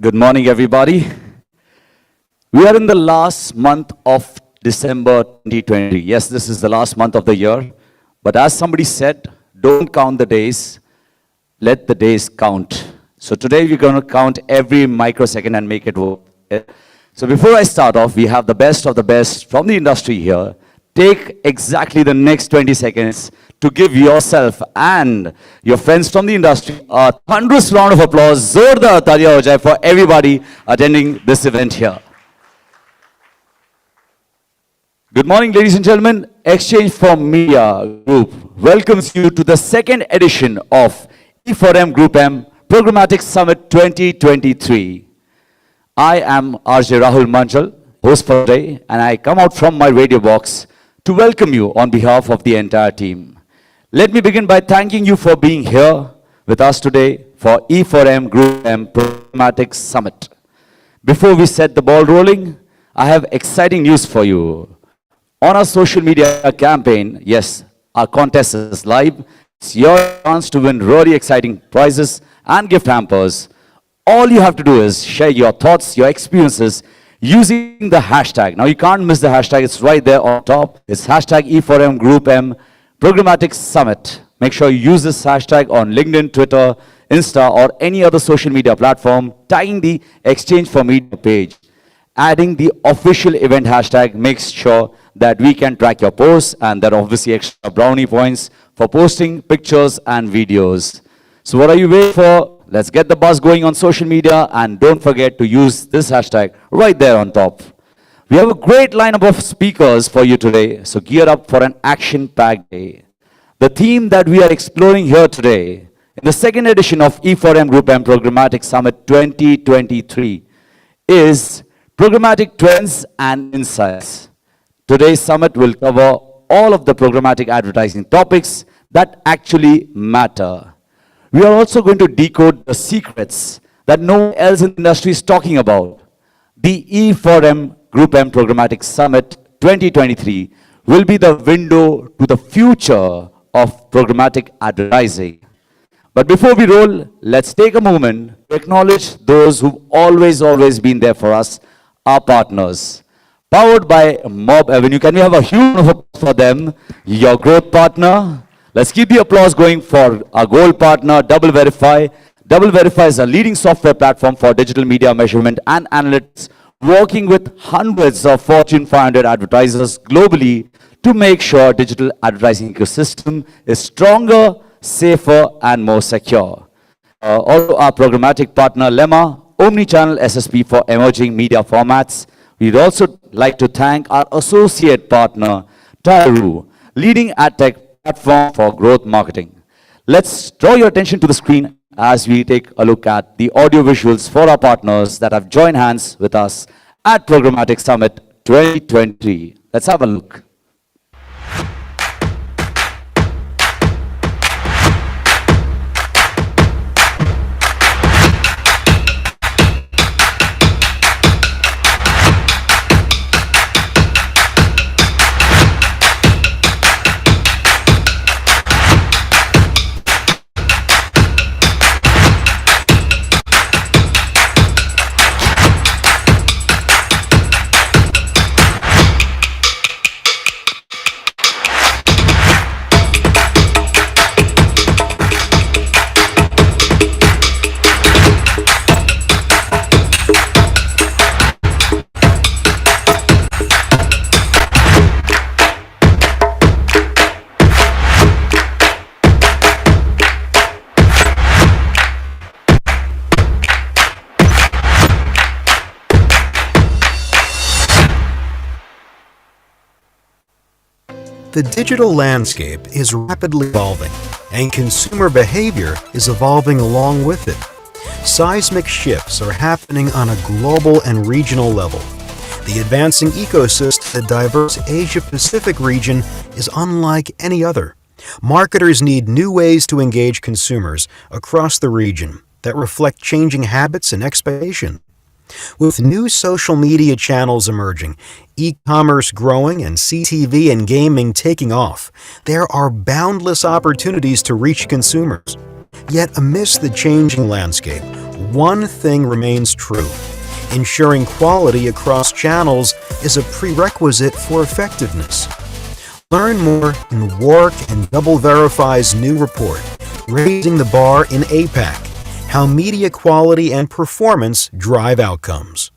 Good morning, everybody. We are in the last month of December 2020. Yes, this is the last month of the year. But as somebody said, don't count the days, let the days count. So today we're going to count every microsecond and make it work. So before I start off, we have the best of the best from the industry here. Take exactly the next 20 seconds to give yourself and your friends from the industry a thunderous round of applause. Zordar Talia ho jaye for everybody attending this event here. Good morning, ladies and gentlemen. Exchange for Media Group welcomes you to the second edition of e4m GroupM Programmatic Summit 2023. I am RJ Rahul Manchal, host for today, and I come out from my radio box to welcome you on behalf of the entire team. Let me begin by thanking you for being here with us today for e4m GroupM Programmatic Summit. Before we set the ball rolling, I have exciting news for you. On our social media campaign, yes, our contest is live. It's your chance to win really exciting prizes and gift hampers. All you have to do is share your thoughts, your experiences using the hashtag. Now you can't miss the hashtag, it's right there on top. It's hashtag e4m GroupM Programmatic Summit. Make sure you use this hashtag on LinkedIn, Twitter, Insta, or any other social media platform, tagging the Exchange for Media page. Adding the official event hashtag makes sure that we can track your posts, and there are obviously extra brownie points for posting pictures and videos. So what are you waiting for? Let's get the buzz going on social media, and don't forget to use this hashtag right there on top. We have a great lineup of speakers for you today, so gear up for an action-packed day. The theme that we are exploring here today, in the second edition of e4m GroupM Programmatic Summit 2023, is Programmatic Trends and Insights. Today's summit will cover all of the programmatic advertising topics that actually matter. We are also going to decode the secrets that no one else in the industry is talking about. The e4m GroupM Programmatic Summit 2023 will be the window to the future of programmatic advertising. But before we roll, let's take a moment to acknowledge those who've always been there for us, our partners. Powered by Mob Avenue, can we have a huge applause for them, your growth partner? Let's keep the applause going for our gold partner, Double Verify. Double Verify is a leading software platform for digital media measurement and analytics, working with hundreds of Fortune 500 advertisers globally to make sure digital advertising ecosystem is stronger, safer, and more secure. Also, our programmatic partner, Lemma, omnichannel SSP for emerging media formats. We'd also like to thank our associate partner, Tyru, leading ad tech platform for growth marketing. Let's draw your attention to the screen as we take a look at the audio visuals for our partners that have joined hands with us at Programmatic Summit 2023. Let's have a look. The digital landscape is rapidly evolving, and consumer behavior is evolving along with it. Seismic shifts are happening on a global and regional level. The advancing ecosystem of the diverse Asia-Pacific region is unlike any other. Marketers need new ways to engage consumers across the region that reflect changing habits and expectations. With new social media channels emerging, e-commerce growing, and CTV and gaming taking off, there are boundless opportunities to reach consumers. Yet amidst the changing landscape, one thing remains true. Ensuring quality across channels is a prerequisite for effectiveness. Learn more in WARC and Double Verify's new report, Raising the Bar in APAC, How Media Quality and Performance Drive Outcomes.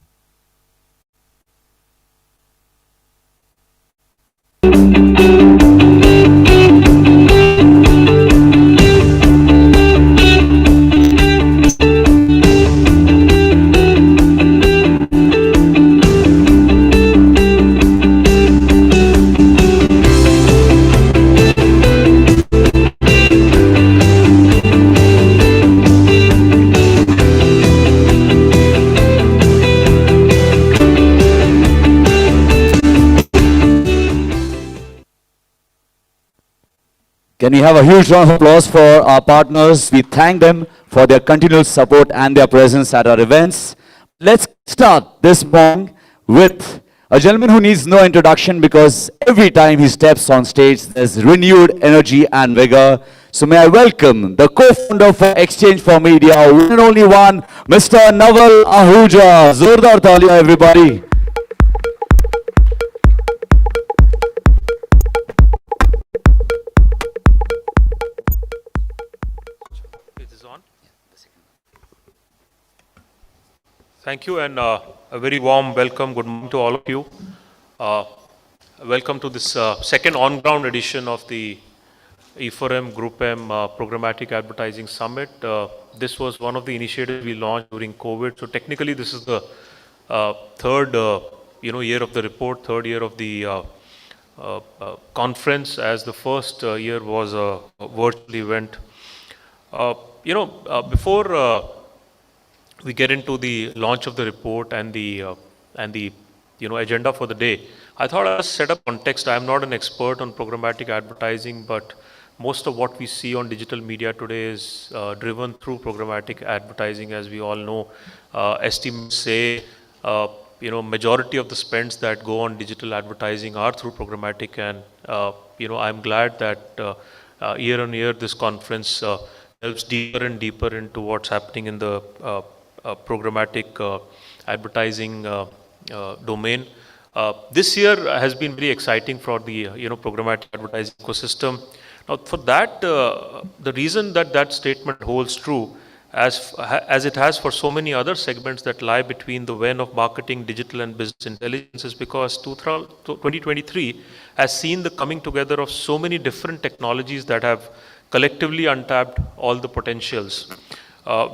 Can we have a huge round of applause for our partners? We thank them for their continual support and their presence at our events. Let's start this morning with a gentleman who needs no introduction because every time he steps on stage, there's renewed energy and vigor. So may I welcome the co-founder for Exchange for Media, one and only one, Mr. Naval Ahuja. Zordar Talia, everybody. Thank you and a very warm welcome. Good morning to all of you. Welcome to this second on-ground edition of the e4m GroupM Programmatic Advertising Summit. This was one of the initiatives we launched during COVID. So technically this is the third year of the report, third year of the conference, as the first year was a virtual event. Before we get into the launch of the report and the agenda for the day, I thought I'd set up context. I'm not an expert on programmatic advertising, but most of what we see on digital media today is driven through programmatic advertising. As we all know, estimates say majority of the spends that go on digital advertising are through programmatic, and I'm glad that year on year this conference delves deeper and deeper into what's happening in the programmatic advertising domain. This year has been very exciting for the programmatic advertising ecosystem. Now, for that, the reason that statement holds true, as it has for so many other segments that lie between the vein of marketing, digital, and business intelligence, is because 2023 has seen the coming together of so many different technologies that have collectively untapped all the potentials.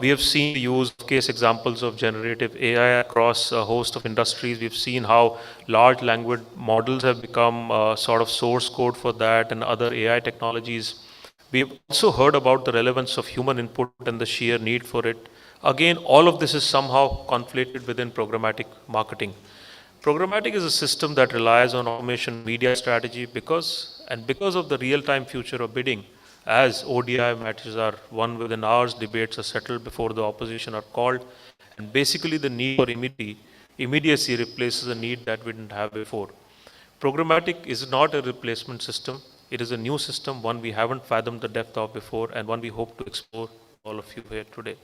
We have seen the use case examples of generative AI across a host of industries. We've seen how large language models have become sort of source code for that and other AI technologies. We've also heard about the relevance of human input and the sheer need for it. Again, all of this is somehow conflated within programmatic marketing. Programmatic is a system that relies on automation media strategy because of the real-time future of bidding. As ODI matches are won within hours, debates are settled before the opposition are called, and basically the need for immediacy replaces a need that we didn't have before. Programmatic is not a replacement system. It is a new system, one we haven't fathomed the depth of before, and one we hope to explore all of you here today.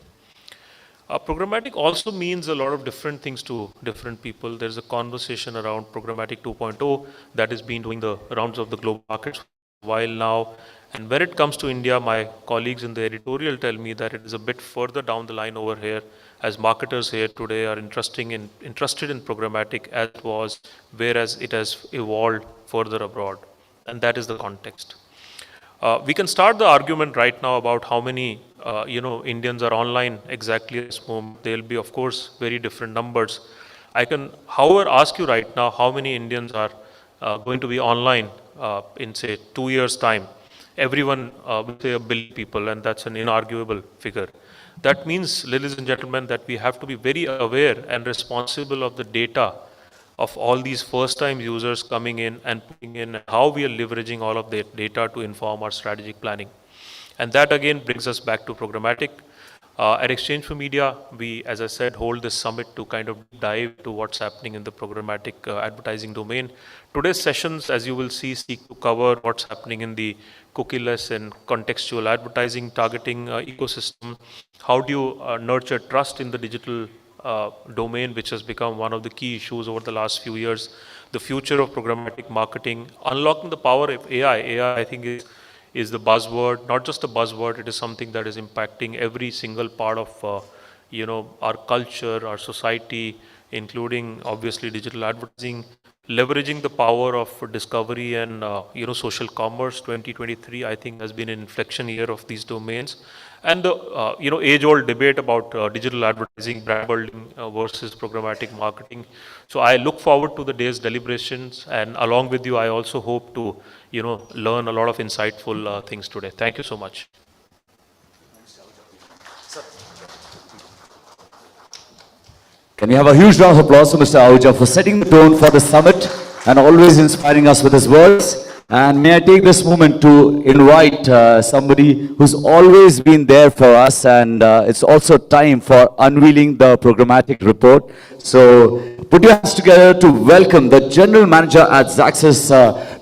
Programmatic also means a lot of different things to different people. There's a conversation around Programmatic 2.0 that has been doing the rounds of the global markets for a while now. And when it comes to India, my colleagues in the editorial tell me that it is a bit further down the line over here, as marketers here today are interested in programmatic as it was, whereas it has evolved further abroad. And that is the context. We can start the argument right now about how many Indians are online exactly at this moment. There will be, of course, very different numbers. I can, however, ask you right now how many Indians are going to be online in, say, 2 years' time. Everyone will say 1 billion people, and that's an inarguable figure. That means, ladies and gentlemen, that we have to be very aware and responsible of the data of all these first-time users coming in and putting in, how we are leveraging all of that data to inform our strategic planning. And that again brings us back to programmatic. At Exchange for Media, we, as I said, hold this summit to kind of dive to what's happening in the programmatic advertising domain. Today's sessions, as you will see, seek to cover what's happening in the cookieless and contextual advertising targeting ecosystem. How do you nurture trust in the digital domain, which has become one of the key issues over the last few years? The future of programmatic marketing, unlocking the power of AI. AI, I think, is the buzzword, not just a buzzword, it is something that is impacting every single part of our culture, our society, including obviously digital advertising, leveraging the power of discovery and social commerce. 2023, I think, has been an inflection year of these domains, and the age-old debate about digital advertising, brand building versus programmatic marketing. So I look forward to the day's deliberations, and along with you, I also hope to learn a lot of insightful things today. Thank you so much. Can we have a huge round of applause for Mr. Ahuja for setting the tone for the summit and always inspiring us with his words. And may I take this moment to invite somebody who's always been there for us, and it's also time for unveiling the programmatic report. So put your hands together to welcome the General Manager at Zaxxas,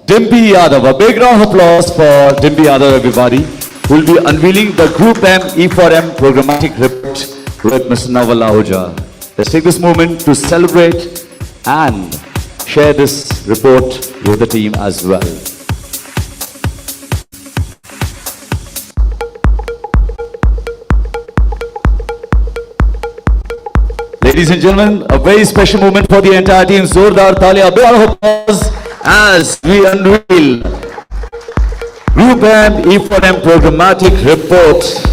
Dimpy Yadav. A big round of applause for Dimpy Yadav, everybody, who will be unveiling the GroupM e4m programmatic report with Mr. Naval Ahuja. Let's take this moment to celebrate and share this report with the team as well. Ladies and gentlemen, a very special moment for the entire team. Zordar Talia, big round of applause as we unveil GroupM e4m programmatic report.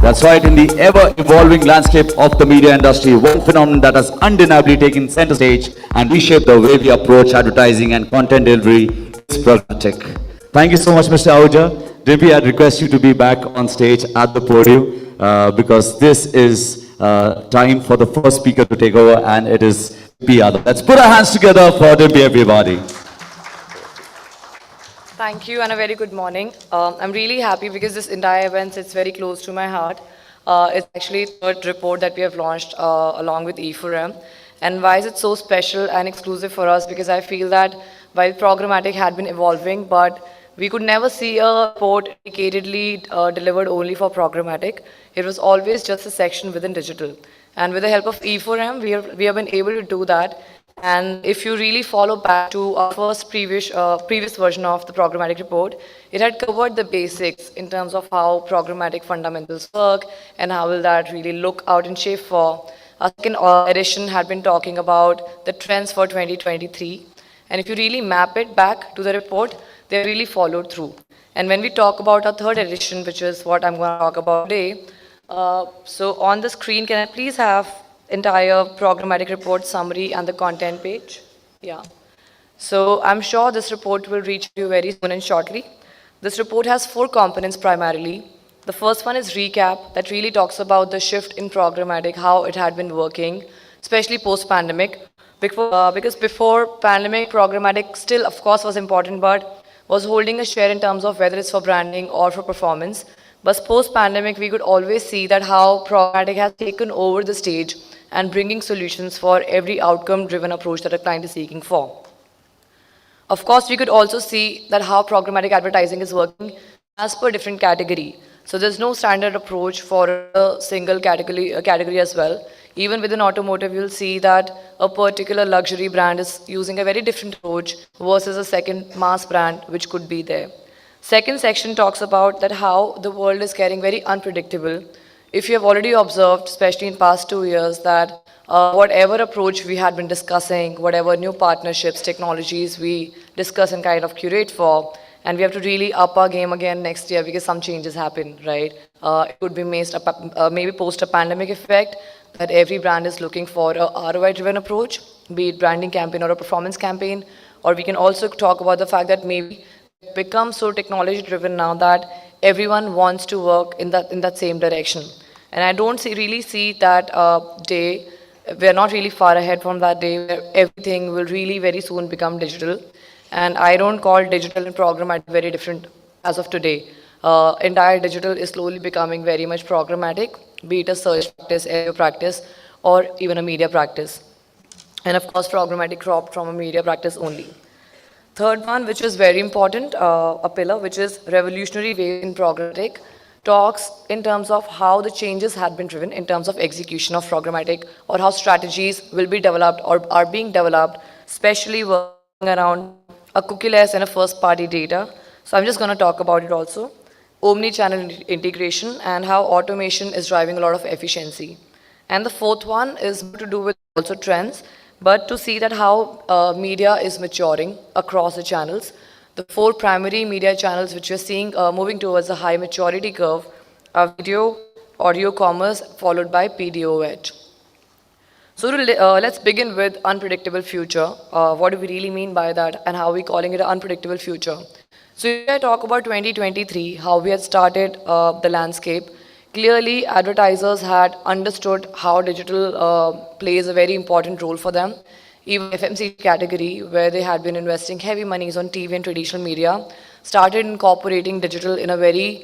That's right, in the ever-evolving landscape of the media industry, one phenomenon that has undeniably taken center stage and reshaped the way we approach advertising and content delivery is programmatic. Thank you so much, Mr. Ahuja. Dimpy, I'd request you to be back on stage at the podium because this is time for the first speaker to take over, and it is Dimpy Yadav. Let's put our hands together for Dimpy, everybody. Thank you and a very good morning. I'm really happy because this entire event sits very close to my heart. It's actually the third report that we have launched along with e4m. And why is it so special and exclusive for us? Because I feel that while programmatic had been evolving, but we could never see a report dedicatedly delivered only for programmatic. It was always just a section within digital. And with the help of e4m, we have been able to do that. And if you really follow back to our first previous version of the programmatic report, it had covered the basics in terms of how programmatic fundamentals work and how will that really look out in shape for. Our second edition had been talking about the trends for 2023. And if you really map it back to the report, they really followed through. And when we talk about our third edition, which is what I'm going to talk about today, so on the screen, can I please have entire programmatic report summary and the content page? Yeah. So I'm sure this report will reach you very soon and shortly. This report has 4 components primarily. The first one is recap that really talks about the shift in programmatic, how it had been working, especially post-pandemic. Because before pandemic, programmatic still, of course, was important, but was holding a share in terms of whether it's for branding or for performance. But post-pandemic, we could always see that how programmatic has taken over the stage and bringing solutions for every outcome-driven approach that a client is seeking for. Of course, we could also see that how programmatic advertising is working as per different category. So there's no standard approach for a single category as well. Even within automotive, you'll see that a particular luxury brand is using a very different approach versus a second mass brand, which could be there. Second section talks about that how the world is getting very unpredictable. If you have already observed, especially in past 2 years, that whatever approach we had been discussing, whatever new partnerships, technologies we discuss and kind of curate for, and we have to really up our game again next year because some changes happen, right? It could be maybe post a pandemic effect that every brand is looking for a ROI-driven approach, be it branding campaign or a performance campaign, or we can also talk about the fact that maybe become so technology-driven now that everyone wants to work in that same direction. And I don't really see that day. We're not really far ahead from that day where everything will really very soon become digital. And I don't call digital and programmatic very different as of today. Entire digital is slowly becoming very much programmatic, be it a search practice, SEO practice, or even a media practice. And of course, programmatic cropped from a media practice only. Third one, which is very important, a pillar, which is revolutionary wave in programmatic, talks in terms of how the changes had been driven in terms of execution of programmatic or how strategies will be developed or are being developed, especially working around a cookieless and a first-party data. So I'm just going to talk about it also. Omni-channel integration and how automation is driving a lot of efficiency. And the fourth one is to do with also trends, but to see that how media is maturing across the channels. The four primary media channels which we're seeing moving towards a high maturity curve are video, audio commerce, followed by PDOH. So let's begin with unpredictable future. What do we really mean by that and how are we calling it an unpredictable future? So if I talk about 2023, how we had started the landscape, clearly advertisers had understood how digital plays a very important role for them. Even FMCG category, where they had been investing heavy monies on TV and traditional media, started incorporating digital in a very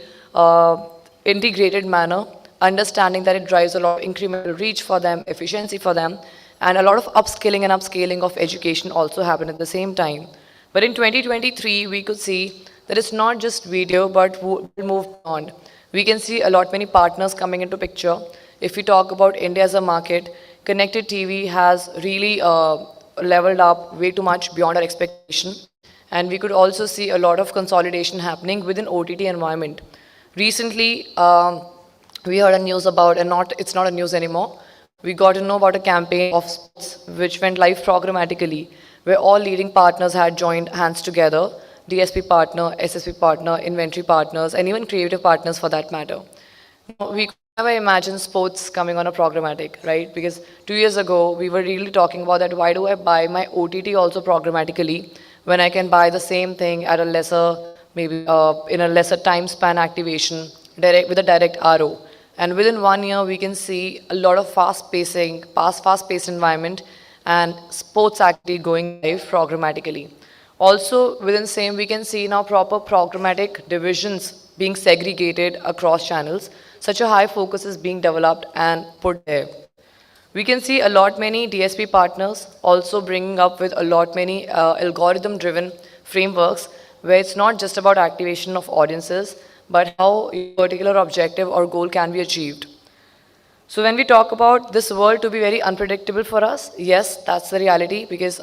integrated manner, understanding that it drives a lot of incremental reach for them, efficiency for them, and a lot of upskilling and upscaling of education also happened at the same time. But in 2023, we could see that it's not just video, but we move beyond. We can see a lot many partners coming into picture. If we talk about India as a market, connected TV has really leveled up way too much beyond our expectation. And we could also see a lot of consolidation happening within OTT environment. Recently, we heard a news about, and it's not a news anymore, we got to know about a campaign of sports which went live programmatically, where all leading partners had joined hands together, DSP partner, SSP partner, inventory partners, and even creative partners for that matter. We could never imagine sports coming on a programmatic, right? Because 2 years ago, we were really talking about that, why do I buy my OTT also programmatically when I can buy the same thing at a lesser, maybe in a lesser time span activation, with a direct RO. And within 1 year, we can see a lot of fast-paced environment and sports activity going live programmatically. Also, within same, we can see now proper programmatic divisions being segregated across channels. Such a high focus is being developed and put there. We can see a lot many DSP partners also bringing up with a lot many algorithm-driven frameworks where it's not just about activation of audiences, but how a particular objective or goal can be achieved. So when we talk about this world to be very unpredictable for us, yes, that's the reality because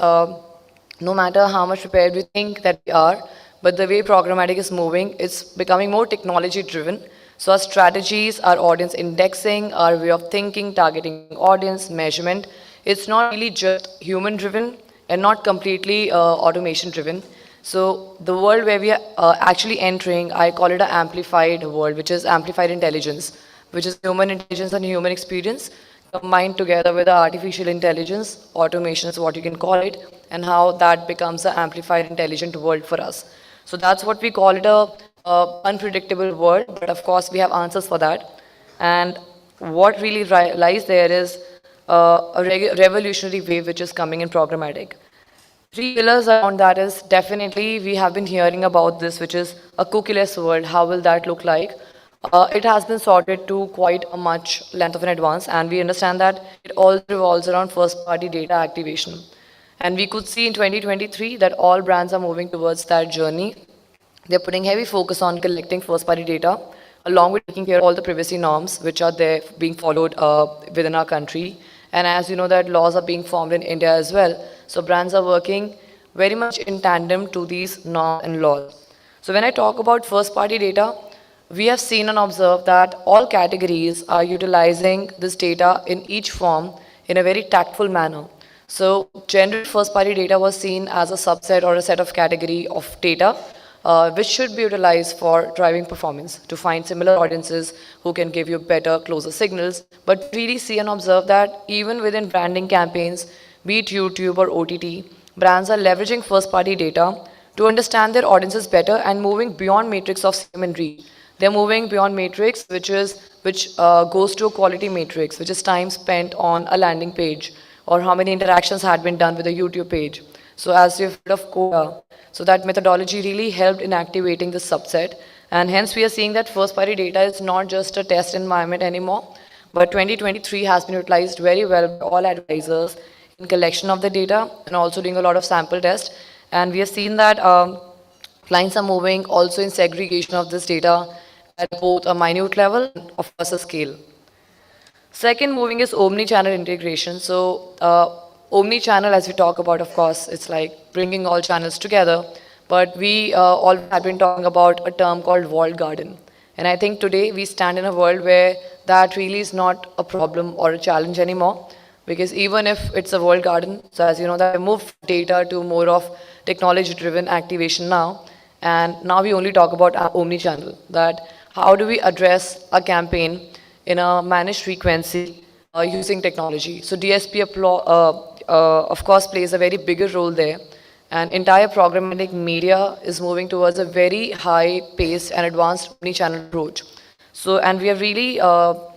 no matter how much prepared we think that we are, but the way programmatic is moving, it's becoming more technology driven. So our strategies, our audience indexing, our way of thinking, targeting audience, measurement, it's not really just human driven and not completely automation driven. So the world where we are actually entering, I call it an amplified world, which is amplified intelligence, which is human intelligence and human experience combined together with the artificial intelligence, automation is what you can call it, and how that becomes an amplified intelligent world for us. So that's what we call it a unpredictable world, but of course we have answers for that. And what really lies there is a revolutionary wave which is coming in programmatic. Three pillars around that is definitely we have been hearing about this, which is a cookieless world. How will that look like? It has been sorted to quite a much length of an advance, and we understand that it all revolves around first-party data activation. And we could see in 2023 that all brands are moving towards that journey. They're putting heavy focus on collecting first-party data, along with taking care of all the privacy norms which are there being followed within our country. And as you know that laws are being formed in India as well. So brands are working very much in tandem to these norms and laws. So when I talk about first-party data, we have seen and observed that all categories are utilizing this data in each form in a very tactful manner. So generic first-party data was seen as a subset or a set of category of data which should be utilized for driving performance to find similar audiences who can give you better, closer signals. But really see and observe that even within branding campaigns, be it YouTube or OTT, brands are leveraging first-party data to understand their audiences better and moving beyond matrix of CM and reach. They're moving beyond matrix, which goes to a quality matrix, which is time spent on a landing page or how many interactions had been done with a YouTube page. So as you've heard of CODA, so that methodology really helped in activating this subset. And hence we are seeing that first party data is not just a test environment anymore, but 2023 has been utilized very well by all advertisers in collection of the data and also doing a lot of sample tests. And we have seen that clients are moving also in segregation of this data at both a minute level and of course a scale. Second moving is omni-channel integration. So omni-channel, as we talk about, of course, it's like bringing all channels together. But we all have been talking about a term called walled garden. And I think today we stand in a world where that really is not a problem or a challenge anymore. Because even if it's a walled garden, so as you know, that we moved data to more of technology-driven activation now. And now we only talk about omni-channel, that how do we address a campaign in a managed frequency using technology. So DSP, of course, plays a very bigger role there. And entire programmatic media is moving towards a very high-paced and advanced omni-channel approach. So, and we have really, I'll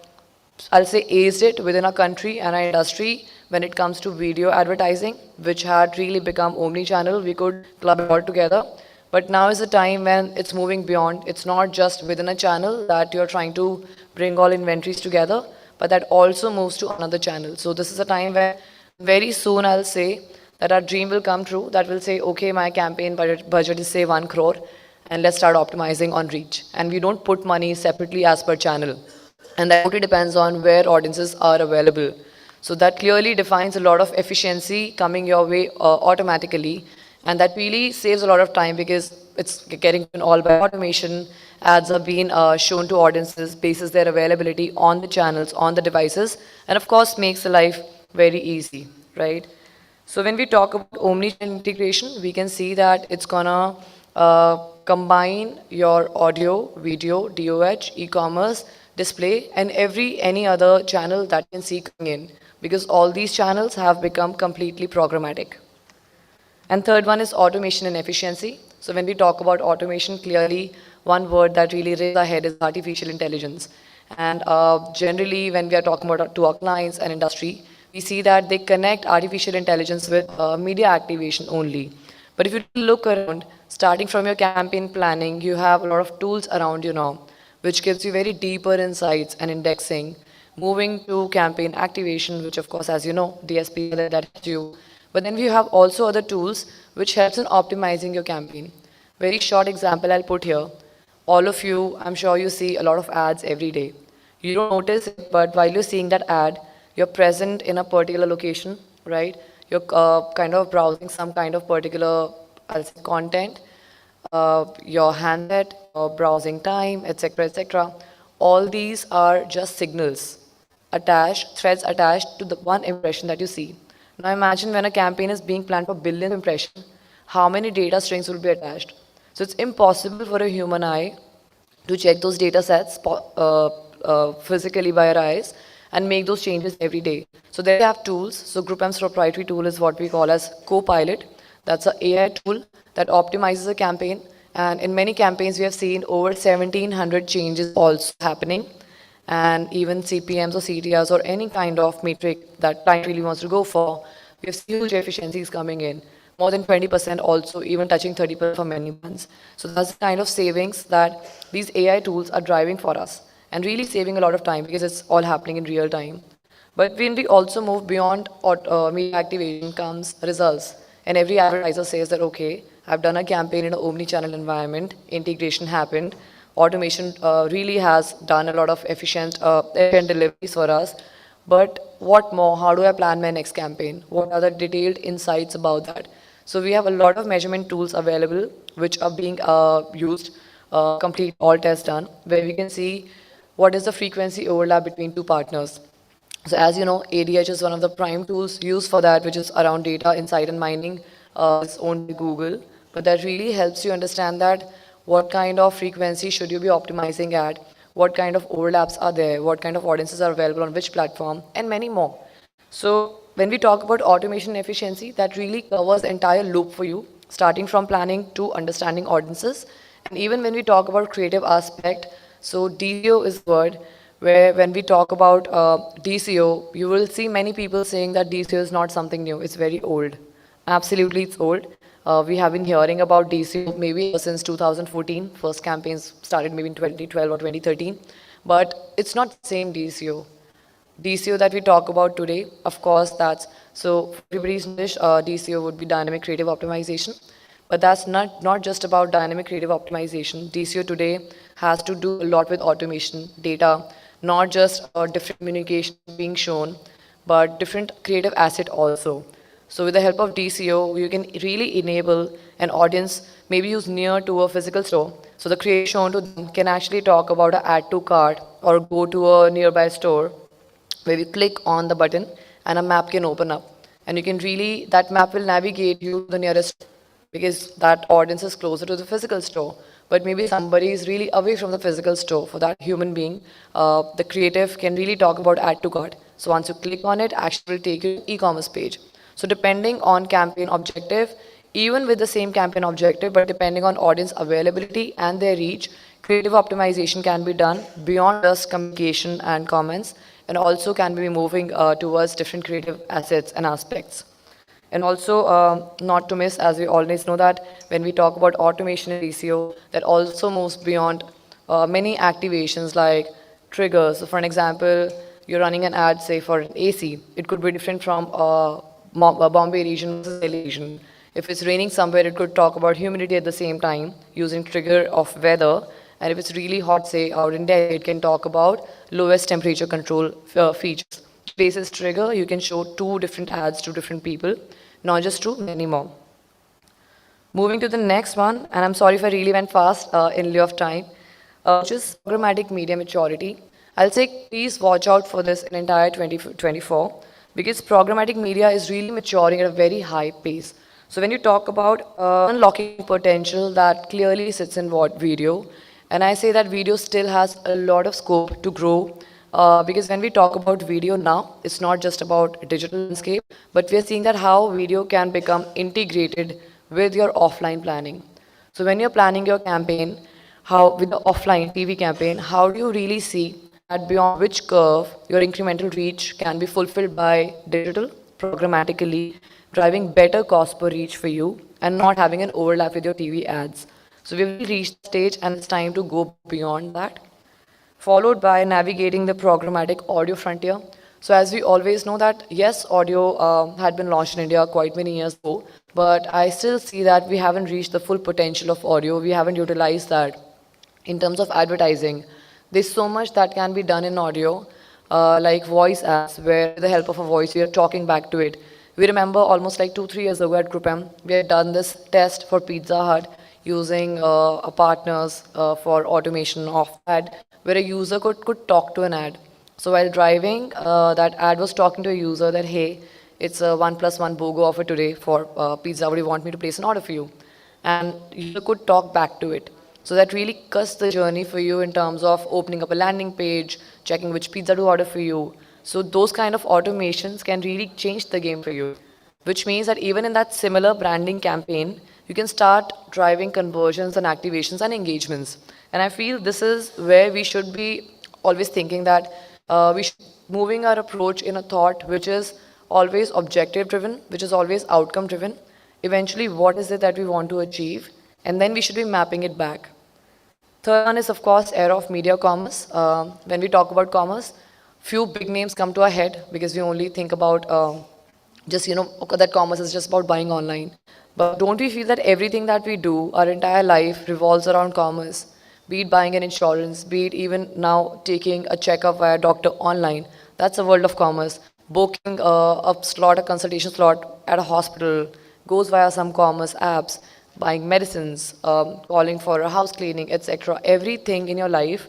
say, aced it within our country and our industry when it comes to video advertising, which had really become omni-channel. We could club it all together. But now is the time when it's moving beyond. It's not just within a channel that you're trying to bring all inventories together, but that also moves to another channel. So this is a time where very soon I'll say that our dream will come true, that will say, okay, my campaign budget is say 1 crore, and let's start optimizing on reach. And we don't put money separately as per channel. And that totally depends on where audiences are available. So that clearly defines a lot of efficiency coming your way automatically. And that really saves a lot of time because it's getting done all by automation. Ads are being shown to audiences, bases their availability on the channels, on the devices, and of course makes the life very easy, right? So when we talk about omni-channel integration, we can see that it's gonna combine your audio, video, DOH, e-commerce, display, and any other channel that you can see coming in, because all these channels have become completely programmatic. And third one is automation and efficiency. So when we talk about automation, clearly one word that really raises our head is artificial intelligence. And generally, when we are talking about to our clients and industry, we see that they connect artificial intelligence with media activation only. But if you look around, starting from your campaign planning, you have a lot of tools around you now, which gives you very deeper insights and indexing. Moving to campaign activation, which of course, as you know, DSP that helps you. But then we have also other tools which helps in optimizing your campaign. Very short example I'll put here. All of you, I'm sure you see a lot of ads every day. You don't notice it, but while you're seeing that ad, you're present in a particular location, right? You're kind of browsing some kind of particular content, your handset, your browsing time, etc., etc. All these are just signals attached, threads attached to the one impression that you see. Now imagine when a campaign is being planned for billions of impressions, how many data strings will be attached? So it's impossible for a human eye to check those data sets physically by our eyes and make those changes every day. So there we have tools. So GroupM's proprietary tool is what we call as Copilot. That's an AI tool that optimizes a campaign. And in many campaigns, we have seen over 1,700 changes also happening. And even CPMs or CTRs or any kind of metric that client really wants to go for, we have huge efficiencies coming in. More than 20% also, even touching 30% for many months. So that's the kind of savings that these AI tools are driving for us and really saving a lot of time because it's all happening in real time. But when we also move beyond media activation comes results. And every advertiser says that, okay, I've done a campaign in an omni-channel environment, integration happened, automation really has done a lot of efficient deliveries for us. But what more? How do I plan my next campaign? What are the detailed insights about that? So we have a lot of measurement tools available which are being used, complete all tests done, where we can see what is the frequency overlap between two partners. So as you know, ADH is one of the prime tools used for that, which is around data insight and mining. It's owned by Google. But that really helps you understand that what kind of frequency should you be optimizing at, what kind of overlaps are there, what kind of audiences are available on which platform, and many more. So when we talk about automation efficiency, that really covers the entire loop for you, starting from planning to understanding audiences. And even when we talk about creative aspect, so DCO is the word where when we talk about DCO, you will see many people saying that DCO is not something new, it's very old. Absolutely, it's old. We have been hearing about DCO maybe ever since 2014. First campaigns started maybe in 2012 or 2013. But it's not the same DCO. DCO that we talk about today, of course, that's so for everybody's knowledge, DCO would be dynamic creative optimization. But that's not just about dynamic creative optimization. DCO today has to do a lot with automation, data, not just different communication being shown, but different creative asset also. So with the help of DCO, you can really enable an audience maybe who's near to a physical store. So the creative shown to them can actually talk about an add to cart or go to a nearby store where you click on the button and a map can open up. And you can really, that map will navigate you to the nearest because that audience is closer to the physical store. But maybe somebody is really away from the physical store. For that human being, the creative can really talk about add to cart. So once you click on it, actually will take you to e-commerce page. So depending on campaign objective, even with the same campaign objective, but depending on audience availability and their reach, creative optimization can be done beyond just communication and comments, and also can be moving towards different creative assets and aspects. And also, not to miss, as we always know that when we talk about automation and DCO, that also moves beyond many activations like triggers. So for an example, you're running an ad, say, for an AC. It could be different from Bombay region versus Delhi region. If it's raining somewhere, it could talk about humidity at the same time using trigger of weather. And if it's really hot, say, out in Delhi, it can talk about lowest temperature control features. Basis trigger, you can show two different ads to different people, not just two, many more. Moving to the next one, and I'm sorry if I really went fast in lieu of time, which is programmatic media maturity. I'll say please watch out for this in entire 2024 because programmatic media is really maturing at a very high pace. So when you talk about unlocking potential that clearly sits in what video, and I say that video still has a lot of scope to grow because when we talk about video now, it's not just about digital landscape, but we're seeing that how video can become integrated with your offline planning. So when you're planning your campaign, how with the offline TV campaign, how do you really see that beyond which curve your incremental reach can be fulfilled by digital programmatically, driving better cost per reach for you and not having an overlap with your TV ads. So we've reached the stage and it's time to go beyond that, followed by navigating the programmatic audio frontier. So as we always know that, yes, audio had been launched in India quite many years ago, but I still see that we haven't reached the full potential of audio. We haven't utilized that in terms of advertising. There's so much that can be done in audio, like voice ads, where with the help of a voice, we are talking back to it. We remember almost like 2-3 years ago at GroupM, we had done this test for Pizza Hut using a partners for automation of ad, where a user could talk to an ad. So while driving, that ad was talking to a user that, hey, it's a 1+1 BOGO offer today for pizza. Would you want me to place an order for you? And user could talk back to it. So that really cuts the journey for you in terms of opening up a landing page, checking which pizza to order for you. So those kind of automations can really change the game for you, which means that even in that similar branding campaign, you can start driving conversions and activations and engagements. And I feel this is where we should be always thinking that we should moving our approach in a thought which is always objective driven, which is always outcome driven. Eventually, what is it that we want to achieve? And then we should be mapping it back. Third one is, of course, era of media commerce. When we talk about commerce, few big names come to our head because we only think about just, that commerce is just about buying online. But don't we feel that everything that we do, our entire life revolves around commerce? Be it buying an insurance, be it even now taking a checkup via doctor online. That's a world of commerce. Booking a slot, a consultation slot at a hospital goes via some commerce apps. Buying medicines, calling for a house cleaning, etc. Everything in your life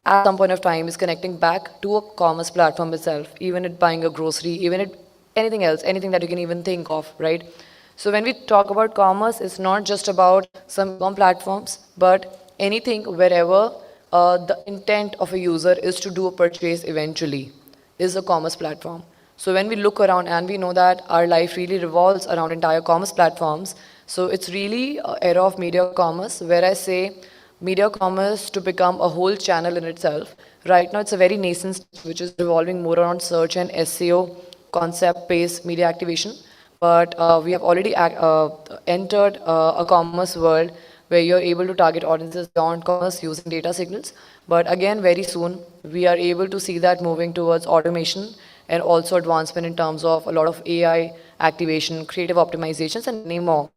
at some point of time is connecting back to a commerce platform itself, even at buying a grocery, even at anything else, anything that you can even think of, right? So when we talk about commerce, it's not just about some platforms, but anything wherever the intent of a user is to do a purchase eventually is a commerce platform. So when we look around and we know that our life really revolves around entire commerce platforms, so it's really an era of media commerce where I say media commerce to become a whole channel in itself. Right now it's a very nascent stage, which is revolving more around search and SEO concept-based media activation. but we have already entered a commerce world where you're able to target audiences beyond commerce using data signals. But again, very soon, we are able to see that moving towards automation and also advancement in terms of a lot of AI activation, creative optimizations, and many more.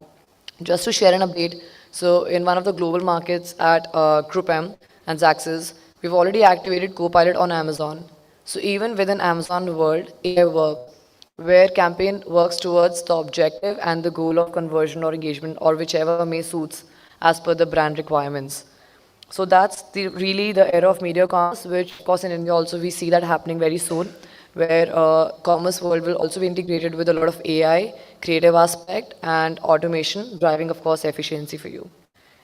Just to share an update, so in one of the global markets at GroupM and Zaxxas, we've already activated Copilot on Amazon. So even within Amazon world, AI works, where campaign works towards the objective and the goal of conversion or engagement or whichever may suits as per the brand requirements. So that's really the era of media commerce, which of course in India also we see that happening very soon, where commerce world will also be integrated with a lot of AI, creative aspect and automation, driving of course efficiency for you.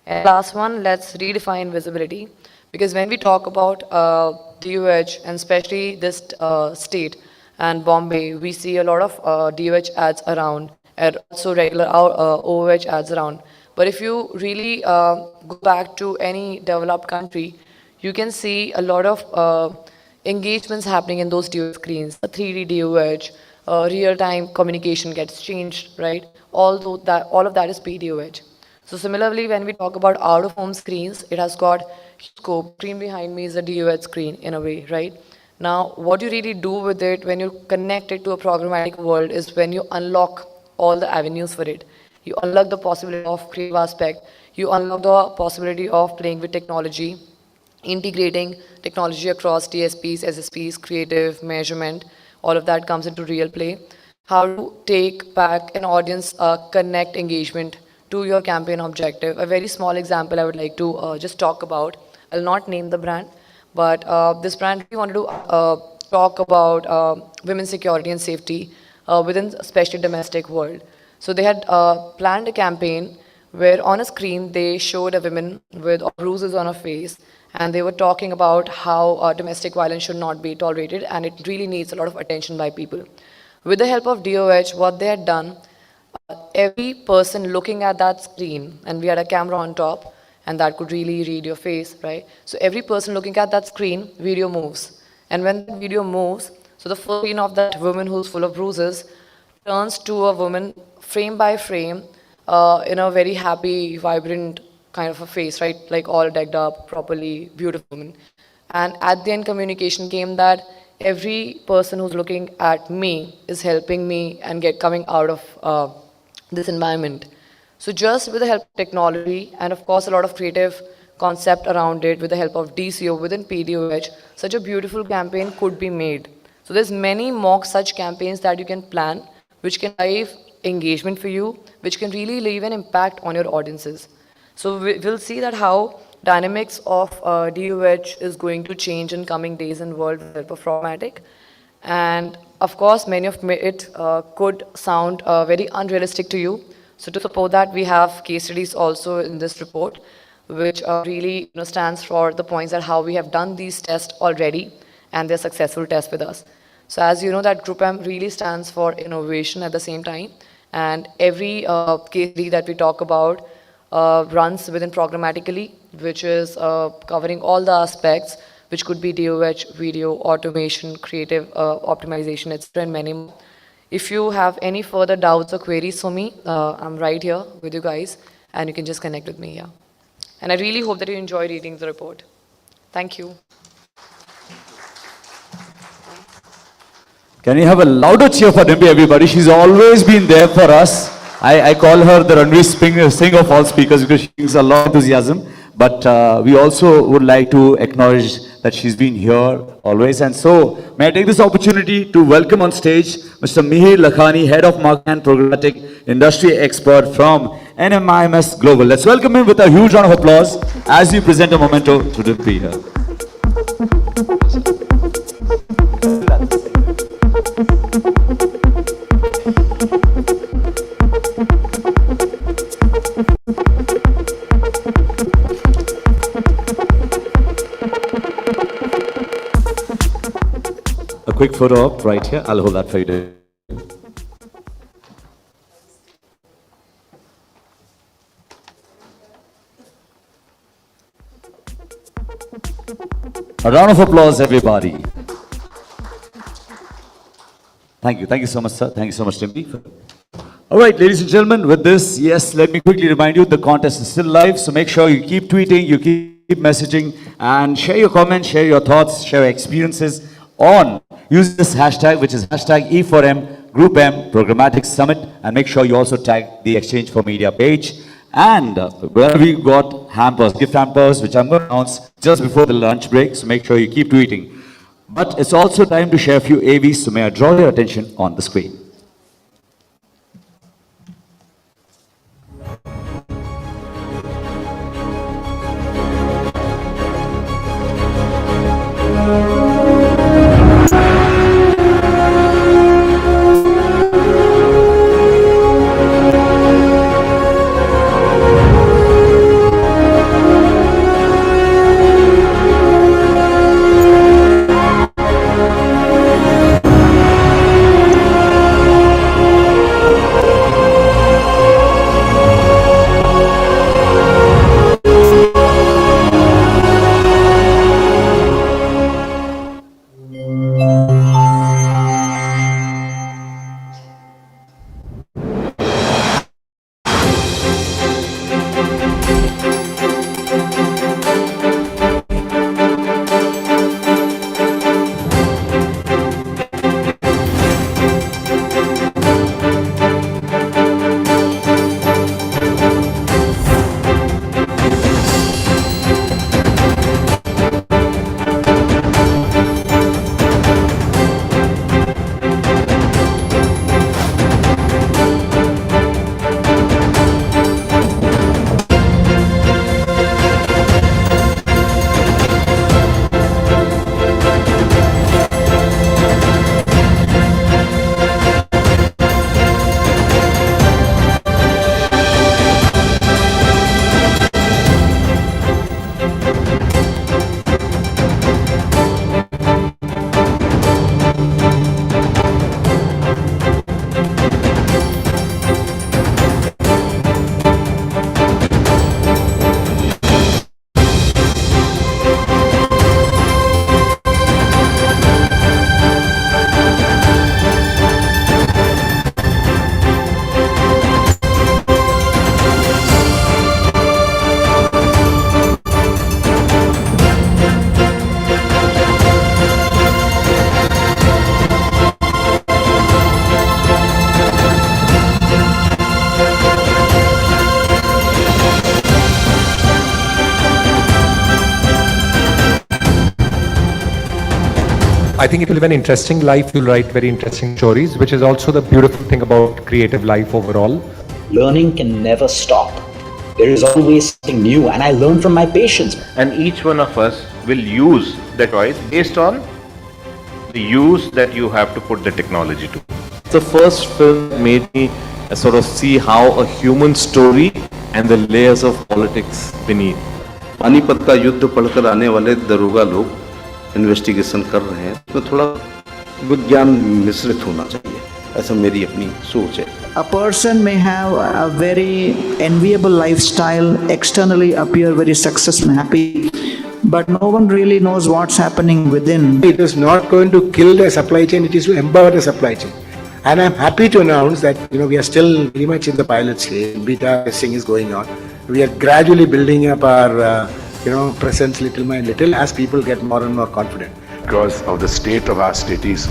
And last one, let's redefine visibility. Because when we talk about DOH and especially this state and Bombay, we see a lot of DOH ads around and also regular OOH ads around. But if you really go back to any developed country, you can see a lot of engagements happening in those DOH screens, a 3D DOH, real-time communication gets changed, right? All of that is PDOH. So similarly, when we talk about out-of-home screens, it has got scope. Screen behind me is a DOH screen in a way, right? Now, what you really do with it when you connect it to a programmatic world is when you unlock all the avenues for it. You unlock the possibility of creative aspect. You unlock the possibility of playing with technology, integrating technology across DSPs, SSPs, creative, measurement, all of that comes into real play. How to take back an audience connect engagement to your campaign objective. A very small example I would like to just talk about. I'll not name the brand, but this brand really wanted to talk about women's security and safety within especially domestic world. So they had planned a campaign where on a screen they showed a woman with bruises on her face, and they were talking about how domestic violence should not be tolerated and it really needs a lot of attention by people. With the help of DOH, what they had done, every person looking at that screen, and we had a camera on top, and that could really read your face, right? So every person looking at that screen, video moves. And when the video moves, so the first screen of that woman who's full of bruises turns to a woman frame by frame in a very happy, vibrant kind of a face, right? Like all decked up, properly, beautiful woman. And at the end, communication came that every person who's looking at me is helping me and coming out of this environment. So just with the help of technology and of course a lot of creative concept around it with the help of DCO within PDOH, such a beautiful campaign could be made. So there's many mock such campaigns that you can plan, which can drive engagement for you, which can really leave an impact on your audiences. So we'll see that how dynamics of DOH is going to change in coming days and world with the help of programmatic. And of course, many of it could sound very unrealistic to you. So to support that, we have case studies also in this report, which really stands for the points that how we have done these tests already, and they're successful tests with us. So as you know that GroupM really stands for innovation at the same time, and every case study that we talk about runs within programmatically, which is covering all the aspects, which could be DOH, video, automation, creative optimization, etc., and many more. If you have any further doubts or queries for me, I'm right here with you guys, and you can just connect with me here. And I really hope that you enjoy reading the report. Thank you. Can you have a louder cheer for Dimpi, everybody? She's always been there for us. I call her the Ranveer Singh of all speakers because she brings a lot of enthusiasm. But we also would like to acknowledge that she's been here always. And so, may I take this opportunity to welcome on stage Mr. Mihir Lakhani, Head of Marketing and Programmatic Industry Expert from NMIMS Global. Let's welcome him with a huge round of applause as we present a memento to Dimpi here. A quick photo up right here. I'll hold that for you. A round of applause, everybody. Thank you so much, sir. Thank you so much, Dimpi. All right, ladies and gentlemen, with this, yes, let me quickly remind you the contest is still live, so make sure you keep tweeting, you keep messaging, and share your comments, share your thoughts, share your experiences on use this hashtag, which is hashtag E4M GroupM Programmatic Summit, and make sure you also tag the Exchange for Media page. And where we got hampers, gift hampers, which I'm going to announce just before the lunch break, so make sure you keep tweeting. But it's also time to share a few AVs, so may I draw your attention on the screen. I think if you live an interesting life, you'll write very interesting stories, which is also the beautiful thing about creative life overall. Learning can never stop. There is always something new, and I learn from my patients. And each one of us will use the choice based on the use that you have to put the technology to. The first film made me sort of see how a human story and the layers of politics beneath. Panipat का युद्ध पढ़कर आने वाले दरोगा लोग investigation कर रहे हैं, तो थोड़ा विज्ञान मिश्रित होना चाहिए, ऐसा मेरी अपनी सोच है. A person may have a very enviable lifestyle, externally appear very successful and happy, but no one really knows what's happening within. It is not going to kill the supply chain, it is to empower the supply chain. And I'm happy to announce that we are still very much in the pilot stage. Beta testing is going on. We are gradually building up our presence little by little as people get more and more confident. Because of the state of our cities,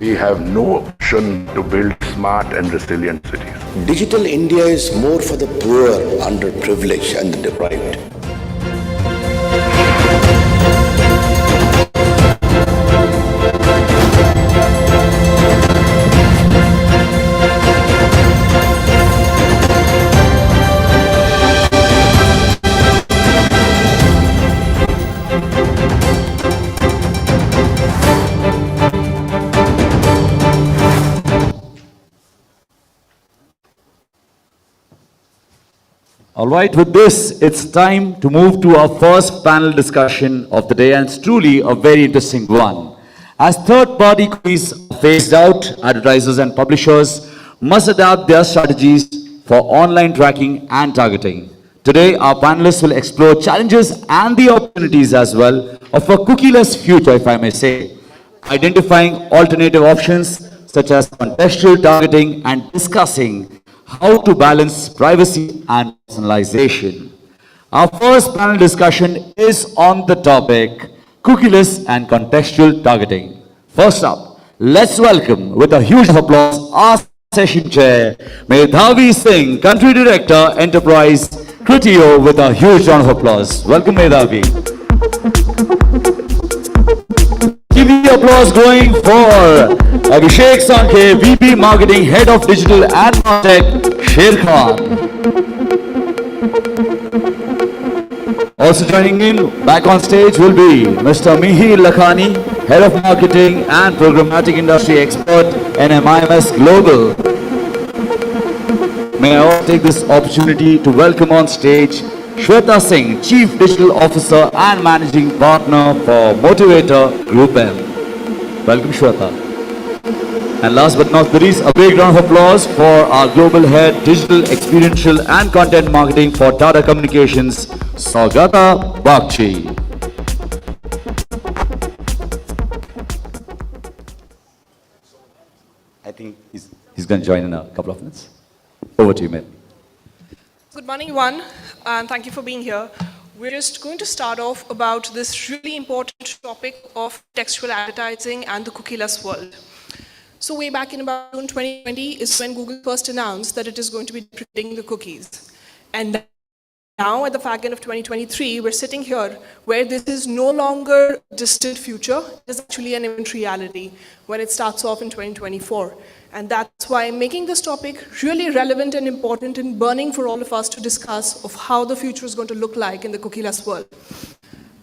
we have no option to build smart and resilient cities. Digital India is more for the poor, underprivileged and the deprived. All right, with this, it's time to move to our first panel discussion of the day, and it's truly a very interesting one. As third-party cookies are phased out, advertisers and publishers must adapt their strategies for online tracking and targeting. Today, our panelists will explore challenges and the opportunities as well of a cookieless future, if I may say, identifying alternative options such as contextual targeting and discussing how to balance privacy and personalization. Our first panel discussion is on the topic cookieless and contextual targeting. First up, let's welcome with a huge applause our session chair, Medhavi Singh, Country Director, Enterprise, Criteo, with a huge round of applause. Welcome, Medhavi. Keep the applause going for Abhishek Sankhe, VP Marketing, Head of Digital and martech, Sher Khan. Also joining in, back on stage will be Mr. Mihir Lakhani, Head of Marketing and Programmatic Industry Expert, NMIMS Global. May I also take this opportunity to welcome on stage Shweta Singh, Chief Digital Officer and Managing Partner for Motivator GroupM. Welcome, Shweta. And last but not the least, a big round of applause for our Global Head, Digital, Experiential and Content Marketing for Tata Communications, Saugata Bagchi. I think he's going to join in a couple of minutes. Over to you, mate. Good morning, everyone, and thank you for being here. We're just going to start off about this really important topic of textual advertising and the cookieless world. So way back in about June 2020 is when Google first announced that it is going to be deprecating the cookies. And now at the fag end of 2023, we're sitting here where this is no longer a distant future, it is actually an event reality when it starts off in 2024. And that's why I'm making this topic really relevant and important and burning for all of us to discuss of how the future is going to look like in the cookieless world.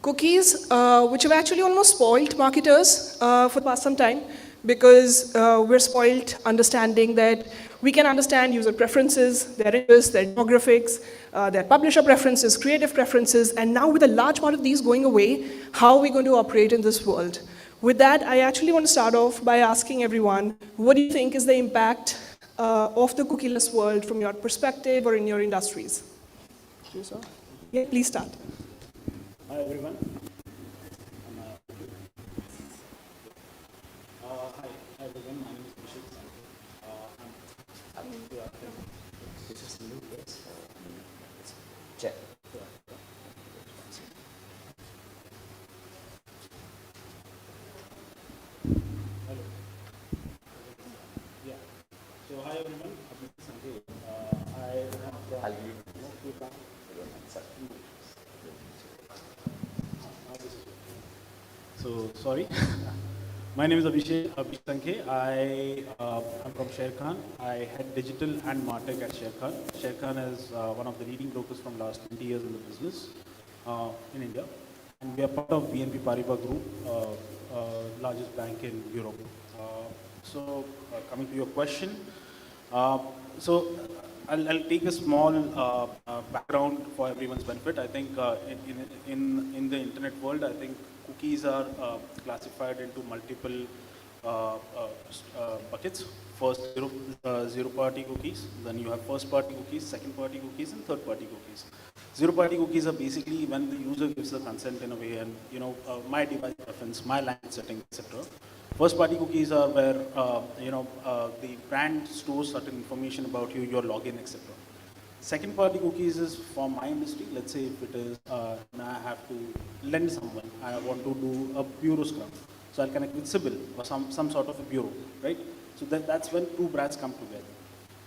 Cookies, which have actually almost spoiled marketers for the past some time, because we're spoiled understanding that we can understand user preferences, their interests, their demographics, their publisher preferences, creative preferences, and now with a large part of these going away, how are we going to operate in this world? With that, I actually want to start off by asking everyone, what do you think is the impact of the cookieless world from your perspective or in your industries? Yeah, please start. Hi, everyone. Hi, everyone. My name is Abhishek Sankhe. This is new, yes. Check. Hello. Yeah. So, hi, everyone. Abhishek Sankhe. I have So, sorry. My name is Abhishek Sankhe. I am from Sher Khan. I head digital and martech at Sher Khan. Sher Khan is one of the leading brokers from last 20 years in the business in India. And we are part of BNP Paribas Group, largest bank in Europe. Coming to your question. I'll take a small background for everyone's benefit. I think in the internet world, I think cookies are classified into multiple buckets. First, zero-party cookies. Then you have first-party cookies, second-party cookies, and third-party cookies. Zero-party cookies are basically when the user gives the consent in a way, and my device preference, my language setting, etc. First-party cookies are where the brand stores certain information about you, your login, etc. Second-party cookies is for my industry. Let's say if it is, I have to lend someone, I want to do a bureau scrub. So I'll connect with Sybil or some sort of a bureau, right? So that's when two brands come together.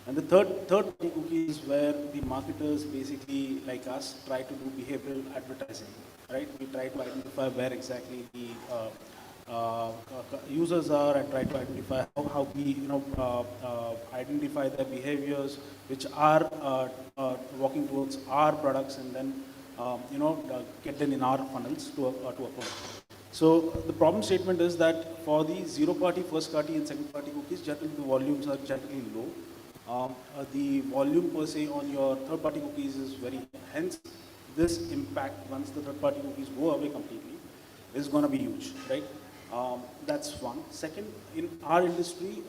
And the third-party cookie is where the marketers basically, like us, try to do behavioral advertising, right? We try to identify where exactly the users are and try to identify how we identify their behaviors which are walking towards our products and then get them in our funnels to a product. So the problem statement is that for the zero-party, first-party and second-party cookies, generally the volumes are generally low. The volume per se on your third-party cookies is very high. Hence, this impact once the third-party cookies go away completely is going to be huge, right? That's one. Second, in our industry,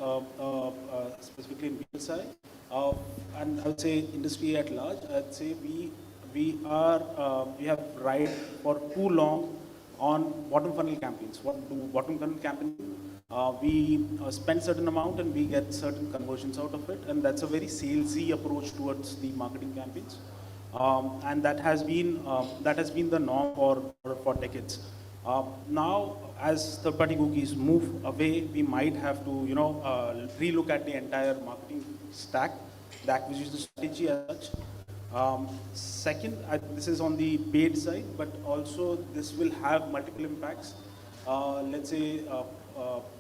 specifically in BSI, and I would say industry at large, I'd say we have ride for too long on bottom funnel campaigns. What do bottom funnel campaigns do? we spend certain amount and we get certain conversions out of it, and that's a very salesy approach towards the marketing campaigns, and that has been the norm for decades. Now, as third-party cookies move away, we might have to relook at the entire marketing stack, the acquisition strategy as such. Second, this is on the paid side, but also this will have multiple impacts. Let's say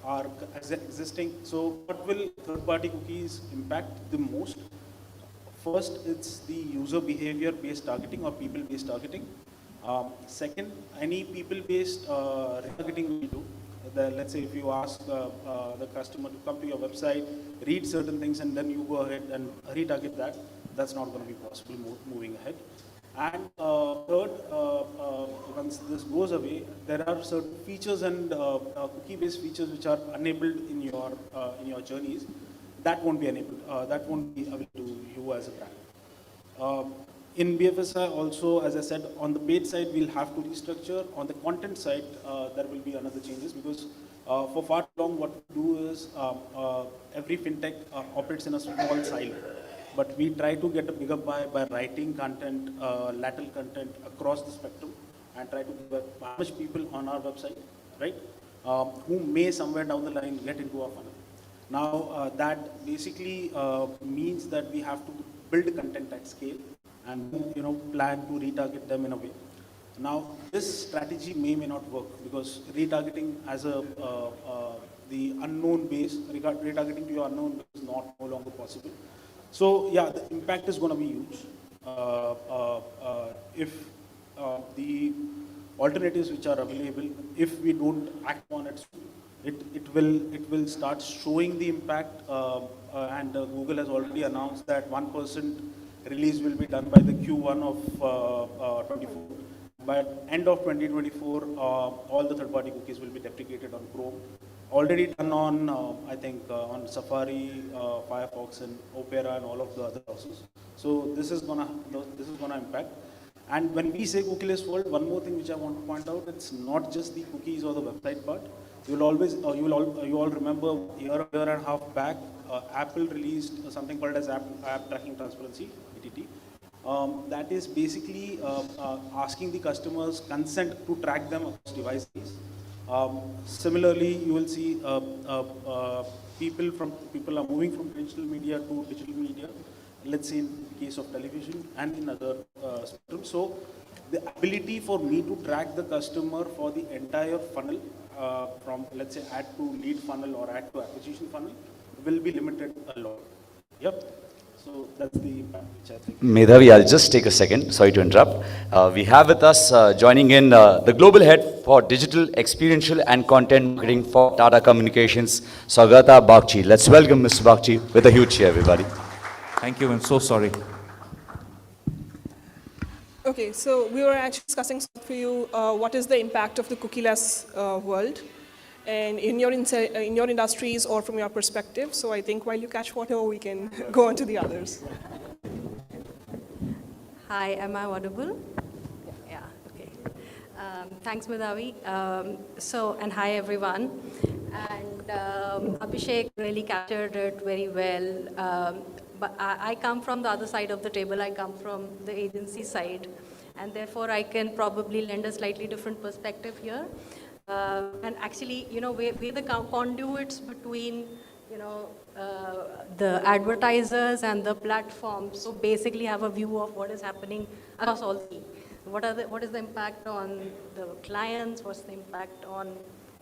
our existing. So, what will third-party cookies impact the most? First, it's the user behavior-based targeting or people-based targeting. Second, any people-based retargeting we do. Let's say if you ask the customer to come to your website, read certain things, and then you go ahead and retarget that, that's not going to be possible moving ahead. And third, once this goes away, there are certain features and cookie-based features which are enabled in your journeys. That won't be enabled. That won't be available to you as a brand. In BFSI also, as I said, on the paid side, we'll have to restructure. On the content side, there will be another changes because for far too long, what we do is every fintech operates in a small silo. But we try to get a bigger pie by writing content, lateral content across the spectrum, and try to get as much people on our website, right, who may somewhere down the line get into our funnel. Now, that basically means that we have to build content at scale and plan to retarget them in a way. Now, this strategy may not work because retargeting as the unknown base, retargeting to your unknown base is no longer possible. So yeah, the impact is going to be huge. If the alternatives which are available, if we don't act on it, it will start showing the impact. And Google has already announced that 1% release will be done by the Q1 of 24. By end of 2024, all the third-party cookies will be deprecated on Chrome. Already done on, I think, on Safari, Firefox, and Opera, and all of the other browsers. So this is gonna impact. And when we say cookieless world, one more thing which I want to point out: it's not just the cookies or the website part. You all remember year and a half back, Apple released something called as App Tracking Transparency (ATT). That is basically asking the customers' consent to track them across devices. Similarly, you will see people are moving from traditional media to digital media. Let's say in the case of television and in other spectrum. So the ability for me to track the customer for the entire funnel, from let's say ad to lead funnel or ad to acquisition funnel, will be limited a lot. Yep. So that's the impact which I think. Medhavi, I'll just take a second. Sorry to interrupt. We have with us joining in the Global Head for Digital, Experiential and Content Marketing for Tata Communications, Saugata Bagchi. Let's welcome Mr. Bagchi with a huge cheer, everybody. Thank you. I'm so sorry. Okay, so we were actually discussing for you what is the impact of the cookieless world, and in your industries or from your perspective. So I think while you catch water, we can go on to the others. Hi, am I audible? Yeah, okay. Thanks, Medhavi. And hi, everyone. And Abhishek really captured it very well. But I come from the other side of the table. I come from the agency side. And therefore, I can probably lend a slightly different perspective here. And actually, we're the conduits between, the advertisers and the platforms. So basically have a view of what is happening across all three. What is the impact on the clients? What's the impact on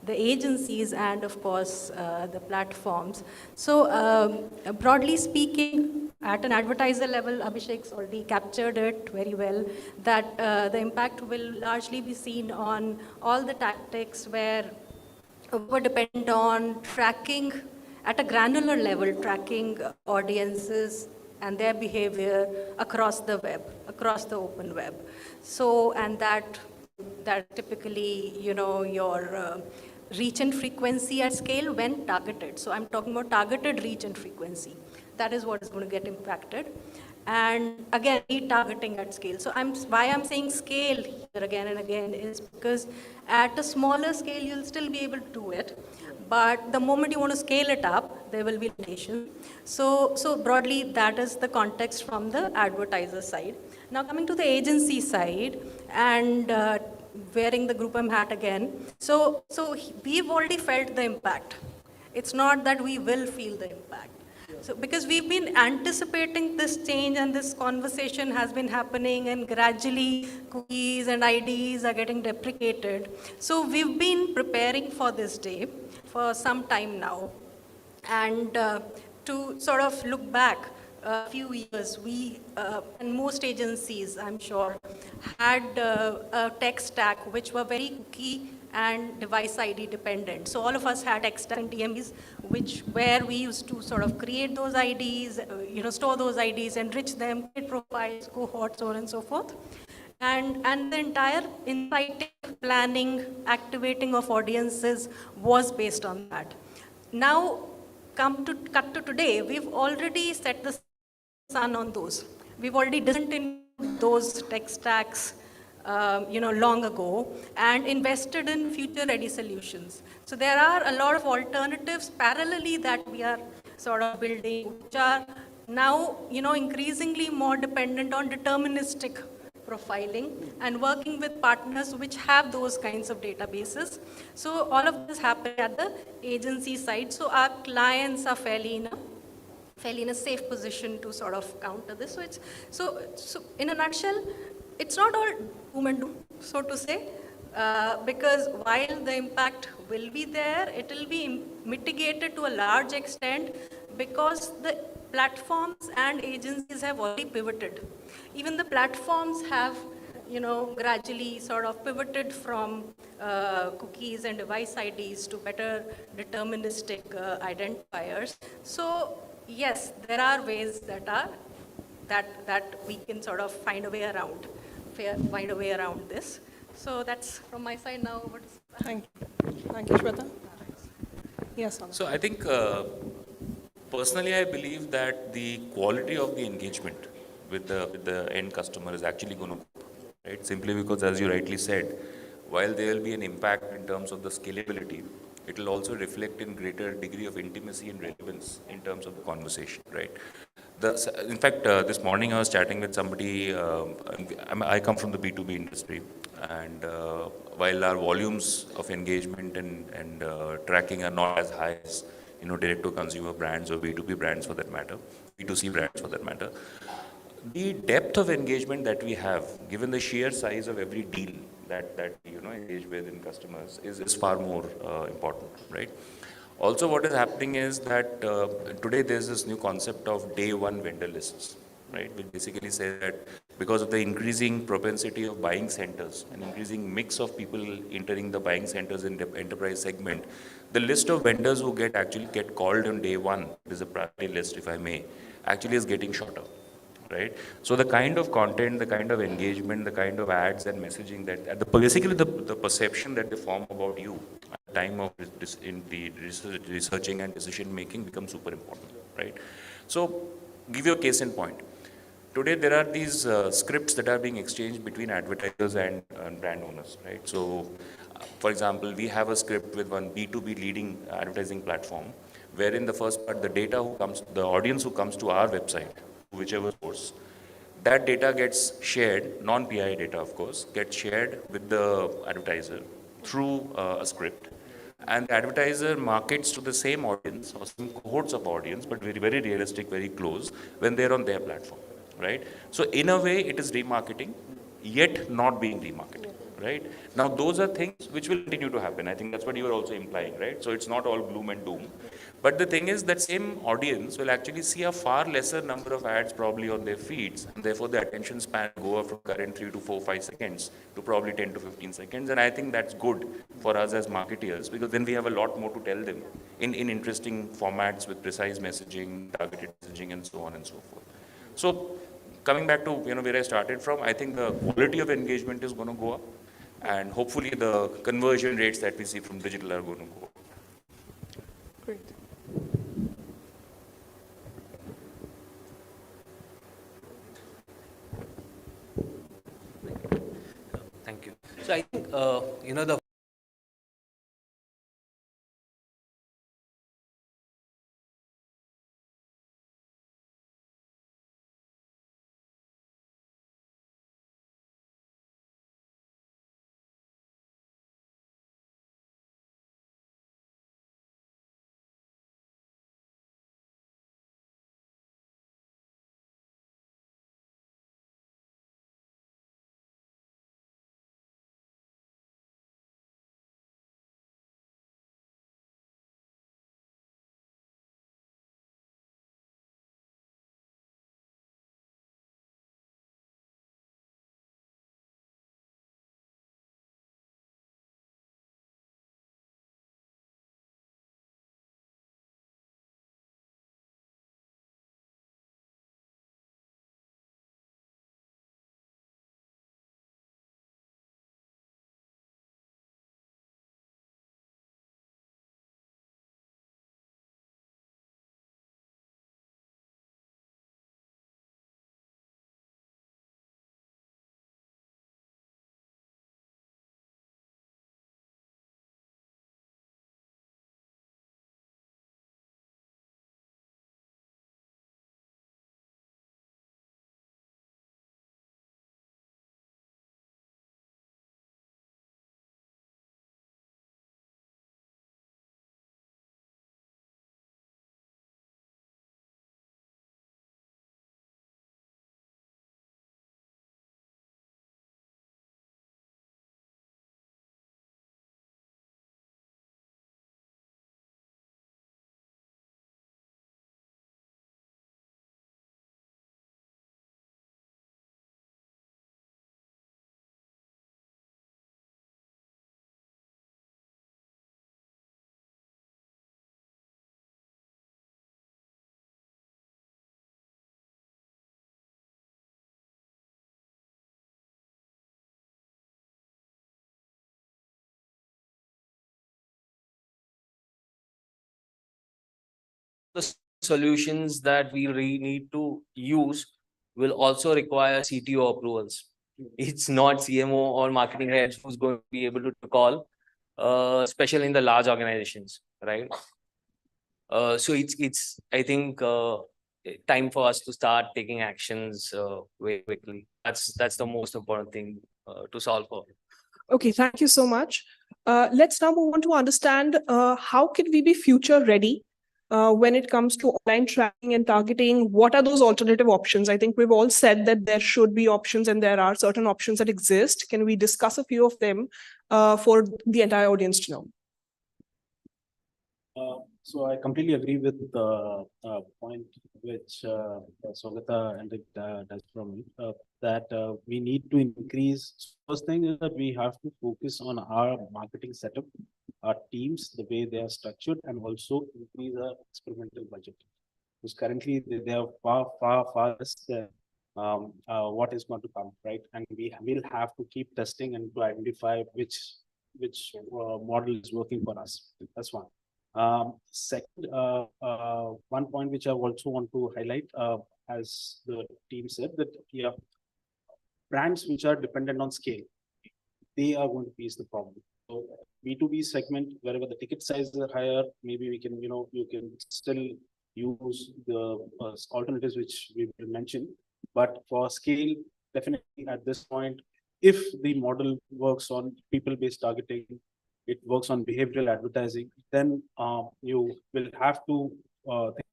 the agencies and, of course, the platforms. So broadly speaking, at an advertiser level, Abhishek's already captured it very well, that the impact will largely be seen on all the tactics where we're dependent on tracking at a granular level, tracking audiences and their behavior across the web, across the open web. So, and that typically, your reach and frequency at scale when targeted. So I'm talking about targeted reach and frequency. That is what is going to get impacted. And again, retargeting at scale. So why I'm saying scale here again and again is because at a smaller scale, you'll still be able to do it. but the moment you want to scale it up, there will be limitations. So broadly, that is the context from the advertiser side. Now coming to the agency side, and wearing the GroupM hat again, so we've already felt the impact. It's not that we will feel the impact. So because we've been anticipating this change and this conversation has been happening, and gradually cookies and IDs are getting deprecated. So we've been preparing for this day for some time now. And to sort of look back a few years, we, and most agencies, I'm sure, had a tech stack which were very cookie and device ID dependent. So all of us had extra and TMEs, where we used to sort of create those IDs, store those IDs, enrich them, create profiles, cohorts, so on and so forth. And the entire insight planning, activating of audiences was based on that. Now, cut to today, we've already set the sun on those. We've already discontinued those tech stacks long ago, and invested in future-ready solutions. So there are a lot of alternatives parallelly that we are sort of building, which are now, increasingly more dependent on deterministic profiling and working with partners which have those kinds of databases. So all of this happens at the agency side. So our clients are fairly in a safe position to sort of counter this. So in a nutshell, it's not all doom and doom, so to say, because while the impact will be there, it will be mitigated to a large extent because the platforms and agencies have already pivoted. Even the platforms have, gradually sort of pivoted from cookies and device IDs to better deterministic identifiers. So yes, there are ways that we can sort of find a way around this. So that's from my side now. Thank you, Shweta. Yes, Anand. So I think, personally, I believe that the quality of the engagement with the end customer is actually going to go up, right? Simply because, as you rightly said, while there will be an impact in terms of the scalability, it will also reflect in greater degree of intimacy and relevance in terms of the conversation, right? In fact, this morning I was chatting with somebody. I come from the B2B industry, and while our volumes of engagement and tracking are not as high as direct-to-consumer brands or B2B brands for that matter, B2C brands for that matter, the depth of engagement that we have, given the sheer size of every deal that engage with in customers, is far more important, right? Also, what is happening is that today there's this new concept of day one vendor lists, right? Which basically says that because of the increasing propensity of buying centers and increasing mix of people entering the buying centers in the enterprise segment, the list of vendors who actually get called on day one, it is a priority list, if I may, actually is getting shorter, right? So the kind of content, the kind of engagement, the kind of ads and messaging basically the perception that they form about you at the time of researching and decision making becomes super important, right? So give you a case in point. Today there are these scripts that are being exchanged between advertisers and brand owners, right? So for example, we have a script with one B2B leading advertising platform, wherein the first part, the audience who comes to our website, whichever source, that data gets shared, non-PI data of course, gets shared with the advertiser through a script. And the advertiser markets to the same audience or some cohorts of audience, but very, very realistic, very close, when they're on their platform, right? So in a way, it is remarketing, yet not being remarketing, right? Now, those are things which will continue to happen. I think that's what you were also implying, right? So it's not all gloom and doom. But the thing is that same audience will actually see a far lesser number of ads probably on their feeds, and therefore the attention span go up from current 3 to 4, 5 seconds to probably 10 to 15 seconds. And I think that's good for us as marketeers, because then we have a lot more to tell them in interesting formats with precise messaging, targeted messaging, and so on and so forth. So coming back to where I started from, I think the quality of engagement is going to go up, and hopefully the conversion rates that we see from digital are going to go up. Great. Thank you. So I think, the solutions that we really need to use will also require CTO approvals. It's not CMO or marketing heads who's going to be able to call, especially in the large organizations, right? So it's I think time for us to start taking actions very quickly. That's the most important thing to solve for. Okay, thank you so much. Let's now move on to understand how can we be future ready when it comes to online tracking and targeting. What are those alternative options? I think we've all said that there should be options and there are certain options that exist. Can we discuss a few of them for the entire audience to know? So I completely agree with the point which Sogata and it does from me, that we need to increase. First thing is that we have to focus on our marketing setup, our teams, the way they are structured, and also increase our experimental budget. Because currently they are far less than what is going to come, right? And we will have to keep testing and to identify which model is working for us. That's one. Second, one point which I also want to highlight, as the team said, that brands which are dependent on scale, they are going to face the problem. So B2B segment, wherever the ticket sizes are higher, maybe we can, you can still use the alternatives which we will mention. But for scale, definitely at this point, if the model works on people-based targeting, it works on behavioral advertising, then you will have to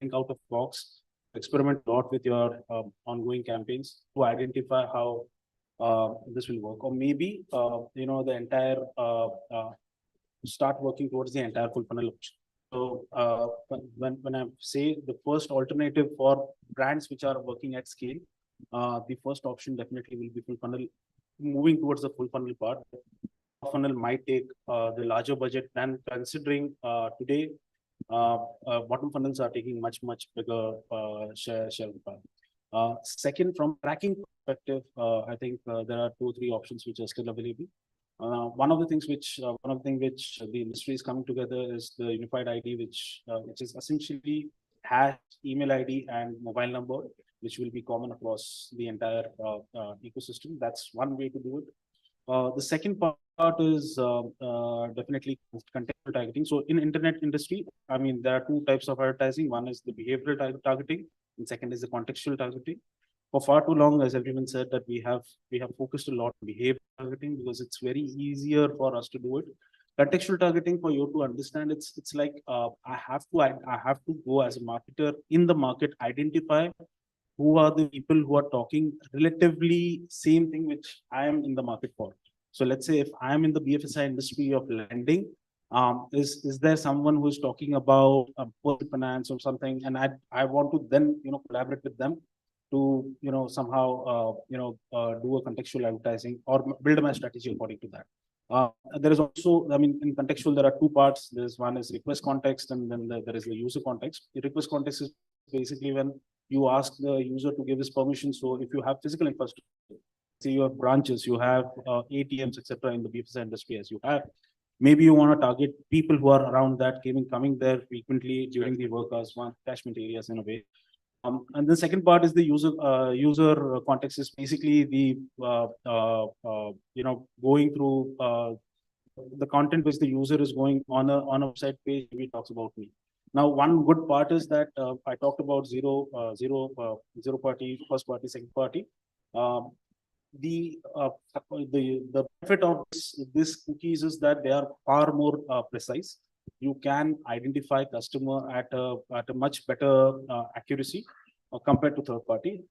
think out of the box, experiment a lot with your ongoing campaigns to identify how this will work. Or maybe, the entire, start working towards the entire full funnel option. So when I say the first alternative for brands which are working at scale, the first option definitely will be full funnel, moving towards the full funnel part. Funnel might take the larger budget than considering today bottom funnels are taking much bigger share of the pie. Second, from tracking perspective, I think there are 2 or 3 options which are still available. One of the things which the industry is coming together is the unified ID, which is essentially hash, email ID, and mobile number, which will be common across the entire ecosystem. That's one way to do it. The second part is definitely contextual targeting. So in internet industry, I mean, there are 2 types of advertising. One is the behavioral targeting, and second is the contextual targeting. For far too long, as everyone said, that we have focused a lot on behavior targeting because it's very easier for us to do it. Contextual targeting, for you to understand, it's like I have to go as a marketer in the market, identify who are the people who are talking relatively same thing which I am in the market for. So let's say if I am in the BFSI industry of lending, is there someone who is talking about personal finance or something, and I want to then collaborate with them to somehow do a contextual advertising or build my strategy according to that. There is also, I mean, in contextual there are 2 parts. There's one is request context, and then there is the user context. The request context is basically when you ask the user to give his permission. So if you have physical infrastructure, say you have branches, you have ATMs, etc. in the BFSI industry, as you have, maybe you want to target people who are around that, coming there frequently during the work hours, catchment areas in a way. And the second part is the user context is basically the going through the content which the user is going on a website page. Maybe talks about me. Now, one good part is that I talked about zero party, first party, second party. The benefit of this cookies is that they are far more precise. You can identify customer at a much better accuracy compared to third party,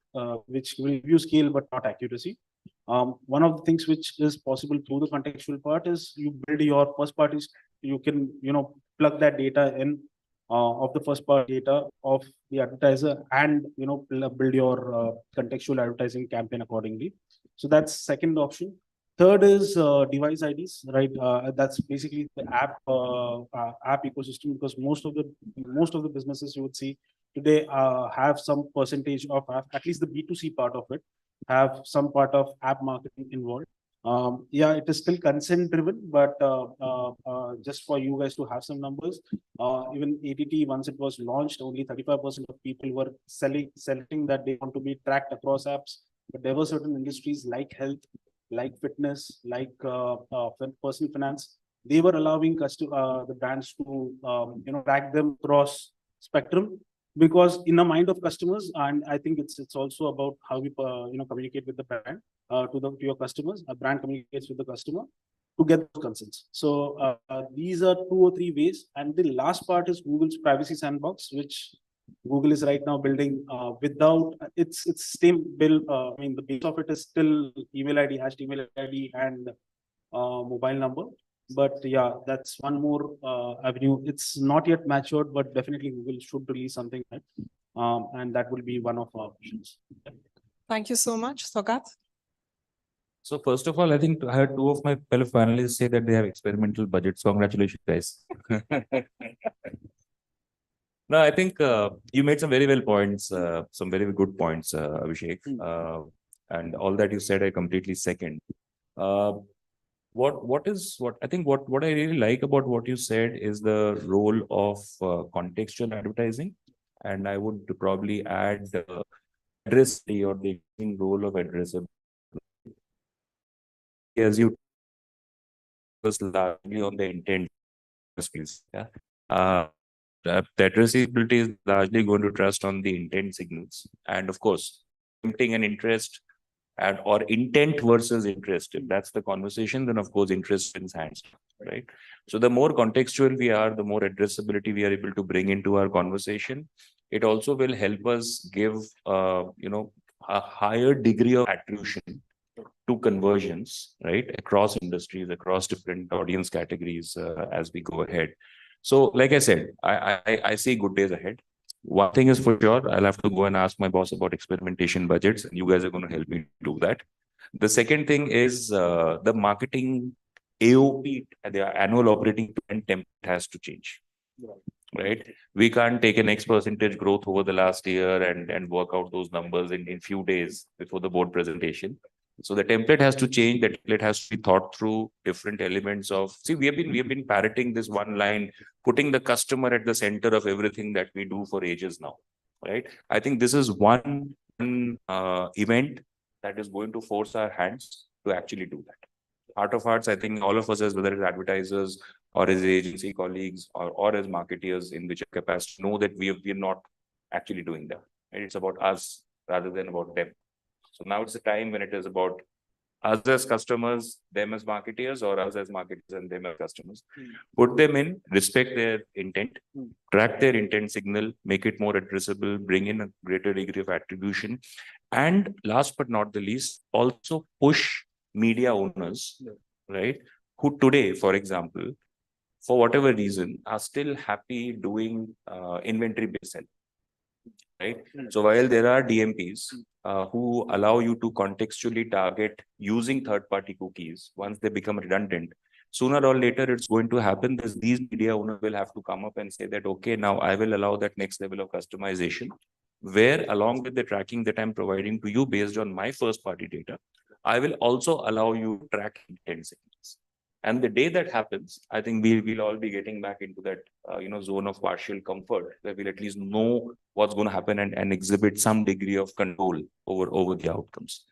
which will give you scale but not accuracy. One of the things which is possible through the contextual part is you build your first parties. You can plug that data in of the first party data of the advertiser and build your contextual advertising campaign accordingly. So that's second option. Third is device IDs, right? That's basically the app ecosystem, because most of the businesses you would see today have some percentage of at least the B2C part of it, have some part of app marketing involved. Yeah, it is still consent driven, but just for you guys to have some numbers, even ATT, once it was launched, only 35% of people were selecting that they want to be tracked across apps. But there were certain industries like health, like fitness, like personal finance. They were allowing the brands to track them across spectrum, because in the mind of customers, and I think it's also about how we communicate with the brand to your customers. A brand communicates with the customer to get those consents. So these are 2 or 3 ways, and the last part is Google's privacy sandbox, which Google is right now building without its same build. I mean, the base of it is still email ID, hashed email ID, and mobile number. But yeah, that's one more avenue. It's not yet matured, but definitely Google should release something, right? And that will be one of our options. Thank you so much, Sogat. So first of all, I think I heard 2 of my fellow panelists say that they have experimental budgets. Congratulations, guys. No, I think you made some very well points, some very good points, Abhishek. And all that you said, I completely second. What I really like about what you said is the role of contextual advertising, and I would probably add addressability, or the role of addressability. As you was largely on the intent, yeah. The addressability is largely going to trust on the intent signals, and of course, tempting an interest or intent versus interest. If that's the conversation, then of course interest wins hands, right? So the more contextual we are, the more addressability we are able to bring into our conversation. It also will help us give a higher degree of attribution to conversions, right, across industries, across different audience categories as we go ahead. So, like I said, I see good days ahead. One thing is for sure, I'll have to go and ask my boss about experimentation budgets, and you guys are going to help me do that. The second thing is the marketing AOP, the annual operating plan template has to change. Right? We can't take an X percentage growth over the last year and work out those numbers in few days before the board presentation. So the template has to change. The template has to be thought through different elements of. See, we have been parroting this one line, putting the customer at the center of everything that we do for ages now, right? I think this is one event that is going to force our hands to actually do that. Heart of hearts, I think all of us, as whether it's advertisers or as agency colleagues or as marketeers in which capacity, know that we are not actually doing that. Right? It's about us rather than about them. So now it's a time when it is about us as customers, them as marketeers, or us as marketers and them as customers. Put them in, respect their intent, track their intent signal, make it more addressable, bring in a greater degree of attribution. And last but not the least, also push media owners, right, who today, for example, for whatever reason, are still happy doing inventory-based selling. Right? So while there are DMPs who allow you to contextually target using third-party cookies, once they become redundant, sooner or later it's going to happen that these media owners will have to come up and say that, okay, now I will allow that next level of customization, where along with the tracking that I'm providing to you based on my first-party data, I will also allow you to track intent signals. And the day that happens, I think we'll all be getting back into that zone of partial comfort, where we'll at least know what's going to happen and exhibit some degree of control over the outcomes.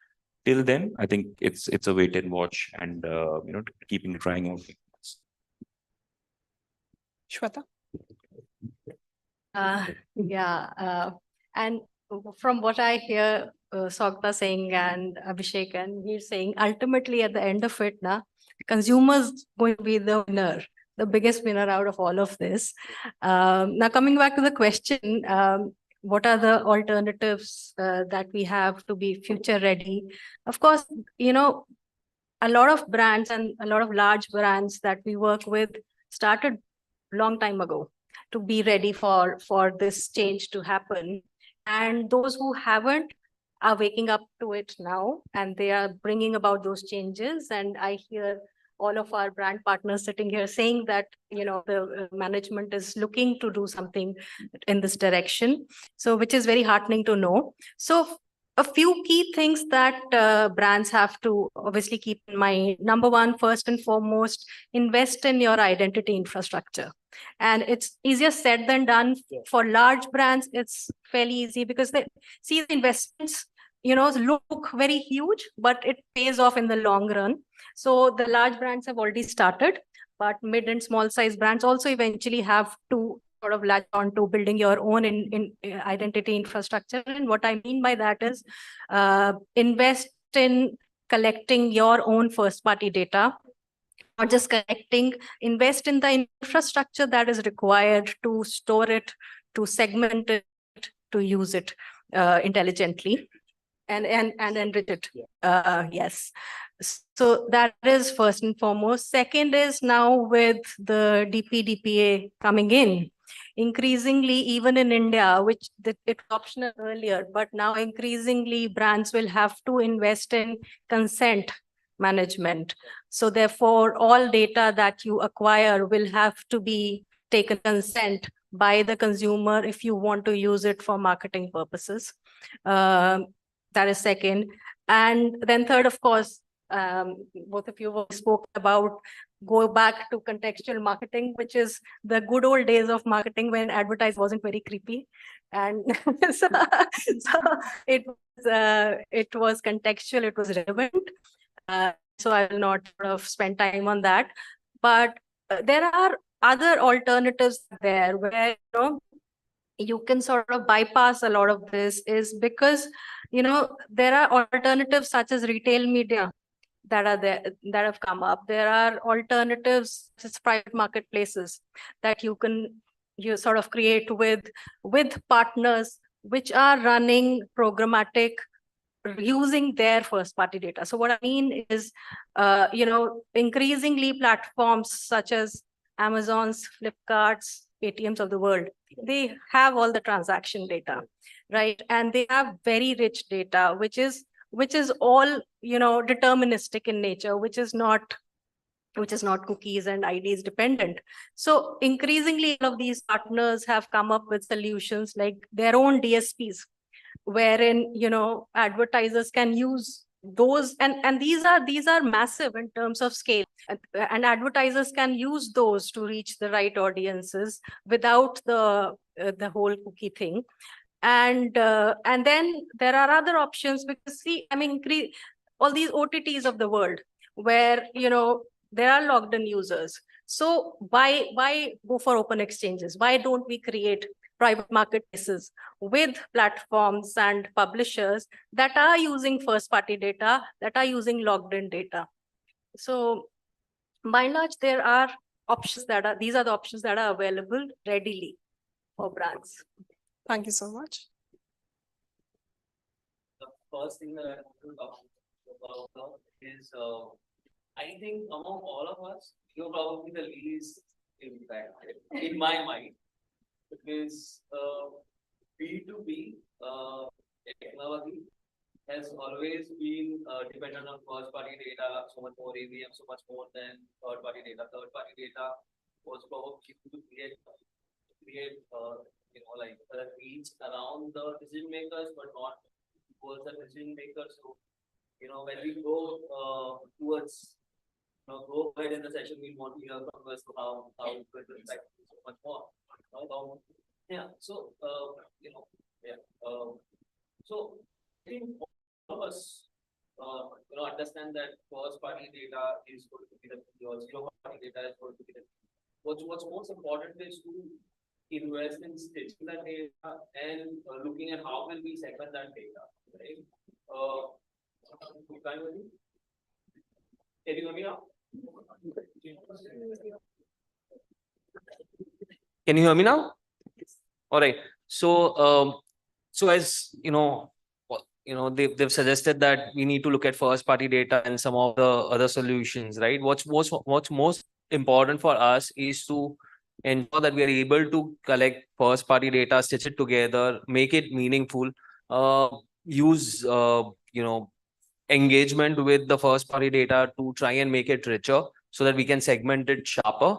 Till then, I think it's a wait and watch, and keeping trying out things. Shweta? And from what I hear Sogta saying and Abhishek, and he's saying, ultimately at the end of it, consumers going to be the winner, the biggest winner out of all of this. Now, coming back to the question, what are the alternatives that we have to be future ready? Of course, a lot of brands and a lot of large brands that we work with started long time ago to be ready for this change to happen. And those who haven't are waking up to it now, and they are bringing about those changes. And I hear all of our brand partners sitting here saying that, the management is looking to do something in this direction. So, which is very heartening to know. So, a few key things that brands have to obviously keep in mind. Number one, first and foremost, invest in your identity infrastructure. And it's easier said than done. For large brands, it's fairly easy because they see the investments, look very huge, but it pays off in the long run. So the large brands have already started, but mid and small size brands also eventually have to sort of latch on to building your own in identity infrastructure. And what I mean by that is invest in collecting your own first party data, not just collecting, invest in the infrastructure that is required to store it, to segment it, to use it intelligently and enrich it. Yes. So that is first and foremost. Second is now with the DPDPA coming in, increasingly, even in India, which it was optional earlier, but now increasingly brands will have to invest in consent management. So therefore, all data that you acquire will have to be taken consent by the consumer if you want to use it for marketing purposes. That is second. And then third, of course, both of you spoke about go back to contextual marketing, which is the good old days of marketing when advertising wasn't very creepy. And so it was contextual, it was relevant. So I will not sort of spend time on that. But there are other alternatives there where, you can sort of bypass a lot of this is because, there are alternatives such as retail media that are there, that have come up. There are alternatives such as private marketplaces that you sort of create with partners which are running programmatic using their first party data. So what I mean is, increasingly platforms such as Amazon's, Flipkart's, ATMs of the world, they have all the transaction data, right? And they have very rich data, which is all, deterministic in nature, which is not cookies and IDs dependent. So increasingly, all of these partners have come up with solutions like their own DSPs, wherein, advertisers can use those, and these are massive in terms of scale, and advertisers can use those to reach the right audiences without the whole cookie thing. And then there are other options, because see, I mean, all these OTTs of the world where, there are logged in users. So why go for open exchanges? Why don't we create private marketplaces with platforms and publishers that are using first party data, that are using logged in data? So by and large, there are options these are the options that are available readily for brands. Thank you so much. The first thing that I want to talk about is, I think among all of us, you're probably the least impacted, in my mind, because B2B technology has always been dependent on first-party data, so much more AVM, so much more than third-party data. Third-party data was probably to create like reach around the decision makers, but not towards the decision makers. So, when we go towards, go ahead in the session, we want to hear from us how it could impact so much more. Yeah. So, so I think all of us, understand that first-party data is going to be the key, or zero-party data is going to be the key. What's most important is to invest in stitching that data and looking at how will we segment that data, right? Can you hear me now? Can you hear me now? All right. So, so as they've suggested that we need to look at first party data and some of the other solutions, right? What's most important for us is to ensure that we are able to collect first party data, stitch it together, make it meaningful, use engagement with the first party data to try and make it richer so that we can segment it sharper.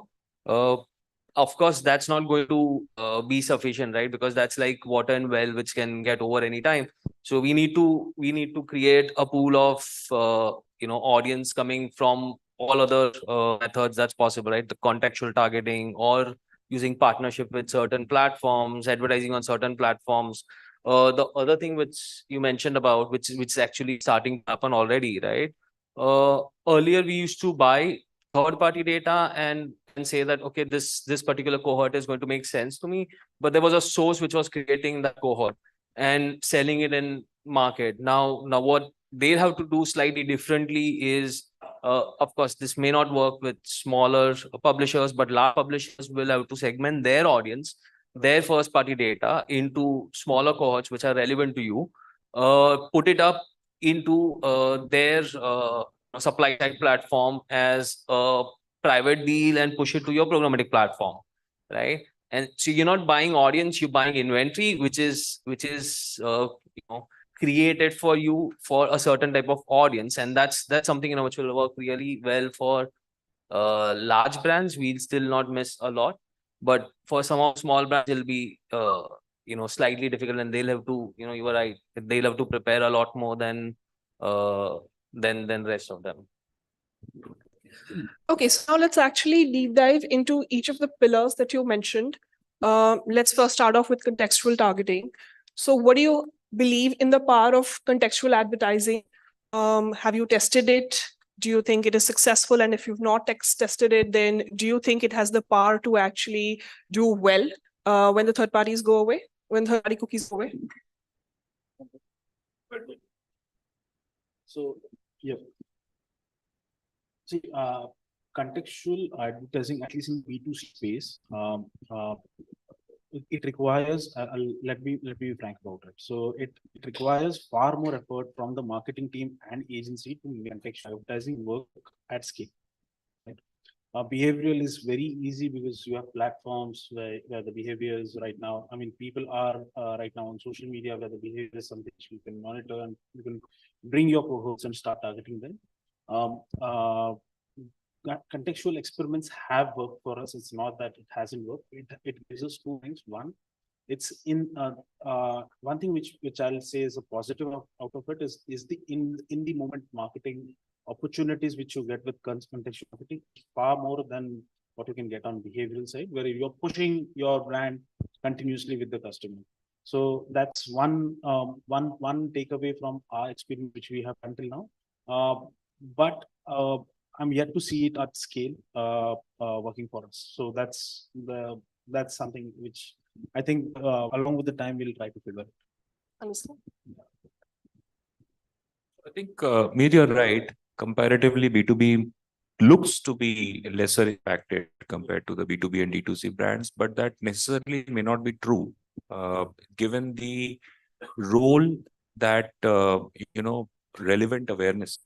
of course, that's not going to be sufficient, right? Because that's like water and well, which can get over any time. So we need to create a pool of audience coming from all other methods that's possible, right? The contextual targeting or using partnership with certain platforms, advertising on certain platforms. The other thing which you mentioned about, which is actually starting to happen already, right? Earlier we used to buy third party data and say that, okay, this particular cohort is going to make sense to me, but there was a source which was creating that cohort and selling it in market. Now what they have to do slightly differently is, of course, this may not work with smaller publishers, but large publishers will have to segment their audience, their first party data into smaller cohorts which are relevant to you, put it up into their supply side platform as a private deal and push it to your programmatic platform, right? And so you're not buying audience, you're buying inventory, which is created for you for a certain type of audience, and that's something which will work really well for large brands. We'll still not miss a lot, but for some of small brands, it'll be slightly difficult, and they'll have to, you were right, they'll have to prepare a lot more uh, than rest of them. Okay, so now let's actually deep dive into each of the pillars that you mentioned. Let's first start off with contextual targeting. So what do you believe in the power of contextual advertising? Have you tested it? Do you think it is successful? And if you've not tested it, then do you think it has the power to actually do well when the third parties go away, when third party cookies go away? So, yeah. See, contextual advertising, at least in B2C space, it requires, let me be frank about it. So it requires far more effort from the marketing team and agency to make contextual advertising work at scale. Right? Behavioral is very easy because you have platforms where the behavior is right now. I mean, people are right now on social media where the behavior is something you can monitor and you can bring your cohorts and start targeting them. Contextual experiments have worked for us. It's not that it hasn't worked. It gives us two things. One, it's in one thing which I'll say is a positive out of it is the in the moment marketing opportunities which you get with contextual marketing far more than what you can get on behavioral side, where you're pushing your brand continuously with the customer. So that's one takeaway from our experience which we have until now. But I'm yet to see it at scale working for us. So that's something which I think along with the time we'll try to figure it. Understand? I think, Meet, you're right. Comparatively, B2B looks to be lesser impacted compared to the B2B and D2C brands, but that necessarily may not be true, given the role that, relevant awareness,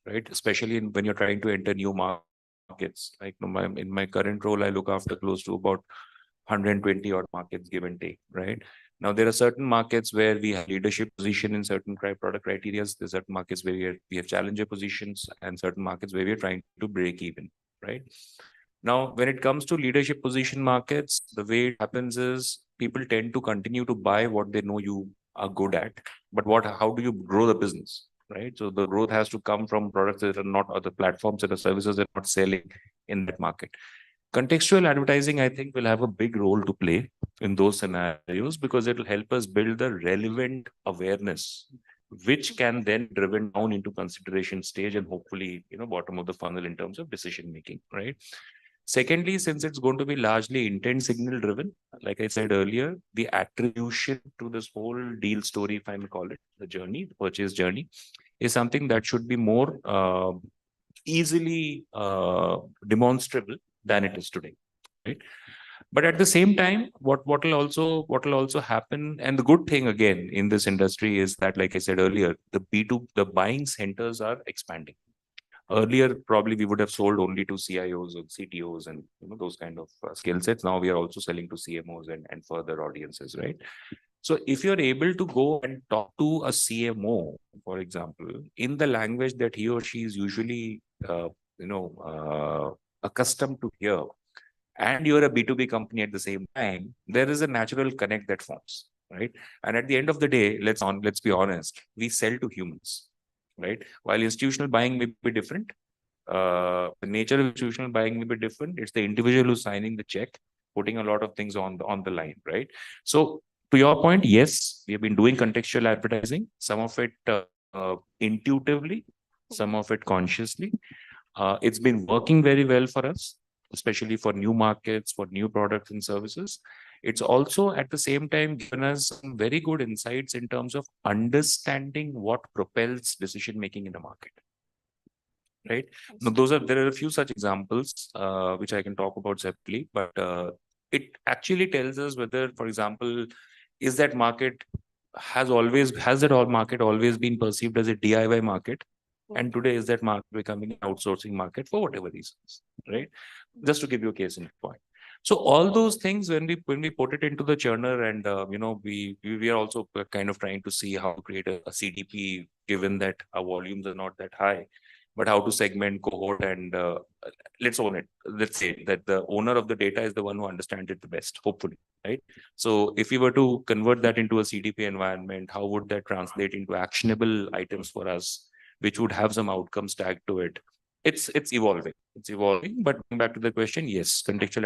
right? Especially when you're trying to enter new markets. Like in my current role, I look after close to about 120 odd markets, give and take, right? Now, there are certain markets where we have leadership position in certain product criteria. There's certain markets where we have challenger positions and certain markets where we're trying to break even, right? Now, when it comes to leadership position markets, the way it happens is people tend to continue to buy what they know you are good at. But how do you grow the business, right? So the growth has to come from products that are not, other platforms that are services that are not selling in that market. Contextual advertising, I think, will have a big role to play in those scenarios because it will help us build the relevant awareness, which can then be driven down into consideration stage and hopefully, bottom of the funnel in terms of decision making, right? Secondly, since it's going to be largely intent signal driven, like I said earlier, the attribution to this whole deal story, if I may call it, the journey, the purchase journey, is something that should be more easily demonstrable than it is today, right? But at the same time, what will also happen, and the good thing again in this industry is that, like I said earlier, the buying centers are expanding. Earlier, probably we would have sold only to CIOs and CTOs and those kind of skill sets. Now we are also selling to CMOs and further audiences, right? So if you're able to go and talk to a CMO, for example, in the language that he or she is usually, accustomed to hear, and you're a B2B company at the same time, there is a natural connect that forms, right? And at the end of the day, let's be honest, we sell to humans, right? While institutional buying may be different, the nature of institutional buying may be different. It's the individual who's signing the check, putting a lot of things on the line, right? So to your point, yes, we have been doing contextual advertising, some of it intuitively, some of it consciously. It's been working very well for us, especially for new markets, for new products and services. It's also at the same time given us some very good insights in terms of understanding what propels decision making in the market. Right. Now, there are a few such examples which I can talk about separately, but it actually tells us whether, for example, is that market has that all market always been perceived as a DIY market, and today is that market becoming an outsourcing market for whatever reasons, right? Just to give you a case in point. So all those things, when we put it into the churner, and we are also kind of trying to see how to create a CDP, given that our volumes are not that high, but how to segment, cohort, and let's own it. Let's say that the owner of the data is the one who understands it the best, hopefully, right? So if we were to convert that into a CDP environment, how would that translate into actionable items for us, which would have some outcomes tagged to it? It's evolving. It's evolving. But going back to the question, yes, contextual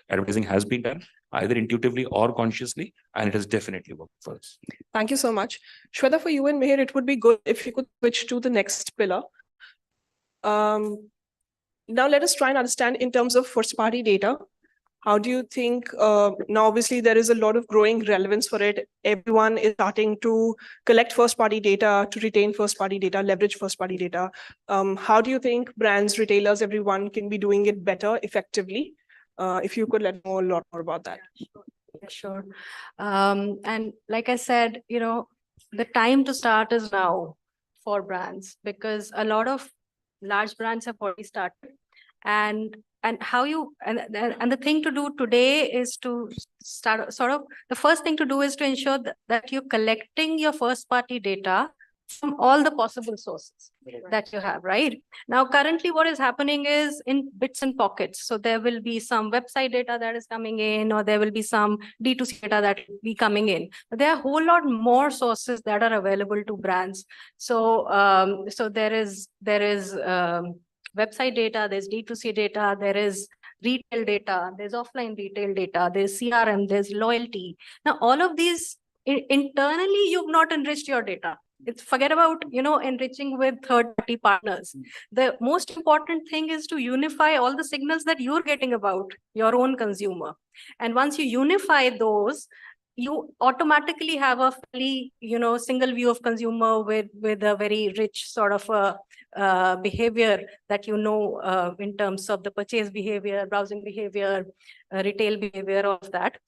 advertising has been done either intuitively or consciously, and it has definitely worked for us. Thank you so much. Shweta, for you and Meher, it would be good if you could switch to the next pillar. Now let us try and understand in terms of first party data. How do you think, now obviously there is a lot of growing relevance for it. Everyone is starting to collect first party data, to retain first party data, leverage first party data. How do you think brands, retailers, everyone can be doing it better, effectively? If you could let me know a lot more about that. Sure. And like I said, the time to start is now for brands, because a lot of large brands have already started. And the thing to do today is to start the first thing to do is to ensure that you're collecting your first party data from all the possible sources that you have, right? Now, currently what is happening is in bits and pockets. So there will be some website data that is coming in, or there will be some D2C data that will be coming in. But there are a whole lot more sources that are available to brands. So there is website data, there's D2C data, there is retail data, there's offline retail data, there's CRM, there's loyalty. Now, all of these internally, you've not enriched your data. Forget about, enriching with third-party partners. The most important thing is to unify all the signals that you're getting about your own consumer. And once you unify those, you automatically have a fairly, single view of consumer with a very rich sort of behavior that in terms of the purchase behavior, browsing behavior, retail behavior, all of that.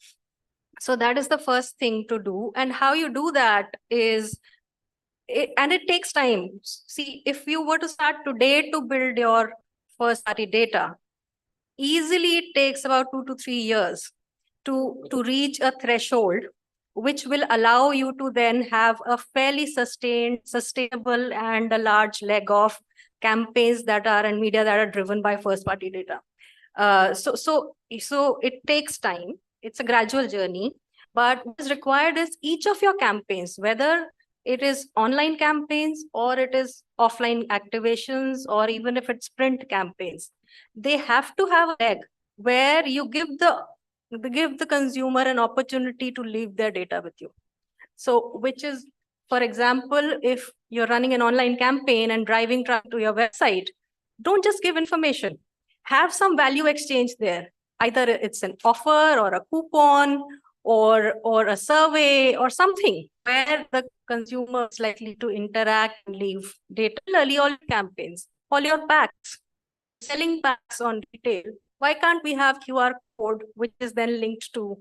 So that is the first thing to do. And how you do that is, and it takes time. See, if you were to start today to build your first party data, easily it takes about 2 to 3 years to reach a threshold, which will allow you to then have a fairly sustainable and a large leg of campaigns and media that are driven by first party data. So it takes time. It's a gradual journey, but what is required is each of your campaigns, whether it is online campaigns or it is offline activations, or even if it's print campaigns, they have to have a leg where you give the consumer an opportunity to leave their data with you. So, which is, for example, if you're running an online campaign and driving traffic to your website, don't just give information. Have some value exchange there. Either it's an offer or a coupon or a survey or something where the consumer is likely to interact and leave data. Similarly, all your campaigns, all your packs, selling packs on retail. Why can't we have QR code, which is then linked to,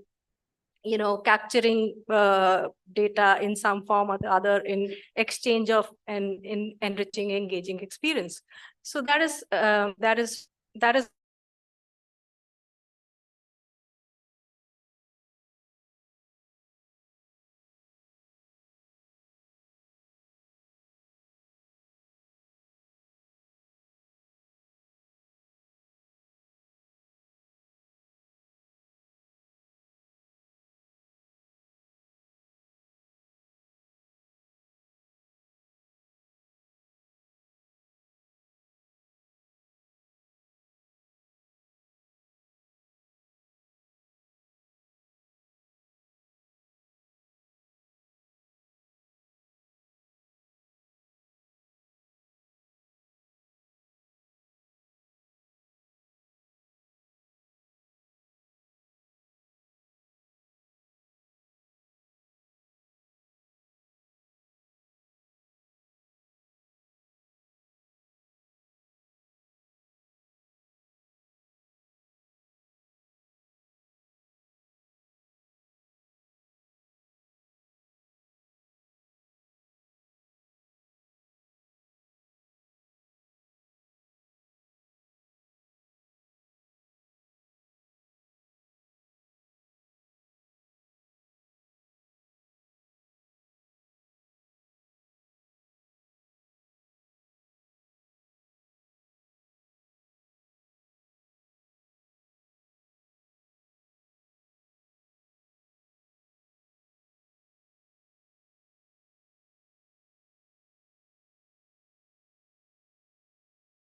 capturing data in some form or the other in exchange of and in enriching, engaging experience. So that is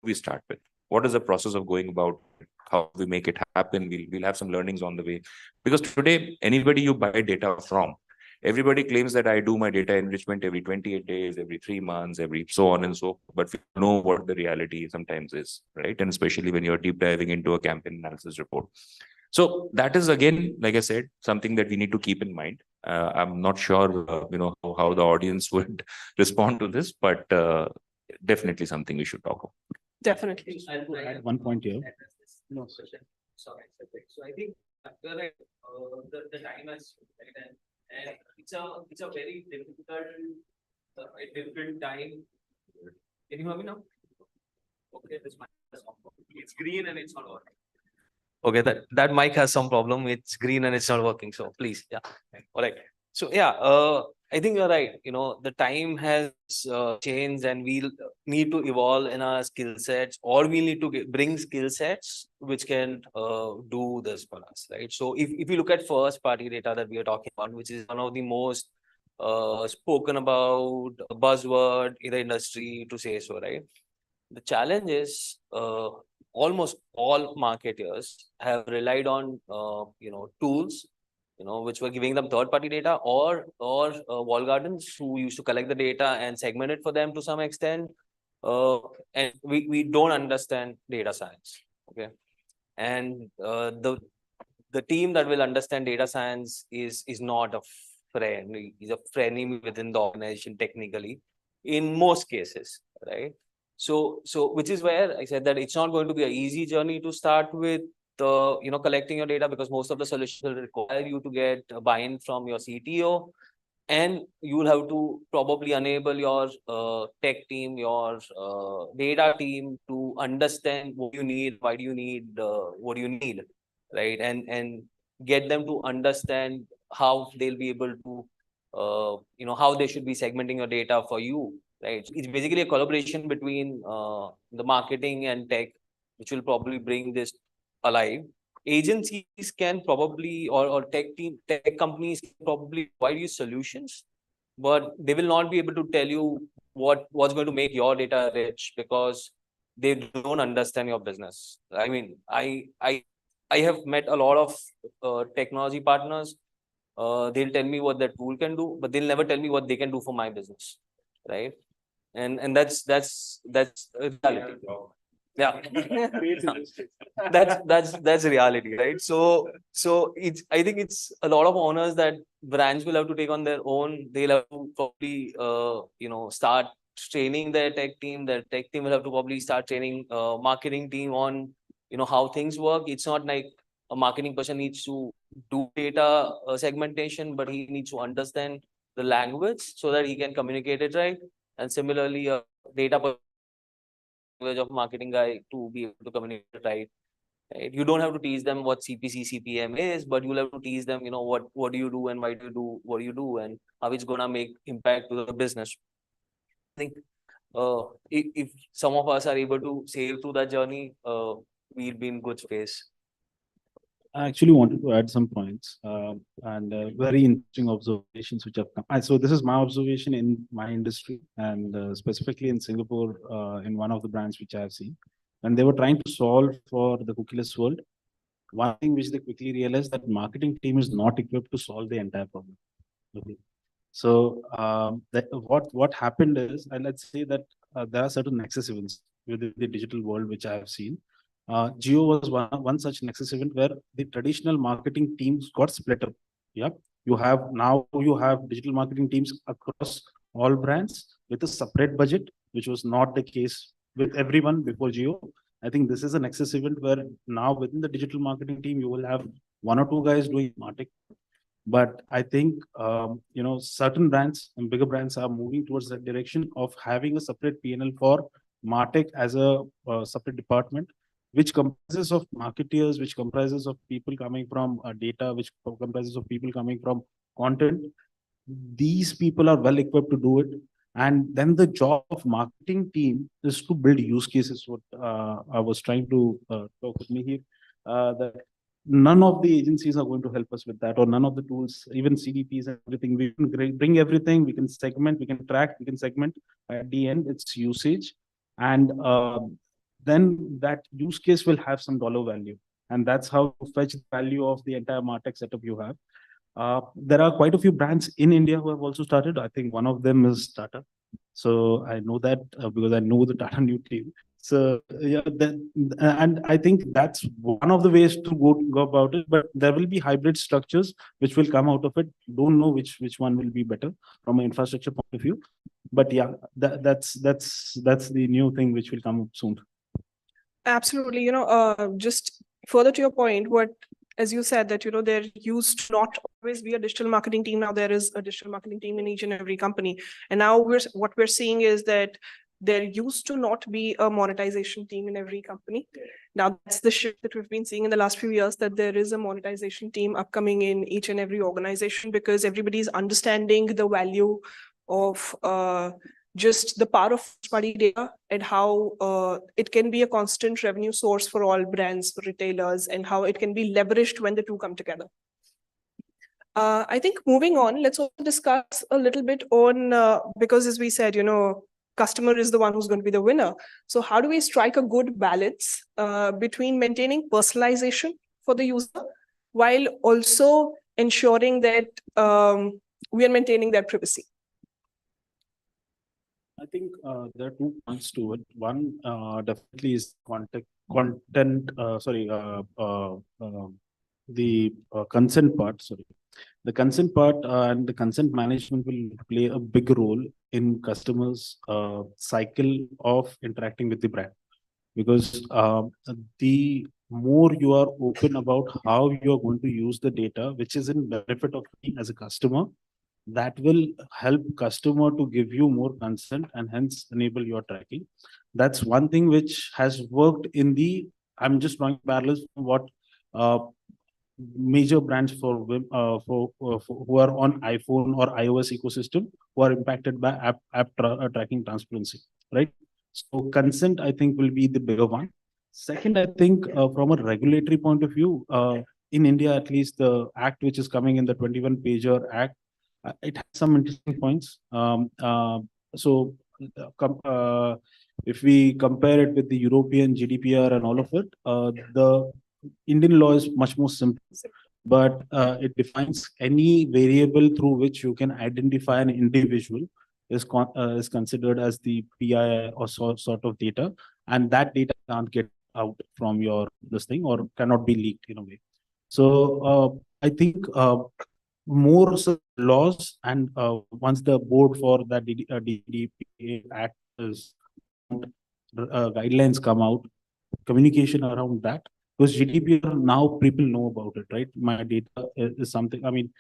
we start with? What is the process of going about it? How we make it happen? We'll have some learnings on the way. Because today, anybody you buy data from, everybody claims that I do my data enrichment every 28 days, every 3 months, every so on and so forth. But we know what the reality sometimes is, right? And especially when you're deep diving into a campaign analysis report. So that is, again, like I said, something that we need to keep in mind. I'm not sure, how the audience would respond to this, but definitely something we should talk about. Definitely. I'll add one point here. No, sorry. So I think you're right. The time has and it's a very difficult, different time. Can you hear me now? Okay, this mic is on. It's green and it's not working. Okay, that mic has some problem. It's green and it's not working. So please, yeah. All right. So yeah, I think you're right. The time has changed, and we'll need to evolve in our skill sets, or we need to bring skill sets which can do this for us, right? So if you look at first party data that we are talking about, which is one of the most spoken about buzzword in the industry, to say so, right? The challenge is almost all marketers have relied on tools which were giving them third-party data, or wall gardens who used to collect the data and segment it for them to some extent. And we don't understand data science, okay? And the team that will understand data science is not a friend. He's a frenemy within the organization technically, in most cases, right? So which is where I said that it's not going to be an easy journey to start with. Collecting your data, because most of the solutions will require you to get a buy-in from your CTO, and you will have to probably enable your tech team, your data team to understand what you need, why do you need, what you need, right? And get them to understand how they'll be able to, how they should be segmenting your data for you, right? It's basically a collaboration between the marketing and tech, which will probably bring this alive. Agencies can probably, or tech companies can probably provide you solutions, but they will not be able to tell you what's going to make your data rich, because they don't understand your business. I mean, I have met a lot of technology partners. They'll tell me what that tool can do, but they'll never tell me what they can do for my business, right? And that's a reality. Yeah. that's reality, right? So I think it's a lot of honors that brands will have to take on their own. They'll have to probably start training their tech team. Their tech team will have to probably start training marketing team on how things work. It's not like a marketing person needs to do data segmentation, but he needs to understand the language so that he can communicate it right. And similarly, a data language of marketing guy to be able to communicate right. You don't have to teach them what CPC, CPM is, but you'll have to teach them, what do you do and why do you do what you do, and how it's gonna make impact to the business. I think if some of us are able to sail through that journey, we'll be in good space. I actually wanted to add some points and very interesting observations which have come. So this is my observation in my industry, and specifically in Singapore, in one of the brands which I have seen. And they were trying to solve for the cookieless world. One thing which they quickly realized, that marketing team is not equipped to solve the entire problem. Okay. So what happened is, and let's say that there are certain nexus events within the digital world which I have seen. Geo was one such nexus event where the traditional marketing teams got split up. Yeah, you have digital marketing teams across all brands with a separate budget, which was not the case with everyone before Geo. I think this is a nexus event where now within the digital marketing team you will have one or two guys doing martech. But I think certain brands and bigger brands are moving towards that direction of having a separate P&L for martech as a separate department, which comprises of marketeers, which comprises of people coming from data, which comprises of people coming from content. These people are well equipped to do it. And then the job of marketing team is to build use cases. What I was trying to talk with me here, that none of the agencies are going to help us with that, or none of the tools, even CDPs and everything. We can bring everything, we can segment, we can track, we can segment. At the end, it's usage. And then that use case will have some dollar value. And that's how you fetch the value of the entire martech setup you have. There are quite a few brands in India who have also started. I think one of them is Tata. So I know that because I know the Tata new team. So yeah, and I think that's one of the ways to go about it. But there will be hybrid structures which will come out of it. Don't know which one will be better from an infrastructure point of view. But yeah, that's the new thing which will come up soon. Absolutely. Just further to your point, as you said, that, there used to not always be a digital marketing team. Now there is a digital marketing team in each and every company. And now what we're seeing is that there used to not be a monetization team in every company. Now that's the shift that we've been seeing in the last few years, that there is a monetization team upcoming in each and every organization, because everybody's understanding the value of just the power of first-party data and how it can be a constant revenue source for all brands, retailers, and how it can be leveraged when the two come together. I think moving on, let's also discuss a little bit on, because as we said, customer is the one who's going to be the winner. So how do we strike a good balance between maintaining personalization for the user while also ensuring that we are maintaining their privacy? I think there are 2 points to it. One definitely is the consent part. Sorry, the consent part and the consent management will play a big role in customers' cycle of interacting with the brand, because the more you are open about how you are going to use the data, which is in benefit of me as a customer, that will help customer to give you more consent and hence enable your tracking. That's one thing which has worked in the, I'm just drawing parallels from what major brands for who are on iPhone or iOS ecosystem who are impacted by app tracking transparency, right? So consent, I think, will be the bigger one. Second, I think from a regulatory point of view, in India, at least the act which is coming in the 21-pager act, it has some interesting points. If we compare it with the European GDPR and all of it, the Indian law is much more simple, but it defines any variable through which you can identify an individual is considered as the PII or sort of data, and that data can't get out from your this thing or cannot be leaked in a way. So I think more laws, and once the board for that DDPA Act is guidelines come out, communication around that, because GDPR now people know about it, right? My data is something. I mean,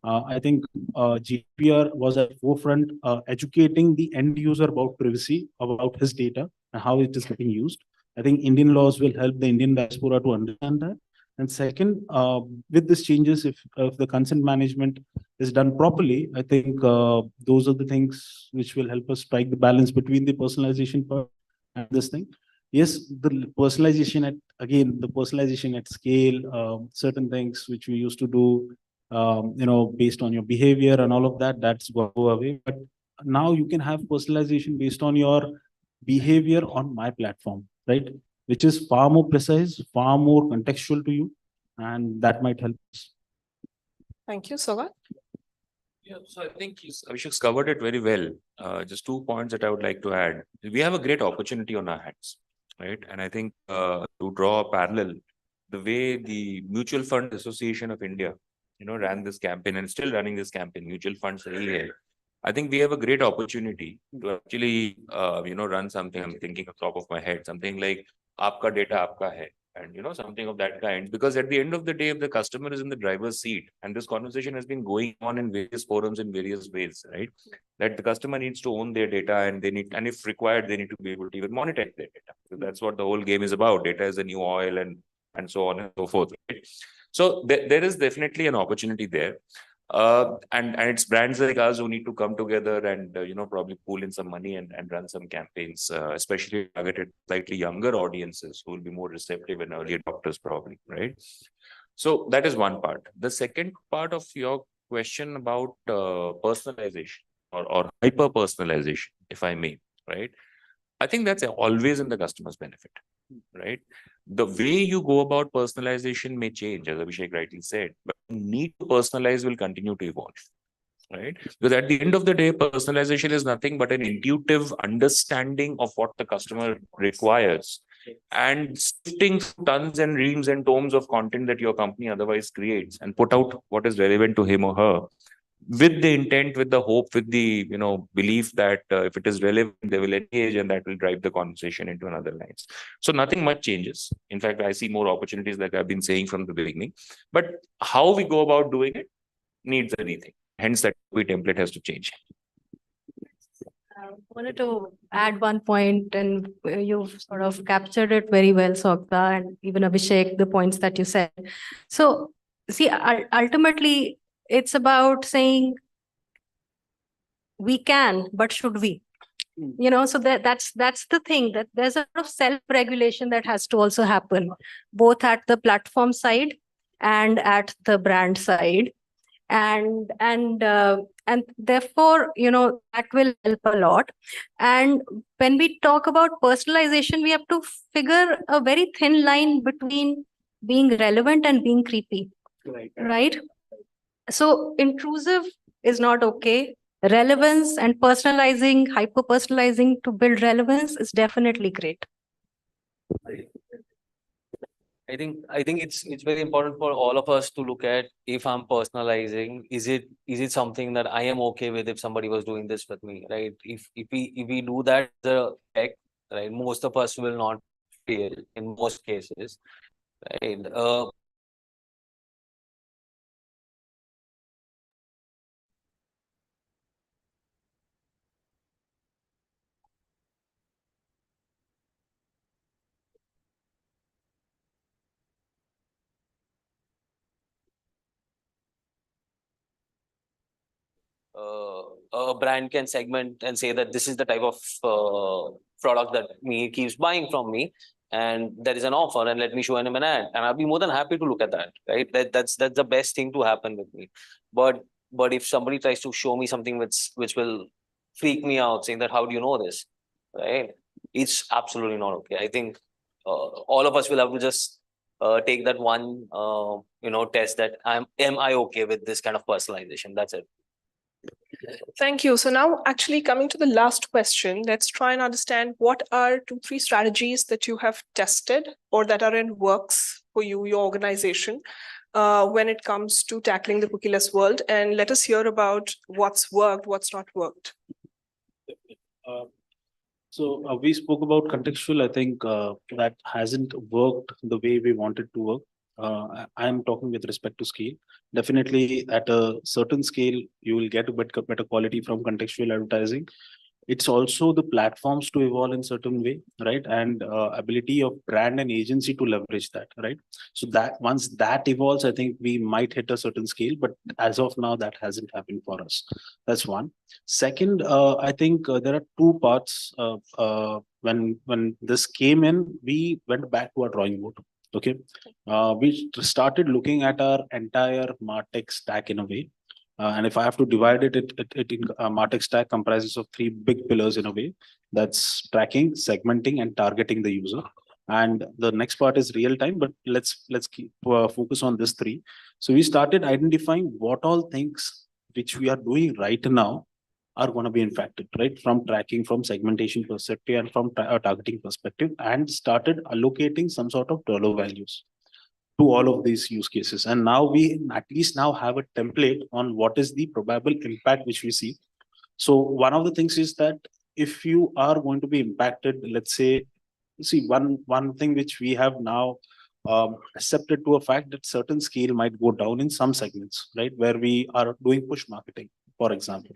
I think GDPR was at forefront educating the end user about privacy, about his data and how it is getting used. I think Indian laws will help the Indian diaspora to understand that. And second, with these changes, if the consent management is done properly, I think those are the things which will help us strike the balance between the personalization part and this thing. Yes, the personalization at scale, certain things which we used to do, based on your behavior and all of that, that's go away. But now you can have personalization based on your behavior on my platform, right? Which is far more precise, far more contextual to you, and that might help us. Thank you, Savat. Yeah, so I think Abhishek's covered it very well. Just 2 points that I would like to add. We have a great opportunity on our hands, right? And I think to draw a parallel, the way the Mutual Fund Association of India, ran this campaign and still running this campaign, Mutual Funds Hai. I think we have a great opportunity to actually, run something. I'm thinking off the top of my head, something like "Aapka data aapka hai," and something of that kind. Because at the end of the day, if the customer is in the driver's seat, and this conversation has been going on in various forums in various ways, right? That the customer needs to own their data, and if required, they need to be able to even monetize their data. So that's what the whole game is about. Data is the new oil, and so on and so forth. Right? So there is definitely an opportunity there. And it's brands like us who need to come together and probably pool in some money and run some campaigns, especially targeted slightly younger audiences who will be more receptive and early adopters probably, right? So that is one part. The second part of your question about personalization or hyper personalization, if I may, right? I think that's always in the customer's benefit, right? The way you go about personalization may change, as Abhishek rightly said, but the need to personalize will continue to evolve, right? Because at the end of the day, personalization is nothing but an intuitive understanding of what the customer requires and sifting through tons and reams and tomes of content that your company otherwise creates and put out what is relevant to him or her with the intent, with the hope, with the belief that if it is relevant, they will engage and that will drive the conversation into another lines. So nothing much changes. In fact, I see more opportunities, like I've been saying from the beginning. But how we go about doing it needs a rethink. Hence, that template has to change. I wanted to add one point, and you've sort of captured it very well, Sogta, and even Abhishek, the points that you said. So, see, ultimately, it's about saying we can, but should we? So that's the thing, that there's a lot of self-regulation that has to also happen, both at the platform side and at the brand side, and therefore that will help a lot. And when we talk about personalization, we have to figure a very thin line between being relevant and being creepy, right? So intrusive is not okay. Relevance and personalizing, hyper personalizing to build relevance is definitely great. I think it's very important for all of us to look at, if I'm personalizing, is it something that I am okay with if somebody was doing this with me, right? If we do that, the tech, right, most of us will not fail in most cases, right? A brand can segment and say that this is the type of product that me keeps buying from me, and there is an offer, and let me show him an ad, and I'll be more than happy to look at that, right? That's the best thing to happen with me. But if somebody tries to show me something which will freak me out, saying that how do you know this, right? It's absolutely not okay. I think all of us will have to just take that one test, that am I okay with this kind of personalization? That's it. Thank you. So now actually coming to the last question, let's try and understand what are 2-3 strategies that you have tested or that are in works for you, your organization, when it comes to tackling the cookieless world. And let us hear about what's worked, what's not worked. So we spoke about contextual. I think that hasn't worked the way we wanted to work. I'm talking with respect to scale. Definitely, at a certain scale, you will get a better quality from contextual advertising. It's also the platforms to evolve in certain way, right? And ability of brand and agency to leverage that, right? So that once that evolves, I think we might hit a certain scale, but as of now, that hasn't happened for us. That's one. Second, I think there are two parts. When this came in, we went back to our drawing board. Okay, we started looking at our entire martech stack in a way. And if I have to divide it, martech stack comprises of 3 big pillars in a way. That's tracking, segmenting, and targeting the user. And the next part is real time, but let's keep focus on this 3. So we started identifying what all things which we are doing right now are going to be impacted, right? From tracking, from segmentation perspective, and from targeting perspective, and started allocating some sort of dollar values to all of these use cases. And now we at least now have a template on what is the probable impact which we see. So one of the things is that if you are going to be impacted, let's say, see one thing which we have now accepted to a fact that certain scale might go down in some segments, right? Where we are doing push marketing, for example,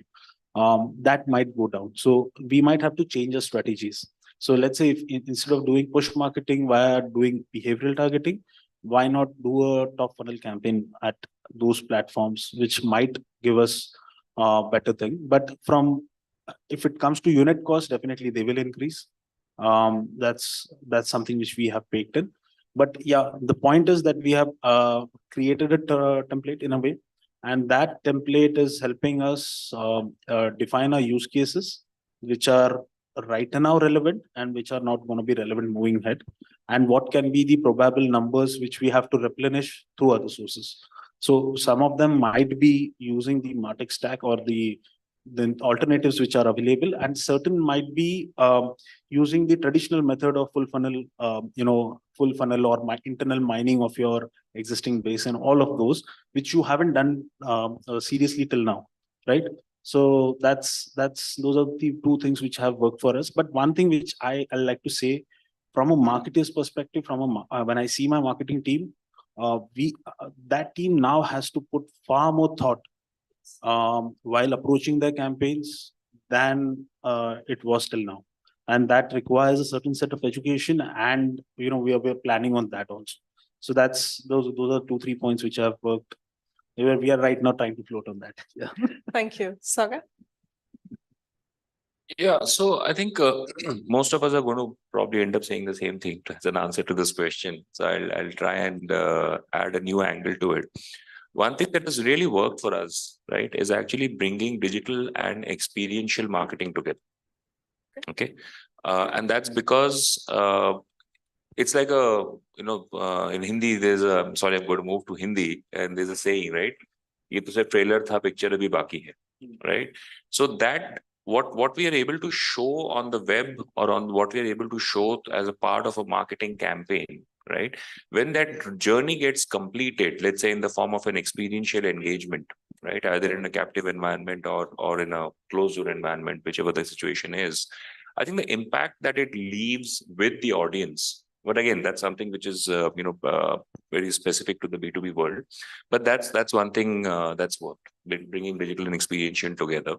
that might go down. So we might have to change our strategies. So let's say if instead of doing push marketing via doing behavioral targeting, why not do a top funnel campaign at those platforms, which might give us a better thing. But from if it comes to unit cost, definitely they will increase. That's something which we have baked in. But yeah, the point is that we have created a template in a way, and that template is helping us define our use cases, which are right now relevant and which are not going to be relevant moving ahead, and what can be the probable numbers which we have to replenish through other sources. So some of them might be using the martech stack or the alternatives which are available, and certain might be using the traditional method of full funnel, full funnel or internal mining of your existing base, and all of those which you haven't done seriously till now, right? So that's those are the two things which have worked for us. But one thing which I like to say from a marketer's perspective, when I see my marketing team, that team now has to put far more thought while approaching their campaigns than it was till now, and that requires a certain set of education, and we're planning on that also. So those are 2-3 points which have worked. We are right now trying to float on that. Yeah. Thank you. Saga? Yeah, so I think most of us are going to probably end up saying the same thing as an answer to this question. So I'll try and add a new angle to it. One thing that has really worked for us, right, is actually bringing digital and experiential marketing together. Okay, and that's because it's like in Hindi there's a, I'm sorry, I'm going to move to Hindi, and there's a saying, right? ये तो सिर्फ trailer था, picture अभी बाकी है, right? So that what we are able to show on the web, or on what we are able to show as a part of a marketing campaign, right? When that journey gets completed, let's say in the form of an experiential engagement, right? Either in a captive environment or in a closed door environment, whichever the situation is, I think the impact that it leaves with the audience. But again, that's something which is very specific to the B2B world. But that's one thing that's worked, bringing digital and experiential together.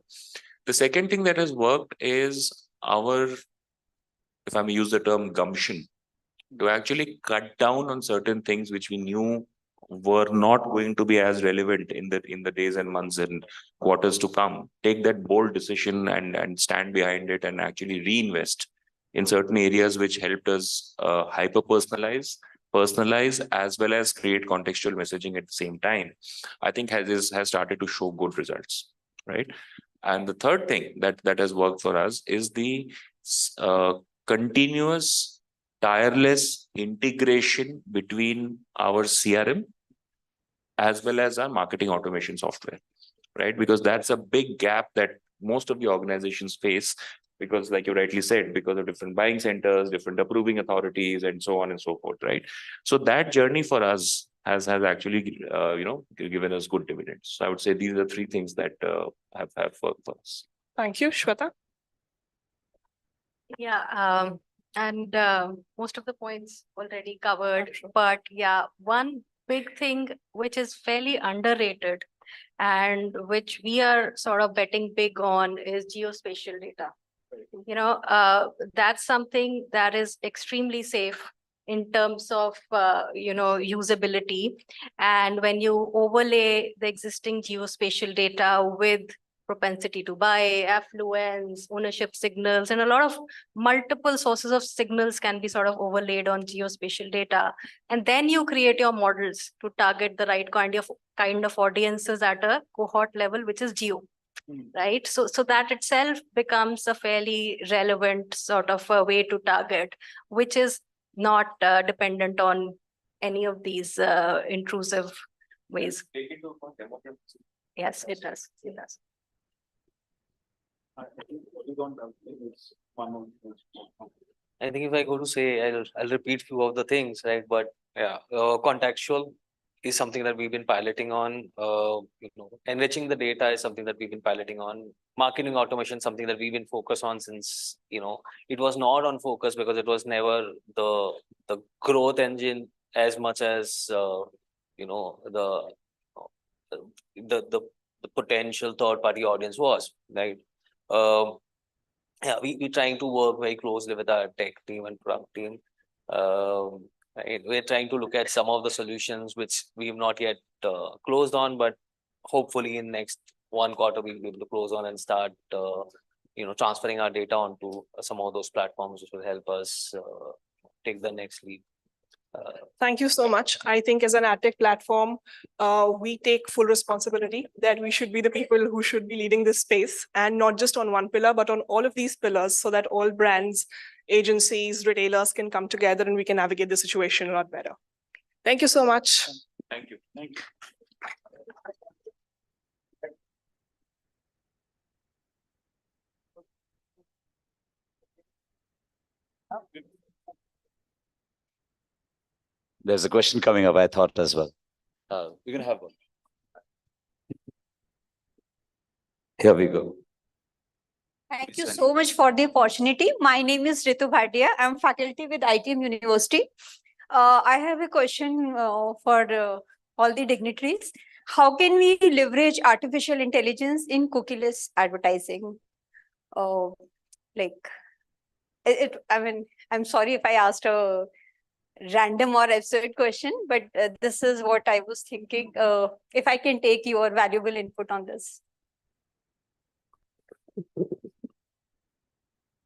The second thing that has worked is our, if I may use the term, gumption, to actually cut down on certain things which we knew were not going to be as relevant in the days and months and quarters to come. Take that bold decision and stand behind it, and actually reinvest in certain areas which helped us hyper personalize, as well as create contextual messaging at the same time. I think has started to show good results, right? And the third thing that has worked for us is the continuous, tireless integration between our CRM as well as our marketing automation software, right? Because that's a big gap that most of the organizations face, because like you rightly said, because of different buying centers, different approving authorities, and so on and so forth, right? So that journey for us has actually given us good dividends. So I would say these are three things that have worked for us. Thank you. Shweta? Yeah, and most of the points already covered, but yeah, one big thing which is fairly underrated and which we are sort of betting big on is geospatial data. That's something that is extremely safe in terms of usability, and when you overlay the existing geospatial data with propensity to buy, affluence, ownership signals, and a lot of multiple sources of signals can be sort of overlaid on geospatial data, and then you create your models to target the right kind of audiences at a cohort level, which is geo. Right, so that itself becomes a fairly relevant sort of a way to target, which is not dependent on any of these intrusive ways. Yes, it does. It does. I think if I go to say, I'll repeat few of the things, right? But yeah, contextual is something that we've been piloting on. Enriching the data is something that we've been piloting on. Marketing automation, something that we've been focused on since, it was not on focus because it was never the growth engine as much as the potential third party audience was, right? Yeah, we're trying to work very closely with our tech team and product team. We're trying to look at some of the solutions which we've not yet closed on, but hopefully in next one quarter we'll be able to close on and start transferring our data onto some of those platforms which will help us take the next leap. Thank you so much. I think as an ad tech platform, we take full responsibility that we should be the people who should be leading this space, and not just on one pillar, but on all of these pillars, so that all brands, agencies, retailers can come together and we can navigate the situation a lot better. Thank you so much. Thank you. Thank you. There's a question coming up, I thought as well. We're going to have one. Here we go. Thank you so much for the opportunity. My name is Ritu Bhatia. I'm faculty with ITM University. I have a question for all the dignitaries. How can we leverage artificial intelligence in cookieless advertising? I mean, I'm sorry if I asked a random or absurd question, but this is what I was thinking. If I can take your valuable input on this.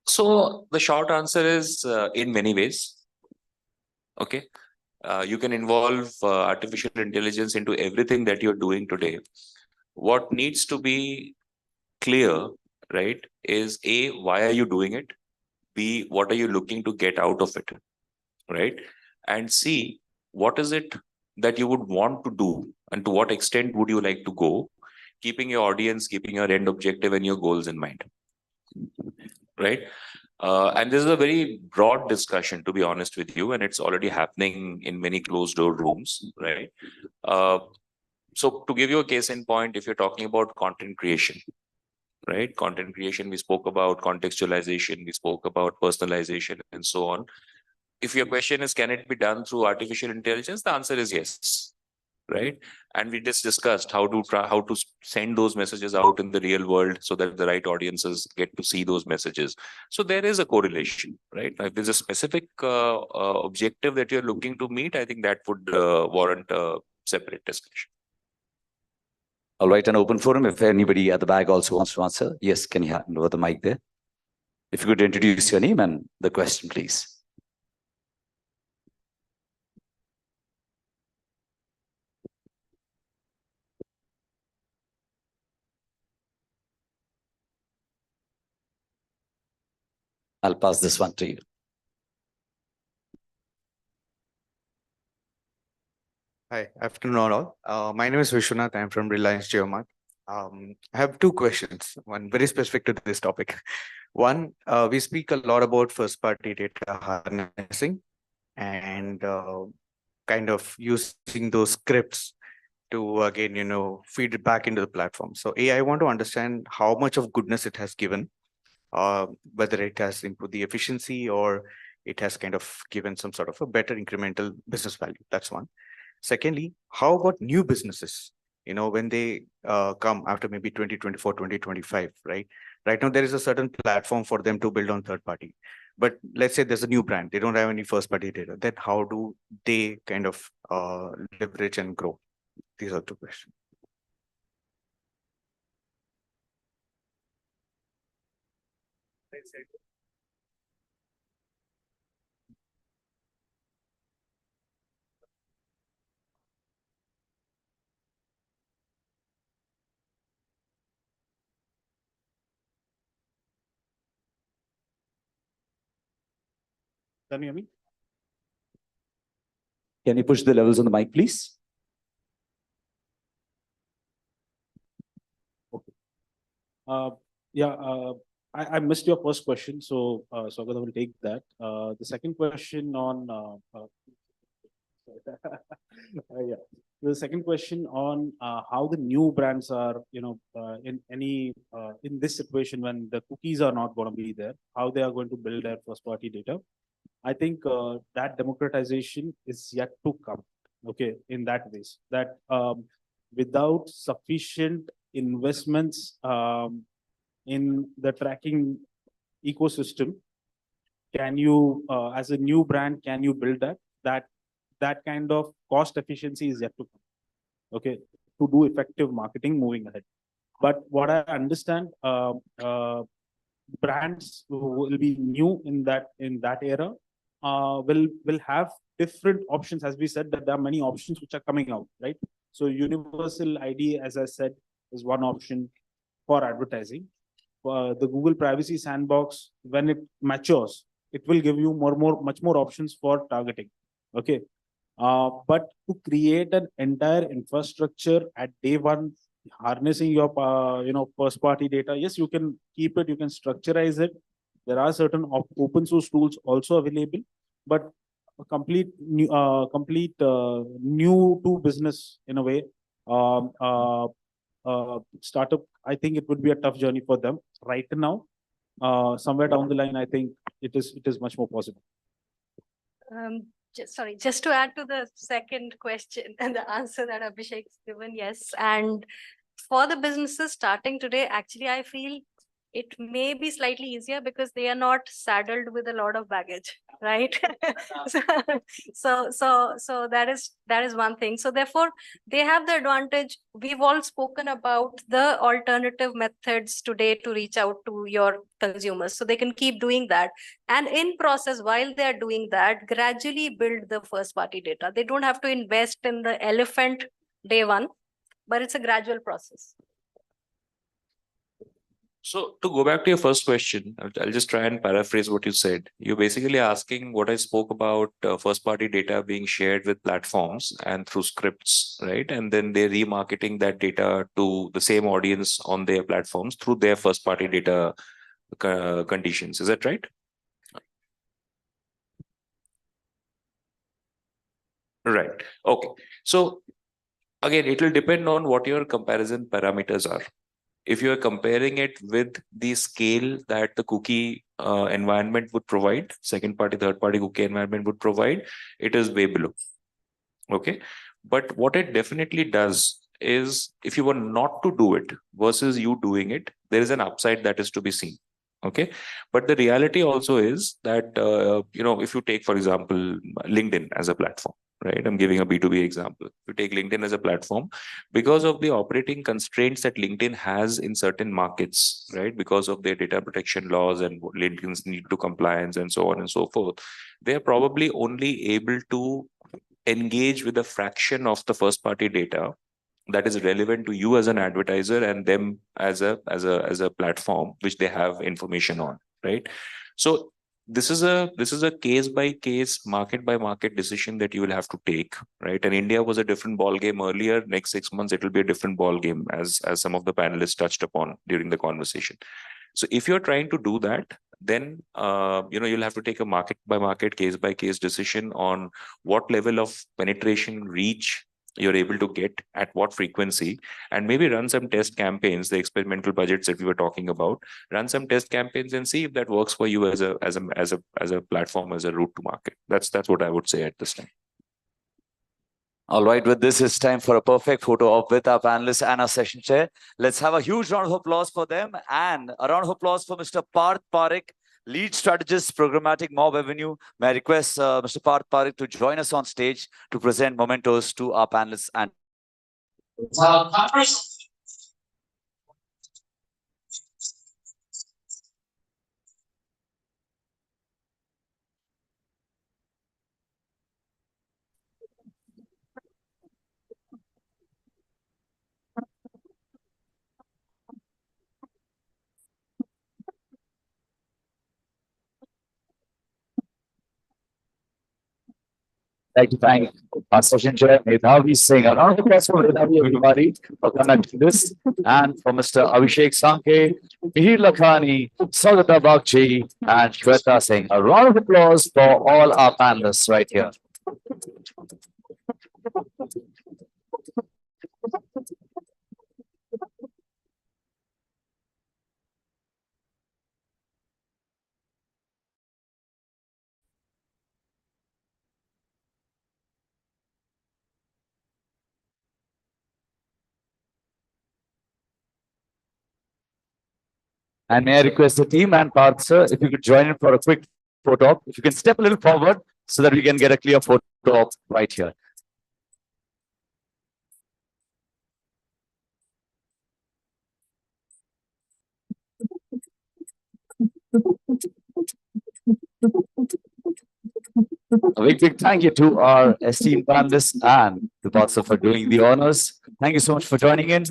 So the short answer is in many ways. Okay. You can involve artificial intelligence into everything that you're doing today. What needs to be clear, right, is A, why are you doing it? B, what are you looking to get out of it? Right? And C, what is it that you would want to do, and to what extent would you like to go, keeping your audience, keeping your end objective and your goals in mind. Right? And this is a very broad discussion, to be honest with you, and it's already happening in many closed door rooms, right? So to give you a case in point, if you're talking about content creation, right? Content creation, we spoke about contextualization, we spoke about personalization and so on. If your question is, can it be done through artificial intelligence? The answer is yes. Right? And we just discussed how to send those messages out in the real world so that the right audiences get to see those messages. So there is a correlation, right? If there's a specific objective that you're looking to meet, I think that would warrant a separate discussion. All right, an open forum. If anybody at the back also wants to answer, yes, can you hand over the mic there? If you could introduce your name and the question, please. I'll pass this one to you. Hi, afternoon all. My name is Vishwanath. I'm from Reliance Geomart. I have two questions, one very specific to this topic. One, we speak a lot about first-party data harnessing and kind of using those scripts to, again, feed it back into the platform. So I want to understand how much of goodness it has given, whether it has improved the efficiency or it has kind of given some sort of a better incremental business value. That's one. Secondly, how about new businesses? When they come after maybe 2024, 2025, right? Right now, there is a certain platform for them to build on third party. But let's say there's a new brand, they don't have any first party data. Then how do they kind of leverage and grow? These are two questions. Can you hear me? Can you push the levels on the mic, please? Okay. I missed your first question, so Swagata will take that. The second question on the second question on how the new brands are, in this situation when the cookies are not going to be there, how they are going to build their first party data. I think that democratization is yet to come. Okay, in that ways that without sufficient investments in the tracking ecosystem, can you, as a new brand, can you build that kind of cost efficiency is yet to come, okay, to do effective marketing moving ahead. But what I understand, brands will be new in that era, will have different options. As we said, that there are many options which are coming out, right? So universal ID, as I said, is one option for advertising. The Google Privacy Sandbox, when it matures, it will give you much more options for targeting. Okay. But to create an entire infrastructure at day one, harnessing your first party data, yes, you can keep it, you can structurize it. There are certain open source tools also available, but a complete new to business in a way. Startup, I think it would be a tough journey for them right now. Somewhere down the line, I think it is much more possible. Sorry, just to add to the second question and the answer that Abhishek's given, yes. And for the businesses starting today, actually, I feel it may be slightly easier because they are not saddled with a lot of baggage, right? So that is one thing. So therefore, they have the advantage. We've all spoken about the alternative methods today to reach out to your consumers, so they can keep doing that. And in process, while they are doing that, gradually build the first party data. They don't have to invest in the elephant day one, but it's a gradual process. So to go back to your first question, I'll just try and paraphrase what you said. You're basically asking what I spoke about first party data being shared with platforms and through scripts, right? And then they're remarketing that data to the same audience on their platforms through their first party data conditions. Is that right? Right. Okay. So again, it will depend on what your comparison parameters are. If you are comparing it with the scale that the cookie environment would provide, second party, third party cookie environment would provide, it is way below. Okay. But what it definitely does is, if you were not to do it versus you doing it, there is an upside that is to be seen. Okay. But the reality also is that, if you take, for example, LinkedIn as a platform, right? I'm giving a B2B example. If you take LinkedIn as a platform, because of the operating constraints that LinkedIn has in certain markets, right? Because of their data protection laws and LinkedIn's need to compliance and so on and so forth, they're probably only able to engage with a fraction of the first party data that is relevant to you as an advertiser and them as a platform which they have information on, right? So this is a case by case, market by market decision that you will have to take, right? And India was a different ball game earlier. Next 6 months it will be a different ball game, as some of the panelists touched upon during the conversation. So if you're trying to do that, then you'll have to take a market by market, case by case decision on what level of penetration reach you're able to get at what frequency, and maybe run some test campaigns, the experimental budgets that we were talking about. Run some test campaigns and see if that works for you as a platform, as a route to market. That's what I would say at this time. All right, with this, it's time for a perfect photo op with our panelists and our session chair. Let's have a huge round of applause for them, and a round of applause for Mr. Parth Parekh, Lead Strategist, Programmatic Mob Avenue. May I request Mr. Parth Parekh to join us on stage to present mementos to our panelists and like to thank our session chair, Medhavi Singh. A round of applause for Medhavi, everybody, for conducting this. And for Mr. Abhishek Sankhe, Mihir Lakhani, Saugata Bagchi, and Shweta Singh. A round of applause for all our panelists right here. And may I request the team and Parth, sir, if you could join in for a quick photo op. If you can step a little forward so that we can get a clear photo op right here. A big thank you to our esteemed panelists and the Botsar for doing the honors. Thank you so much for joining in.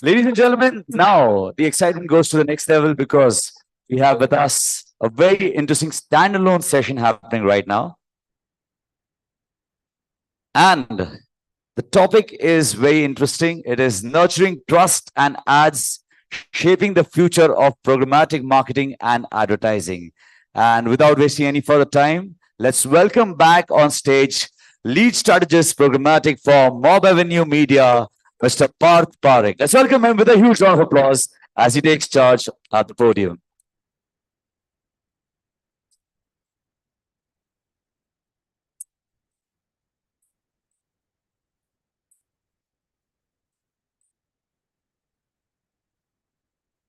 Ladies and gentlemen, now the excitement goes to the next level because we have with us a very interesting standalone session happening right now. And the topic is very interesting. It is nurturing trust and ads, shaping the future of programmatic marketing and advertising. And without wasting any further time, let's welcome back on stage lead strategist programmatic for Mob Avenue Media, Mr. Parth Parekh. Let's welcome him with a huge round of applause as he takes charge at the podium.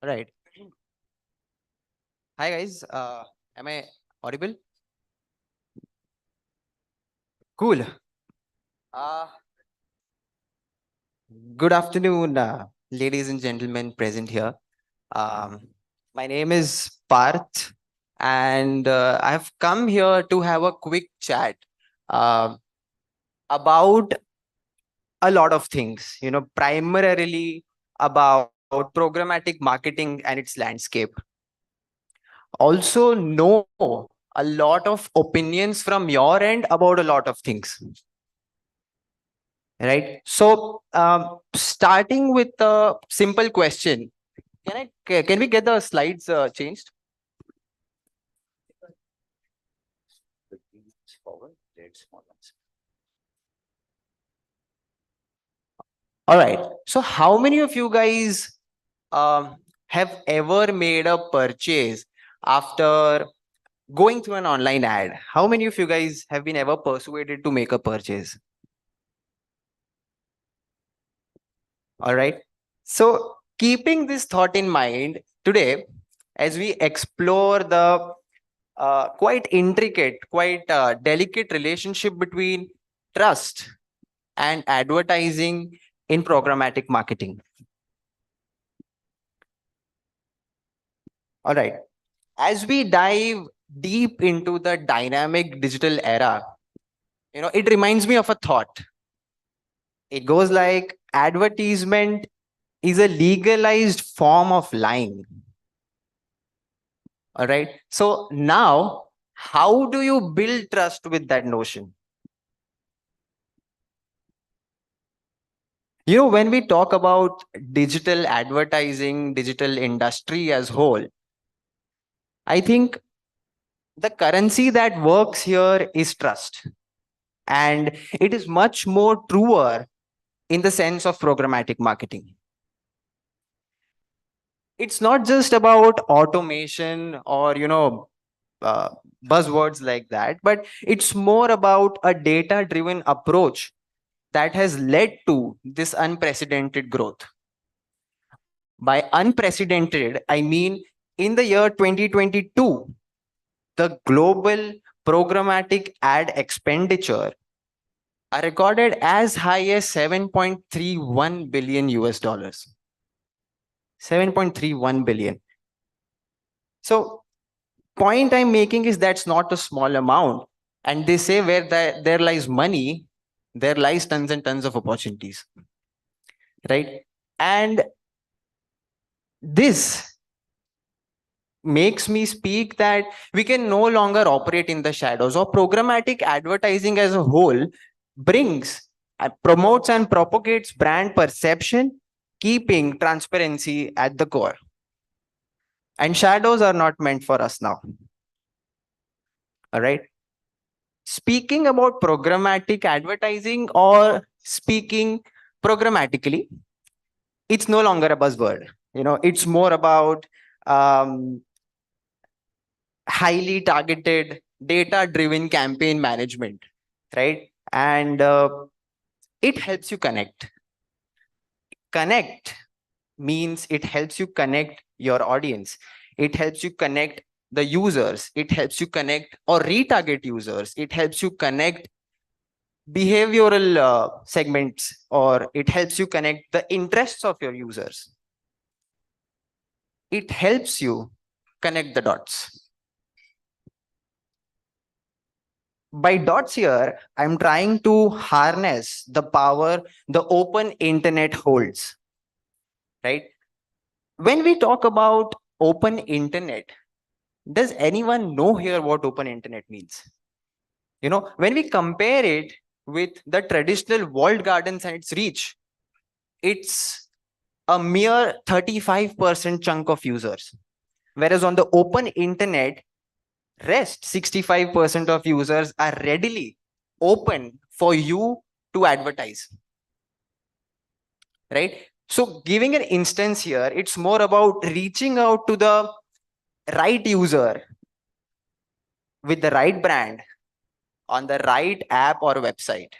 Right. Hi guys, am I audible? Cool. Uh, Good afternoon, ladies and gentlemen present here. My name is Parth, and I've come here to have a quick chat about a lot of things, primarily about programmatic marketing and its landscape. Also know a lot of opinions from your end about a lot of things. Right. So starting with a simple question, can we get the slides changed? All right. So how many of you guys have ever made a purchase after going through an online ad? How many of you guys have been ever persuaded to make a purchase? All right. So keeping this thought in mind, today, as we explore the quite intricate, quite delicate relationship between trust and advertising in programmatic marketing. All right. As we dive deep into the dynamic digital era, it reminds me of a thought. It goes like advertisement is a legalized form of lying. All right. So now, how do you build trust with that notion? When we talk about digital advertising, digital industry as whole, I think the currency that works here is trust. And it is much more truer in the sense of programmatic marketing. It's not just about automation or, buzzwords like that, but it's more about a data-driven approach that has led to this unprecedented growth. By unprecedented, I mean in the year 2022, the global programmatic ad expenditure are recorded as high as 7.31 billion US dollars. 7.31 billion. So point I'm making is that's not a small amount. And they say where there lies money, there lies tons and tons of opportunities. Right? And this makes me speak that we can no longer operate in the shadows, or programmatic advertising as a whole brings, promotes and propagates brand perception, keeping transparency at the core. And shadows are not meant for us now. All right. Speaking about programmatic advertising or speaking programmatically, it's no longer a buzzword. It's more about highly targeted, data-driven campaign management, right? And it helps you connect. Connect means it helps you connect your audience. It helps you connect the users. It helps you connect or retarget users. It helps you connect behavioral segments, or it helps you connect the interests of your users. It helps you connect the dots. by dots here, I'm trying to harness the power the open internet holds, right? When we talk about open internet, does anyone know here what open internet means? You know, when we compare it with the traditional walled gardens and its reach, it's a mere 35% chunk of users. Whereas on the open internet, rest 65% of users are readily open for you to advertise, right? So giving an instance here, it's more about reaching out to the right user with the right brand on the right app or website,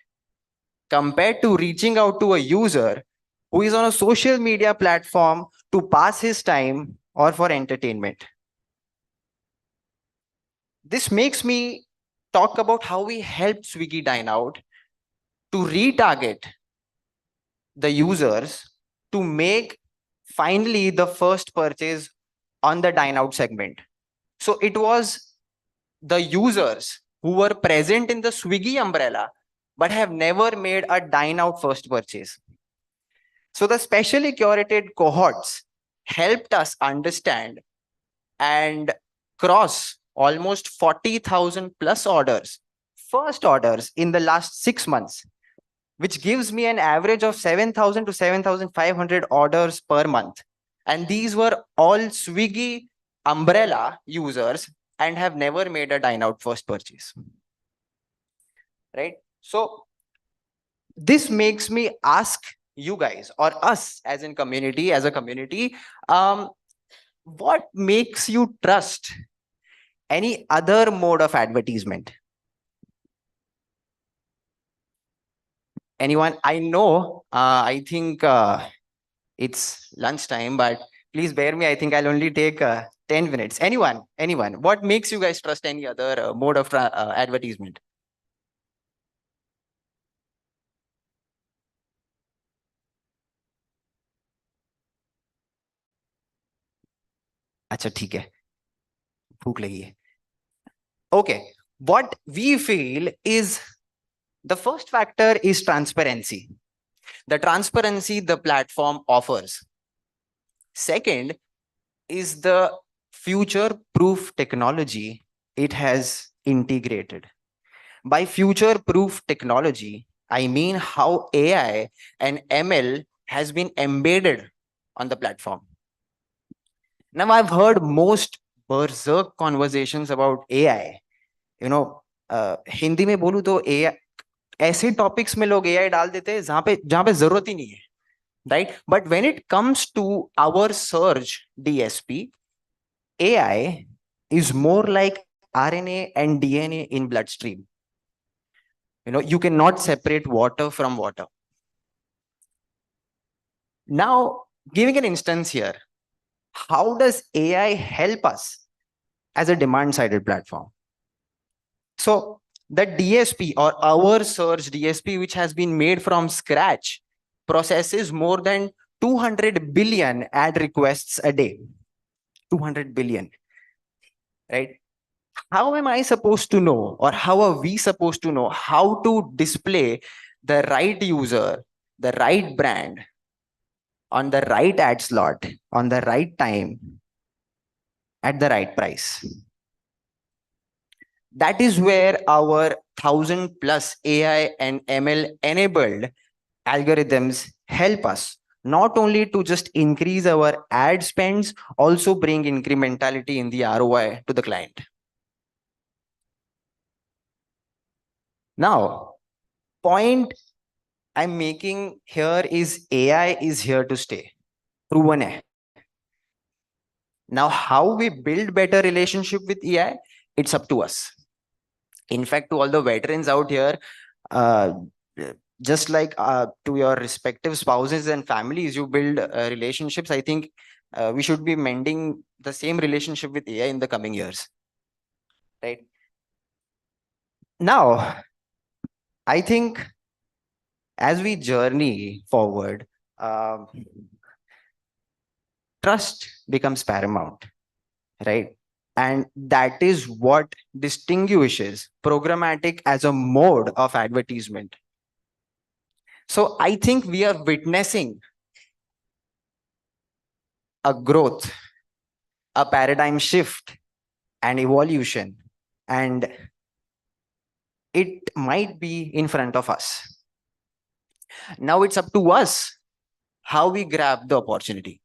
compared to reaching out to a user who is on a social media platform to pass his time or for entertainment. This makes me talk about how we help Swiggy Dine Out to retarget the users to make finally the first purchase on the Dine Out segment. So it was the users who were present in the Swiggy umbrella but have never made a Dine Out first purchase. So the specially curated cohorts helped us understand and cross almost 40,000 plus orders, first orders in the last 6 months, which gives me an average of 7,000 to 7,500 orders per month. And these were all Swiggy umbrella users and have never made a dine out first purchase. Right? So this makes me ask you guys, or us as a community, what makes you trust any other mode of advertisement? Anyone? I know, I think it's lunchtime, but please bear me. I think I'll only take 10 minutes. Anyone? What makes you guys trust any other mode of advertisement? अच्छा ठीक है, भूख लगी है. Okay, what we feel is the first factor is transparency. The transparency the platform offers. Second is the future-proof technology it has integrated. By future-proof technology, I mean how AI and ML has been embedded on the platform. Now, I've heard most berserk conversations about AI. You know, Hindi में बोलूं तो AI ऐसे topics में लोग AI डाल देते हैं जहां पे जरूरत ही नहीं है, right? But when it comes to our search DSP, AI is more like RNA and DNA in bloodstream. You know, you cannot separate water from water. Now, giving an instance here, how does AI help us as a demand-sided platform? So the DSP or our search DSP, which has been made from scratch, processes more than 200 billion ad requests a day. 200 billion, right? How am I supposed to know, or how are we supposed to know how to display the right user, the right brand on the right ad slot, on the right time, at the right price? That is where our 1,000 plus AI and ML enabled algorithms help us, not only to just increase our ad spends, also bring incrementality in the ROI to the client. Now, point I'm making here is AI is here to stay. Proven hai. Now, how we build better relationship with AI, it's up to us. In fact, to all the veterans out here, just like to your respective spouses and families, you build relationships. I think we should be mending the same relationship with AI in the coming years, right? Now, I think as we journey forward, trust becomes paramount, right? And that is what distinguishes programmatic as a mode of advertisement. So I think we are witnessing a growth, a paradigm shift, and evolution. And it might be in front of us. Now it's up to us how we grab the opportunity.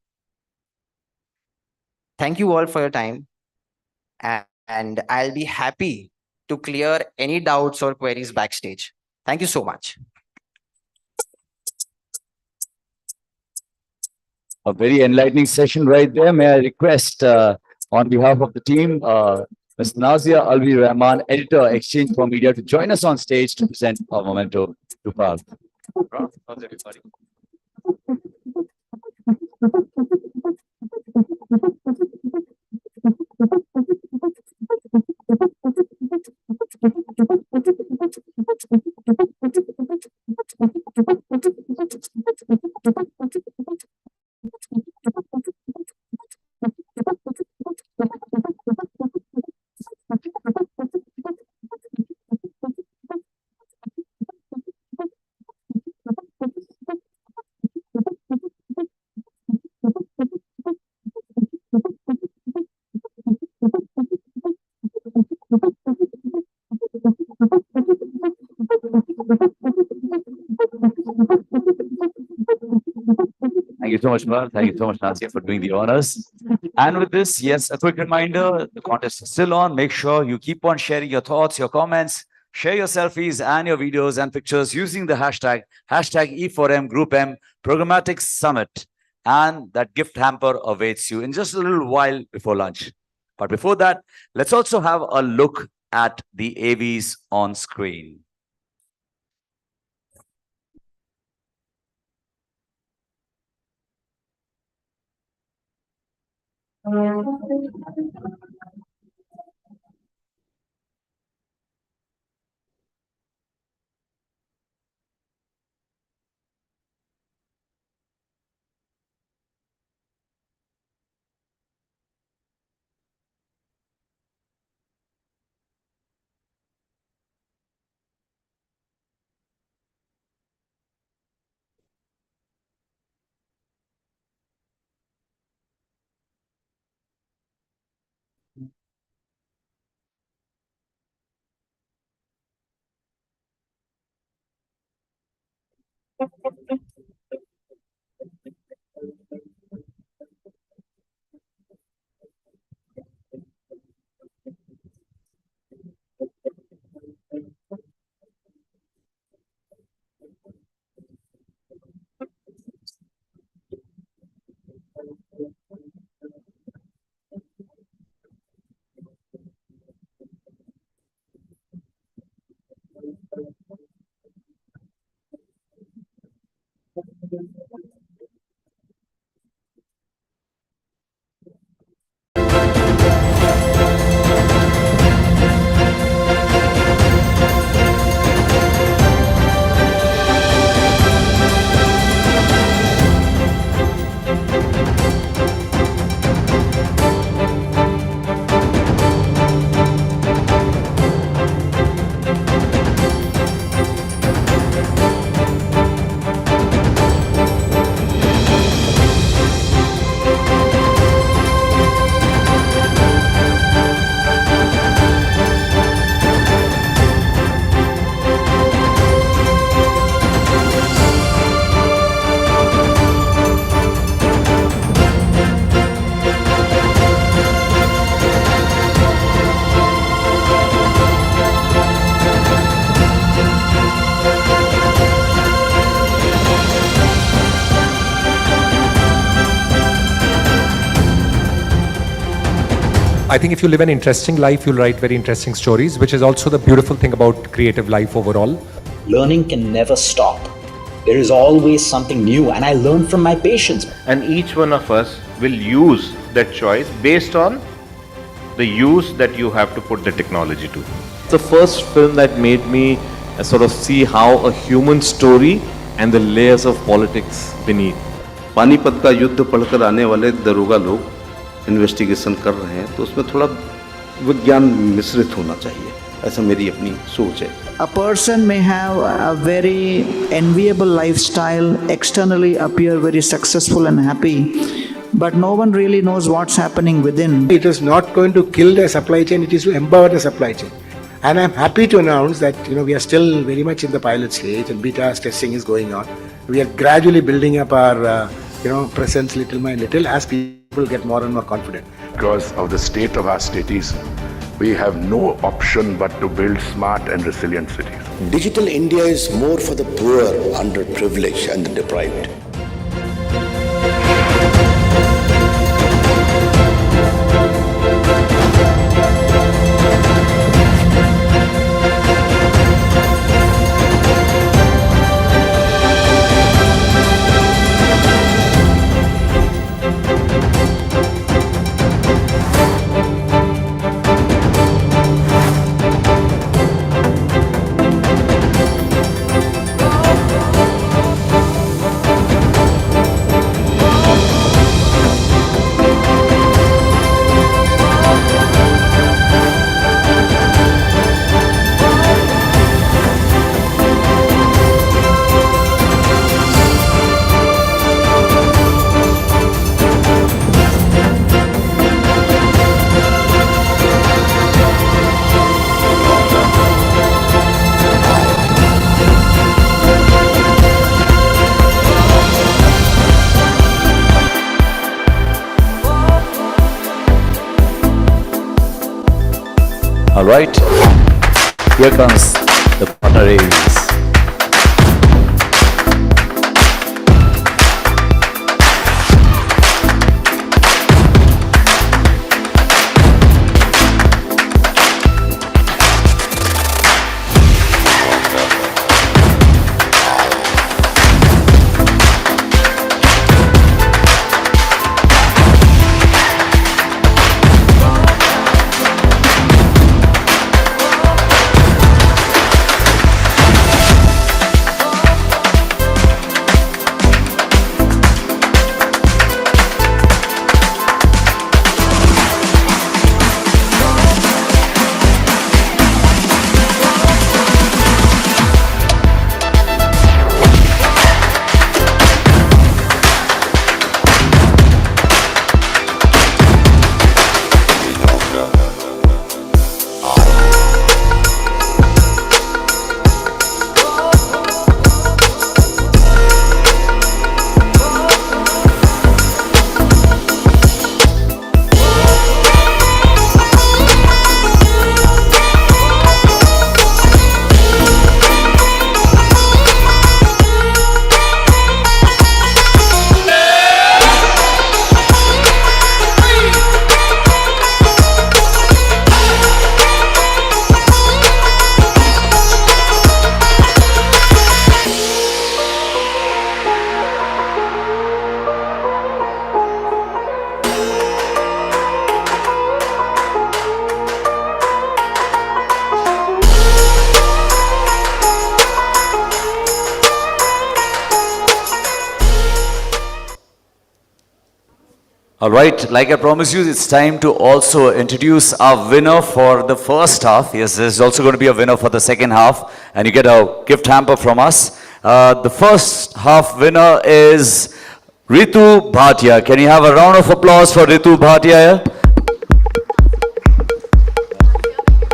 Thank you all for your time. And I'll be happy to clear any doubts or queries backstage. Thank you so much. A very enlightening session right there. May I request on behalf of the team, Ms. Nazia Alvi Rahman, editor, Exchange for Media, to join us on stage to present our memento to Parth. How's everybody? Thank you so much, Parth. Thank you so much, Nazia, for doing the honors. And with this, yes, a quick reminder, the contest is still on. Make sure you keep on sharing your thoughts, your comments, share your selfies and your videos and pictures using the hashtag E4m GroupM Programmatic Summit. And that gift hamper awaits you in just a little while before lunch. But before that, let's also have a look at the AVs on screen. I think if you live an interesting life, you'll write very interesting stories, which is also the beautiful thing about creative life overall. Learning can never stop. There is always something new, and I learn from my patients. And each one of us will use that choice based on the use that you have to put the technology to. The first film that made me sort of see how a human story and the layers of politics beneath. Panipat का युद्ध पढ़कर आने वाले दरोगा लोग investigation कर रहे हैं, तो उसमें थोड़ा विज्ञान मिश्रित होना चाहिए, ऐसा मेरी अपनी सोच है। A person may have a very enviable lifestyle, externally appear very successful and happy, but no one really knows what's happening within. It is not going to kill the supply chain, it is to empower the supply chain. And I'm happy to announce that we are still very much in the pilot stage and beta testing is going on. We are gradually building up our presence little by little as people get more and more confident. Because of the state of our cities, we have no option but to build smart and resilient cities. Digital India is more for the poor, underprivileged and the deprived. All right, here comes the partner. All right, like I promised you, it's time to also introduce our winner for the first half. Yes, there's also going to be a winner for the second half, and you get a gift hamper from us. The first half winner is Ritu Bhatia. Can you have a round of applause for Ritu Bhatia?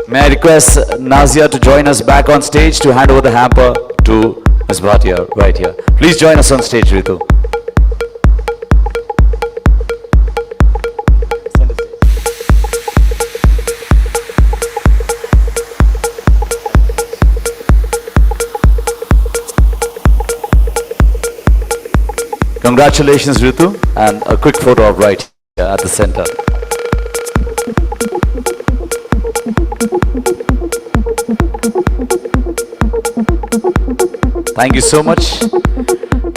May I request Nazia to join us back on stage to hand over the hamper to Ms. Bhatia right here. Please join us on stage, Ritu. Congratulations, Ritu, and a quick photo of right here at the center. Thank you so much.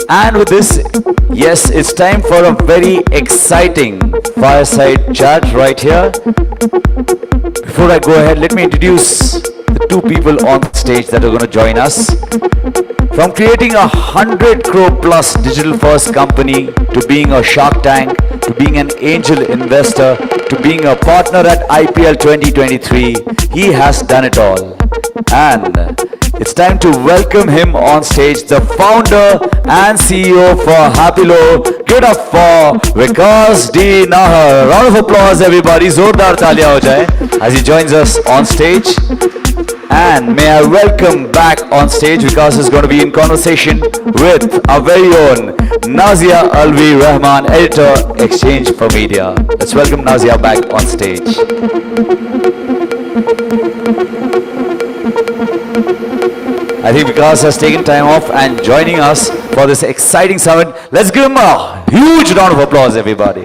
And with this, yes, it's time for a very exciting fireside chat right here. Before I go ahead, let me introduce the two people on stage that are going to join us. From creating a 100 crore plus digital first company to being a Shark Tank to being an angel investor to being a partner at IPL 2023, he has done it all. And it's time to welcome him on stage, the founder and CEO for Happilo. Give it up for Vikas D. Nahar. Round of applause, everybody. Zordar taaliyan ho jaye as he joins us on stage. And may I welcome back on stage, Vikas is going to be in conversation with our very own Nazia Alvi Rahman, editor, Exchange for Media. Let's welcome Nazia back on stage. I think Vikas has taken time off and joining us for this exciting summit. Let's give him a huge round of applause, everybody.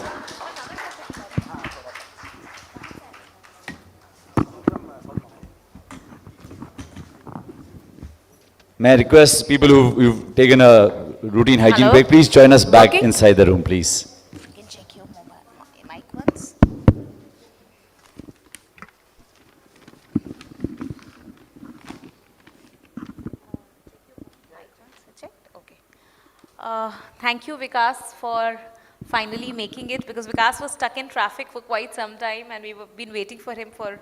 May I request people who've taken a routine hygiene break, please join us back inside the room, please. You can check your mobile mic once. Thank you, Vikas, for finally making it, because Vikas was stuck in traffic for quite some time and we've been waiting for him for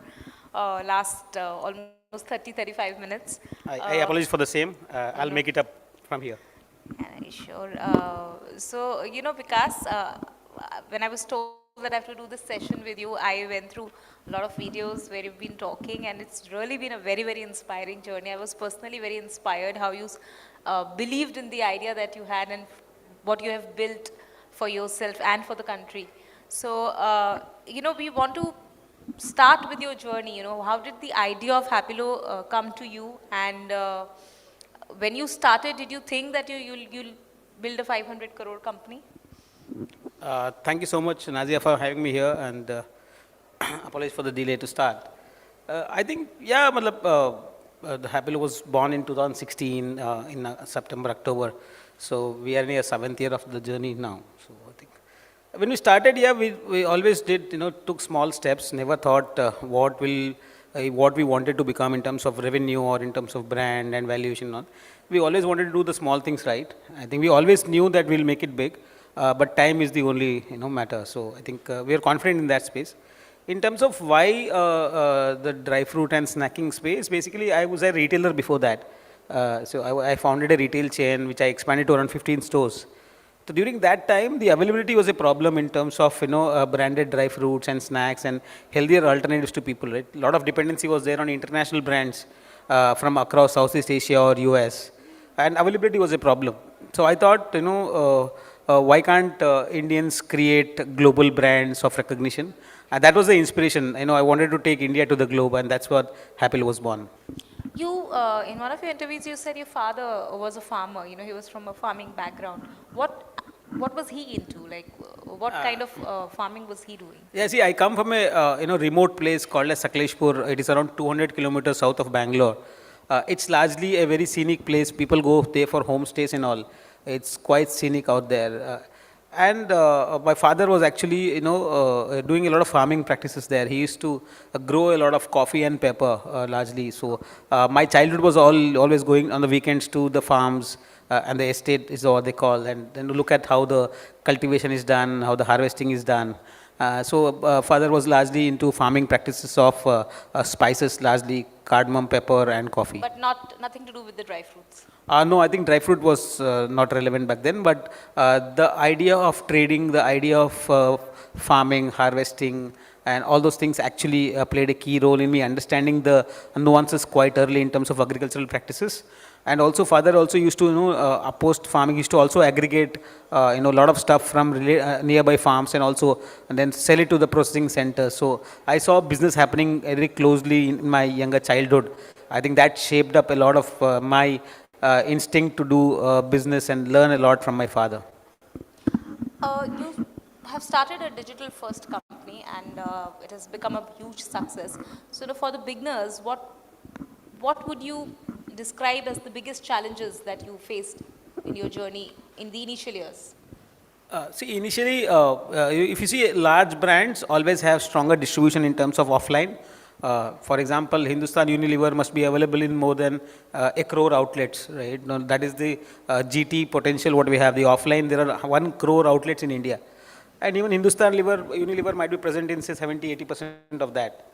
last almost 30-35 minutes. I apologize for the same. I'll make it up from here. Sure. So, you know, Vikas, when I was told that I have to do this session with you, I went through a lot of videos where you've been talking, and it's really been a very, very inspiring journey. I was personally very inspired how you believed in the idea that you had and what you have built for yourself and for the country. So, you know, we want to start with your journey. You know, how did the idea of Happilo come to you? And when you started, did you think that you'll build a 500 crore company? Thank you so much, Nazia, for having me here, and apologize for the delay to start. I think, yeah, the Happilo was born in 2016 in September, October. So we are in a 7th year of the journey now. So I think when we started, yeah, we always did, you know, took small steps, never thought what we wanted to become in terms of revenue or in terms of brand and valuation. On. We always wanted to do the small things right. I think we always knew that we'll make it big, but time is the only, you know, matter. So I think we are confident in that space. In terms of why the dry fruit and snacking space, basically I was a retailer before that. So I founded a retail chain which I expanded to around 15 stores. So during that time, the availability was a problem in terms of, you know, branded dry fruits and snacks and healthier alternatives to people. Right? A lot of dependency was there on international brands from across Southeast Asia or US, and availability was a problem. So I thought, you know, why can't Indians create global brands of recognition? And that was the inspiration. You know, I wanted to take India to the globe, and that's what Happilo was born. You, in one of your interviews, you said your father was a farmer. You know, he was from a farming background. What was he into? Like, what kind of farming was he doing? Yeah, see, I come from a you know, remote place called as Sakleshpur. It is around 200 kilometers south of Bangalore. It's largely a very scenic place. People go there for homestays and all. It's quite scenic out there. And my father was actually, you know, doing a lot of farming practices there. He used to grow a lot of coffee and pepper largely. So my childhood was always going on the weekends to the farms and the estate is what they call, and then to look at how the cultivation is done, how the harvesting is done. So father was largely into farming practices of spices, largely cardamom, pepper and coffee. But nothing to do with the dry fruits? No, I think dry fruit was not relevant back then, but the idea of trading, the idea of farming, harvesting, and all those things actually played a key role in me understanding the nuances quite early in terms of agricultural practices. And also father also used to, you know, post farming, used to also aggregate, you know, a lot of stuff from nearby farms and also and then sell it to the processing centers. So I saw business happening very closely in my younger childhood. I think that shaped up a lot of my instinct to do business and learn a lot from my father. You have started a digital first company and it has become a huge success. So for the beginners, what would you describe as the biggest challenges that you faced in your journey in the initial years? See, initially, if you see large brands always have stronger distribution in terms of offline. For example, Hindustan Unilever must be available in more than a crore outlets, right? Now, that is the GT potential what we have. The offline, there are 1 crore outlets in India. And even Unilever might be present in say 70-80% of that.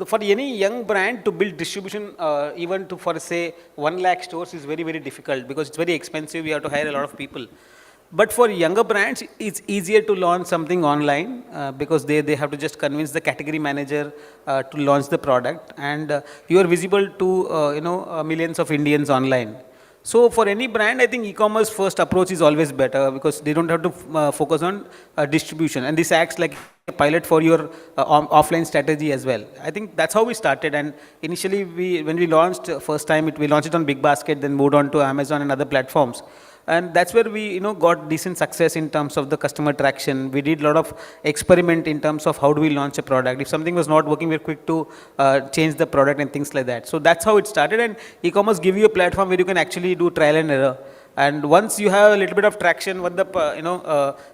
For any young brand to build distribution, even to for say 1 lakh stores is very, very difficult because it's very expensive. We have to hire a lot of people. But for younger brands, it's easier to launch something online because they have to just convince the category manager to launch the product, and you are visible to millions of Indians online. So for any brand, I think e-commerce first approach is always better because they don't have to focus on distribution, and this acts like a pilot for your offline strategy as well. I think that's how we started, and initially when we launched first time, we launched it on Big Basket, then moved on to Amazon and other platforms. And that's where we got decent success in terms of the customer traction. We did a lot of experiment in terms of how do we launch a product. If something was not working, we're quick to change the product and things like that. So that's how it started, and e-commerce give you a platform where you can actually do trial and error. And once you have a little bit of traction, when the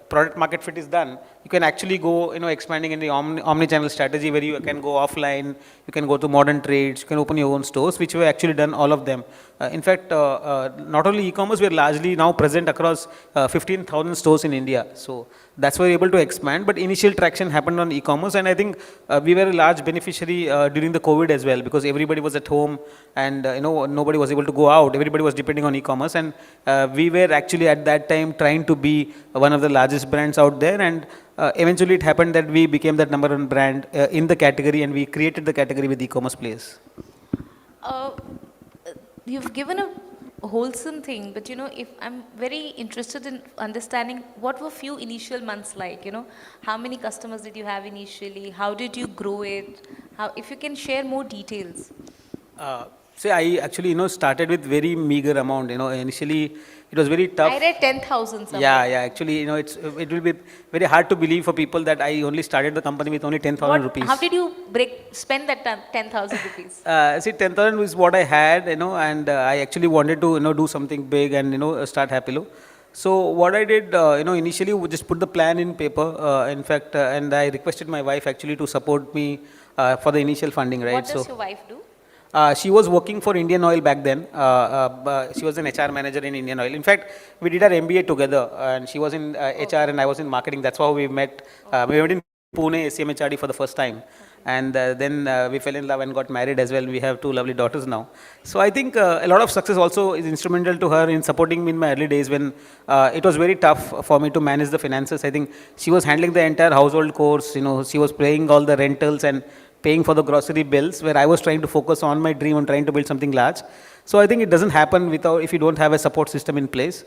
product market fit is done, you can actually go expanding in the omni-channel strategy where you can go offline, you can go to modern trades, you can open your own stores, which we have actually done all of them. In fact, not only e-commerce, we are largely now present across 15,000 stores in India. So that's why we're able to expand. But initial traction happened on e-commerce, and I think we were a large beneficiary during the COVID as well, because everybody was at home and nobody was able to go out. Everybody was depending on e-commerce, and we were actually at that time trying to be one of the largest brands out there, and eventually it happened that we became that number 1 brand in the category, and we created the category with e-commerce players. You've given a wholesome thing, but if I'm very interested in understanding what were few initial months like, how many customers did you have initially? How did you grow it? If you can share more details. See, I actually, started with very meager amount, initially it was very tough. I read 10,000 somewhere. Yeah, actually, it will be very hard to believe for people that I only started the company with only 10,000 rupees. How did you spend that 10,000 rupees? See, 10,000 was what I had, and I actually wanted to, do something big and, start Happilo. So what I did, initially we just put the plan in paper, in fact, and I requested my wife actually to support me for the initial funding, right? What does your wife do? She was working for Indian Oil back then. She was an HR manager in Indian Oil. In fact, we did our MBA together, and she was in HR and I was in marketing. That's how we met. We went in Pune, SCMHRD for the first time. And then we fell in love and got married as well. We have 2 lovely daughters now. So I think a lot of success also is instrumental to her in supporting me in my early days when it was very tough for me to manage the finances. I think she was handling the entire household course. She was paying all the rentals and paying for the grocery bills, where I was trying to focus on my dream and trying to build something large. So I think it doesn't happen if you don't have a support system in place.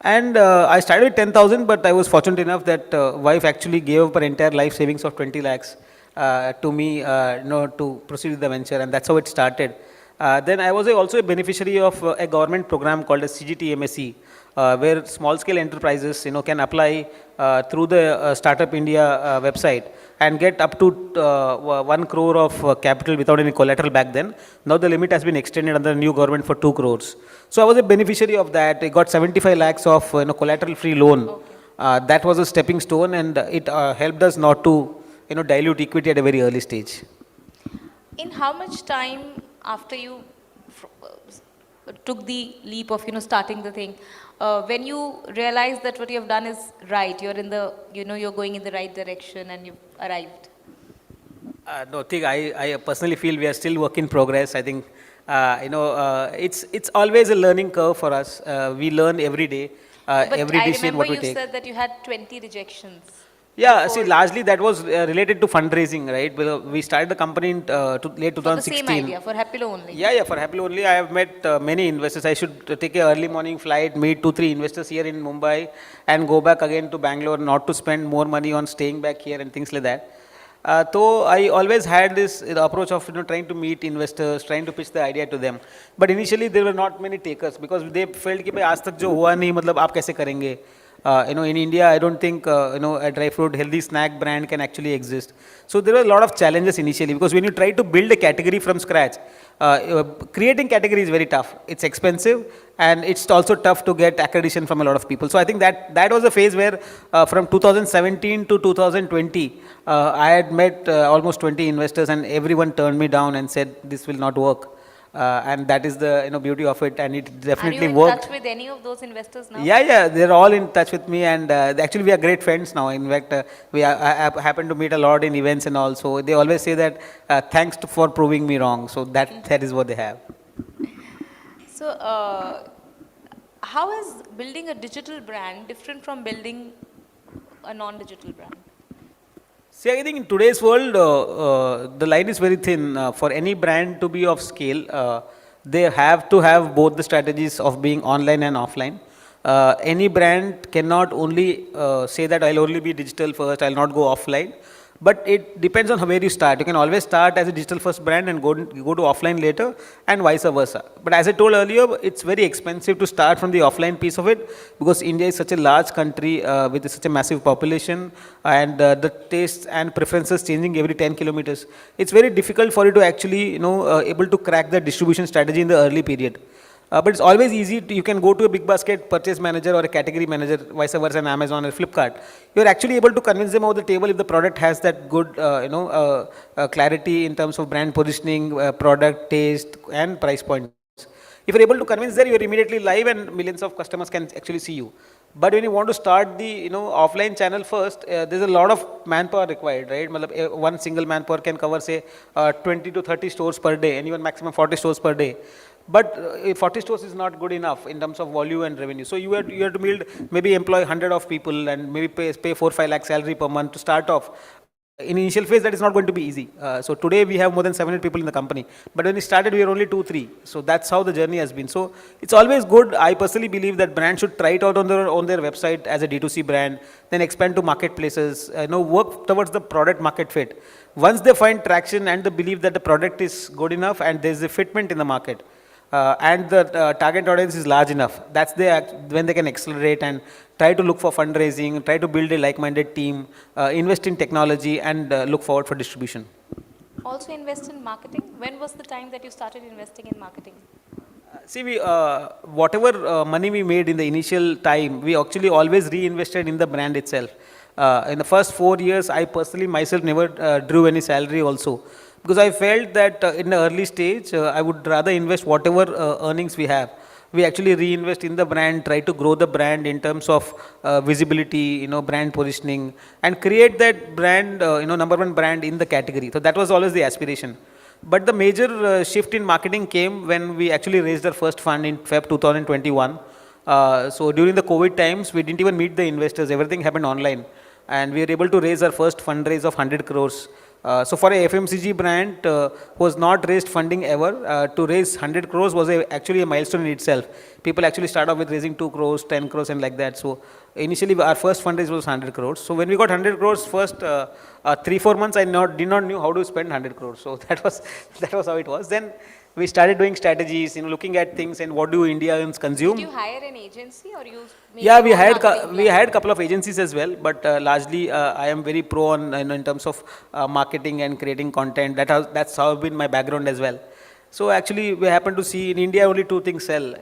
And I started with 10,000, but I was fortunate enough that wife actually gave up her entire life savings of 20 lakhs to me, to proceed with the venture, and that's how it started. Then I was also a beneficiary of a government program called as CGTMSE, where small-scale enterprises, can apply through the Startup India website and get up to 1 crore of capital without any collateral back then. Now the limit has been extended under the new government for 2 crores. So I was a beneficiary of that. I got 75 lakhs of collateral-free loan. Okay. That was a stepping stone, and it helped us not to dilute equity at a very early stage. In how much time after you took the leap of starting the thing, when you realize that what you have done is right, you're in the you're going in the right direction and you've arrived? No, I personally feel we are still work in progress. I think it's always a learning curve for us. We learn every day, every decision what we take. But I remember you said that you had 20 rejections. Yeah, see, largely that was related to fundraising, right? We started the company in late 2016. For the same idea, for Happilo only? Yeah, for Happilo only. I have met many investors. I should take an early morning flight, meet 2-3 investors here in Mumbai, and go back again to Bangalore, not to spend more money on staying back here and things like that. So I always had this approach of trying to meet investors, trying to pitch the idea to them. But initially there were not many takers because they felt कि भाई आज तक जो हुआ नहीं मतलब आप कैसे करेंगे? In India, I don't think, a dry fruit healthy snack brand can actually exist. So there were a lot of challenges initially, because when you try to build a category from scratch, creating category is very tough. It's expensive, and it's also tough to get accreditation from a lot of people. So I think that was a phase where from 2017 to 2020, I had met almost 20 investors, and everyone turned me down and said this will not work. And that is the beauty of it, and it definitely Are you in worked. touch with any of those investors now? Yeah, they're all in touch with me, and actually we are great friends now. In fact, I happen to meet a lot in events and all. So they always say that thanks for proving me wrong. So that is what they have. So, how is building a digital brand different from building a non-digital brand? See, I think in today's world, the line is very thin. For any brand to be of scale, they have to have both the strategies of being online and offline. Any brand cannot only say that I'll only be digital first, I'll not go offline. But it depends on where you start. You can always start as a digital first brand and go to offline later, and vice versa. But as I told earlier, it's very expensive to start from the offline piece of it, because India is such a large country with such a massive population, and the tastes and preferences changing every 10 kilometers. It's very difficult for you to actually able to crack the distribution strategy in the early period. But it's always easy. You can go to a big basket purchase manager or a category manager, vice versa, on Amazon or Flipkart. You're actually able to convince them over the table if the product has that good, clarity in terms of brand positioning, product, taste, and price points. If you're able to convince them, you're immediately live, and millions of customers can actually see you. But when you want to start the offline channel first, there's a lot of manpower required, right? One single manpower can cover, say, 20 to 30 stores per day, and even maximum 40 stores per day. But 40 stores is not good enough in terms of volume and revenue. So you have to build, maybe employ 100 of people, and maybe pay 4-5 lakh salary per month to start off. In initial phase, that is not going to be easy. So today we have more than 700 people in the company. But when we started, we were only 2-3. So that's how the journey has been. So it's always good. I personally believe that brands should try it out on their website as a D2C brand, then expand to marketplaces, work towards the product market fit. Once they find traction and they believe that the product is good enough and there's a fitment in the market, and the target audience is large enough, that's when they can accelerate and try to look for fundraising, try to build a like-minded team, invest in technology, and look forward for distribution. Also invest in marketing. When was the time that you started investing in marketing? See, whatever money we made in the initial time, we actually always reinvested in the brand itself. In the first 4 years, I personally myself never drew any salary also. Because I felt that in the early stage, I would rather invest whatever earnings we have. We actually reinvest in the brand, try to grow the brand in terms of visibility, brand positioning, and create that brand, number one brand in the category. So that was always the aspiration. But the major shift in marketing came when we actually raised our first fund in Feb 2021. So during the COVID times, we didn't even meet the investors. Everything happened online. And we were able to raise our first fundraise of 100 crores. So for a FMCG brand who has not raised funding ever, to raise 100 crores was actually a milestone in itself. People actually start off with raising 2 crores, 10 crores, and like that. So initially our first fundraise was 100 crores. So when we got 100 crores first 3-4 months, I did not knew how to spend 100 crores. So that was how it was. Then we started doing strategies, looking at things and what do Indians consume. Did you hire an agency or you? Yeah, we hired a couple of agencies as well, but largely I am very pro on in terms of marketing and creating content. That's how been my background as well. So actually, we happen to see in India only two things sell,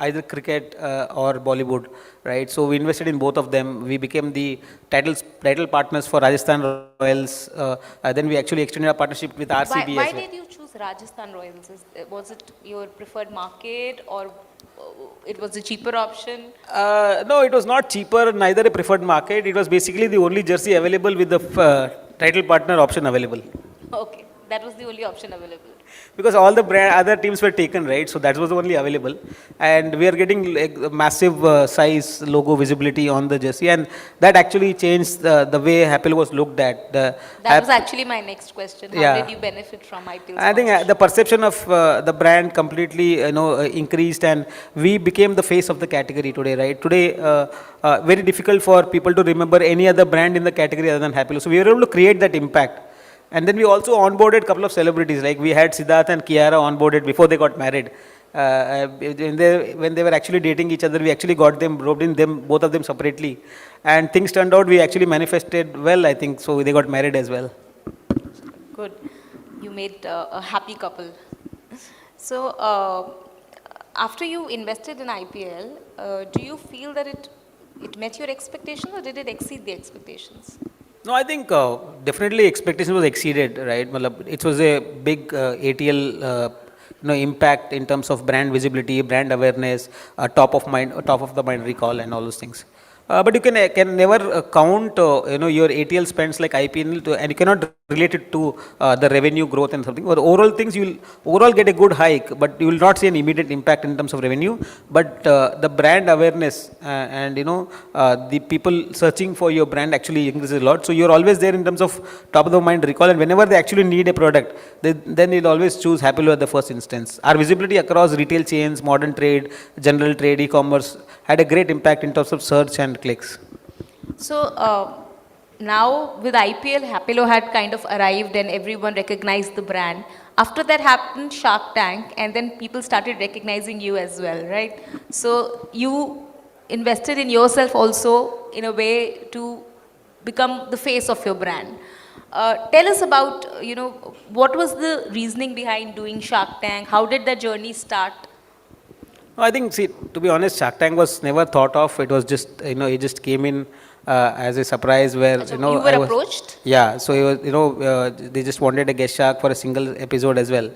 either cricket or Bollywood, right? So we invested in both of them. We became the title partners for Rajasthan Royals. Then we actually extended our partnership with RCB Why as well. did you choose Rajasthan Royals? Was it your preferred market or it was a cheaper option? No, it was not cheaper, neither a preferred market. It was basically the only jersey available with the title partner option available. Okay, that was the only option available. Because all the other teams were taken, right? So that was the only available. And we are getting like massive size logo visibility on the jersey. And that actually changed the way Apple was looked at. That was actually my next question. How did you benefit from IPL? I think the perception of the brand completely increased, and we became the face of the category today, right? Today, very difficult for people to remember any other brand in the category other than Happy. So we were able to create that impact. And then we also onboarded a couple of celebrities, like we had Siddharth and Kiara onboarded before they got married. When they were actually dating each other, we actually got them, roped in them, both of them separately. And things turned out, we actually manifested well, I think. So they got married as well. Good. You made a happy couple. So, after you invested in IPL, do you feel that it met your expectations or did it exceed the expectations? No, I think definitely expectation was exceeded, right? Matlab, it was a big ATL impact in terms of brand visibility, brand awareness, top of the mind recall, and all those things. But you can never count your ATL spends like IPL and you cannot relate it to the revenue growth and something. Or overall things, you will overall get a good hike, but you will not see an immediate impact in terms of revenue. But the brand awareness and the people searching for your brand actually increases a lot. So you're always there in terms of top of the mind recall, and whenever they actually need a product, then you'll always choose Happilo at the first instance. Our visibility across retail chains, modern trade, general trade, e-commerce had a great impact in terms of search and clicks. So, now with IPL, Happilo had kind of arrived and everyone recognized the brand. After that happened Shark Tank, and then people started recognizing you as well, right? So you invested in yourself also in a way to become the face of your brand. Tell us about, what was the reasoning behind doing Shark Tank? How did that journey start? I think, see, to be honest, Shark Tank was never thought of. It was just, it just came in as a surprise where, So you were approached? Yeah, so it was, they just wanted a guest shark for a single episode as well.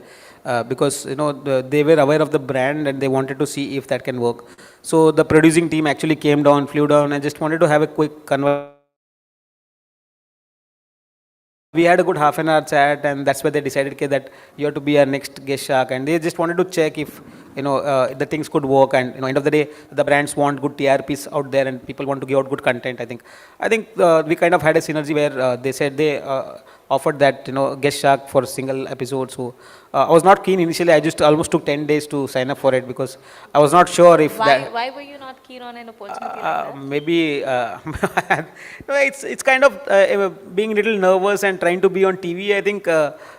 Because they were aware of the brand and they wanted to see if that can work. So the producing team actually flew down and just wanted to have a quick conversation. We had a good half an hour chat, and that's where they decided that you have to be our next guest shark, and they just wanted to check if the things could work, and end of the day the brands want good TRPs out there and people want to give out good content. I think we kind of had a synergy where they said they offered that guest shark for a single episode. So I was not keen initially. I just almost took 10 days to sign up for it because I was not sure if Why were you not keen on an opportunity like that? Maybe it's kind of being a little nervous and trying to be on TV. I think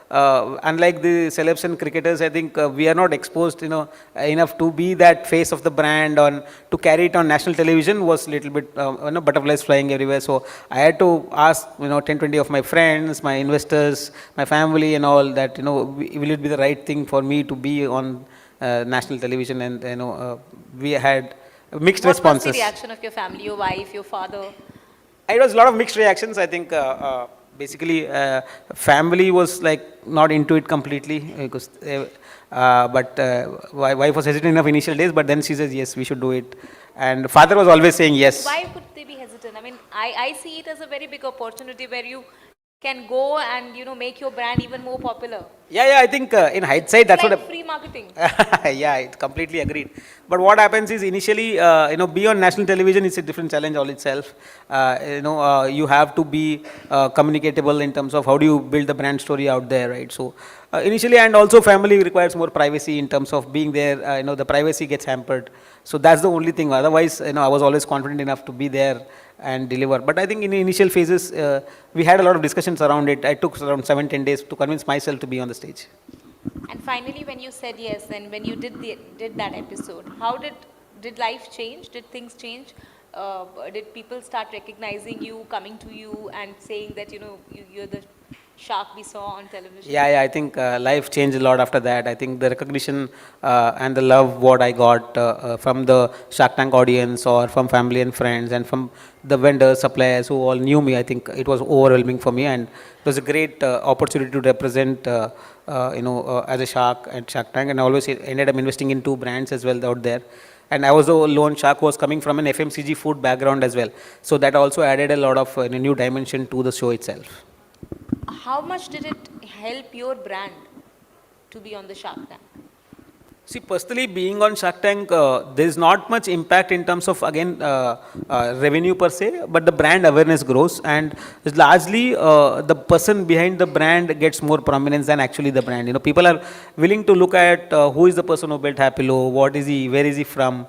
unlike the celebs and cricketers, I think we are not exposed enough to be that face of the brand, or to carry it on national television was a little bit butterflies flying everywhere. So I had to ask 10-20 of my friends, my investors, my family and all that will it be the right thing for me to be on national television, and we had mixed responses. What was the reaction of your family, your wife, your father? It was a lot of mixed reactions. I think basically family was like not into it completely because but my wife was hesitant enough initial days, but then she says yes, we should do it, and father was always saying yes. Why would they be hesitant? I mean, I see it as a very big opportunity where you can go and make your brand even more popular. Yeah, I think in hindsight that's like what free marketing. Yeah, it's completely agreed. But what happens is initially be on national television is a different challenge all itself. You have to be communicatable in terms of how do you build the brand story out there, right? So initially, and also family requires more privacy in terms of being there. The privacy gets hampered. So that's the only thing. Otherwise, I was always confident enough to be there and deliver. But I think in the initial phases, we had a lot of discussions around it. I took around 7-10 days to convince myself to be on the stage. And finally, when you said yes, and when you did that episode, how did life change? Did things change? Did people start recognizing you, coming to you, and saying that you're the shark we saw on television? Yeah, I think life changed a lot after that. I think the recognition and the love what I got from the Shark Tank audience, or from family and friends, and from the vendors, suppliers who all knew me, I think it was overwhelming for me, and it was a great opportunity to represent as a shark at Shark Tank, and I always ended up investing in 2 brands as well out there. And I was the lone shark who was coming from an FMCG food background as well. So that also added a lot of new dimension to the show itself. How much did it help your brand to be on the Shark Tank? See, personally, being on Shark Tank, there is not much impact in terms of, again, revenue per se, but the brand awareness grows, and largely the person behind the brand gets more prominence than actually the brand. People are willing to look at who is the person who built Happilo, what is he, where is he from.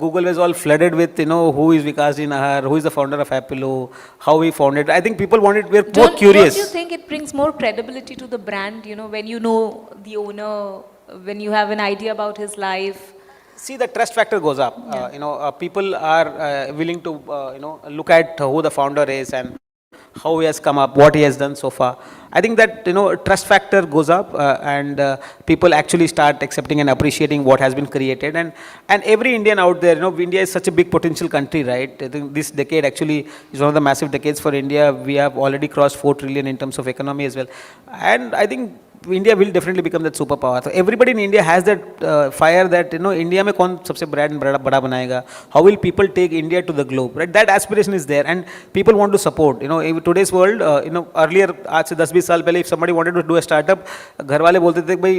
Google was all flooded with, who is Vikas Nahar, who is the founder of Happilo, how he founded. I think people were more curious. Don't you think it brings more credibility to the brand, when you know the owner, when you have an idea about his life? See, the trust factor goes up. People are willing to, look at who the founder is and how he has come up, what he has done so far. I think that, trust factor goes up and people actually start accepting and appreciating what has been created. And every Indian out there, India is such a big potential country, right? I think this decade actually is one of the massive decades for India. We have already crossed 4 trillion in terms of economy as well. And I think India will definitely become that superpower. So everybody in India has that fire that, India mein kaun sabse brand bada banayega? How will people take India to the globe, right? That aspiration is there and people want to support. In today's world, earlier, aaj se 10-20 saal pehle, if somebody wanted to do a startup, ghar wale bolte the, bhai,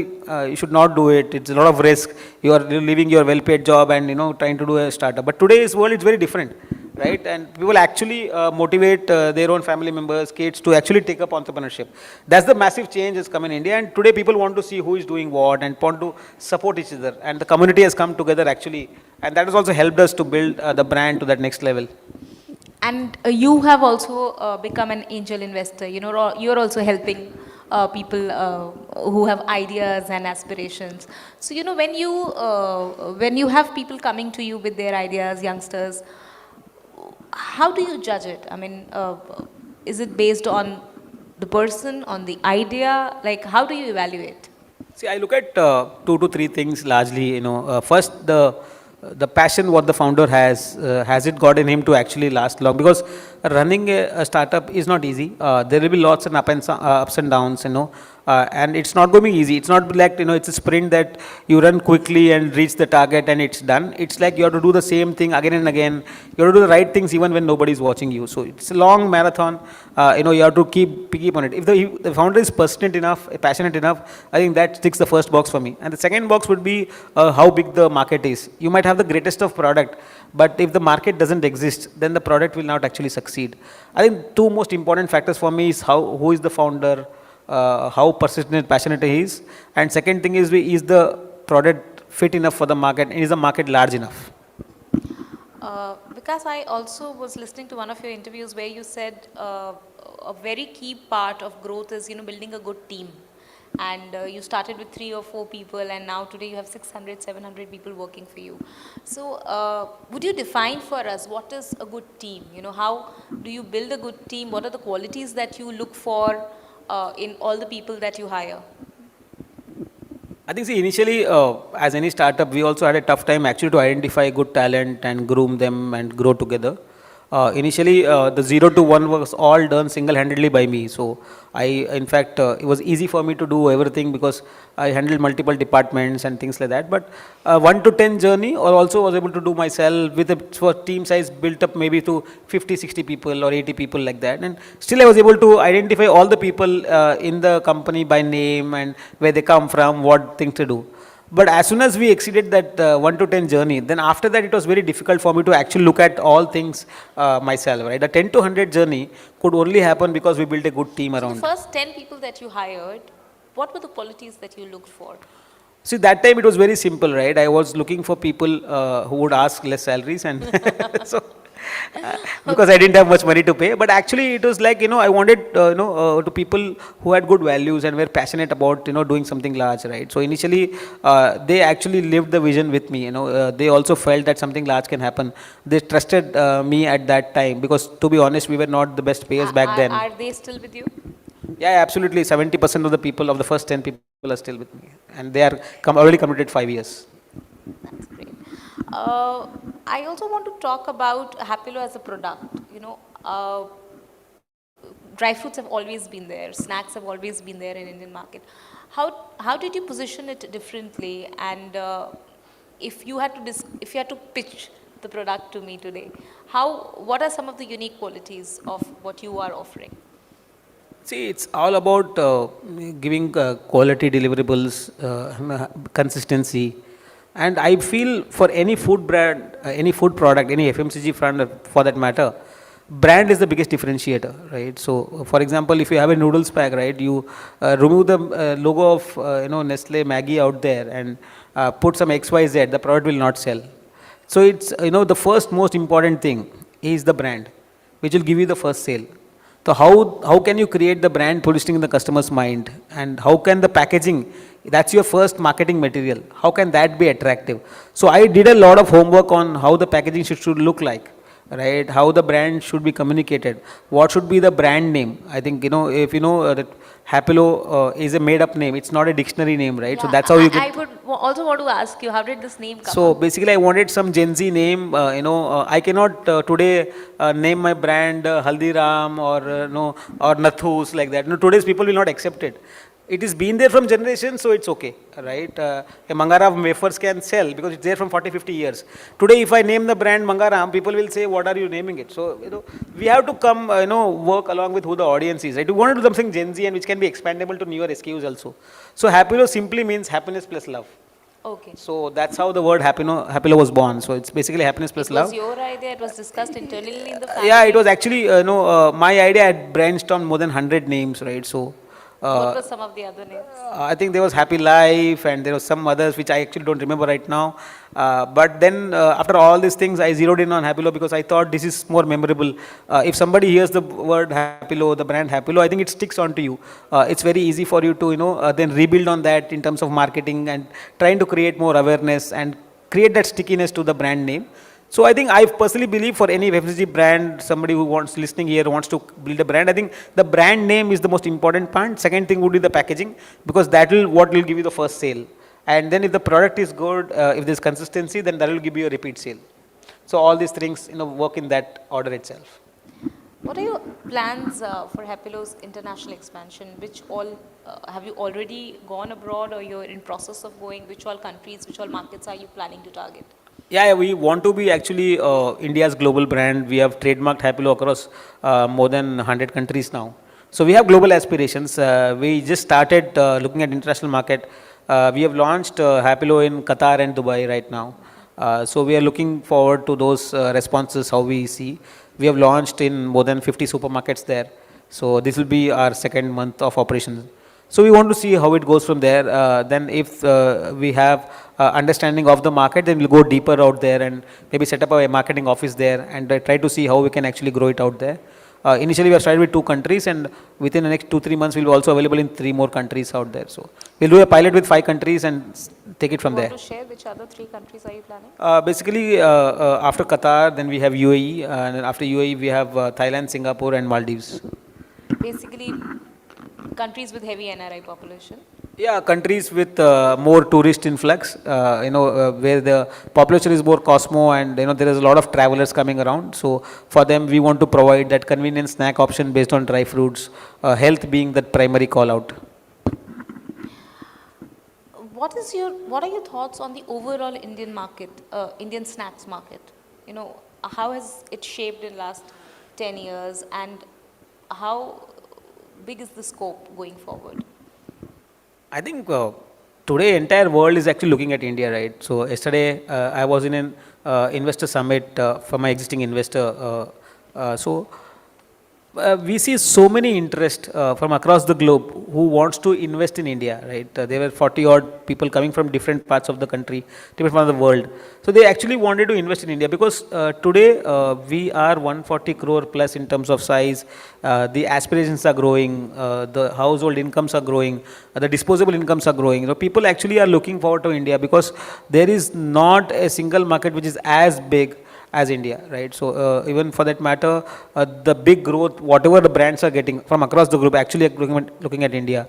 you should not do it. It's a lot of risk. You are leaving your well-paid job and, trying to do a startup. But today's world is very different. Right, and people actually motivate their own family members, kids to actually take up entrepreneurship. That's the massive change that's come in India, and today people want to see who is doing what and want to support each other. And the community has come together actually, and that has also helped us to build the brand to that next level. And you have also become an angel investor. You're also helping people who have ideas and aspirations. So when you have people coming to you with their ideas, youngsters, how do you judge it? I mean, is it based on the person, on the idea? Like, how do you evaluate? See, I look at 2 to 3 things largely. First, the passion what the founder has it got in him to actually last long? Because running a startup is not easy. There will be lots of ups and downs, and it's not going to be easy. It's not like, it's a sprint that you run quickly and reach the target and it's done. It's like you have to do the same thing again and again. You have to do the right things even when nobody is watching you. So it's a long marathon. You have to keep on it. If the founder is passionate enough, I think that ticks the first box for me. And the second box would be how big the market is. You might have the greatest of product, but if the market doesn't exist, then the product will not actually succeed. I think 2 most important factors for me is who is the founder, how persistent, passionate he is, and second thing is the product fit enough for the market, and is the market large enough? Because I also was listening to one of your interviews where you said a very key part of growth is building a good team. And you started with 3 or 4 people, and now today you have 600, 700 people working for you. So would you define for us what is a good team? How do you build a good team? What are the qualities that you look for in all the people that you hire? I think, initially, as any startup, we also had a tough time actually to identify good talent and groom them and grow together. Initially, the 0 to 1 was all done single-handedly by me. So in fact, it was easy for me to do everything because I handled multiple departments and things like that. But 1 to 10 journey, or also was able to do myself with a team size built up maybe to 50, 60 people or 80 people like that. And still I was able to identify all the people in the company by name and where they come from, what things to do. But as soon as we exceeded that 1 to 10 journey, then after that it was very difficult for me to actually look at all things myself, right? The 10 to 100 journey could only happen because we built a good team around. The first 10 people that you hired, what were the qualities that you looked for? See, that time it was very simple, right? I was looking for people who would ask less salaries, and so because I didn't have much money to pay. But actually it was like, I wanted, to people who had good values and were passionate about, doing something large, right? So initially they actually lived the vision with me, they also felt that something large can happen. They trusted me at that time because, to be honest, we were not the best payers back then. Are they still with you? Yeah, absolutely. 70% of the people, of the first 10 people are still with me. And they are already committed 5 years. That's great. I also want to talk about Happilo as a product. Dry fruits have always been there. Snacks have always been there in Indian market. How did you position it differently? And if you had to pitch the product to me today, what are some of the unique qualities of what you are offering? See, it's all about giving quality deliverables, consistency. And I feel for any food brand, any food product, any FMCG brand for that matter, brand is the biggest differentiator, right? So, for example, if you have a noodles pack, right, you remove the logo of Nestle, Maggie out there and put some XYZ, the product will not sell. So it's the first most important thing is the brand, which will give you the first sale. So how can you create the brand positioning in the customer's mind, and how can the packaging, that's your first marketing material, how can that be attractive? So I did a lot of homework on how the packaging should look like, right? How the brand should be communicated, what should be the brand name. I think if that Happilo is a made up name, it's not a dictionary name, right? Yeah, So that's how you I get. would also want to ask you, how did this name come So up? basically, I wanted some Gen Z name. I cannot today name my brand Haldiram or no, or Nathus like that. No, today's people will not accept it. It is been there from generations, so it's okay, right? A Mangaram wafers can sell because it's there from 40, 50 years. Today, if I name the brand Mangaram, people will say, "What are you naming it?" So we have to come, work along with who the audience is, right? We want to do something Gen Z and which can be expandable to newer SKUs also. So Happilo simply means happiness plus love. Okay. So that's how the word Happilo was born. So it's basically happiness plus It love. was your idea, it was discussed internally in the family? Yeah, it was actually, my idea. I had brainstormed more than 100 names, right? So. What were some of the other names? I think there was Happy Life and there was some others which I actually don't remember right now. But then after all these things, I zeroed in on Happilo because I thought this is more memorable. If somebody hears the word Happilo, the brand Happilo, I think it sticks onto you. It's very easy for you to, then rebuild on that in terms of marketing and trying to create more awareness and create that stickiness to the brand name. So I think I personally believe for any FMCG brand, somebody who listening here wants to build a brand, I think the brand name is the most important part. Second thing would be the packaging, because that will what will give you the first sale. And then if the product is good, if there's consistency, then that will give you a repeat sale. So all these things work in that order itself. What are your plans for Happilo's international expansion? Which all have you already gone abroad, or you're in process of going? Which all countries, which all markets are you planning to target? Yeah, we want to be actually India's global brand. We have trademarked Happilo across more than 100 countries now. So we have global aspirations. We just started looking at international market. We have launched Happilo in Qatar and Dubai right now. So we are looking forward to those responses, how we see. We have launched in more than 50 supermarkets there. So this will be our second month of operations. So we want to see how it goes from there. Then if we have understanding of the market, then we'll go deeper out there and maybe set up a marketing office there and try to see how we can actually grow it out there. Initially, we have started with 2 countries, and within the next 2-3 months, we'll be also available in 3 more countries out there. So we'll do a pilot with 5 countries and take it from there. Want to share which other 3 countries are you planning? Basically, after Qatar, then we have UAE, and after UAE, we have Thailand, Singapore, and Maldives. Basically, countries with heavy NRI population. Yeah, countries with more tourist influx, where the population is more cosmo and there is a lot of travelers coming around. So for them, we want to provide that convenient snack option based on dry fruits, health being the primary call out. What are your thoughts on the overall Indian market, Indian snacks market? How has it shaped in the last 10 years, and how big is the scope going forward? I think today entire world is actually looking at India, right? So yesterday I was in an investor summit for my existing investor. We see so many interest from across the globe who wants to invest in India, right? There were 40 odd people coming from different parts of the country, different parts of the world. So they actually wanted to invest in India because today we are 140 crore plus in terms of size. The aspirations are growing, the household incomes are growing, the disposable incomes are growing. People actually are looking forward to India because there is not a single market which is as big as India, right? So even for that matter, the big growth, whatever the brands are getting from across the group, actually looking at India.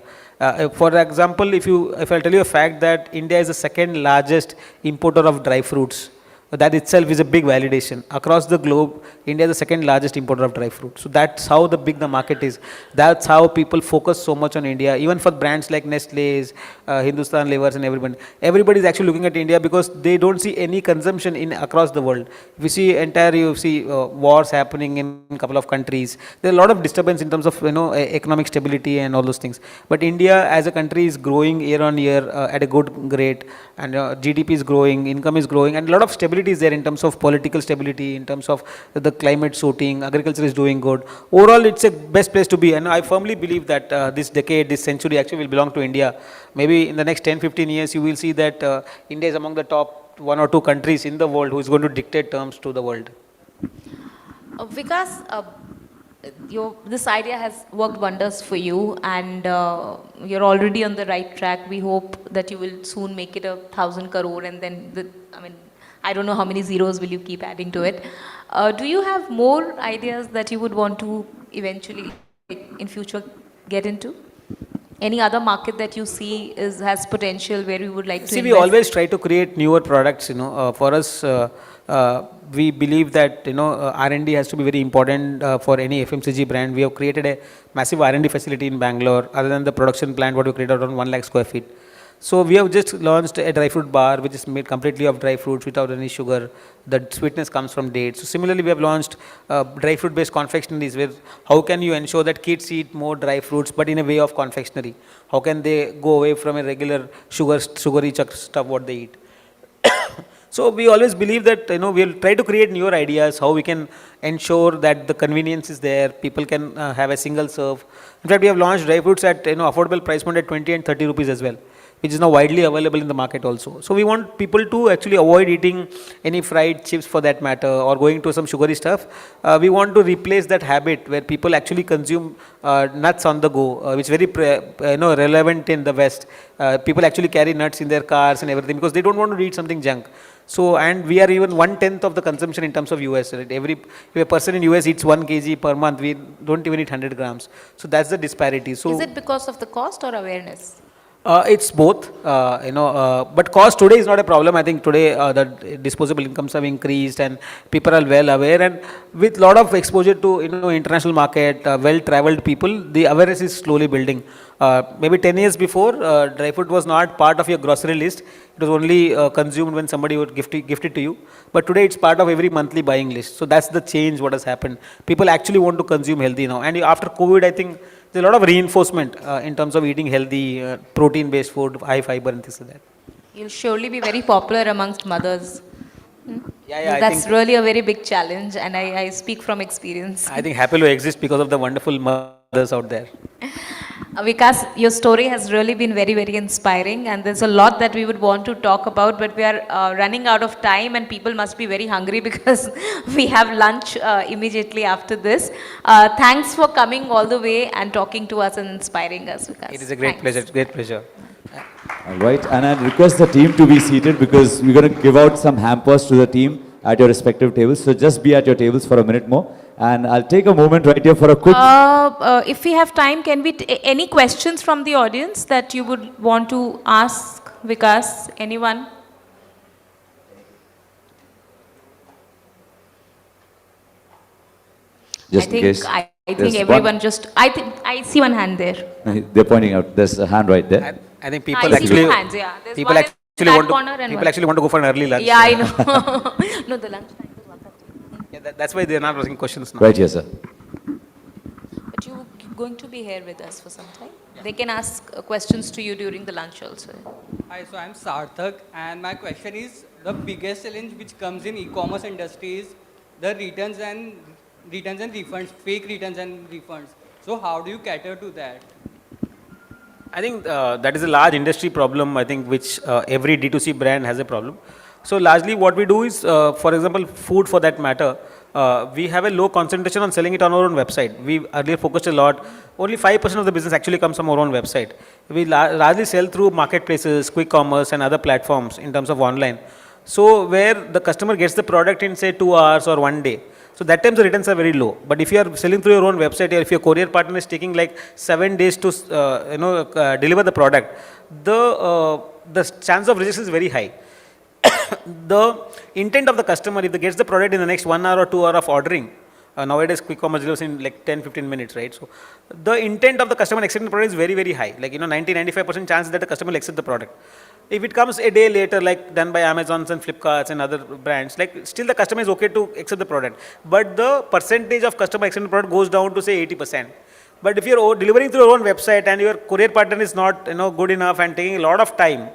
For example, if I'll tell you a fact that India is the second largest importer of dry fruits, that itself is a big validation. Across the globe, India is the second largest importer of dry fruit. So that's how big the market is. That's how people focus so much on India. Even for brands like Nestle's, Hindustan Levers and everybody is actually looking at India because they don't see any consumption across the world. If you see wars happening in a couple of countries. There are a lot of disturbance in terms of economic stability and all those things. But India as a country is growing year on year at a good rate, and GDP is growing, income is growing, and a lot of stability stability is there in terms of political stability, in terms of the climate sorting, agriculture is doing good. Overall, it's a best place to be. And I firmly believe that this decade, this century actually will belong to India. Maybe in the next 10, 15 years, you will see that India is among the top 1 or 2 countries in the world who is going to dictate terms to the world. Vikas, this idea has worked wonders for you, and you're already on the right track. We hope that you will soon make it 1,000 crore, and then I don't know how many zeros will you keep adding to it. Do you have more ideas that you would want to eventually, in future, get into? Any other market that you see has potential where you would like to See, invest? we always try to create newer products. For us, we believe that R&D has to be very important for any FMCG brand. We have created a massive R&D facility in Bangalore. Other than the production plant, what we created around 1 lakh square feet. So we have just launched a dry fruit bar, which is made completely of dry fruits without any sugar. The sweetness comes from dates. So similarly, we have launched dry fruit based confectionaries, where how can you ensure that kids eat more dry fruits, but in a way of confectionery? How can they go away from a regular sugary stuff what they eat? So we always believe that we'll try to create newer ideas, how we can ensure that the convenience is there, people can have a single serve. In fact, we have launched dry fruits at affordable price point at 20 and 30 rupees as well, which is now widely available in the market also. So we want people to actually avoid eating any fried chips for that matter, or going to some sugary stuff. We want to replace that habit where people actually consume nuts on the go, which is very relevant in the West. People actually carry nuts in their cars and everything because they don't want to eat something junk. So, and we are even 1/10 of the consumption in terms of US. Right? If a person in US eats 1 kg per month, we don't even eat 100 grams. So that's the disparity. So is it because of the cost or awareness? It's both, but cost today is not a problem. I think today the disposable incomes have increased and people are well aware, and with lot of exposure to international market, well-traveled people, the awareness is slowly building. Maybe 10 years before, dry fruit was not part of your grocery list. It was only consumed when somebody would gift it to you. But today it's part of every monthly buying list. So that's the change what has happened. People actually want to consume healthy now. And after COVID, I think there's a lot of reinforcement in terms of eating healthy, protein-based food, high fiber and things like that. You'll surely be very popular amongst mothers. Yeah, That's really a very big challenge, and I speak from experience. I think Happilo exists because of the wonderful mothers out there. Vikas, your story has really been very, very inspiring, and there's a lot that we would want to talk about, but we are running out of time, and people must be very hungry because we have lunch immediately after this. Thanks for coming all the way and talking to us and inspiring us, Vikas. It is a great pleasure. All right, and I request the team to be seated because we're going to give out some hampers to the team at your respective tables. So just be at your tables for a minute more. And I'll take a moment right here for a quick... If we have time, can we... any questions from the audience that you would want to ask Vikas? Anyone? Just in case. I think everyone just... I see one hand there. They're pointing out. There's a hand right there. I think people actually... hands, yeah. There's people one actually in want that corner and people one. actually want to go for an early lunch. Yeah, I know. No, the lunch time is 1:30. Yeah, that's why they're not asking questions now. Right here, sir. But you're going to be here with us for some time. They can ask questions to you during the lunch also. Hi, so I'm Sarthak, and my question is, the biggest challenge which comes in e-commerce industry is the returns and refunds, fake returns and refunds. So how do you cater to that? I think that is a large industry problem, I think, which every D2C brand has a problem. So largely what we do is, for example, food for that matter, we have a low concentration on selling it on our own website. We earlier focused a lot. Only 5% of the business actually comes from our own website. We largely sell through marketplaces, quick commerce and other platforms in terms of online. So where the customer gets the product in say 2 hours or 1 day. So that time the returns are very low. But if you are selling through your own website, or if your courier partner is taking like 7 days to deliver the product, the chance of rejection is very high. The intent of the customer, if they gets the product in the next 1 hour or 2 hours of ordering, nowadays quick commerce delivers in like 10-15 minutes, right? So the intent of the customer accepting the product is very, very high. Like 90-95% chance that the customer will accept the product. If it comes a day later, like done by Amazons and Flipkarts and other brands, like still the customer is okay to accept the product. But the percentage of customer accepting the product goes down to say 80%. But if you're delivering through your own website and your courier partner is not good enough and taking a lot of time,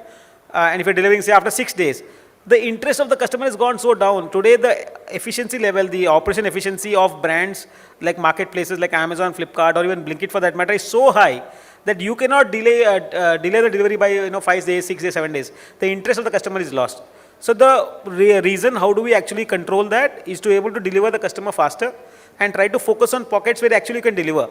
and if you're delivering say after 6 days, the interest of the customer has gone so down. Today, the efficiency level, the operation efficiency of brands like marketplaces like Amazon, Flipkart, or even Blinkit for that matter is so high that you cannot delay the delivery by 5 days, 6 days, 7 days. The interest of the customer is lost. So the reason how do we actually control that is to able to deliver the customer faster and try to focus on pockets where actually you can deliver.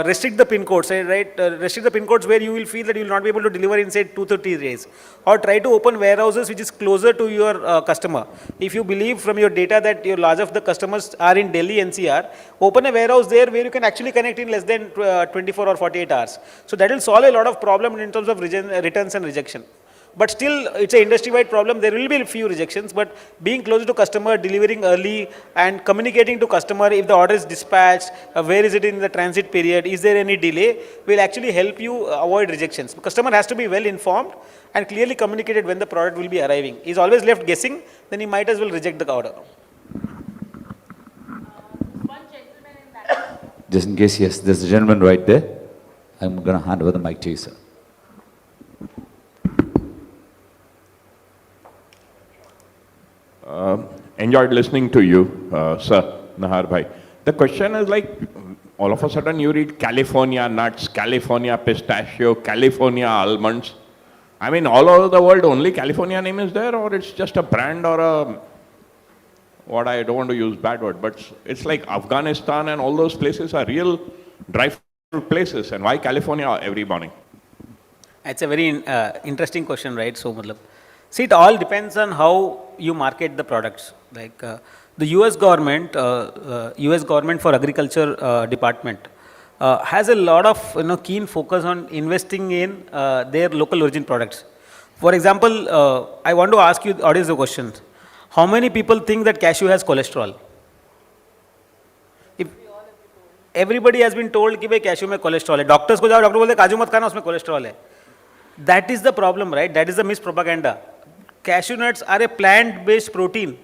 Restrict the pin codes, right? Restrict the pin codes where you will feel that you will not be able to deliver in say 2 to 3 days. Or try to open warehouses which is closer to your customer. If you believe from your data that your large of the customers are in Delhi NCR, open a warehouse there where you can actually connect in less than 24 or 48 hours. So that will solve a lot of problem in terms of returns and rejection. But still, it's an industry-wide problem. There will be a few rejections, but being closer to customer, delivering early, and communicating to customer if the order is dispatched, where is it in the transit period, is there any delay, will actually help you avoid rejections. The customer has to be well informed and clearly communicated when the product will be arriving. He's always left guessing, then he might as well reject the order. Just in case, yes, there's a gentleman right there. I'm going to hand over the mic to you, sir. Enjoyed listening to you, sir, Nahar bhai. The question is like, all of a sudden you read California nuts, California pistachio, California almonds. I mean, all over the world, only California name is there, or it's just a brand or a, what I don't want to use bad word, but it's like Afghanistan and all those places are real dry fruit places. And why California every morning? It's a very interesting question, right? So, see, it all depends on how you market the products. Like the US government for Agriculture Department has a lot of keen focus on investing in their local origin products. For example, I want to ask you, audience, a question. How many people think that cashew has cholesterol? If everybody has been told कि भाई cashew में cholesterol है, doctors को जाओ, doctor बोलते काजू मत खाना, उसमें cholesterol है. That is the problem, right? That is the mispropaganda. Cashew nuts are a plant-based protein.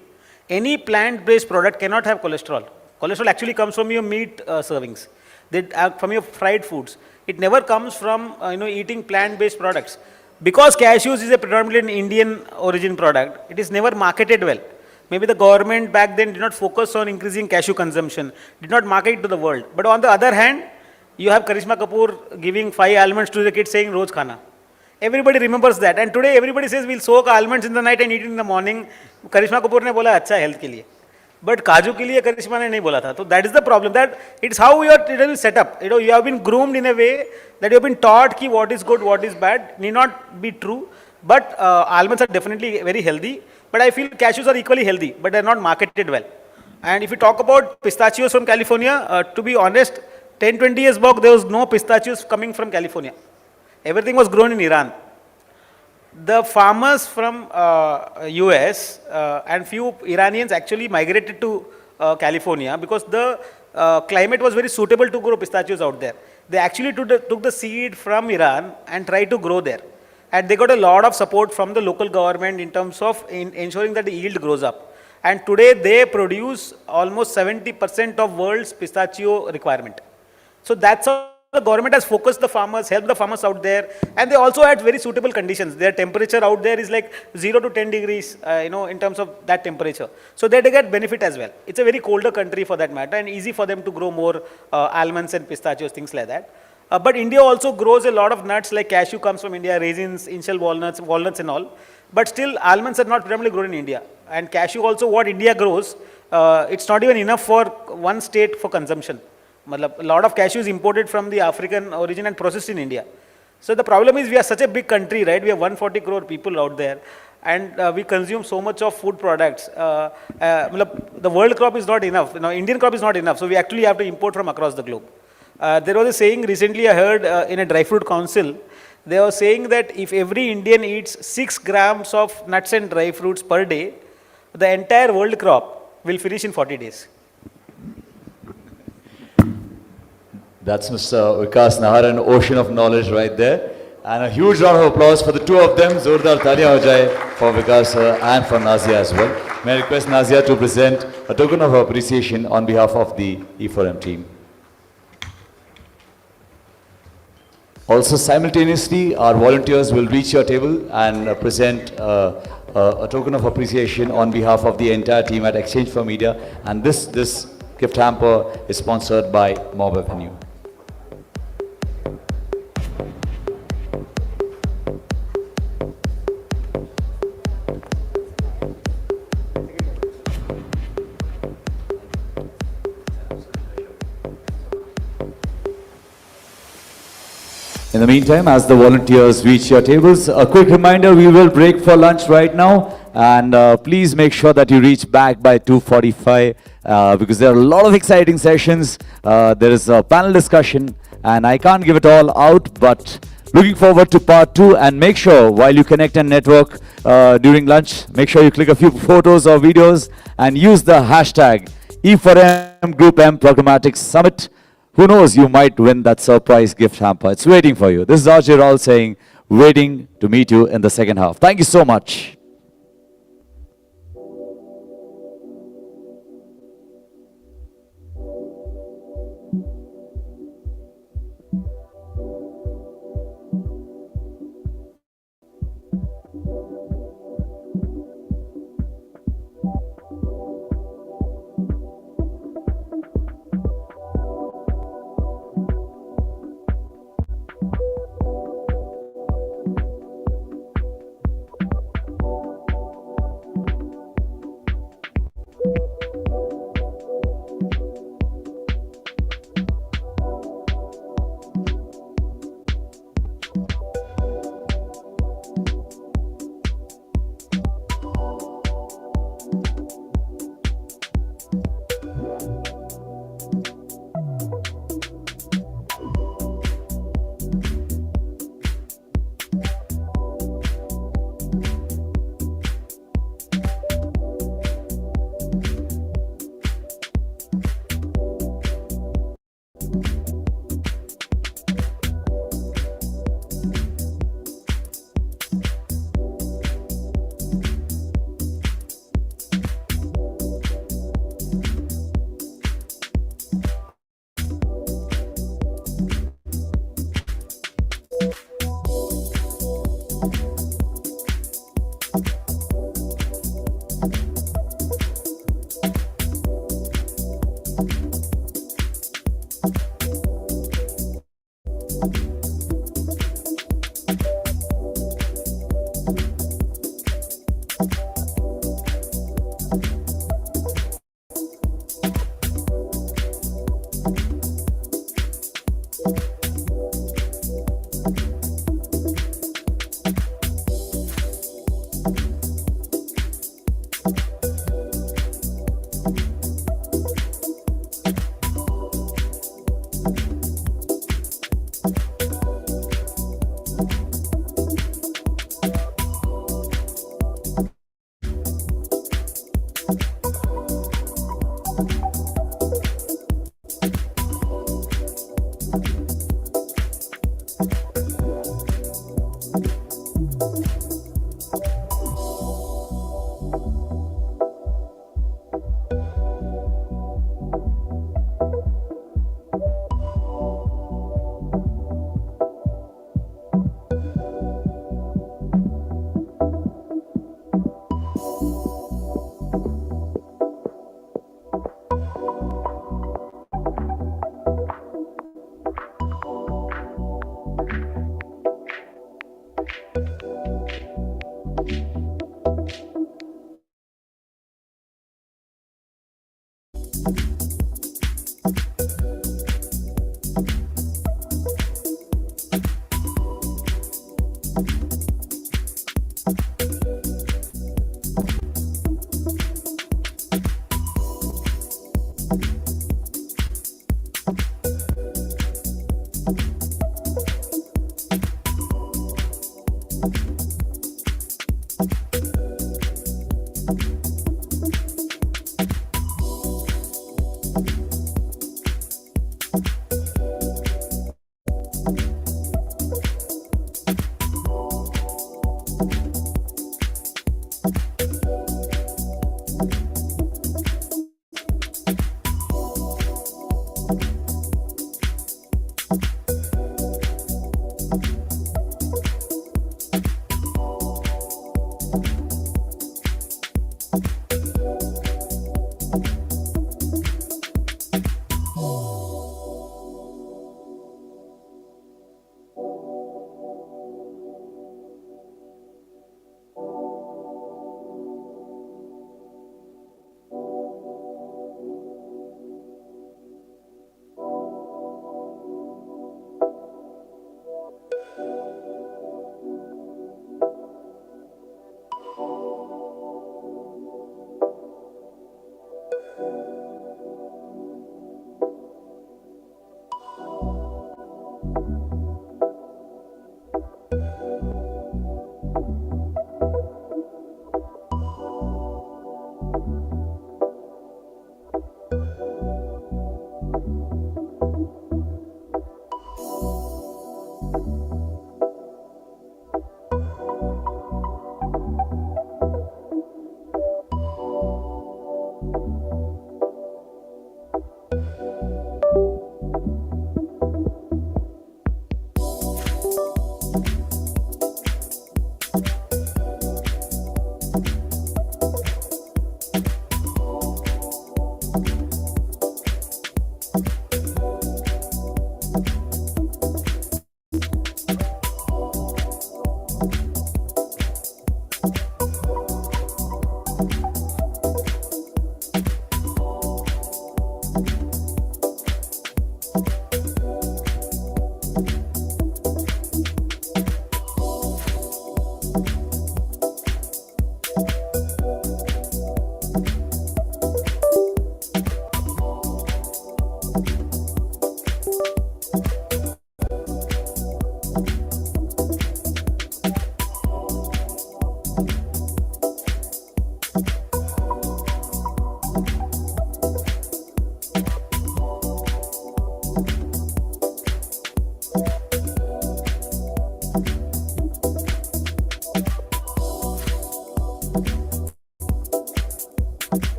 Any plant-based product cannot have cholesterol. Cholesterol actually comes from your meat servings, from your fried foods. It never comes from eating plant-based products. Because cashews is a predominantly Indian origin product, it is never marketed well. Maybe the government back then did not focus on increasing cashew consumption, did not market it to the world. But on the other hand, you have Karishma Kapoor giving 5 almonds to the kids saying, Roj khana. Everybody remembers that. And today everybody says, we'll soak almonds in the night and eat it in the morning. Karishma Kapoor ne bola, acha health ke liye. But Kaju ke liye Karishma ne nahi bola tha. So that is the problem. That it's how you are set up. You have been groomed in a way that you have been taught ki what is good, what is bad. Need not be true. But almonds are definitely very healthy. But I feel cashews are equally healthy, but they are not marketed well. And if you talk about pistachios from California, to be honest, 10-20 years back, there was no pistachios coming from California. Everything was grown in Iran. The farmers from US and few Iranians actually migrated to California because the climate was very suitable to grow pistachios out there. They actually took the seed from Iran and tried to grow there. And they got a lot of support from the local government in terms of ensuring that the yield grows up. And today they produce almost 70% of world's pistachio requirement. So that's how the government has focused the farmers, helped the farmers out there, and they also had very suitable conditions. Their temperature out there is like 0 to 10 degrees, in terms of that temperature. So they get benefit as well. It's a very colder country for that matter, and easy for them to grow more almonds and pistachios, things like that. But India also grows a lot of nuts, like cashew comes from India, raisins, inshell walnuts and all. But still, almonds are not predominantly grown in India. And cashew also, what India grows, it's not even enough for one state for consumption. A lot of cashew is imported from the African origin and processed in India. So the problem is we are such a big country, right? We have 140 crore people out there, and we consume so much of food products. The world crop is not enough. Indian crop is not enough. So we actually have to import from across the globe. There was a saying recently I heard in a dry fruit council. They were saying that if every Indian eats 6 grams of nuts and dry fruits per day, the entire world crop will finish in 40 days. That's Mr. Vikas Nahar, an ocean of knowledge right there. And a huge round of applause for the two of them. Zordar Talia ho jaye for Vikas and for Nazia as well. May I request Nazia to present a token of appreciation on behalf of the E4M team. Also, simultaneously, our volunteers will reach your table and present a token of appreciation on behalf of the entire team at Exchange for Media. And this gift hamper is sponsored by Mob Avenue. In the meantime, as the volunteers reach your tables, a quick reminder, we will break for lunch right now. And please make sure that you reach back by 2:45 because there are a lot of exciting sessions. There is a panel discussion and I can't give it all out, but looking forward to part 2. And make sure while you connect and network during lunch, make sure you click a few photos or videos and use the hashtag E4M GroupM Programmatic Summit. Who knows, you might win that surprise gift hamper. It's waiting for you. This is Ajay Raul saying, waiting to meet you in the second half. Thank you so much.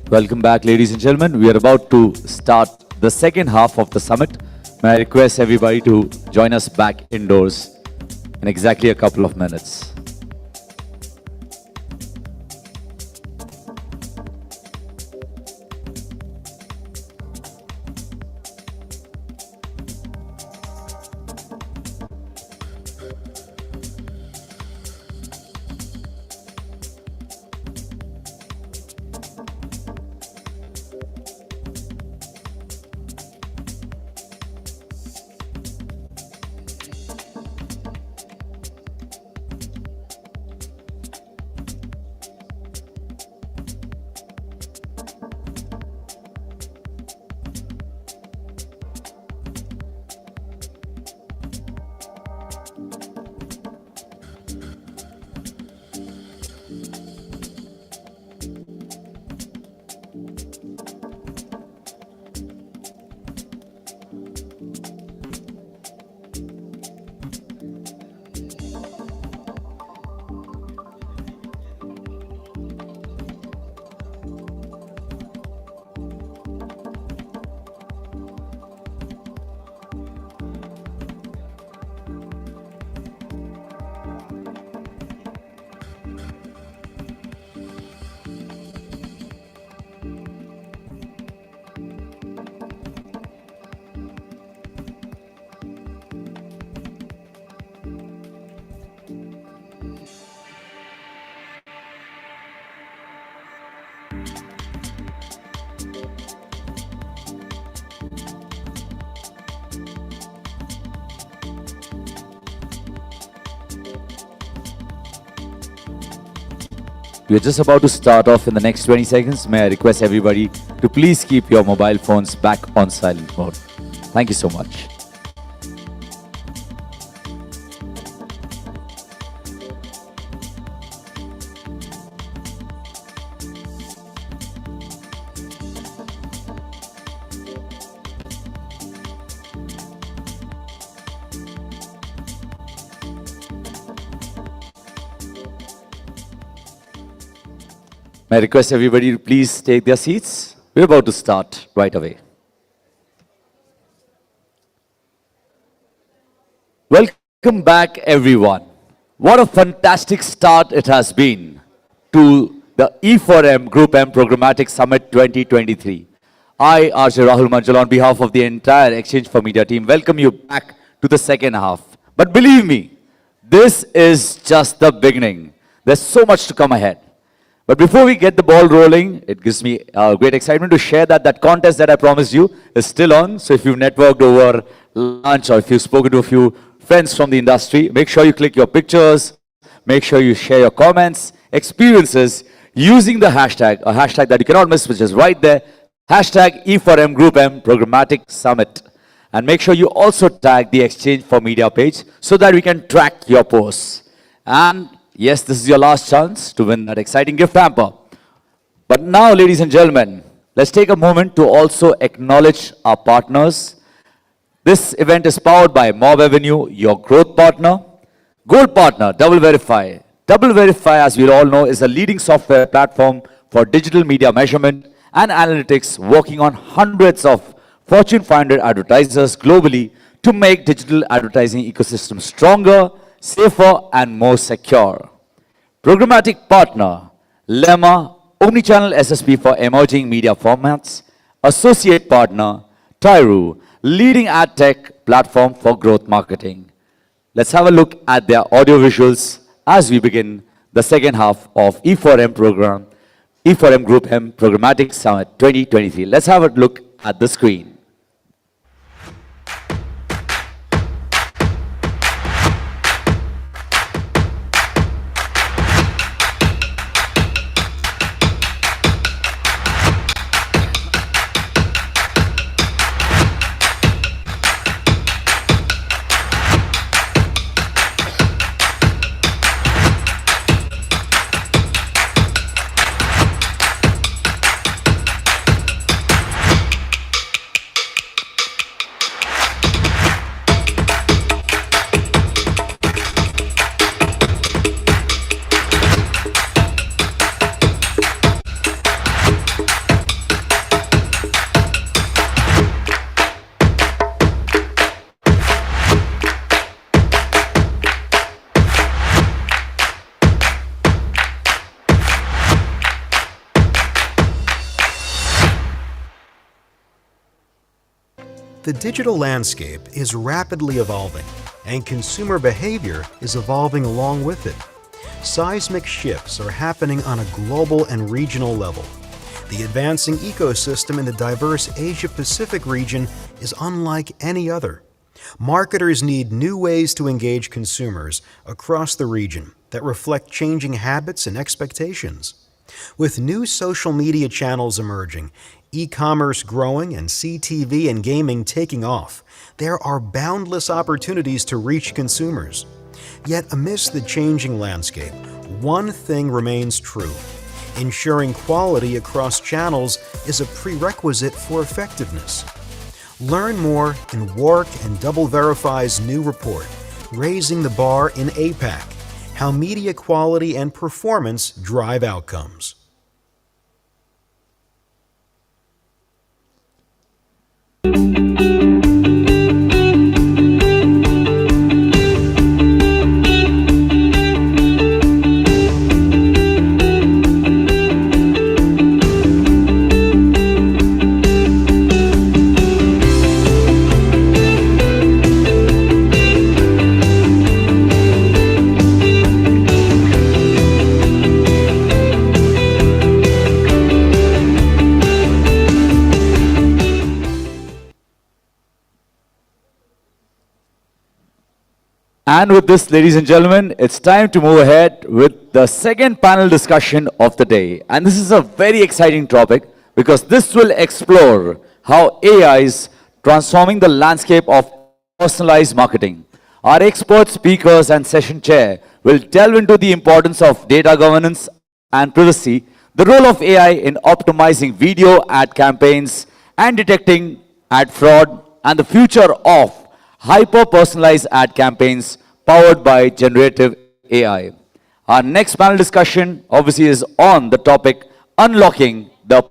Welcome back, ladies and gentlemen. We are about to start the second half of the summit. May I request everybody to join us back indoors in exactly a couple of minutes. We are just about to start off in the next 20 seconds. May I request everybody to please keep your mobile phones back on silent mode. Thank you so much. May I request everybody to please take their seats? We're about to start right away. Welcome back, everyone. What a fantastic start it has been to the E4M GroupM Programmatic Summit 2023. I, RJ Rahul Manjal, on behalf of the entire Exchange for Media team, welcome you back to the second half. But believe me, this is just the beginning. There's so much to come ahead. But before we get the ball rolling, it gives me great excitement to share that that contest that I promised you is still on. So if you've networked over lunch or if you've spoken to a few friends from the industry, make sure you click your pictures, make sure you share your comments, experiences using the hashtag, a hashtag that you cannot miss, which is right there, hashtag E4M GroupM Programmatic Summit. And make sure you also tag the Exchange for Media page so that we can track your posts. And yes, this is your last chance to win that exciting gift hamper. But now, ladies and gentlemen, let's take a moment to also acknowledge our partners. This event is powered by Mob Avenue, your growth partner. Gold partner, Double Verify. Double Verify, as we all know, is a leading software platform for digital media measurement and analytics, working on hundreds of Fortune 500 advertisers globally to make digital advertising ecosystem stronger, safer and more secure. Programmatic partner, Lemma, omnichannel SSP for emerging media formats. Associate partner, Tyru, leading ad tech platform for growth marketing. Let's have a look at their audio visuals as we begin the second half of E4M GroupM Programmatic Summit 2023. Let's have a look at the screen. The digital landscape is rapidly evolving, and consumer behavior is evolving along with it. Seismic shifts are happening on a global and regional level. The advancing ecosystem in the diverse Asia-Pacific region is unlike any other. Marketers need new ways to engage consumers across the region that reflect changing habits and expectations. With new social media channels emerging, e-commerce growing, and CTV and gaming taking off, there are boundless opportunities to reach consumers. Yet amidst the changing landscape, one thing remains true. Ensuring quality across channels is a prerequisite for effectiveness. Learn more in Warwick and Double Verify's new report, Raising the Bar in APAC, How Media Quality and Performance Drive Outcomes. And with this, ladies and gentlemen, it's time to move ahead with the second panel discussion of the day. And this is a very exciting topic because this will explore how AI is transforming the landscape of personalized marketing. Our expert speakers and session chair will delve into the importance of data governance and privacy, the role of AI in optimizing video ad campaigns and detecting ad fraud, and the future of hyper-personalized ad campaigns powered by generative AI. Our next panel discussion obviously is on the topic unlocking the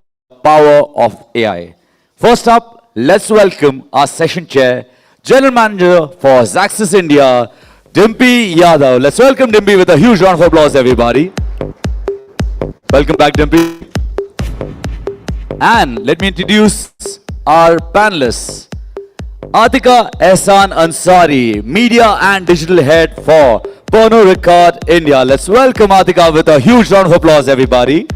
power of AI. First up, let's welcome our session chair, General Manager for Zaxis India, Dimpy Yadav. Let's welcome Dimpy with a huge round of applause, everybody. Welcome back, Dimpy. And let me introduce our panelists. Atika Ehsan Ansari, Media and Digital Head for Pernod Ricard India. Let's welcome Atika with a huge round of applause, everybody.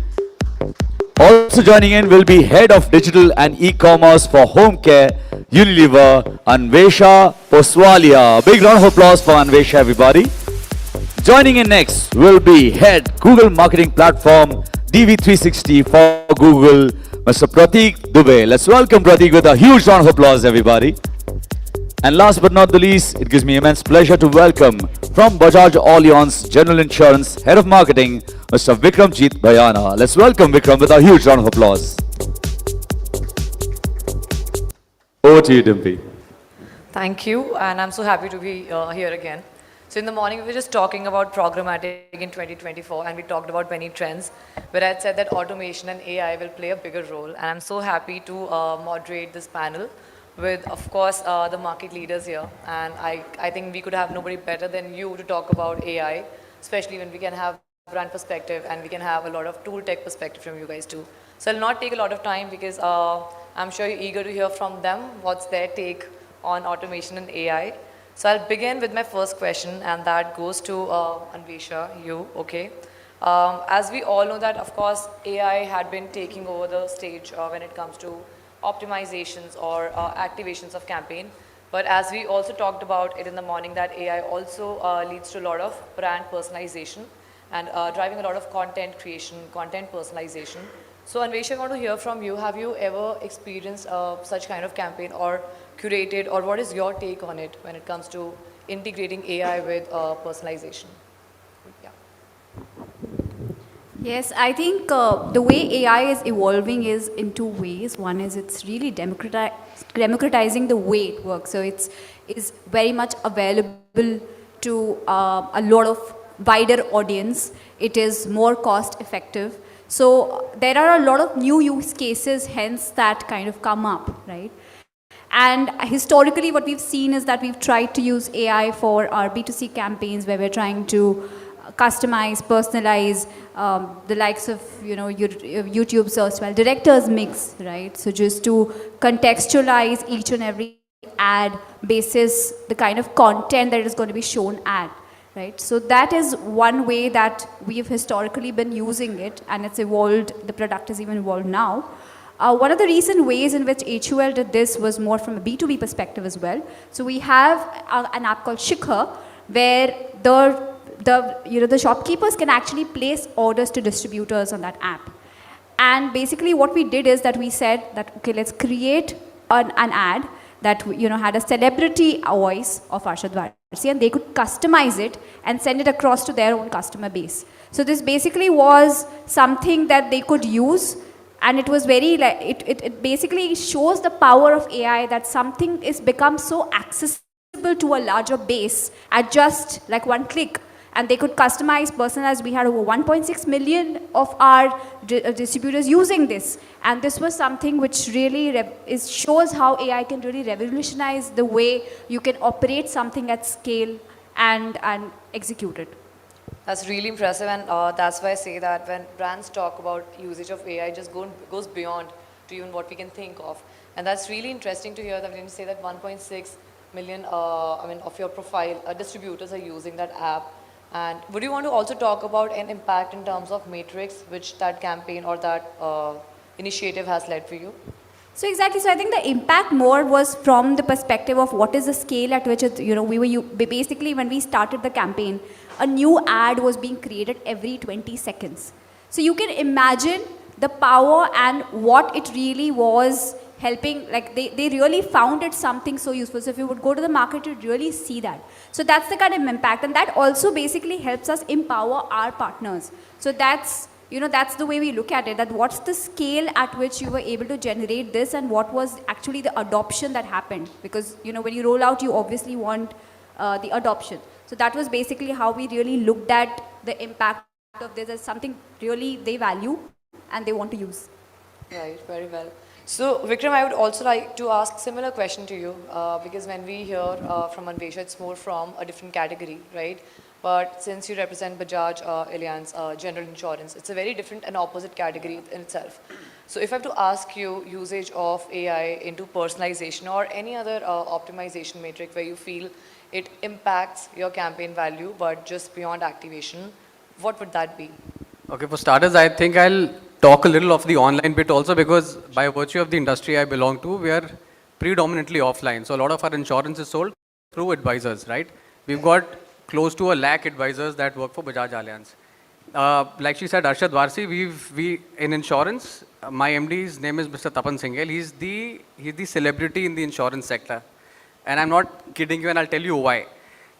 Also joining in will be Head of Digital and E-Commerce for Home Care, Unilever, Anvesha Poswalia. Big round of applause for Anvesha, everybody. Joining in next will be Head Google Marketing Platform, DV360 for Google, Mr. Prateek Dubey. Let's welcome Prateek with a huge round of applause, everybody. And last but not the least, it gives me immense pleasure to welcome from Bajaj Allianz General Insurance, Head of Marketing, Mr. Vikramjit Bhayana. Let's welcome Vikram with a huge round of applause. Over to you, Dimpy. Thank you, and I'm so happy to be here again. So in the morning, we were just talking about programmatic in 2024, and we talked about many trends, where I said that automation and AI will play a bigger role. And I'm so happy to moderate this panel with, of course, the market leaders here. And I think we could have nobody better than you to talk about AI, especially when we can have brand perspective and we can have a lot of tool tech perspective from you guys too. So I'll not take a lot of time because I'm sure you're eager to hear from them what's their take on automation and AI. So I'll begin with my first question, and that goes to Anvesha, you, okay? As we all know that, of course, AI had been taking over the stage when it comes to optimizations or activations of campaign. But as we also talked about it in the morning, that AI also leads to a lot of brand personalization and driving a lot of content creation, content personalization. So Anvesha, I want to hear from you. Have you ever experienced such kind of campaign or curated, or what is your take on it when it comes to integrating AI with personalization? Yeah. Yes, I think the way AI is evolving is in two ways. One is it's really democratizing the way it works. So it's very much available to a lot of wider audience. It is more cost effective. So there are a lot of new use cases, hence that kind of come up, right? And historically, what we've seen is that we've tried to use AI for our B2C campaigns, where we're trying to customize, personalize the likes of, you know, YouTube search, well, director's mix, right? So just to contextualize each and every ad basis the kind of content that is going to be shown at, right? So that is one way that we've historically been using it, and it's evolved, the product has even evolved now. One of the recent ways in which HUL did this was more from a B2B perspective as well. So we have an app called Shikhar, where the shopkeepers can actually place orders to distributors on that app. And basically what we did is that we said that, okay, let's create an ad that had a celebrity voice of Arshad Varsi, and they could customize it and send it across to their own customer base. So this basically was something that they could use, and it was very it basically shows the power of AI, that something is become so accessible to a larger base at just like one click. And they could customize, personalize. We had over 1.6 million of our distributors using this. And this was something which really shows how AI can really revolutionize the way you can operate something at scale and execute it. That's really impressive, and that's why I say that when brands talk about usage of AI, it just goes beyond to even what we can think of. And that's really interesting to hear that when you say that 1.6 million of your profile distributors are using that app. And would you want to also talk about an impact in terms of matrix which that campaign or that initiative has led for you? So exactly, so I think the impact more was from the perspective of what is the scale at which basically when we started the campaign, a new ad was being created every 20 seconds. So you can imagine the power and what it really was helping, like they really found it something so useful. So if you would go to the market, you'd really see that. So that's the kind of impact, and that also basically helps us empower our partners. So that's the way we look at it, that what's the scale at which you were able to generate this, and what was actually the adoption that happened. Because when you roll out, you obviously want the adoption. So that was basically how we really looked at the impact of this as something really they value and they want to use. Right, very well. So Vikram, I would also like to ask similar question to you, because when we hear from Anvesha, it's more from a different category, right? But since you represent Bajaj Allianz General Insurance, it's a very different and opposite category in itself. So if I have to ask you usage of AI into personalization or any other optimization metric where you feel it impacts your campaign value but just beyond activation, what would that be? Okay, for starters, I think I'll talk a little of the online bit also, because by virtue of the industry I belong to, we are predominantly offline. So a lot of our insurance is sold through advisors, right? We've got close to 1 lakh advisors that work for Bajaj Allianz. Like she said, Arshad Varsi, we in insurance, my MD's name is Mr. Tapan Singhel. He's the celebrity in the insurance sector. And I'm not kidding you, and I'll tell you why.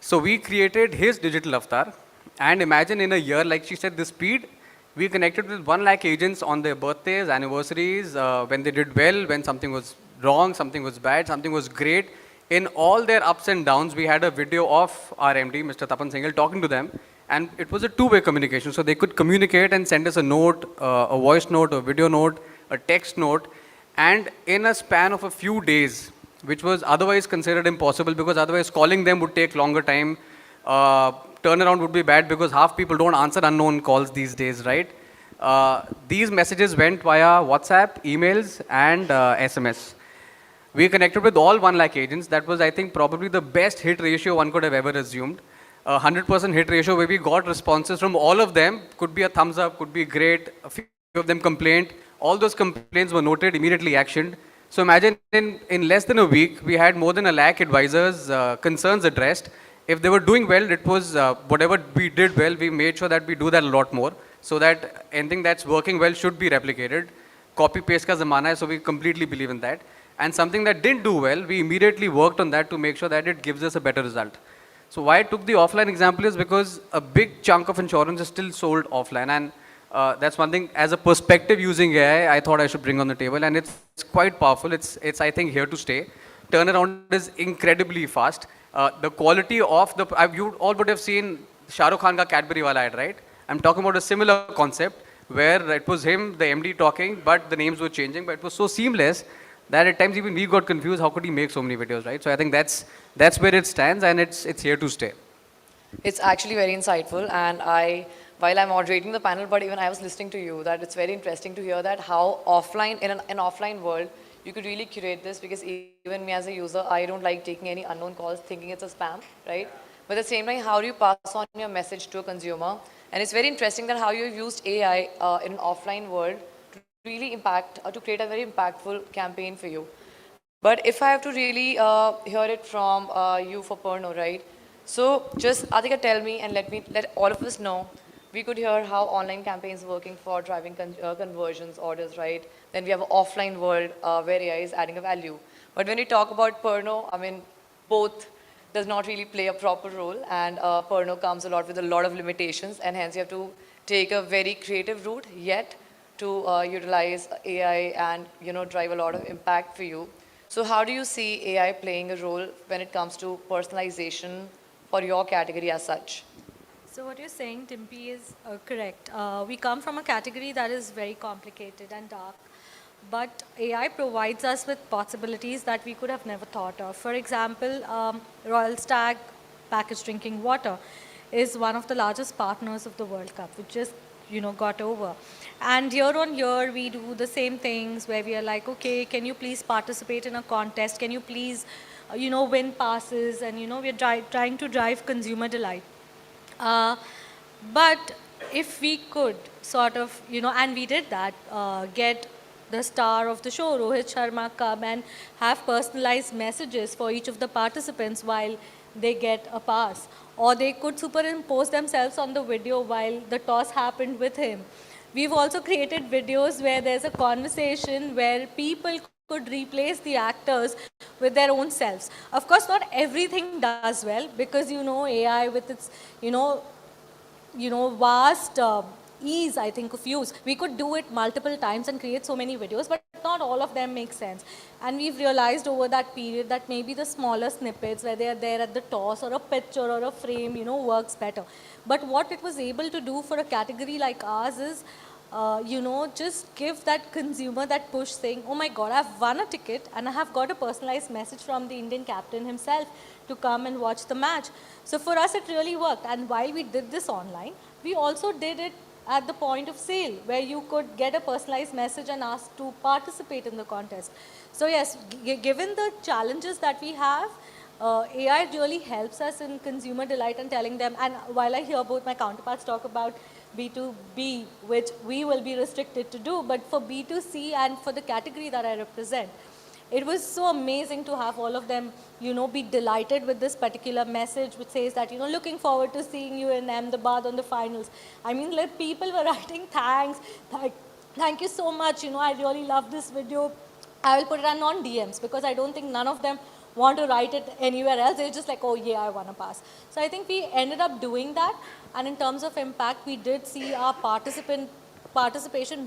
So we created his digital avatar, and imagine in a year, like she said, the speed, we connected with 1 lakh agents on their birthdays, anniversaries, when they did well, when something was wrong, something was bad, something was great. In all their ups and downs, we had a video of our MD, Mr. Tapan Singhel, talking to them. And it was a two-way communication. So they could communicate and send us a note, a voice note, a video note, a text note. And in a span of a few days, which was otherwise considered impossible, because otherwise calling them would take longer time. Turnaround would be bad because half people don't answer unknown calls these days, right? These messages went via WhatsApp, emails, and SMS. We connected with all 1 lakh agents. That was, I think, probably the best hit ratio one could have ever assumed. 100% hit ratio where we got responses from all of them. Could be a thumbs up, could be great. A few of them complained. All those complaints were noted, immediately actioned. So imagine in less than a week, we had more than 1 lakh advisors' concerns addressed. If they were doing well, it was whatever we did well, we made sure that we do that a lot more, so that anything that's working well should be replicated. Copy paste ka zamana hai, so we completely believe in that. And something that didn't do well, we immediately worked on that to make sure that it gives us a better result. So why I took the offline example is because a big chunk of insurance is still sold offline, and that's one thing as a perspective using AI, I thought I should bring on the table, and it's quite powerful. It's I think here to stay. Turnaround is incredibly fast. The quality of you all would have seen Shah Rukh Khan ka Cadbury wala ad, right? I'm talking about a similar concept where it was him, the MD talking, but the names were changing, but it was so seamless that at times even we got confused, how could he make so many videos, right? So I think that's where it stands, and it's here to stay. It's actually very insightful, and while I'm moderating the panel, but even I was listening to you, that it's very interesting to hear that how offline, in an offline world, you could really curate this, because even me as a user, I don't like taking any unknown calls thinking it's a spam, right? But at the same time, how do you pass on your message to a consumer? And it's very interesting that how you've used AI in an offline world to really impact, to create a very impactful campaign for you. But if I have to really hear it from you for Purno, right? So just Adhika, tell me and let all of us know. We could hear how online campaigns working for driving conversions, orders, right? Then we have an offline world where AI is adding a value. But when we talk about Purno, I mean, both does not really play a proper role, and Purno comes a lot with a lot of limitations, and hence you have to take a very creative route yet to utilize AI and drive a lot of impact for you. So how do you see AI playing a role when it comes to personalization for your category as such? So what you're saying, Timpy, is correct. We come from a category that is very complicated and dark, but AI provides us with possibilities that we could have never thought of. For example, Royal Stag packaged drinking water is one of the largest partners of the World Cup, which just got over. And year on year, we do the same things where we are like, okay, can you please participate in a contest? Can you please, win passes? And, we're trying to drive consumer delight. But if we could sort of, and we did that, get the star of the show, Rohit Sharma, come and have personalized messages for each of the participants while they get a pass. Or they could superimpose themselves on the video while the toss happened with him. We've also created videos where there's a conversation where people could replace the actors with their own selves. Of course, not everything does well, because AI with its vast ease, I think, of use. We could do it multiple times and create so many videos, but not all of them make sense. And we've realized over that period that maybe the smaller snippets where they are there at the toss or a picture or a frame, works better. But what it was able to do for a category like ours is, just give that consumer that push saying, oh my God, I've won a ticket and I have got a personalized message from the Indian captain himself to come and watch the match. So for us, it really worked. And while we did this online, we also did it at the point of sale, where you could get a personalized message and ask to participate in the contest. So yes, given the challenges that we have, AI really helps us in consumer delight and telling them, and while I hear both my counterparts talk about B2B, which we will be restricted to do, but for B2C and for the category that I represent, it was so amazing to have all of them, be delighted with this particular message which says that, looking forward to seeing you in Ahmedabad on the finals. I mean, like, people were writing thanks, thank you so much, I really love this video. I will put it on DMs, because I don't think none of them want to write it anywhere else. They're just like, oh yeah, I want to pass. So I think we ended up doing that. And in terms of impact, we did see our participation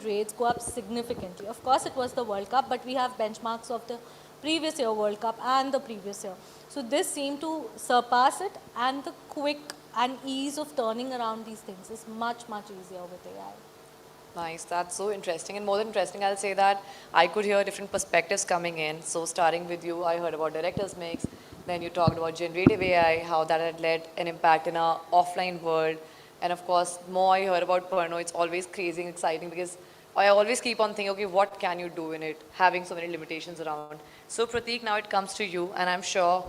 rates go up significantly. Of course, it was the World Cup, but we have benchmarks of the previous year World Cup and the previous year. So this seemed to surpass it, and the quick and ease of turning around these things is much, much easier with AI. Nice, that's so interesting. And more than interesting, I'll say that I could hear different perspectives coming in. So starting with you, I heard about director's mix, then you talked about generative AI, how that had led an impact in our offline world. And of course, more I heard about Purno, it's always crazy and exciting, because I always keep on thinking, okay, what can you do in it, having so many limitations around. So Prateek, now it comes to you, and I'm sure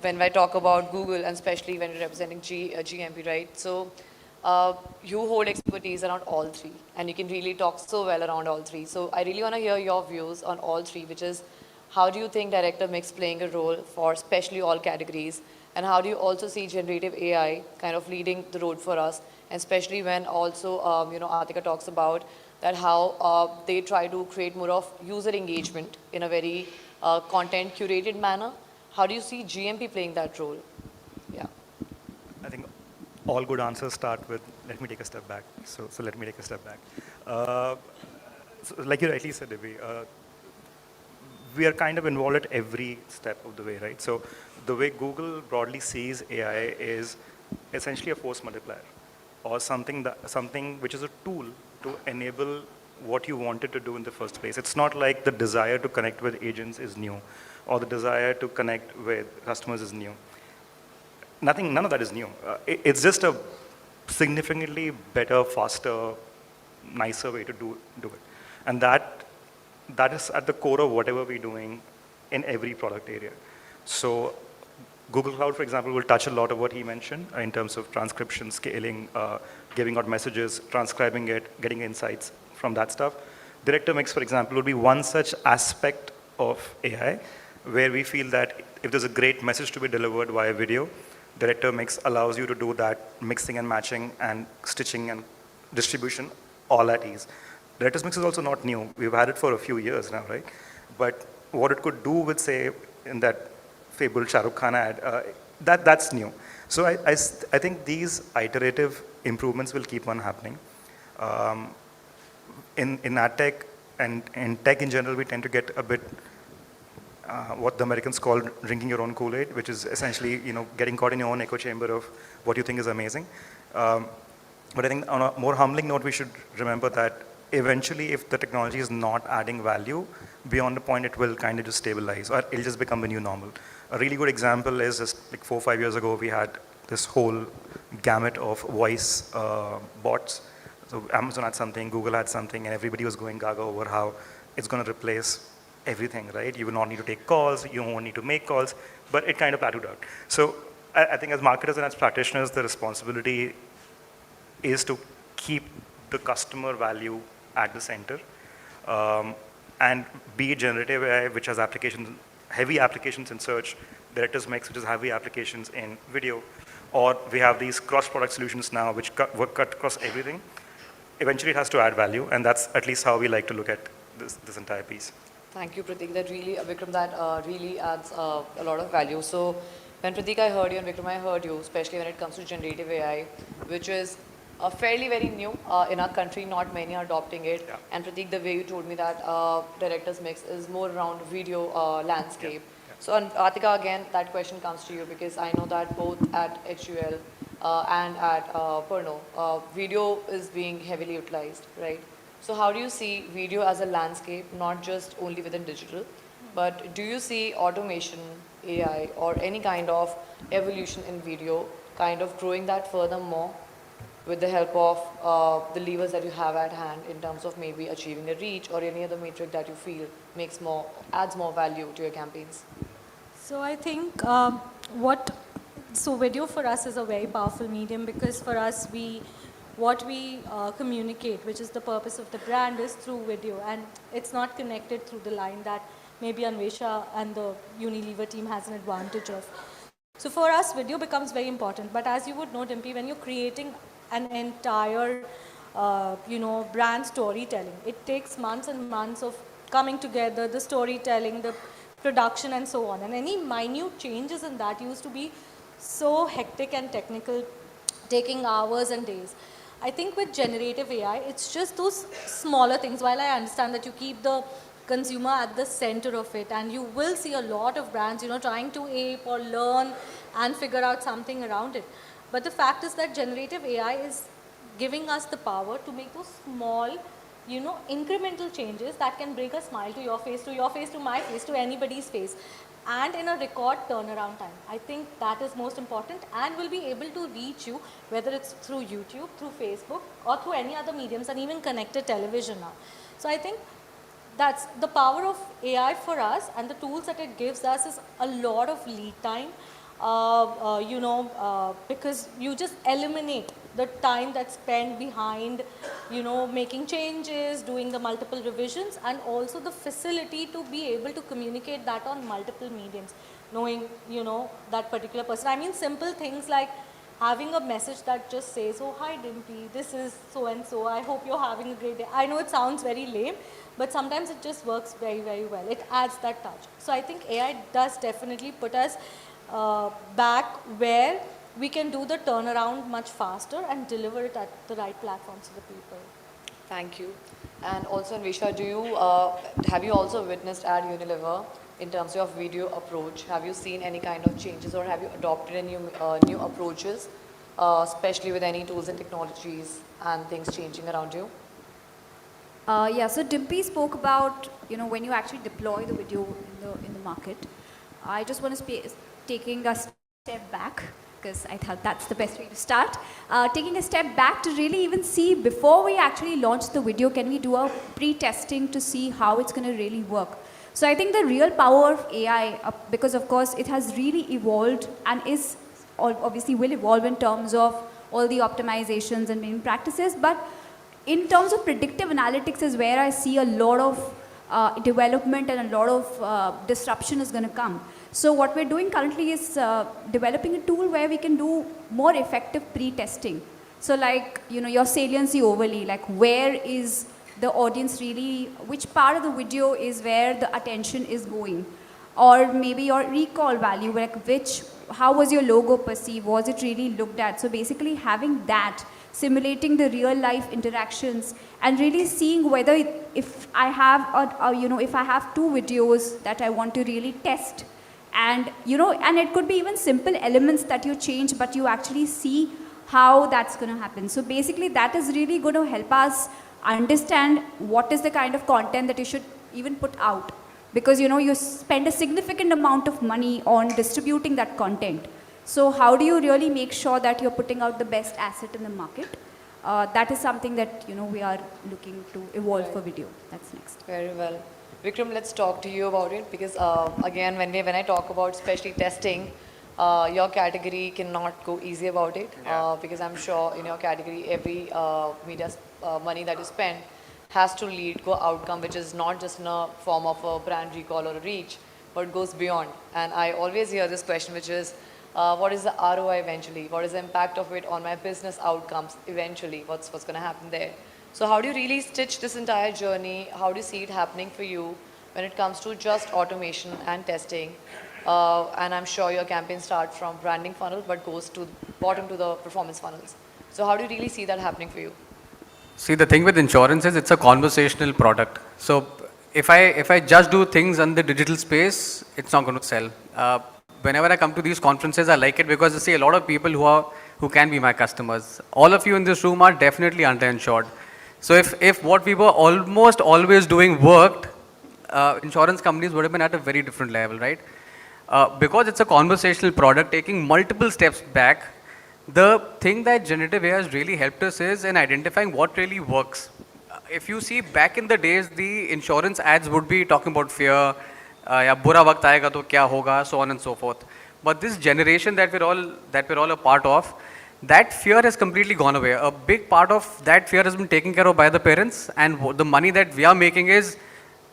when I talk about Google, and especially when you're representing GMP, right? So you hold expertise around all three, and you can really talk so well around all three. So I really want to hear your views on all three, which is, how do you think director mix playing a role for especially all categories? And how do you also see generative AI kind of leading the road for us? And especially when also, Atika talks about that how they try to create more of user engagement in a very content curated manner. How do you see GMP playing that role? Yeah. I think all good answers start with, let me take a step back. So let me take a step back. So like you rightly said, Devi, we are kind of involved at every step of the way, right? So the way Google broadly sees AI is essentially a force multiplier, or something which is a tool to enable what you wanted to do in the first place. It's not like the desire to connect with agents is new, or the desire to connect with customers is new. None of that is new. It's just a significantly better, faster, nicer way to do it. And that that is at the core of whatever we're doing in every product area. So Google Cloud, for example, will touch a lot of what he mentioned in terms of transcription, scaling, giving out messages, transcribing it, getting insights from that stuff. Director Mix, for example, would be one such aspect of AI where we feel that if there's a great message to be delivered via video, Director Mix allows you to do that mixing and matching and stitching and distribution all at ease. Director's Mix is also not new. We've had it for a few years now, right? But what it could do with, say, in that fabled Shah Rukh Khan ad, that's new. So I think these iterative improvements will keep on happening. In ad tech and in tech in general, we tend to get a bit what the Americans call drinking your own Kool-Aid, which is essentially, getting caught in your own echo chamber of what you think is amazing. But I think on a more humbling note, we should remember that eventually, if the technology is not adding value, beyond the point, it will kind of just stabilize, or it'll just become the new normal. A really good example is just like 4 or 5 years ago, we had this whole gamut of voice bots. So Amazon had something, Google had something, and everybody was going gaga over how it's going to replace everything, right? You will not need to take calls, you won't need to make calls, but it kind of plateaued out. So I think as marketers and as practitioners, the responsibility is to keep the customer value at the center, and be it generative AI, which has applications, heavy applications in search, Director's Mix, which has heavy applications in video, or we have these cross-product solutions now, which work across everything. Eventually, it has to add value, and that's at least how we like to look at this entire piece. Thank you, Pratik. That really, Vikram, that really adds a lot of value. So when Pratik, I heard you, and Vikram, I heard you, especially when it comes to generative AI, which is fairly very new in our country, not many are adopting it. Yeah. And Pratik, the way you told me that Director's Mix is more around video landscape. Yeah. So Atika, again, that question comes to you because I know that both at HUL and at Purno, video is being heavily utilized, right? So how do you see video as a landscape, not just only within digital, but do you see automation, AI, or any kind of evolution in video kind of growing that furthermore with the help of the levers that you have at hand in terms of maybe achieving a reach or any other metric that you feel adds more value to your campaigns? So I think video for us is a very powerful medium because for us, what we communicate, which is the purpose of the brand, is through video, and it's not connected through the line that maybe Anvesha and the Unilever team has an advantage of. So for us, video becomes very important, but as you would know, Dimpy, when you're creating an entire, brand storytelling, it takes months and months of coming together, the storytelling, the production, and so on, and any minute changes in that used to be so hectic and technical, taking hours and days. I think with generative AI, it's just those smaller things. While I understand that you keep the consumer at the center of it, and you will see a lot of brands, trying to ape or learn and figure out something around it. But the fact is that generative AI is giving us the power to make those small, incremental changes that can bring a smile to your face, to my face, to anybody's face, and in a record turnaround time. I think that is most important, and will be able to reach you, whether it's through YouTube, through Facebook, or through any other mediums, and even connected television now. So I think that's the power of AI for us, and the tools that it gives us is a lot of lead time, because you just eliminate the time that's spent behind, making changes, doing the multiple revisions, and also the facility to be able to communicate that on multiple mediums, knowing, that particular person. I mean, simple things like having a message that just says, oh, hi Dimpy, this is so-and-so, I hope you're having a great day. I know it sounds very lame, but sometimes it just works very, very well. It adds that touch. So I think AI does definitely put us back where we can do the turnaround much faster and deliver it at the right platforms to the people. Thank you. And also, Anvesha, have you also witnessed at Unilever in terms of video approach? Have you seen any kind of changes, or have you adopted any new approaches, especially with any tools and technologies and things changing around you? Yeah, so Dimpy spoke about, when you actually deploy the video in the market. I just want to taking a step back because I thought that's the best way to start. Taking a step back to really even see, before we actually launch the video, can we do a pre-testing to see how it's going to really work? So I think the real power of AI, because of course it has really evolved and is obviously will evolve in terms of all the optimizations and main practices, but in terms of predictive analytics is where I see a lot of development and a lot of disruption is going to come. So what we're doing currently is developing a tool where we can do more effective pre-testing. So like, your saliency overlay, like where is the audience really, which part of the video is where the attention is going? Or maybe your recall value, like how was your logo perceived? Was it really looked at? So basically having that, simulating the real life interactions and really seeing whether if I have, if I have two videos that I want to really test, and and it could be even simple elements that you change, but you actually see how that's going to happen. So basically that is really going to help us understand what is the kind of content that you should even put out, because you spend a significant amount of money on distributing that content. So how do you really make sure that you're putting out the best asset in the market? That is something that we are looking to evolve for video. That's next. Very well. Vikram, let's talk to you about it, because again, when I talk about especially testing, your category cannot go easy about it, because I'm sure in your category, every media money that you spend has to lead to outcome, which is not just in a form of a brand recall or a reach, but goes beyond. And I always hear this question, which is, what is the ROI eventually? What is the impact of it on my business outcomes eventually? What's going to happen there? So how do you really stitch this entire journey? How do you see it happening for you when it comes to just automation and testing? And I'm sure your campaign starts from branding funnel, but goes to bottom to the performance funnels. So how do you really see that happening for you? See, the thing with insurance is it's a conversational product. So if I just do things in the digital space, it's not going to sell. Whenever I come to these conferences, I like it because I see a lot of people who can be my customers. All of you in this room are definitely underinsured. So if what we were almost always doing worked, insurance companies would have been at a very different level, right? Because it's a conversational product, taking multiple steps back, the thing that generative AI has really helped us is in identifying what really works. If you see back in the days, the insurance ads would be talking about fear, ya bura waqt aayega to kya hoga, so on and so forth. But this generation that we're all a part of, that fear has completely gone away. A big part of that fear has been taken care of by the parents, and the money that we are making is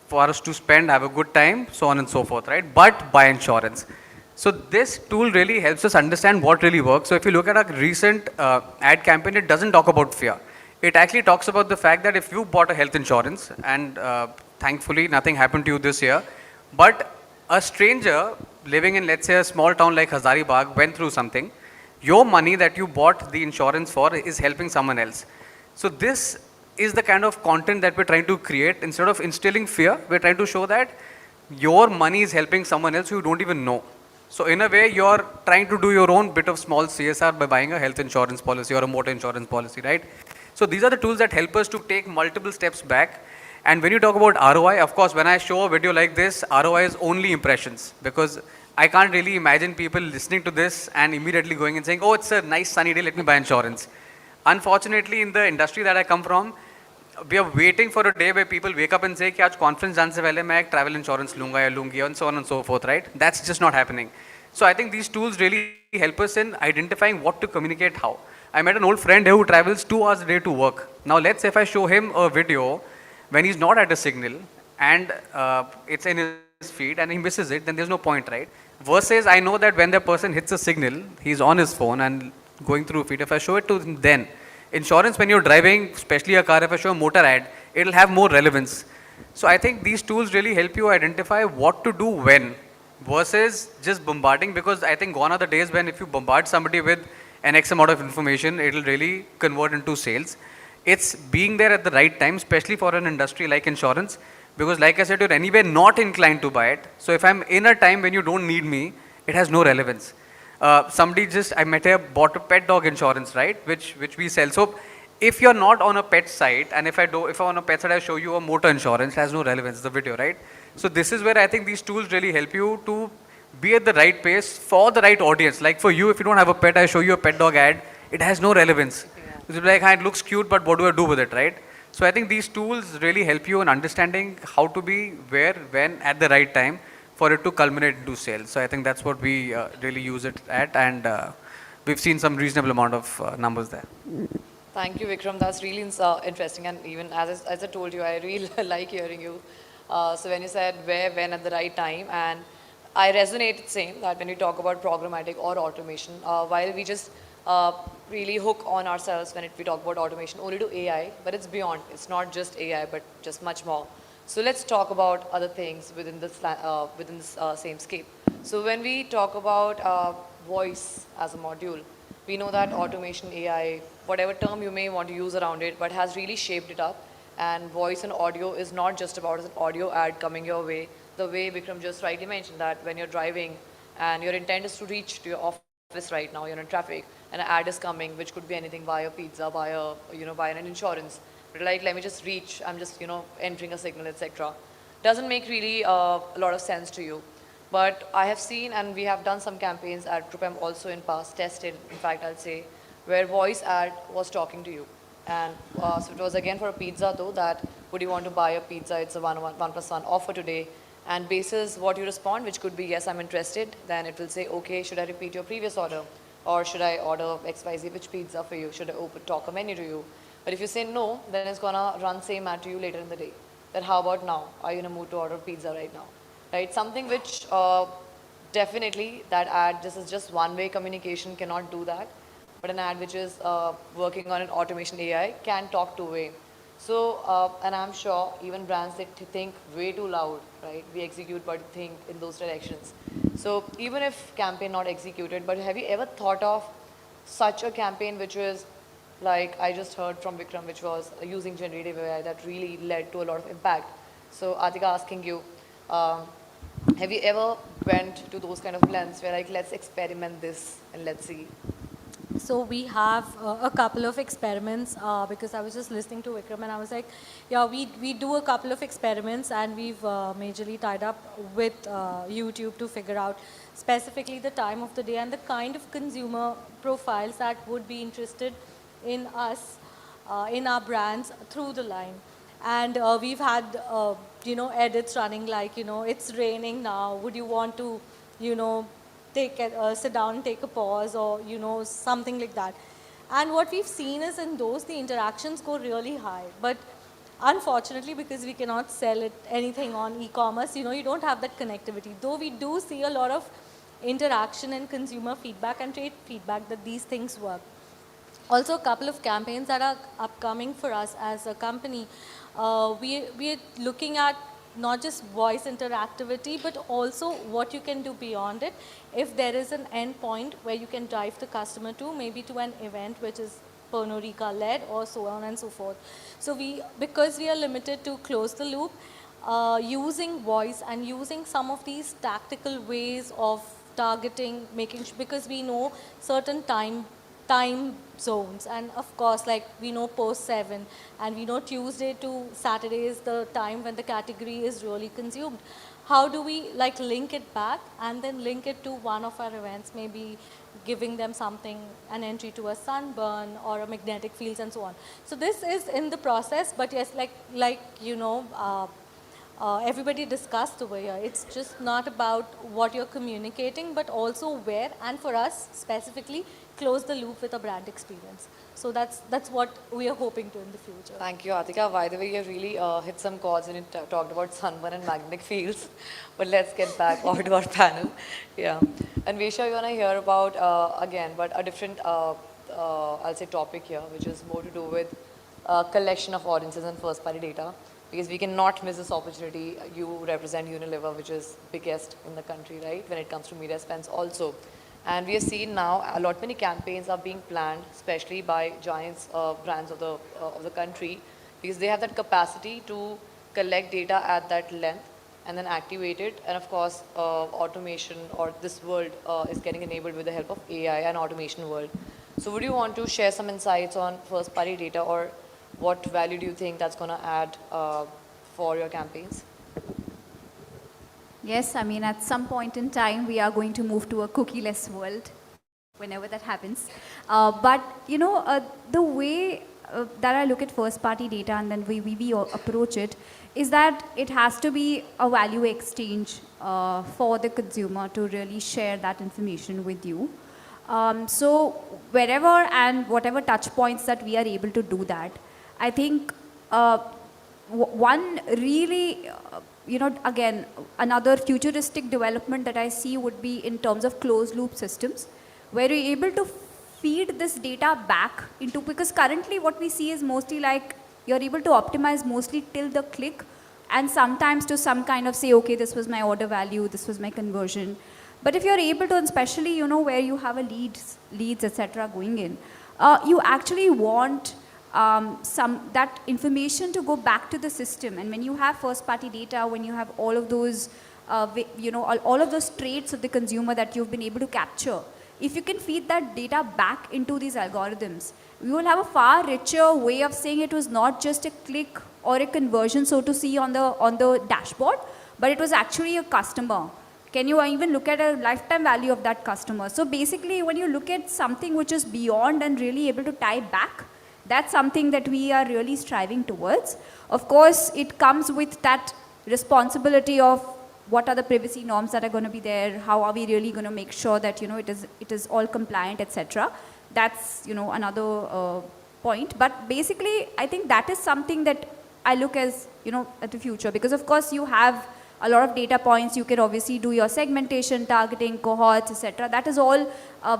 for us to spend, have a good time, so on and so forth, right? But buy insurance. So this tool really helps us understand what really works. So if you look at a recent ad campaign, it doesn't talk about fear. It actually talks about the fact that if you bought a health insurance, and thankfully nothing happened to you this year, but a stranger living in, let's say, a small town like Hazaribagh went through something, your money that you bought the insurance for is helping someone else. So this is the kind of content that we're trying to create. Instead of instilling fear, we're trying to show that your money is helping someone else who you don't even know. So in a way, you're trying to do your own bit of small CSR by buying a health insurance policy or a motor insurance policy, right? So these are the tools that help us to take multiple steps back. And when you talk about ROI, of course, when I show a video like this, ROI is only impressions, because I can't really imagine people listening to this and immediately going and saying, oh, it's a nice sunny day, let me buy insurance. Unfortunately, in the industry that I come from, we are waiting for a day where people wake up and say, कि आज conference जाने से पहले मैं एक travel insurance लूँगा या लूँगी, and so on and so forth, right? That's just not happening. So I think these tools really help us in identifying what to communicate how. I met an old friend who travels 2 hours a day to work. Now let's say if I show him a video when he's not at a signal and it's in his feed and he misses it, then there's no point, right? Versus I know that when the person hits a signal, he's on his phone and going through feed. If I show it to him then, insurance when you're driving, especially a car, if I show a motor ad, it'll have more relevance. So I think these tools really help you identify what to do when, versus just bombarding, because I think gone are the days when if you bombard somebody with an X amount of information, it'll really convert into sales. It's being there at the right time, especially for an industry like insurance, because like I said, you're anyway not inclined to buy it. So if I'm in a time when you don't need me, it has no relevance. I met bought a pet dog insurance, right? Which we sell. So if you're not on a pet site, and if I'm on a pet site, I show you a motor insurance, it has no relevance, the video, right? So this is where I think these tools really help you to be at the right place for the right audience. Like for you, if you don't have a pet, I show you a pet dog ad, it has no relevance. You'll be like, "Hi, it looks cute, but what do I do with it," right? So I think these tools really help you in understanding how to be where, when, at the right time for it to culminate into sales. So I think that's what we really use it at, and we've seen some reasonable amount of numbers there. Thank you, Vikram. That's really interesting. And even as I told you, I really like hearing you. So when you said where, when, at the right time, and I resonated saying that when we talk about programmatic or automation, while we just really hook on ourselves when we talk about automation only to AI, but it's beyond. It's not just AI, but just much more. So let's talk about other things within this same scape. So when we talk about voice as a module, we know that automation, AI, whatever term you may want to use around it, but has really shaped it up. And voice and audio is not just about an audio ad coming your way. The way Vikram just rightly mentioned that when you're driving and your intent is to reach to your office right now, you're in traffic, and an ad is coming, which could be anything, buy a pizza, buy an insurance. But like, let me just reach, I'm just, entering a signal, etc. Doesn't make really a lot of sense to you. But I have seen, and we have done some campaigns at GroupM also in past, tested, in fact, I'll say, where voice ad was talking to you. And so it was again for a pizza though, that would you want to buy a pizza? It's a 1+1 offer today. And basis what you respond, which could be, yes, I'm interested, then it will say, okay, should I repeat your previous order? Or should I order XYZ, which pizza for you? Should I talk a menu to you? But if you say no, then it's gonna run same ad to you later in the day. Then how about now? Are you in a mood to order pizza right now? Right, something which definitely that ad, this is just one-way communication, cannot do that. But an ad which is working on an automation AI can talk two-way. So, and I'm sure even brands that think way too loud, right? We execute but think in those directions. So even if campaign not executed, but have you ever thought of such a campaign which is like I just heard from Vikram, which was using generative AI that really led to a lot of impact? So Atika, asking you, have you ever went to those kind of plans where like, let's experiment this and let's see? So we have a couple of experiments because I was just listening to Vikram and I was like, yeah, we do a couple of experiments and we've majorly tied up with YouTube to figure out specifically the time of the day and the kind of consumer profiles that would be interested in us, in our brands through the line. And we've had, edits running like, it's raining now, would you want to, sit down and take a pause or, something like that. And what we've seen is in those, the interactions go really high. But unfortunately, because we cannot sell anything on e-commerce, you don't have that connectivity. Though we do see a lot of interaction and consumer feedback and trade feedback that these things work. Also, a couple of campaigns that are upcoming for us as a company. We're looking at not just voice interactivity, but also what you can do beyond it. If there is an endpoint where you can drive the customer to, maybe to an event which is Pernod Ricard led or so on and so forth. So because we are limited to close the loop, using voice and using some of these tactical ways of targeting, because we know certain time zones, and of course, like we know post 7 and we know Tuesday to Saturday is the time when the category is really consumed. How do we like link it back and then link it to one of our events, maybe giving them something, an entry to a sunburn or a magnetic fields and so on. So this is in the process, but yes, everybody discussed over here. It's just not about what you're communicating, but also where, and for us specifically, close the loop with a brand experience. So that's what we are hoping to in the future. Thank you, Atika. By the way, you really hit some chords and you talked about sunburn and magnetic fields. But let's get back over to our panel. Yeah. And Vesha, you want to hear about, again, but a different, I'll say, topic here, which is more to do with collection of audiences and first-party data. Because we cannot miss this opportunity. You represent Unilever, which is biggest in the country, right, when it comes to media spends also. And we have seen now a lot many campaigns are being planned, especially by giants brands of the country, because they have that capacity to collect data at that length and then activate it. And of course, automation or this world is getting enabled with the help of AI and automation world. So would you want to share some insights on first-party data, or what value do you think that's going to add for your campaigns? Yes, I mean, at some point in time, we are going to move to a cookie-less world, whenever that happens. But, you know, the way that I look at first-party data and then we approach it is that it has to be a value exchange for the consumer to really share that information with you. So wherever and whatever touch points that we are able to do that, I think one really, you know, again, another futuristic development that I see would be in terms of closed loop systems, where you're able to feed this data back into, because currently what we see is mostly like you're able to optimize mostly till the click and sometimes to some kind of say, okay, this was my order value, this was my conversion. But if you're able to, and especially, you know, where you have a leads, etc. going in, you actually want that information to go back to the system. And when you have first-party data, when you have all of those, you know, all of those traits of the consumer that you've been able to capture, if you can feed that data back into these algorithms, we will have a far richer way of saying it was not just a click or a conversion, so to see, on the dashboard, but it was actually a customer. Can you even look at a lifetime value of that customer? So basically, when you look at something which is beyond and really able to tie back, that's something that we are really striving towards. Of course, it comes with that responsibility of what are the privacy norms that are going to be there, how are we really going to make sure that, you know, it is all compliant, etc. That's, you know, another point. But basically, I think that is something that I look as, you know, at the future, because of course you have a lot of data points. You can obviously do your segmentation, targeting, cohorts, etc. That is all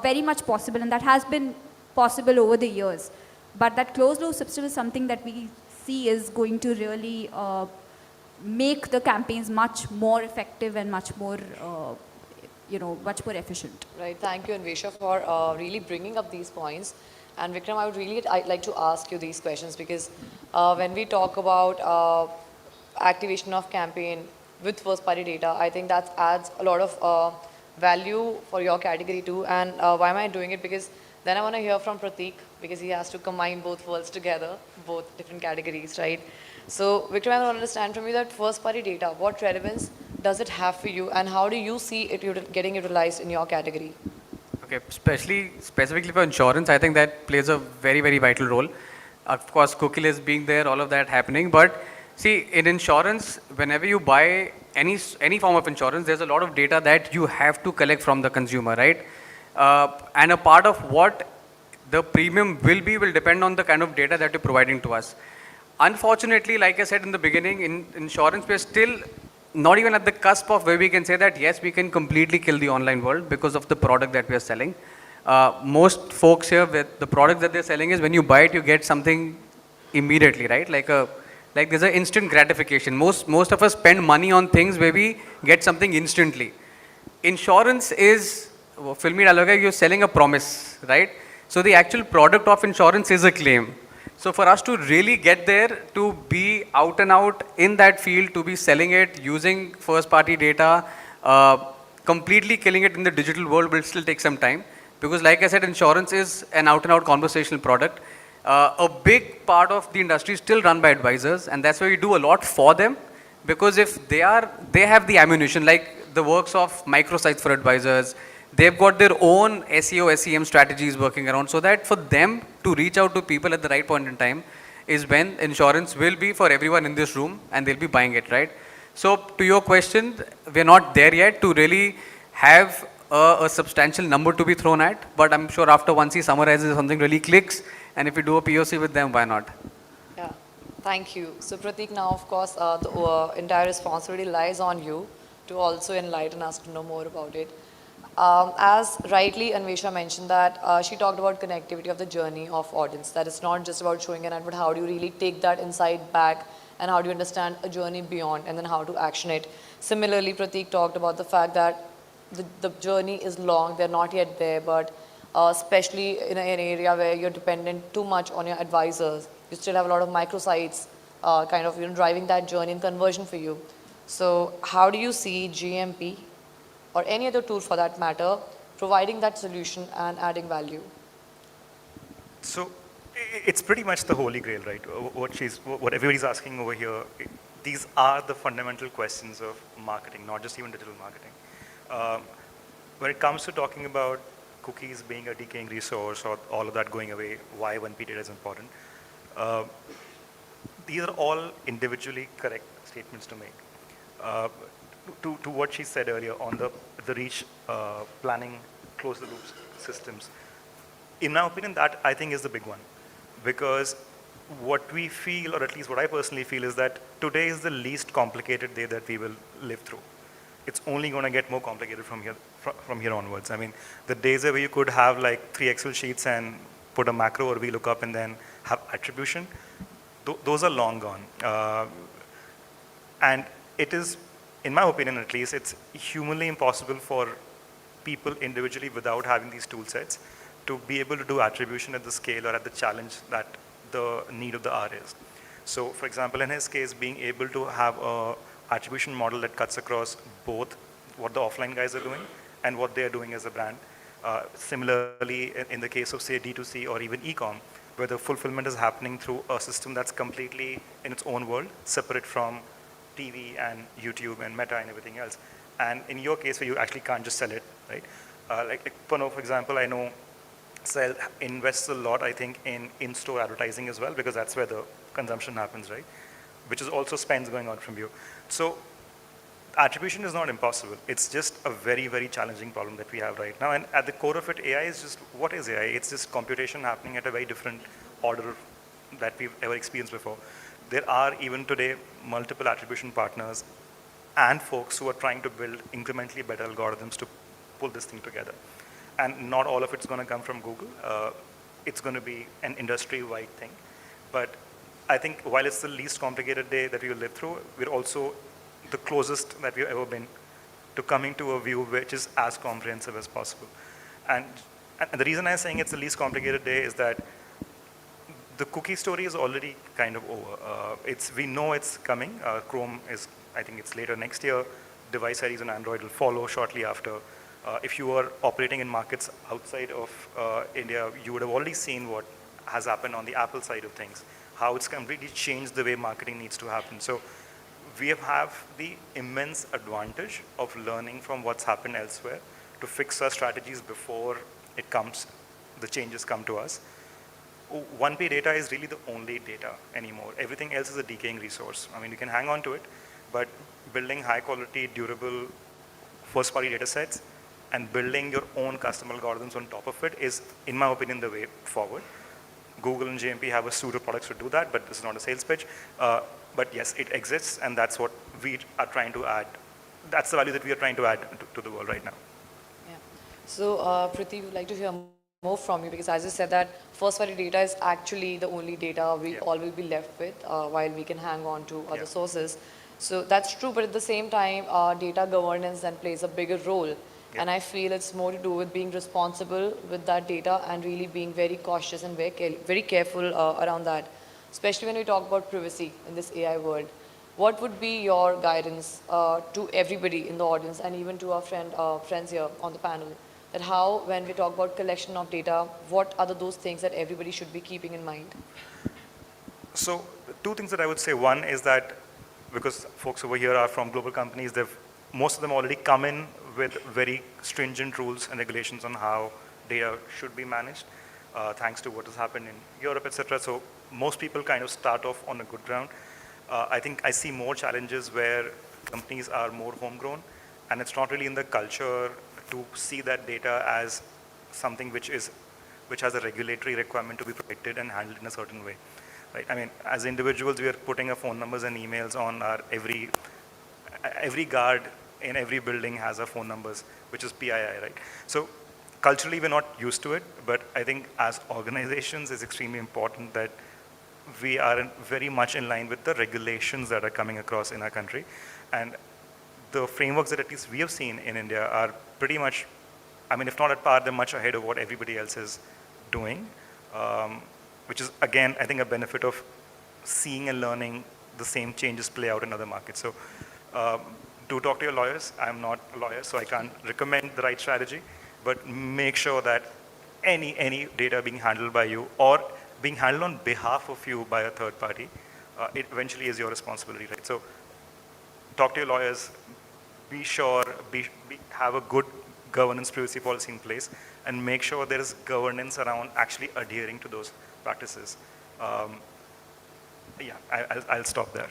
very much possible, and that has been possible over the years. But that closed loop system is something that we see is going to really make the campaigns much more effective and much more, you know, much more efficient. Right. Thank you, Anvesha, for really bringing up these points. And Vikram, I'd like to ask you these questions, because when we talk about activation of campaign with first-party data, I think that adds a lot of value for your category too. And why am I doing it? Because then I want to hear from Prateek, because he has to combine both worlds together, both different categories, right? So Vikram, I want to understand from you that first-party data, what relevance does it have for you, and how do you see it getting utilized in your category? Okay, specifically for insurance, I think that plays a very, very vital role. Of course, cookieless being there, all of that happening. But see, in insurance, whenever you buy any form of insurance, there's a lot of data that you have to collect from the consumer, right? And a part of what the premium will depend on the kind of data that you're providing to us. Unfortunately, like I said in the beginning, in insurance, we're still not even at the cusp of where we can say that, yes, we can completely kill the online world because of the product that we are selling. Most folks here, with the product that they're selling is when you buy it, you get something immediately, right? Like there's an instant gratification. Most of us spend money on things where we get something instantly. Insurance is, filmy dialogue, you're selling a promise, right? So the actual product of insurance is a claim. So for us to really get there, to be out and out in that field, to be selling it, using first-party data, completely killing it in the digital world will still take some time. Because like I said, insurance is an out and out conversational product. A big part of the industry is still run by advisors, and that's why we do a lot for them. Because if they have the ammunition, like the works of microsites for advisors, they've got their own SEO, SEM strategies working around, so that for them to reach out to people at the right point in time is when insurance will be for everyone in this room and they'll be buying it, right? So to your question, we're not there yet to really have a substantial number to be thrown at, but I'm sure after once he summarizes, something really clicks, and if we do a POC with them, why not? Yeah, thank you. So Prateek, now of course the entire responsibility lies on you to also enlighten us to know more about it. As rightly Anvesha mentioned that she talked about connectivity of the journey of audience, that it's not just about showing an ad, but how do you really take that insight back, and how do you understand a journey beyond, and then how to action it. Similarly, Prateek talked about the fact that the journey is long, they're not yet there, but especially in an area where you're dependent too much on your advisors, you still have a lot of microsites kind of, you know, driving that journey and conversion for you. So how do you see GMP or any other tool for that matter, providing that solution and adding value? So It's pretty much the holy grail, right? What everybody's asking over here, these are the fundamental questions of marketing, not just even digital marketing. When it comes to talking about cookies being a decaying resource or all of that going away, why 1P data is important, these are all individually correct statements to make. To what she said earlier on the reach planning, close the loop systems, in my opinion, that I think is the big one. Because what we feel, or at least what I personally feel, is that today is the least complicated day that we will live through. It's only going to get more complicated from here onwards. I mean, the days where you could have like 3 Excel sheets and put a macro or VLOOKUP and then have attribution, those are long gone. And it is, in my opinion at least, it's humanly impossible for people individually without having these tool sets to be able to do attribution at the scale or at the challenge that the need of the hour is. So for example, in his case, being able to have a attribution model that cuts across both what the offline guys are doing and what they are doing as a brand. Similarly, in the case of say D2C or even e-com, where the fulfillment is happening through a system that's completely in its own world, separate from TV and YouTube and Meta and everything else. And in your case, where you actually can't just sell it, right? Like Pano, for example, I know invests a lot, I think, in in-store advertising as well, because that's where the consumption happens, right? Which is also spends going on from you. So attribution is not impossible. It's just a very, very challenging problem that we have right now. And at the core of it, AI is just, what is AI? It's just computation happening at a very different order that we've ever experienced before. There are even today multiple attribution partners and folks who are trying to build incrementally better algorithms to pull this thing together. And not all of it's going to come from Google. It's going to be an industry-wide thing. But I think while it's the least complicated day that we will live through, we're also the closest that we've ever been to coming to a view which is as comprehensive as possible. And the reason I'm saying it's the least complicated day is that the cookie story is already kind of over. We know it's coming. Chrome is, I think it's later next year. Device IDs on Android will follow shortly after. If you are operating in markets outside of India, you would have already seen what has happened on the Apple side of things, how it's completely changed the way marketing needs to happen. So we have the immense advantage of learning from what's happened elsewhere to fix our strategies before the changes come to us. 1P data is really the only data anymore. Everything else is a decaying resource. I mean, you can hang on to it, but building high quality, durable, first party data sets and building your own custom algorithms on top of it is, in my opinion, the way forward. Google and JMP have a suite of products to do that, but this is not a sales pitch. But yes, it exists, and that's what we are trying to add. That's the value that we are trying to add to the world right now. Yeah. So, Priti, would like to hear more from you, because as you said that first-party data is actually the only data we all will be left with, while we can hang on to other sources. So that's true, but at the same time, data governance then plays a bigger role. And I feel it's more to do with being responsible with that data and really being very cautious and very careful around that, especially when we talk about privacy in this AI world. What would be your guidance to everybody in the audience and even to our friends here on the panel, that how, when we talk about collection of data, what are those things that everybody should be keeping in mind? So 2 things that I would say. One is that because folks over here are from global companies, most of them already come in with very stringent rules and regulations on how data should be managed, thanks to what has happened in Europe, etc. So most people kind of start off on a good ground. I think I see more challenges where companies are more homegrown, and it's not really in the culture to see that data as something which has a regulatory requirement to be protected and handled in a certain way. Right? I mean, as individuals, we are putting our phone numbers and emails on our every guard in every building has our phone numbers, which is PII, right? So culturally, we're not used to it, but I think as organizations, it's extremely important that we are very much in line with the regulations that are coming across in our country. And the frameworks that at least we have seen in India are pretty much, I mean, if not at par, they're much ahead of what everybody else is doing, which is, again, I think a benefit of seeing and learning the same changes play out in other markets. So do talk to your lawyers. I'm not a lawyer, so I can't recommend the right strategy, but make sure that any data being handled by you or being handled on behalf of you by a third party, it eventually is your responsibility, right? So talk to your lawyers, be sure, have a good governance privacy policy in place, and make sure there is governance around actually adhering to those practices. Yeah, I'll stop there.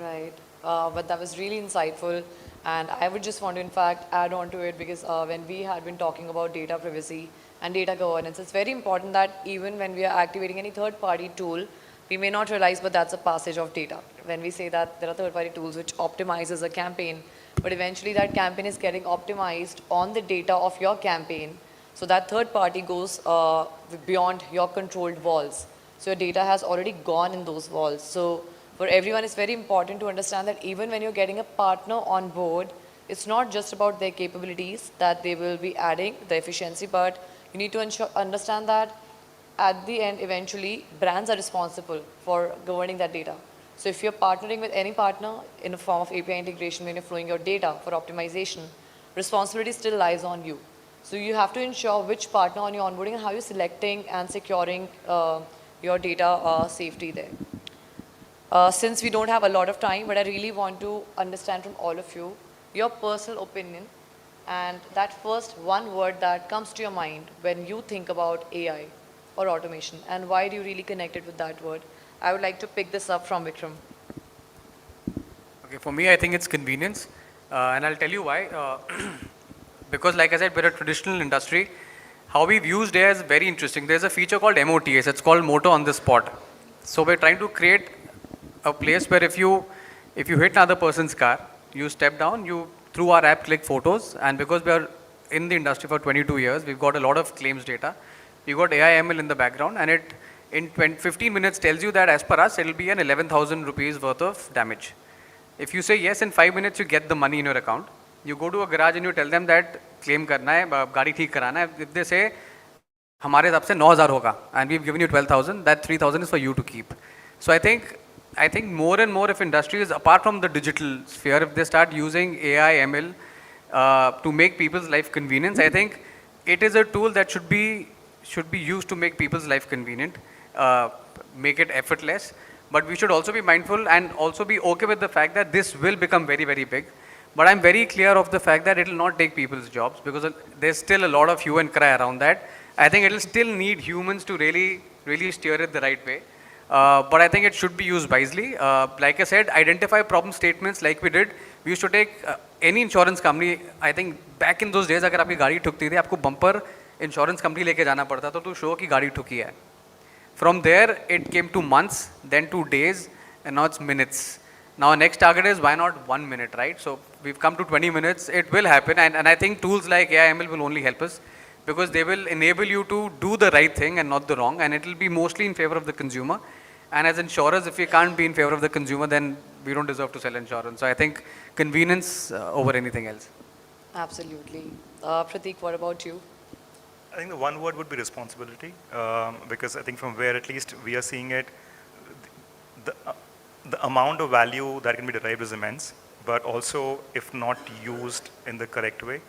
Right. But that was really insightful. And I would just want to, in fact, add on to it because when we had been talking about data privacy and data governance, it's very important that even when we are activating any third-party tool, we may not realize, but that's a passage of data. When we say that there are third-party tools which optimizes a campaign, but eventually that campaign is getting optimized on the data of your campaign. So that third party goes beyond your controlled walls. So your data has already gone in those walls. So for everyone, it's very important to understand that even when you're getting a partner on board, it's not just about their capabilities that they will be adding, the efficiency, but you need to understand that at the end, eventually, brands are responsible for governing that data. So if you're partnering with any partner in a form of API integration when you're flowing your data for optimization, responsibility still lies on you. So you have to ensure which partner on your onboarding and how you're selecting and securing your data safety there. Since we don't have a lot of time, but I really want to understand from all of you your personal opinion and that first one word that comes to your mind when you think about AI or automation, and why do you really connect it with that word? I would like to pick this up from Vikram. Okay, for me, I think it's convenience, and I'll tell you why. Because like I said, we're a traditional industry. How we've used AI is very interesting. There's a feature called MOTS. It's called Motor on the Spot. So we're trying to create a place where if you hit another person's car, you step down, you through our app click photos, and because we are in the industry for 22 years, we've got a lot of claims data. We've got AI ML in the background, and it in 15 minutes tells you that as per us, it'll be an 11,000 rupees worth of damage. If you say yes, in 5 minutes you get the money in your account. You go to a garage and you tell them that claim karna hai, gaadi theek karana hai. If they say, hamare hisab se 9,000 hoga, and we've given you 12,000, that 3,000 is for you to keep. So I think more and more if industries, apart from the digital sphere, if they start using AI, ML to make people's life convenient, I think it is a tool that should be used to make people's life convenient, make it effortless. But we should also be mindful and also be okay with the fact that this will become very, very big. But I'm very clear of the fact that it will not take people's jobs because there's still a lot of hue and cry around that. I think it will still need humans to really, really steer it the right way. But I think it should be used wisely. Like I said, identify problem statements like we did. We used to take any insurance company, I think back in those days, अगर आपकी गाड़ी ठुकती थी, आपको bumper insurance company लेके जाना पड़ता था to show कि गाड़ी ठुकी है. From there, it came to months, then to days, and now it's minutes. Now our next target is why not 1 minute, right? So we've come to 20 minutes. It will happen, and I think tools like AI ML will only help us because they will enable you to do the right thing and not the wrong, and it will be mostly in favor of the consumer. And as insurers, if we can't be in favor of the consumer, then we don't deserve to sell insurance. So I think convenience over anything else. Absolutely. Prateek, what about you? I think the one word would be responsibility, because I think from where at least we are seeing it, the amount of value that can be derived is immense, but also if not used in the correct way,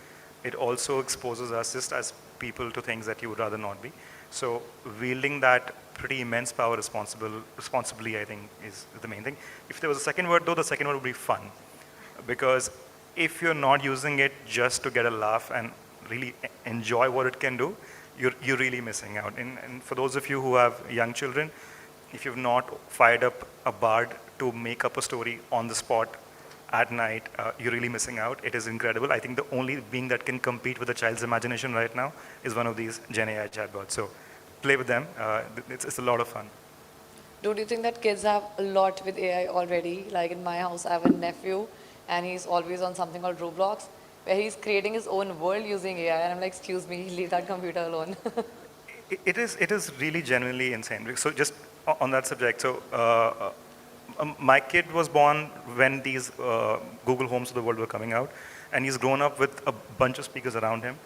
it also exposes us just as people to things that you would rather not be. So wielding that pretty immense power responsibly, I think, is the main thing. If there was a second word though, the second word would be fun, because if you're not using it just to get a laugh and really enjoy what it can do, you're really missing out. And for those of you who have young children, if you've not fired up a bard to make up a story on the spot at night, you're really missing out. It is incredible. I think the only being that can compete with a child's imagination right now is one of these Gen AI chatbots. So play with them. It's a lot of fun. Don't you think that kids have a lot with AI already? Like in my house, I have a nephew, and he's always on something called Roblox, where he's creating his own world using AI, and I'm like, excuse me, leave that computer alone. It is really genuinely insane. So just on that subject, so my kid was born when these Google Homes of the world were coming out, and he's grown up with a bunch of speakers around him.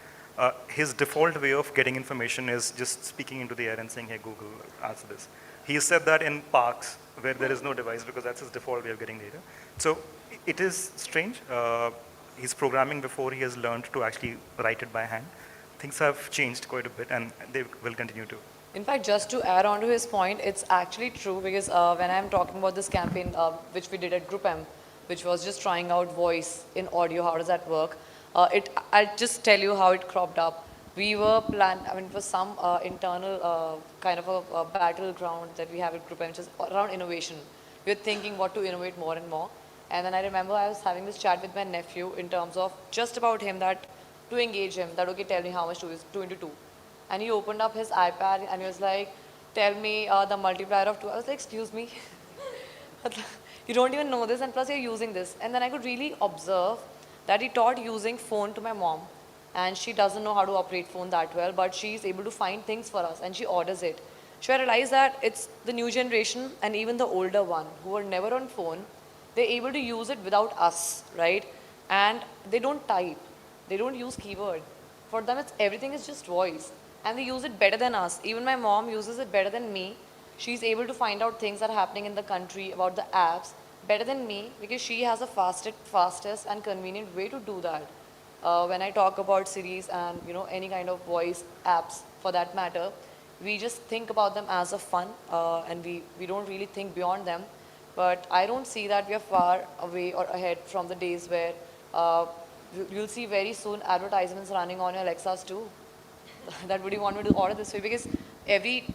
His default way of getting information is just speaking into the air and saying, hey, Google, answer this. He said that in parks where there is no device because that's his default way of getting data. So it is strange. He's programming before he has learned to actually write it by hand. Things have changed quite a bit, and they will continue to. In fact, just to add on to his point, it's actually true because when I'm talking about this campaign, which we did at GroupM, which was just trying out voice in audio, how does that work? I'll just tell you how it cropped up. We were for some internal kind of a battleground that we have at GroupM, which is around innovation. We were thinking what to innovate more and more. And then I remember I was having this chat with my nephew in terms of just about him, that to engage him, that okay, tell me how much 2 is 2 into 2. And he opened up his iPad and he was like, tell me the multiplier of 2. I was like, excuse me, you don't even know this, and plus you're using this. And then I could really observe that he taught using phone to my mom. And she doesn't know how to operate phone that well, but she's able to find things for us and she orders it. So I realized that it's the new generation and even the older one who were never on phone, they're able to use it without us, right? And they don't type, they don't use keyword. For them, everything is just voice. And they use it better than us. Even my mom uses it better than me. She's able to find out things that are happening in the country about the apps better than me because she has a fastest and convenient way to do that. When I talk about series and any kind of voice apps for that matter, we just think about them as a fun and we don't really think beyond them. But I don't see that we are far away or ahead from the days where you'll see very soon advertisements running on your Alexas too. That would you want me to order this way? Because every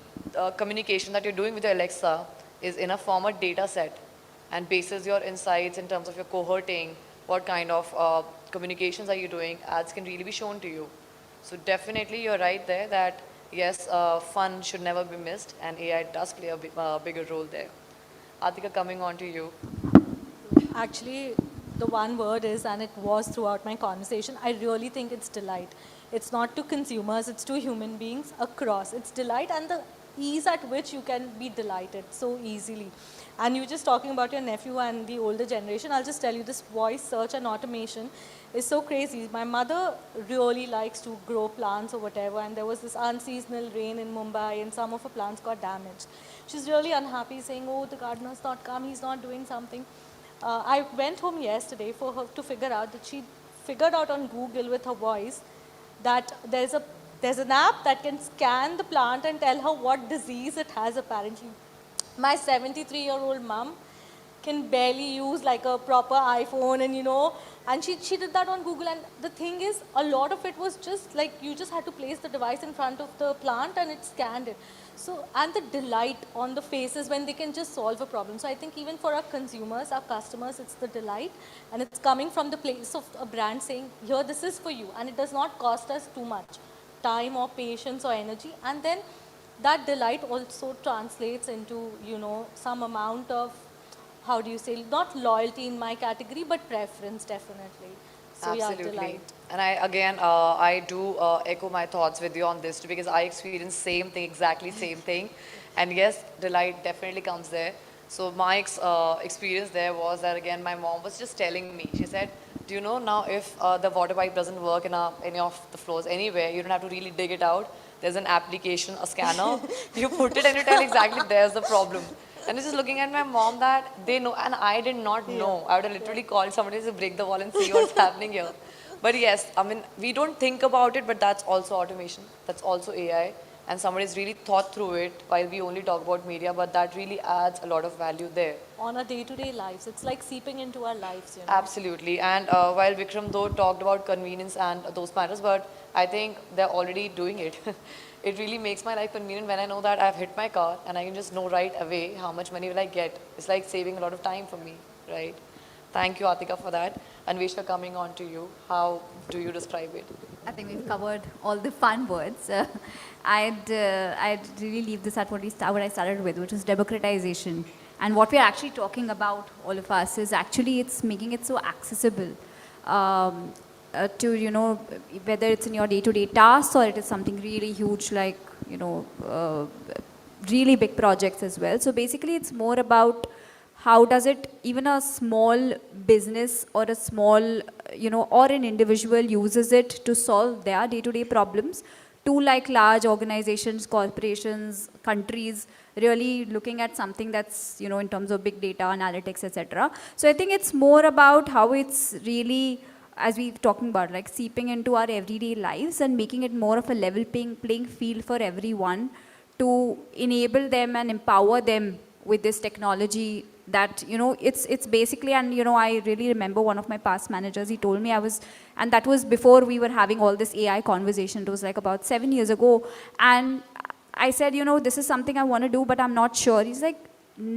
communication that you're doing with your Alexa is in a format data set and bases your insights in terms of your cohorting, what kind of communications are you doing, ads can really be shown to you. So definitely you're right there that yes, fun should never be missed and AI does play a bigger role there. Atika, coming on to you. Actually, the one word is, and it was throughout my conversation, I really think it's delight. It's not to consumers, it's to human beings across. It's delight and the ease at which you can be delighted so easily. And you're just talking about your nephew and the older generation. I'll just tell you, this voice search and automation is so crazy. My mother really likes to grow plants or whatever, and there was this unseasonal rain in Mumbai and some of her plants got damaged. She's really unhappy, saying, oh, the gardener's not come, he's not doing something. I went home yesterday for her to figure out that she figured out on Google with her voice that there's an app that can scan the plant and tell her what disease it has apparently. My 73-year-old mom can barely use like a proper iPhone and she did that on Google, and the thing is a lot of it was just like you just had to place the device in front of the plant and it scanned it. So, and the delight on the faces when they can just solve a problem. So I think even for our consumers, our customers, it's the delight, and it's coming from the place of a brand saying, here, this is for you, and it does not cost us too much time or patience or energy. And then that delight also translates into, some amount of, how do you say, not loyalty in my category, but preference definitely. So Absolutely. Yeah, delight. And I do echo my thoughts with you on this too, because I experienced same thing, exactly same thing. And yes, delight definitely comes there. So my experience there was that again, my mom was just telling me, she said, do you know now if the water pipe doesn't work in any of the floors anywhere, you don't have to really dig it out. There's an application, a scanner, you put it and you tell exactly there's the problem. And I was just looking at my mom that they know, and I did not know. I would have literally called somebody to break the wall and see what's happening here. But yes, I mean, we don't think about it, but that's also automation. That's also AI. And somebody's really thought through it while we only talk about media, but that really adds a lot of value there. On our day-to-day lives, it's like seeping into our lives. Absolutely. And while Vikram though talked about convenience and those matters, but I think they're already doing it. It really makes my life convenient when I know that I've hit my car and I can just know right away how much money will I get. It's like saving a lot of time for me, right? Thank you, Atika, for that. Anveshka, coming on to you, how do you describe it? I think we've covered all the fun words. I'd really leave this at what I started with, which is democratization. And what we're actually talking about, all of us, is actually it's making it so accessible to, whether it's in your day-to-day tasks or it is something really huge like, really big projects as well. So basically it's more about how does it, even a small business or a small, or an individual uses it to solve their day-to-day problems, to like large organizations, corporations, countries, really looking at something that's, in terms of big data, analytics, etc. So I think it's more about how it's really, as we're talking about, like seeping into our everyday lives and making it more of a level playing field for everyone to enable them and empower them with this technology that, you know, it's basically, and, you know, I really remember one of my past managers, he told me and that was before we were having all this AI conversation. It was like about 7 years ago. And I said, you know, this is something I want to do, but I'm not sure. He's like,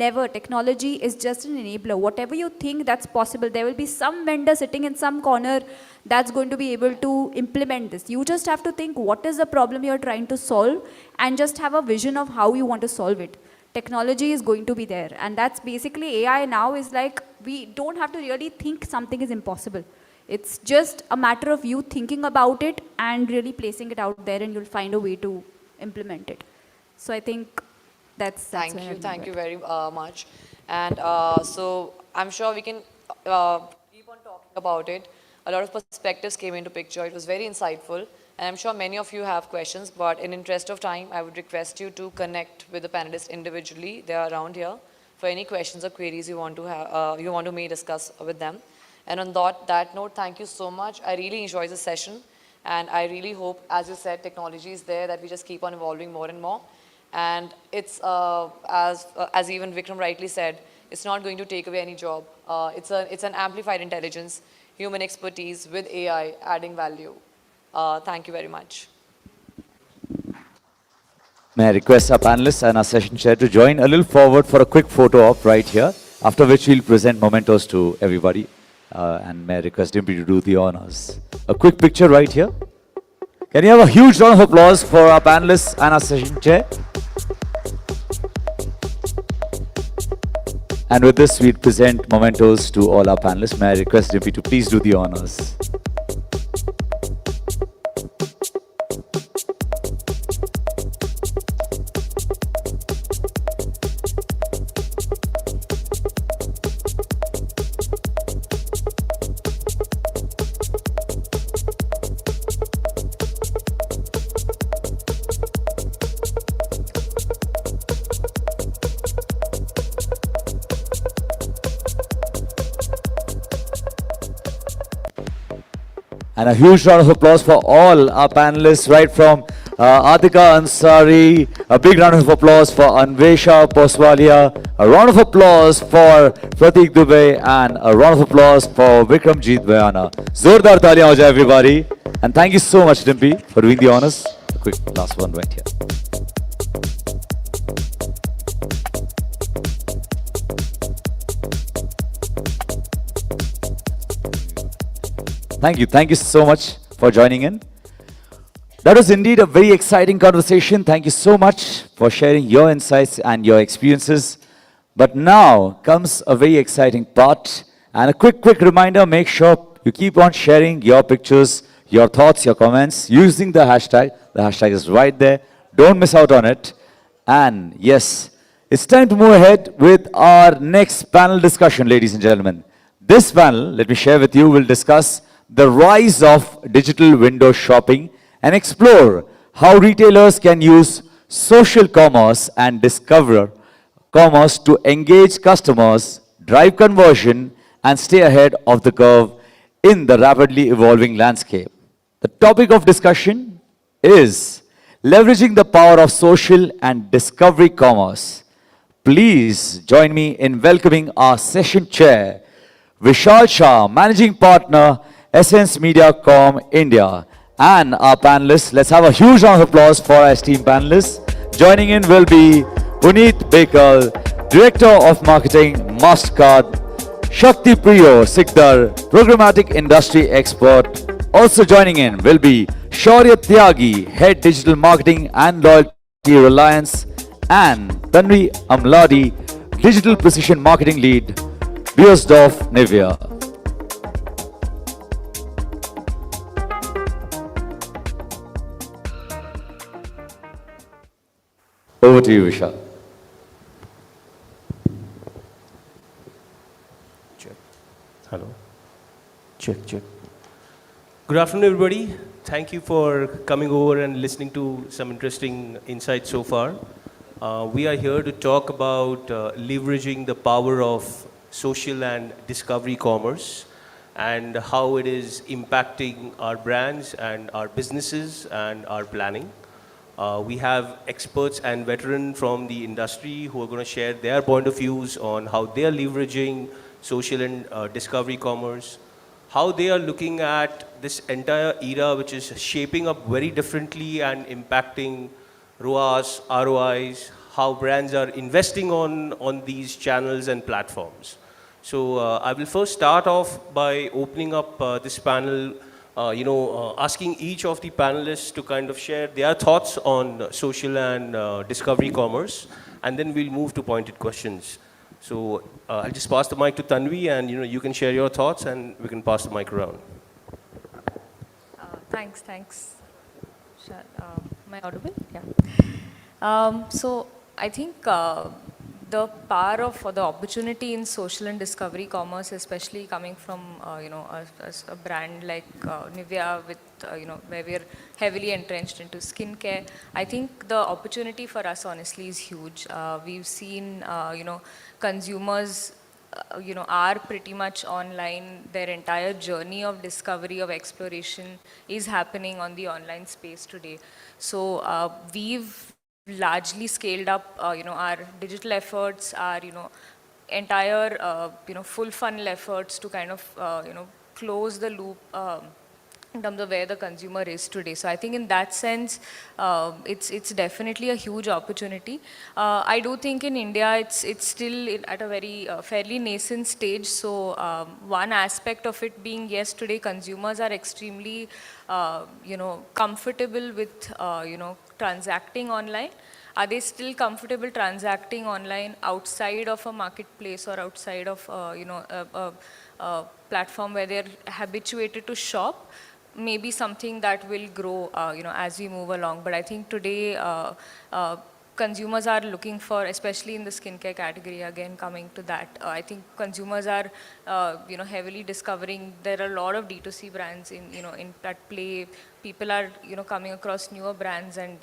never. Technology is just an enabler. Whatever you think that's possible, there will be some vendor sitting in some corner that's going to be able to implement this. You just have to think what is the problem you're trying to solve and just have a vision of how you want to solve it. Technology is going to be there. And that's basically AI now is like, we don't have to really think something is impossible. It's just a matter of you thinking about it and really placing it out there, and you'll find a way to implement it. So I think that's Thank you very much. And so I'm sure we can keep on talking about it. A lot of perspectives came into picture. It was very insightful. And I'm sure many of you have questions, but in interest of time, I would request you to connect with the panelists individually. They are around here for any questions or queries you want to have, you want to me discuss with them. And on that note, thank you so much. I really enjoyed the session, and I really hope, as you said, technology is there, that we just keep on evolving more and more. And it's, as even Vikram rightly said, it's not going to take away any job. It's an amplified intelligence, human expertise with AI adding value. Thank you very much. May I request our panelists and our session chair to join a little forward for a quick photo op right here, after which we'll present mementos to everybody. And may I request Dimpy to do the honors. A quick picture right here. Can you have a huge round of applause for our panelists and our session chair? And with this, we'll present mementos to all our panelists. May I request Dimpy to please do the honors. And a huge round of applause for all our panelists, right from Atika Ansari, a big round of applause for Anvesha Poswalia, a round of applause for Pratik Dubey, and a round of applause for Vikramjit Bayana. Zordar taaliyan ho jaye everybody. And thank you so much, Dimpy, for doing the honors. A quick last one right here. Thank you so much for joining in. That was indeed a very exciting conversation. Thank you so much for sharing your insights and your experiences. But now comes a very exciting part, and a quick reminder, make sure you keep on sharing your pictures, your thoughts, your comments, using the hashtag. The hashtag is right there. Don't miss out on it. And yes, it's time to move ahead with our next panel discussion, ladies and gentlemen. This panel, let me share with you, will discuss the rise of digital window shopping and explore how retailers can use social commerce and discover commerce to engage customers, drive conversion, and stay ahead of the curve in the rapidly evolving landscape. The topic of discussion is leveraging the power of social and discovery commerce. Please join me in welcoming our session chair, Vishal Shah, Managing Partner, Essence Mediacom India, and our panelists. Let's have a huge round of applause for our esteemed panelists. Joining in will be Puneet Bekal, Director of Marketing, MasterCard, Shakti Priyo Sikdar, Programmatic Industry Expert. Also joining in will be Shaurya Tyagi, Head Digital Marketing and Loyalty Reliance, and Tanvi Amladi, Digital Precision Marketing Lead, Beiersdorf Nivea. Over to you, Vishal. Check. Hello. Check. Good afternoon, everybody. Thank you for coming over and listening to some interesting insights so far. We are here to talk about leveraging the power of social and discovery commerce and how it is impacting our brands and our businesses and our planning. We have experts and veterans from the industry who are going to share their point of views on how they are leveraging social and discovery commerce, how they are looking at this entire era which is shaping up very differently and impacting ROAS, ROIs, how brands are investing on these channels and platforms. So I will first start off by opening up this panel, asking each of the panelists to kind of share their thoughts on social and discovery commerce, and then we'll move to pointed questions. So I'll just pass the mic to Tanvi, and you can share your thoughts, and we can pass the mic around. Thanks. Am I audible? Yeah. So I think the power of or the opportunity in social and discovery commerce, especially coming from a brand like Nivea, with where we're heavily entrenched into skincare, I think the opportunity for us honestly is huge. We've seen consumers are pretty much online. Their entire journey of discovery, of exploration is happening on the online space today. So we've largely scaled up our digital efforts, our entire full funnel efforts to kind of close the loop in terms of where the consumer is today. So I think in that sense, it's definitely a huge opportunity. I do think in India, it's still at a very fairly nascent stage. So one aspect of it being, yes, today consumers are extremely, comfortable with, transacting online. Are they still comfortable transacting online outside of a marketplace or outside of, a platform where they're habituated to shop? Maybe something that will grow, as we move along. But I think today, consumers are looking for, especially in the skincare category, again coming to that, I think consumers are, heavily discovering. There are a lot of D2C brands in that play. People are, coming across newer brands and,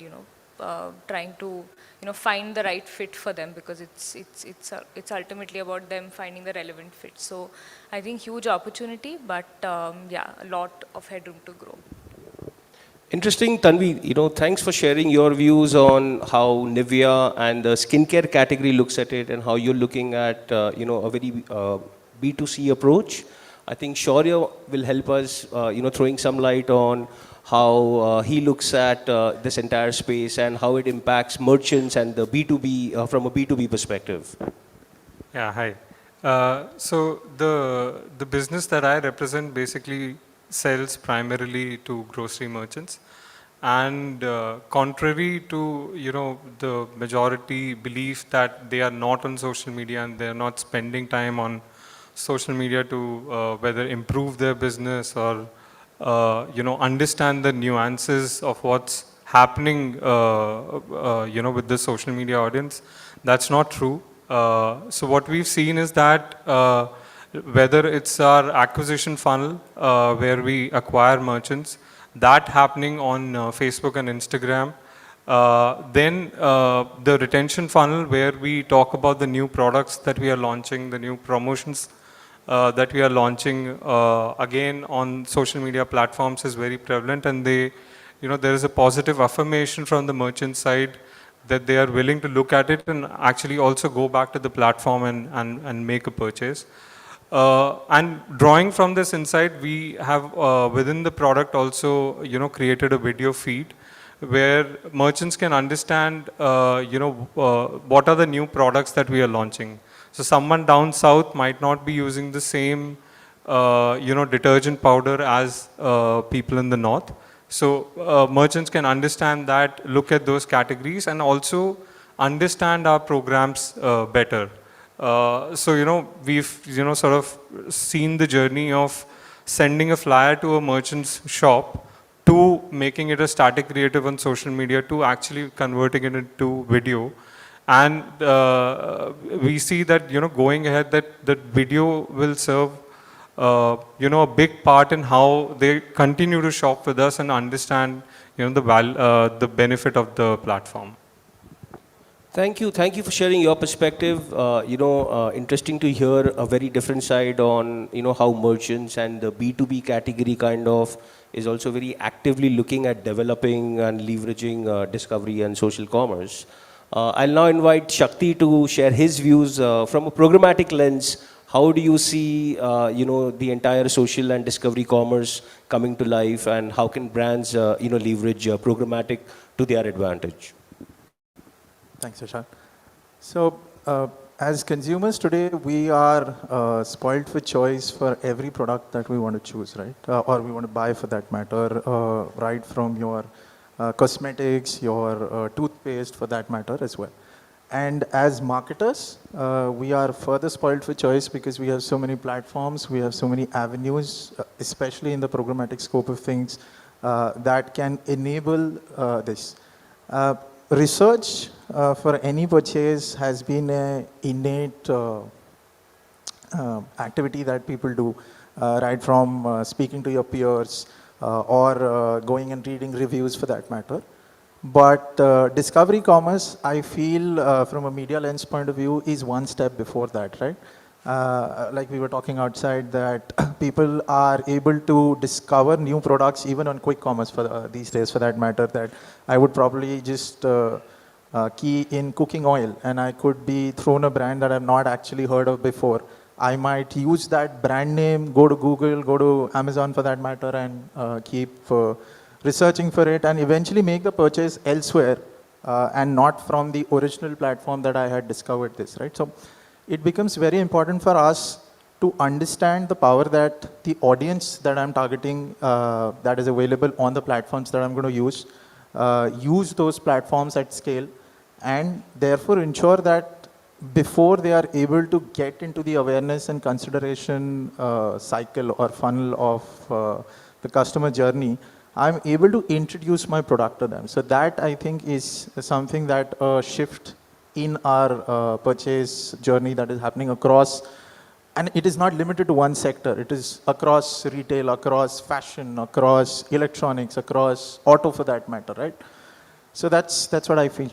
trying to, find the right fit for them, because it's ultimately about them finding the relevant fit. So I think huge opportunity, but yeah, a lot of headroom to grow. Interesting, Tanvi. Thanks for sharing your views on how Nivea and the skincare category looks at it, and how you're looking at, a very B2C approach. I think Shaurya will help us, throwing some light on how he looks at this entire space and how it impacts merchants and the B2B from a B2B perspective. Yeah, hi. So the business that I represent basically sells primarily to grocery merchants, and contrary to the majority belief that they are not on social media and they are not spending time on social media to whether improve their business or understand the nuances of what's happening with the social media audience. That's not true. So what we've seen is that whether it's our acquisition funnel where we acquire merchants, that happening on Facebook and Instagram, then the retention funnel where we talk about the new products that we are launching, the new promotions that we are launching, again on social media platforms, is very prevalent, and there is a positive affirmation from the merchant side that they are willing to look at it and actually also go back to the platform and make a purchase. And drawing from this insight, we have within the product also created a video feed where merchants can understand what are the new products that we are launching. So someone down south might not be using the same detergent powder as people in the north. So merchants can understand that, look at those categories, and also understand our programs better. So we've sort of seen the journey of sending a flyer to a merchant's shop, to making it a static creative on social media, to actually converting it into video. And we see that going ahead, that video will serve a big part in how they continue to shop with us and understand the benefit of the platform. Thank you for sharing your perspective. Interesting to hear a very different side on, how merchants and the B2B category kind of is also very actively looking at developing and leveraging discovery and social commerce. I'll now invite Shakti to share his views from a programmatic lens. How do you see, the entire social and discovery commerce coming to life, and how can brands, leverage programmatic to their advantage? Thanks, Ashan. So, as consumers today, we are spoiled for choice for every product that we want to choose, right? Or we want to buy for that matter, right from your cosmetics, your toothpaste for that matter as well. And as marketers, we are further spoiled for choice because we have so many platforms, we have so many avenues, especially in the programmatic scope of things, that can enable this. Research for any purchase has been an innate activity that people do, right from speaking to your peers or going and reading reviews for that matter. But discovery commerce, I feel from a media lens point of view, is one step before that, right? Like we were talking outside, that people are able to discover new products even on quick commerce for these days, for that matter, that I would probably just key in cooking oil and I could be thrown a brand that I've not actually heard of before. I might use that brand name, go to Google, go to Amazon for that matter, and keep researching for it and eventually make the purchase elsewhere and not from the original platform that I had discovered this, right? So it becomes very important for us to understand the power that the audience that I'm targeting that is available on the platforms that I'm going to use those platforms at scale, and therefore ensure that before they are able to get into the awareness and consideration cycle or funnel of the customer journey, I'm able to introduce my product to them. So that, I think, is something that a shift in our purchase journey that is happening across, and it is not limited to one sector. It is across retail, across fashion, across electronics, across auto for that matter, right? So that's what I feel.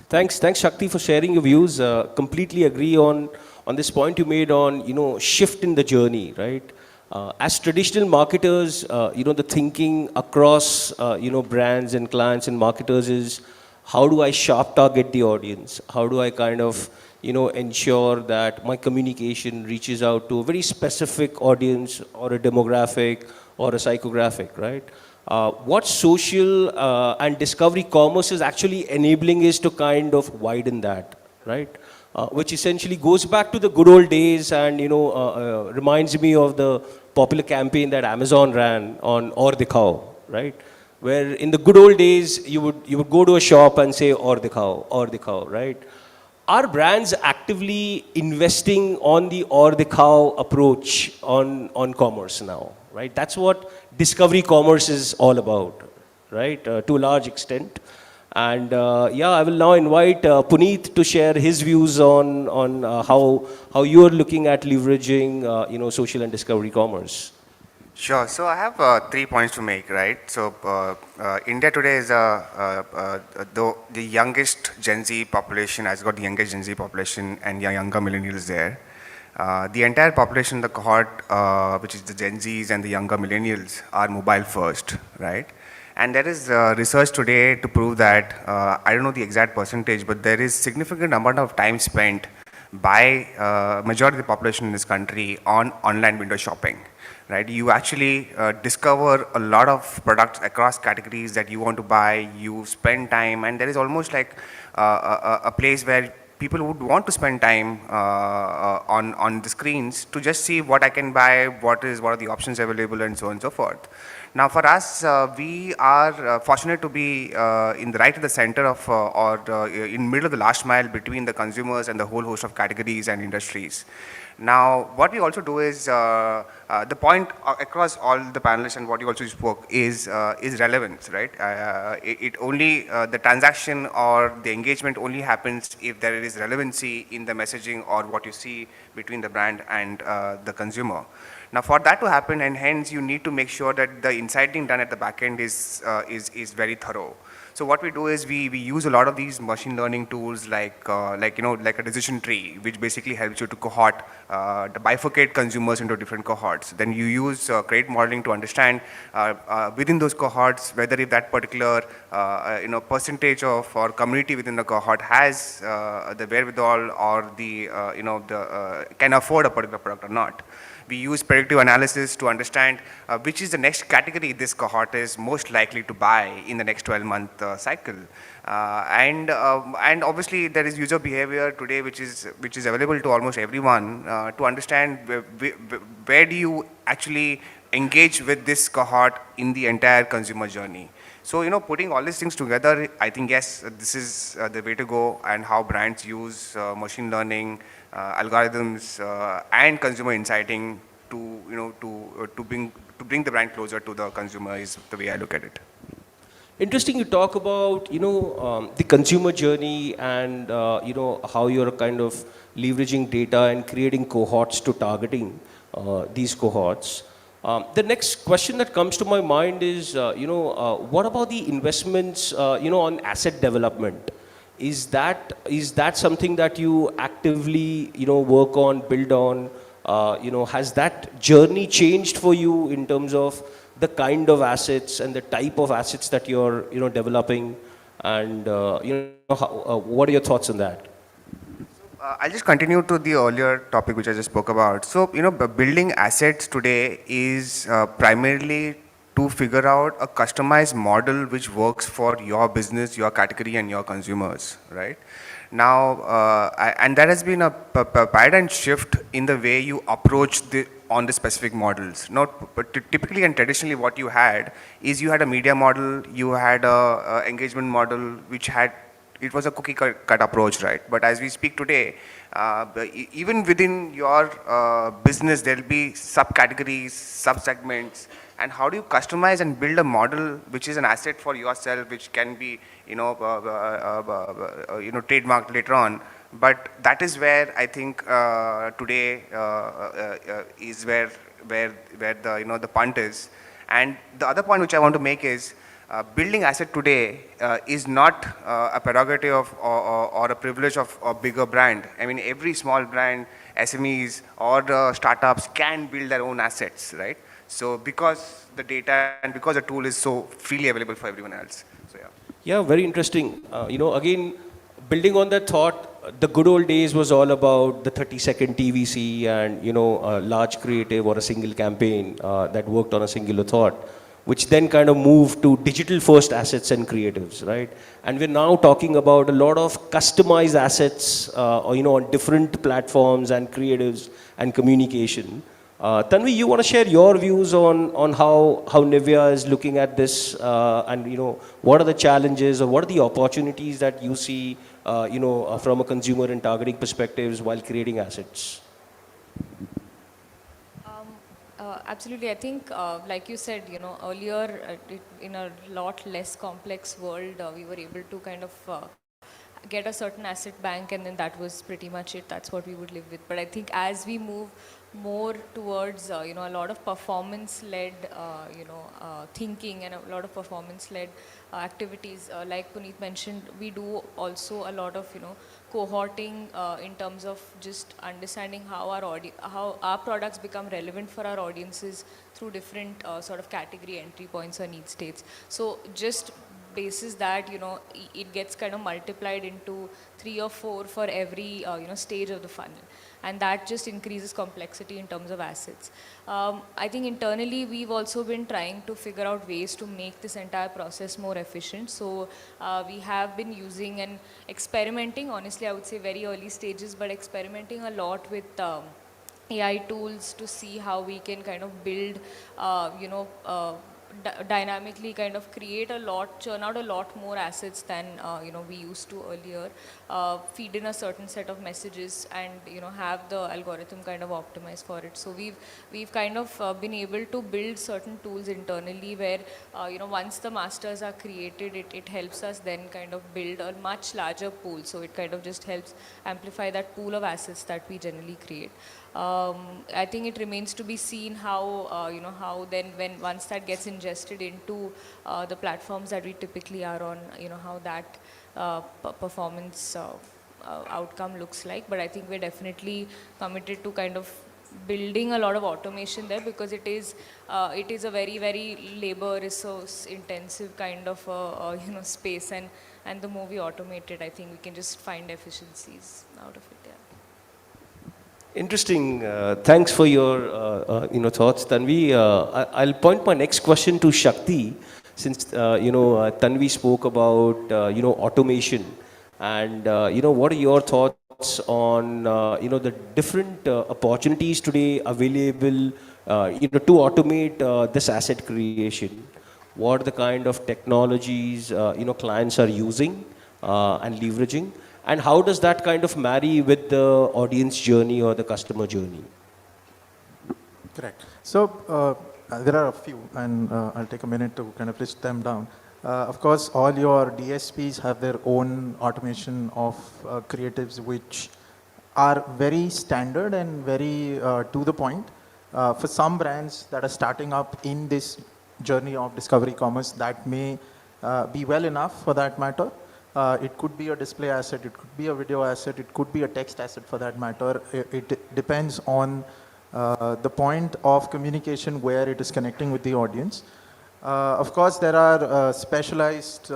Thanks Shakti for sharing your views. Completely agree on this point you made on, shift in the journey, right? As traditional marketers, the thinking across, brands and clients and marketers is, how do I sharp target the audience? How do I kind of, ensure that my communication reaches out to a very specific audience or a demographic or a psychographic, right? What social and discovery commerce is actually enabling is to kind of widen that, right? Which essentially goes back to the good old days and, reminds me of the popular campaign that Amazon ran on Aur Dikhao, right? Where in the good old days, you would go to a shop and say, Aur Dikhao, right? Are brands actively investing on the Aur Dikhao approach on commerce now, right? That's what discovery commerce is all about, right? To a large extent. And I will now invite Puneet to share his views on how you are looking at leveraging, social and discovery commerce. Sure. So I have 3 points to make, right? So India today is the youngest Gen Z population, has got the youngest Gen Z population and younger millennials there. The entire population, the cohort, which is the Gen Zs and the younger millennials, are mobile first, right? And there is research today to prove that, I don't know the exact percentage, but there is significant amount of time spent by majority of the population in this country on online window shopping, right? You actually discover a lot of products across categories that you want to buy, you spend time, and there is almost like a place where people would want to spend time on the screens to just see what I can buy, what are the options available, and so on and so forth. Now for us, we are fortunate to be in the right at the center of or in middle of the last mile between the consumers and the whole host of categories and industries. Now, what we also do is, the point across all the panelists and what you also spoke is relevance, right? It only, the transaction or the engagement only happens if there is relevancy in the messaging or what you see between the brand and the consumer. Now, for that to happen, and hence you need to make sure that the insighting done at the back end is very thorough. So what we do is we use a lot of these machine learning tools like a decision tree, which basically helps you to cohort, bifurcate consumers into different cohorts. Then you use credit modeling to understand within those cohorts whether if that particular percentage of or community within the cohort has the wherewithal or the can afford a particular product or not. We use predictive analysis to understand which is the next category this cohort is most likely to buy in the next 12-month cycle. And obviously there is user behavior today which is available to almost everyone to understand where do you actually engage with this cohort in the entire consumer journey. So, putting all these things together, I think, yes, this is the way to go, and how brands use machine learning, algorithms, and consumer insighting to bring the brand closer to the consumer is the way I look at it. Interesting you talk about, the consumer journey and, how you're kind of leveraging data and creating cohorts to targeting these cohorts. The next question that comes to my mind is, what about the investments, on asset development? Is that something that you actively, work on, build on? Has that journey changed for you in terms of the kind of assets and the type of assets that you're, developing? And, what are your thoughts on that? I'll just continue to the earlier topic which I just spoke about. So, building assets today is primarily to figure out a customized model which works for your business, your category, and your consumers, right? Now, and that has been a paradigm shift in the way you approach on the specific models. But typically and traditionally what you had is you had a media model, you had a engagement model which had, it was a cookie cut approach, right? But as we speak today, even within your business, there'll be subcategories, subsegments, and how do you customize and build a model which is an asset for yourself, which can be, trademarked later on. But that is where I think today is where the punt is. And the other point which I want to make is, building asset today is not a prerogative of, or a privilege of a bigger brand. I mean, every small brand, SMEs or startups can build their own assets, right? So because the data and because the tool is so freely available for everyone else. So yeah. Yeah, very interesting. Again, building on that thought, the good old days was all about the 30-second TVC and, a large creative or a single campaign that worked on a singular thought, which then kind of moved to digital first assets and creatives, right? And we're now talking about a lot of customized assets, on different platforms and creatives and communication. Tanvi, you want to share your views on how Nivea is looking at this, and what are the challenges or what are the opportunities that you see, from a consumer and targeting perspectives while creating assets? Absolutely. I think, like you said, earlier in a lot less complex world, we were able to kind of get a certain asset bank, and then that was pretty much it. That's what we would live with. But I think as we move more towards, a lot of performance-led, thinking and a lot of performance-led activities, like Puneet mentioned, we do also a lot of, cohorting in terms of just understanding how our products become relevant for our audiences through different sort of category entry points or need states. So just basis that, it gets kind of multiplied into 3 or 4 for every, stage of the funnel. And that just increases complexity in terms of assets. I think internally we've also been trying to figure out ways to make this entire process more efficient. So we have been using and experimenting, honestly I would say very early stages, but experimenting a lot with AI tools to see how we can kind of build, dynamically kind of churn out a lot more assets than we used to earlier, feed in a certain set of messages and have the algorithm kind of optimize for it. So we've kind of been able to build certain tools internally where once the masters are created, it helps us then kind of build a much larger pool. So it kind of just helps amplify that pool of assets that we generally create. I think it remains to be seen how, how then when once that gets ingested into the platforms that we typically are on, how that performance outcome looks like. But I think we're definitely committed to kind of building a lot of automation there, because it is a very labor resource intensive kind of space, and the more we automate it, I think we can just find efficiencies out of it. Yeah. Interesting. Thanks for your thoughts, Tanvi. I'll point my next question to Shakti, since Tanvi spoke about automation, and what are your thoughts on the different opportunities today available to automate this asset creation? What are the kind of technologies clients are using and leveraging? And how does that kind of marry with the audience journey or the customer journey? Correct. So there are a few, and I'll take a minute to kind of list them down. Of course, all your DSPs have their own automation of creatives, which are very standard and very to the point. For some brands that are starting up in this journey of discovery commerce, that may be well enough for that matter. It could be a display asset, it could be a video asset, it could be a text asset for that matter. It depends on the point of communication where it is connecting with the audience. Of course, there are specialized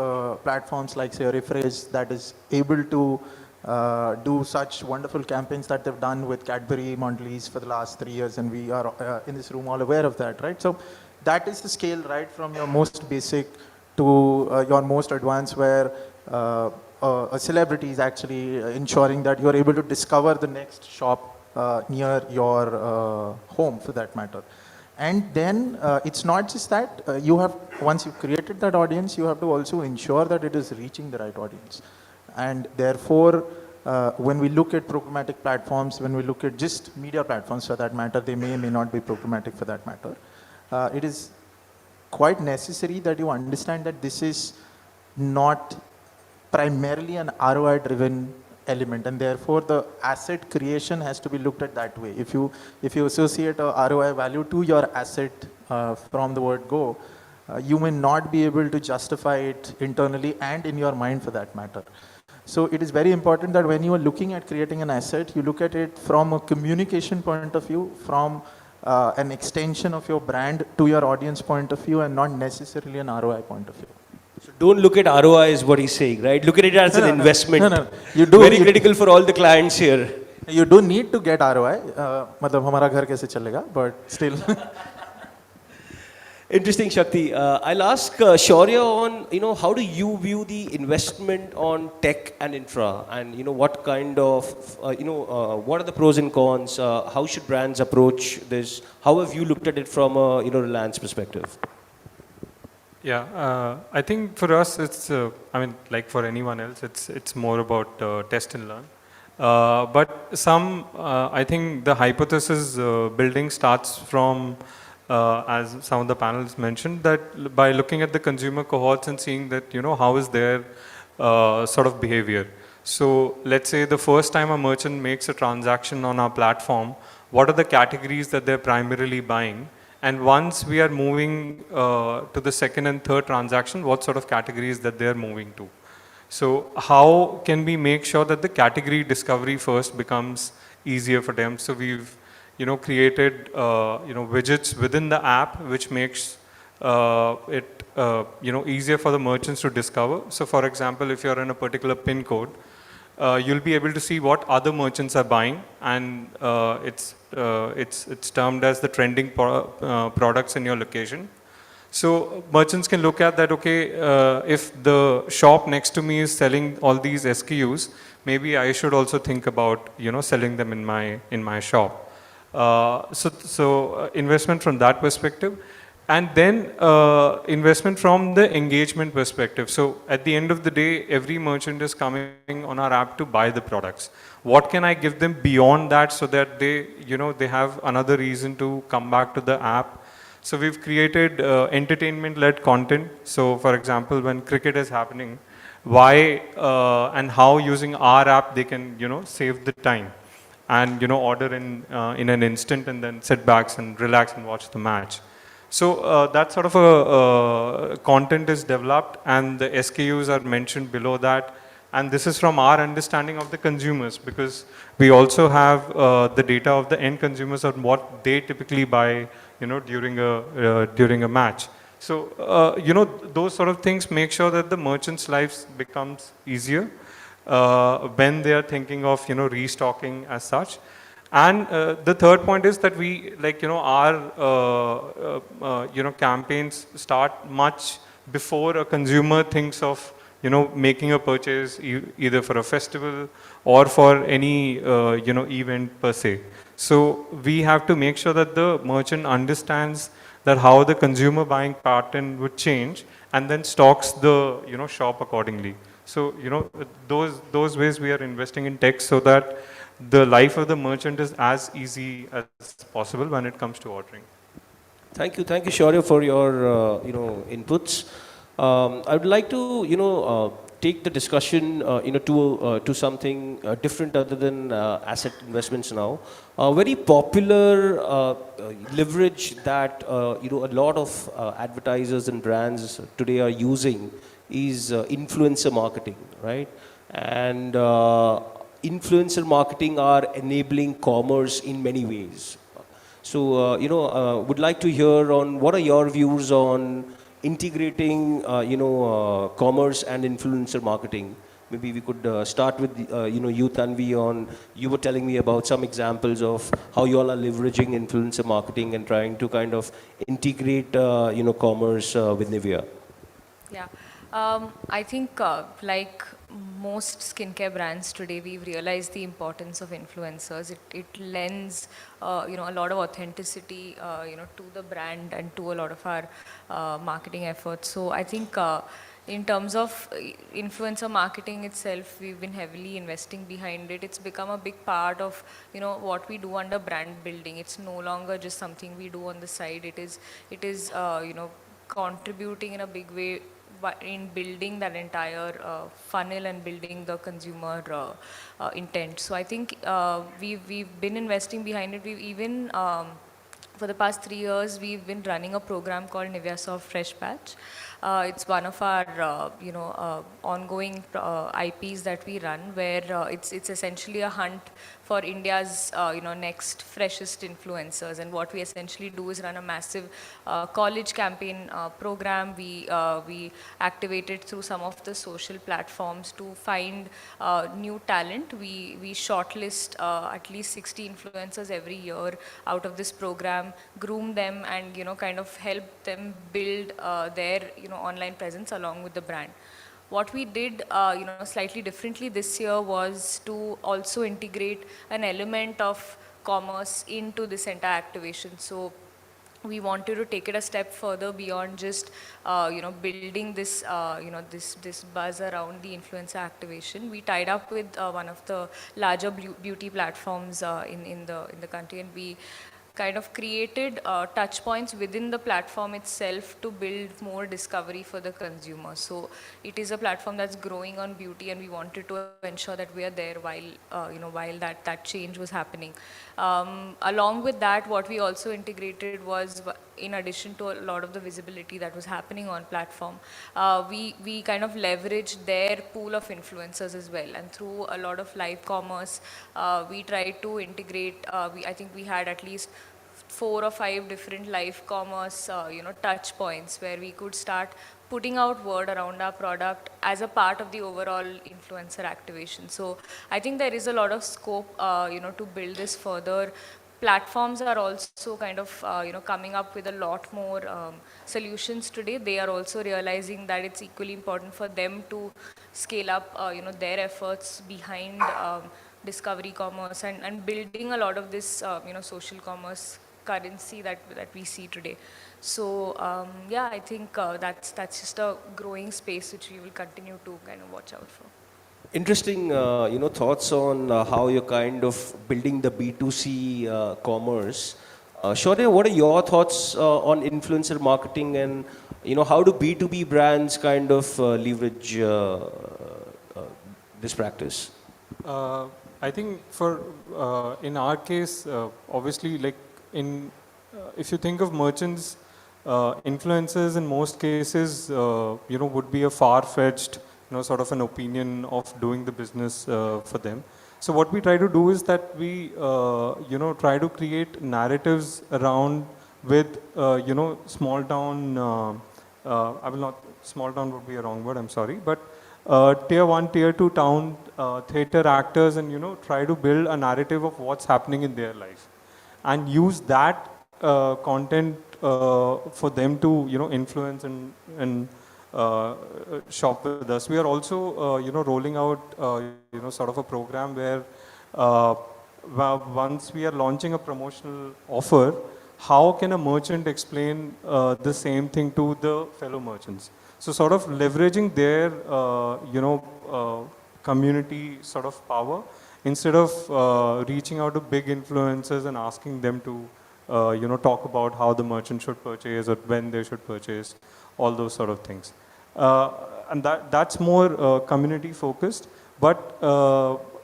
platforms like, say, Rephrase, that is able to do such wonderful campaigns that they've done with Cadbury Mondelez for the last 3 years, and we are in this room all aware of that, right? So that is the scale, right, from your most basic to your most advanced, where a celebrity is actually ensuring that you're able to discover the next shop near your home, for that matter. And then it's not just that, once you've created that audience, you have to also ensure that it is reaching the right audience. And therefore, when we look at programmatic platforms, when we look at just media platforms for that matter, they may not be programmatic for that matter. It is quite necessary that you understand that this is not primarily an ROI driven element, and therefore the asset creation has to be looked at that way. If you associate a ROI value to your asset from the word go, you may not be able to justify it internally and in your mind for that matter. So it is very important that when you are looking at creating an asset, you look at it from a communication point of view, from an extension of your brand to your audience point of view, and not necessarily an ROI point of view. So don't look at ROI is what he's saying, right? Look at it as an investment. No. You do. Very critical for all the clients here. You do need to get ROI. मतलब हमारा घर कैसे चलेगा? But still. Interesting, Shakti. I'll ask Shaurya on, how do you view the investment on tech and infra, and what kind of, what are the pros and cons? How should brands approach this? How have you looked at it from a Reliance perspective? Yeah, I think for us it's, like for anyone else, it's more about test and learn. But I think the hypothesis building starts from, as some of the panels mentioned, that by looking at the consumer cohorts and seeing that, how is their sort of behavior. So let's say the first time a merchant makes a transaction on our platform, what are the categories that they're primarily buying? And once we are moving to the second and third transaction, what sort of categories that they're moving to? So how can we make sure that the category discovery first becomes easier for them? So we've created widgets within the app which makes it easier for the merchants to discover. So for example, if you're in a particular pin code, you'll be able to see what other merchants are buying, and it's termed as the trending products in your location. So merchants can look at that, okay, if the shop next to me is selling all these SKUs, maybe I should also think about selling them in my shop. So investment from that perspective. And then investment from the engagement perspective. So at the end of the day, every merchant is coming on our app to buy the products. What can I give them beyond that so that they have another reason to come back to the app? So we've created entertainment-led content. So for example, when cricket is happening, why and how using our app they can save the time. and order in an instant and then sit back and relax and watch the match. So that sort of a content is developed, and the SKUs are mentioned below that. And this is from our understanding of the consumers, because we also have the data of the end consumers on what they typically buy, during a match. So those sort of things make sure that the merchants' lives becomes easier when they are thinking of restocking as such. And the third point is that we our campaigns start much before a consumer thinks of making a purchase either for a festival or for any event per se. So we have to make sure that the merchant understands that how the consumer buying pattern would change, and then stocks the shop accordingly. So those ways we are investing in tech so that the life of the merchant is as easy as possible when it comes to ordering. Thank you, Shaurya, for your inputs. I would like to take the discussion to something different other than asset investments now. Very popular leverage that a lot of advertisers and brands today are using is influencer marketing, right? And influencer marketing are enabling commerce in many ways. So, would like to hear on what are your views on integrating, commerce and influencer marketing. Maybe we could start with, you, Tanvi, on, you were telling me about some examples of how you all are leveraging influencer marketing and trying to kind of integrate, commerce with Nivea. Yeah. I think like most skincare brands today, we've realized the importance of influencers. It lends, a lot of authenticity, to the brand and to a lot of our marketing efforts. So I think in terms of influencer marketing itself, we've been heavily investing behind it. It's become a big part of, what we do under brand building. It's no longer just something we do on the side. It is, contributing in a big way in building that entire funnel and building the consumer intent. So I think we've been investing behind it. We've even for the past 3 years we've been running a program called Nivea Soft Fresh Patch. It's one of our ongoing IPs that we run, where it's essentially a hunt for India's next freshest influencers. And what we essentially do is run a massive college campaign program. We activate it through some of the social platforms to find new talent. We shortlist at least 60 influencers every year out of this program, groom them, and kind of help them build their online presence along with the brand. What we did, slightly differently this year was to also integrate an element of commerce into this entire activation. So we wanted to take it a step further beyond just, building this, this buzz around the influencer activation. We tied up with one of the larger beauty platforms in the country, and we kind of created touch points within the platform itself to build more discovery for the consumer. So it is a platform that's growing on beauty, and we wanted to ensure that we are there while that change was happening. Along with that, what we also integrated was, in addition to a lot of the visibility that was happening on platform, we kind of leveraged their pool of influencers as well. And through a lot of live commerce, we tried to integrate, I think we had at least 4 or 5 different live commerce, touch points where we could start putting out word around our product as a part of the overall influencer activation. So I think there is a lot of scope, to build this further. Platforms are also kind of, coming up with a lot more solutions today. They are also realizing that it's equally important for them to scale up, their efforts behind discovery commerce and building a lot of this, social commerce currency that we see today. So yeah, I think that's just a growing space which we will continue to kind of watch out for. Interesting, thoughts on how you're kind of building the B2C commerce. Shaurya, what are your thoughts on influencer marketing, and how do B2B brands kind of leverage this practice? I think in our case, obviously, like if you think of merchants, influencers in most cases, would be a far-fetched, sort of an opinion of doing the business for them. So what we try to do is that we, try to create narratives around with, small town, small town would be a wrong word, I'm sorry, but tier 1, tier 2 town theater actors and, try to build a narrative of what's happening in their life and use that content for them to, influence and shop with us. We are also, rolling out, sort of a program where once we are launching a promotional offer, how can a merchant explain the same thing to the fellow merchants? So sort of leveraging their, community sort of power instead of reaching out to big influencers and asking them to, talk about how the merchant should purchase or when they should purchase, all those sort of things. And that's more community focused. But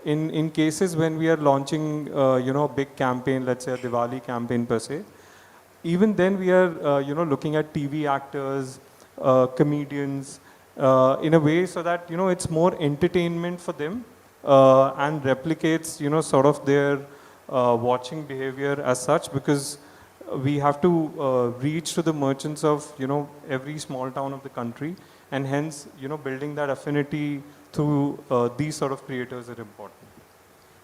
in cases when we are launching, a big campaign, let's say a Diwali campaign per se, even then we are, looking at TV actors, comedians, in a way so that, it's more entertainment for them and replicates, sort of their watching behavior as such, because we have to reach to the merchants of, every small town of the country, and hence, building that affinity through these sort of creators are important.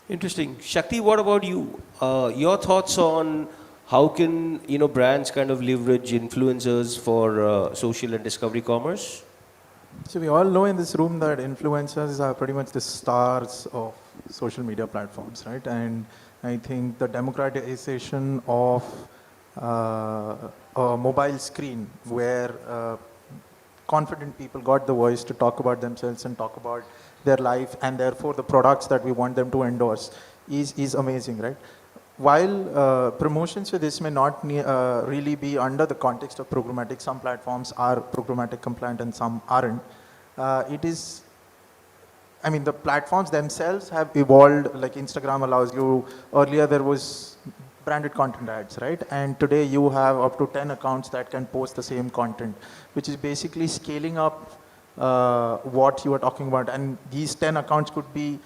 Interesting. Shakti, what about you? Your thoughts on how can brands kind of leverage influencers for social and discovery commerce? So we all know in this room that influencers are pretty much the stars of social media platforms, right? And I think the democratization of a mobile screen where confident people got the voice to talk about themselves and talk about their life and therefore the products that we want them to endorse is amazing, right? While promotions for this may not really be under the context of programmatic, some platforms are programmatic compliant and some aren't. The platforms themselves have evolved, like Instagram allows you, earlier there was branded content ads, right? And today you have up to 10 accounts that can post the same content, which is basically scaling up what you are talking about. And these 10 accounts could be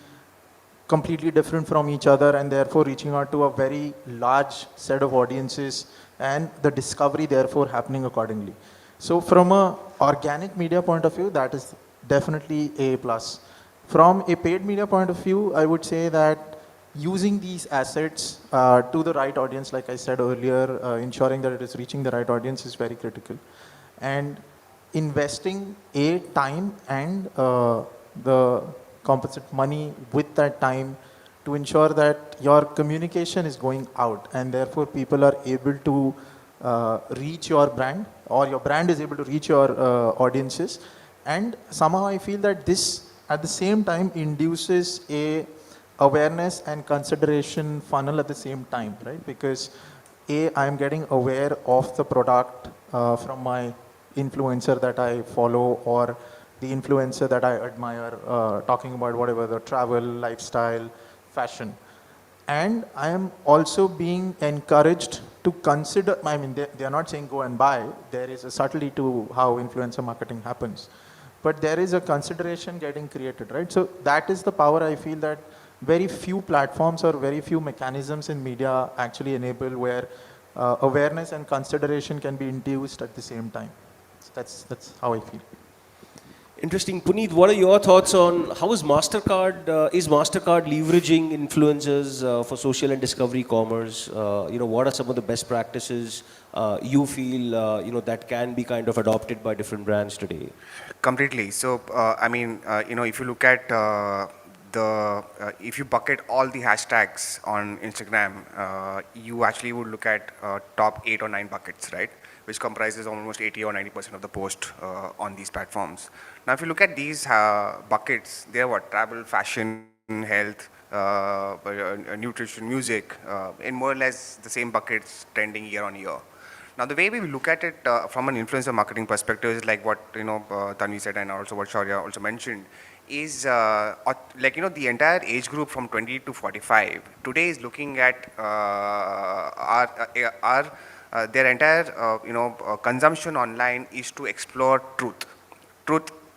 completely different from each other and therefore reaching out to a very large set of audiences and the discovery therefore happening accordingly. So from a organic media point of view, that is definitely a plus. From a paid media point of view, I would say that using these assets to the right audience, like I said earlier, ensuring that it is reaching the right audience is very critical. And investing time and the composite money with that time to ensure that your communication is going out and therefore people are able to reach your brand or your brand is able to reach your audiences. And somehow I feel that this at the same time induces a awareness and consideration funnel at the same time, right? Because I am getting aware of the product from my influencer that I follow or the influencer that I admire, talking about whatever, the travel, lifestyle, fashion. And I am also being encouraged to consider, they are not saying go and buy, there is a subtlety to how influencer marketing happens. But there is a consideration getting created, right? So that is the power I feel that very few platforms or very few mechanisms in media actually enable where awareness and consideration can be induced at the same time. So that's how I feel. Interesting. Puneet, what are your thoughts on how is MasterCard leveraging influencers for social and discovery commerce? What are some of the best practices you feel, that can be kind of adopted by different brands today? Completely. So, if you look at if you bucket all the hashtags on Instagram, you actually would look at top 8 or 9 buckets, right? Which comprises almost 80 or 90% of the post on these platforms. Now, if you look at these buckets, they are what? Travel, fashion, health, nutrition, music, in more or less the same buckets trending year on year. Now, the way we look at it from an influencer marketing perspective is like what Tanvi said and also what Shaurya also mentioned, is like, you know, the entire age group from 20 to 45 today is looking at their entire consumption online is to explore truth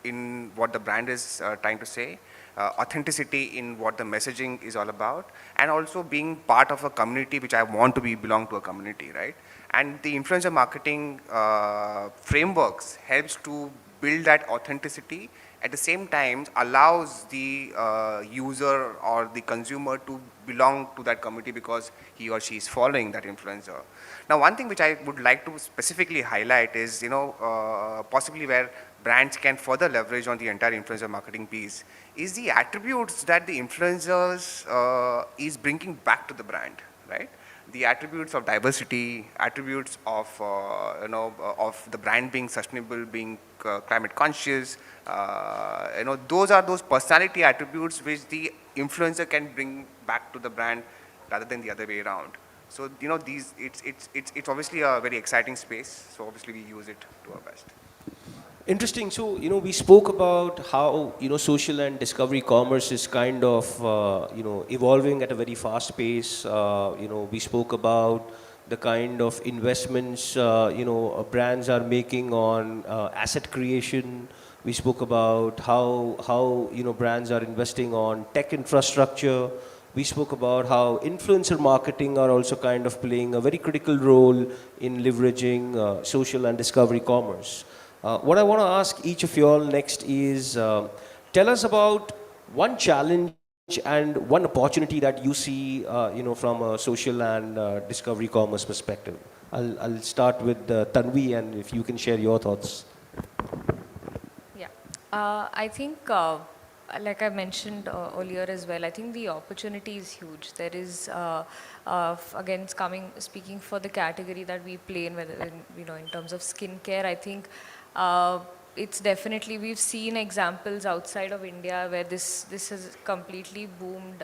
in what the brand is trying to say, authenticity in what the messaging is all about, and also being part of a community which I want to belong to a community, right? And the influencer marketing frameworks helps to build that authenticity, at the same time allows the user or the consumer to belong to that community because he or she is following that influencer. Now, one thing which I would like to specifically highlight is, possibly where brands can further leverage on the entire influencer marketing piece is the attributes that the influencers is bringing back to the brand, right? The attributes of diversity, attributes of of the brand being sustainable, being climate conscious, those are those personality attributes which the influencer can bring back to the brand rather than the other way around. So it's obviously a very exciting space. So obviously we use it to our best. Interesting. So, we spoke about how, social and discovery commerce is kind of, evolving at a very fast pace. We spoke about the kind of investments, brands are making on asset creation. We spoke about how brands are investing on tech infrastructure. We spoke about how influencer marketing are also kind of playing a very critical role in leveraging social and discovery commerce. What I want to ask each of you all next is, tell us about one challenge and one opportunity that you see, from a social and discovery commerce perspective. I'll start with Tanvi, and if you can share your thoughts. Yeah, I think, like I mentioned earlier as well, I think the opportunity is huge. There is, again, speaking for the category that we play in, whether in terms of skincare, I think it's definitely, we've seen examples outside of India where this has completely boomed,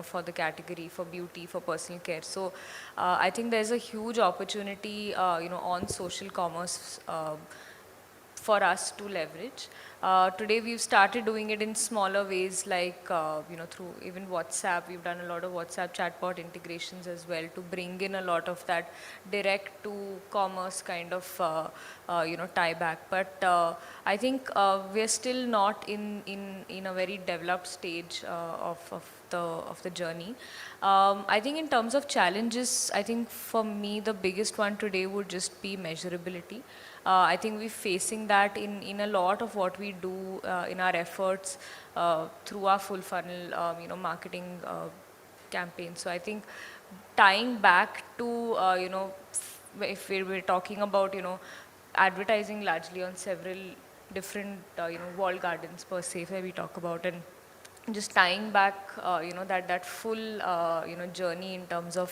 for the category, for beauty, for personal care. So I think there's a huge opportunity, on social commerce for us to leverage. Today we've started doing it in smaller ways, like through even WhatsApp. We've done a lot of WhatsApp chatbot integrations as well to bring in a lot of that direct to commerce kind of tie back. But I think we're still not in a very developed stage of the journey. I think in terms of challenges, I think for me the biggest one today would just be measurability. I think we're facing that in a lot of what we do in our efforts through our full funnel, marketing campaigns. So I think tying back to, if we're talking about, advertising largely on several different, walled gardens per se, where we talk about, and just tying back, that full, journey in terms of,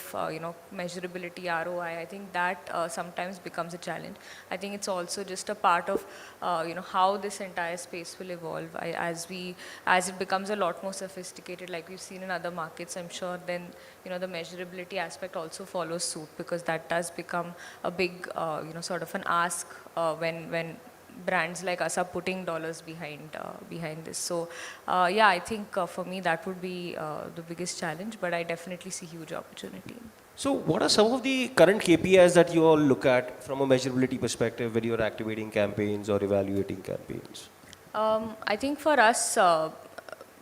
measurability, ROI, I think that sometimes becomes a challenge. I think it's also just a part of, how this entire space will evolve as it becomes a lot more sophisticated, like we've seen in other markets. I'm sure then, the measurability aspect also follows suit, because that does become a big, sort of an ask when brands like us are putting dollars behind this. So yeah, I think for me that would be the biggest challenge, but I definitely see huge opportunity. So what are some of the current KPIs that you all look at from a measurability perspective when you're activating campaigns or evaluating campaigns? I think for us,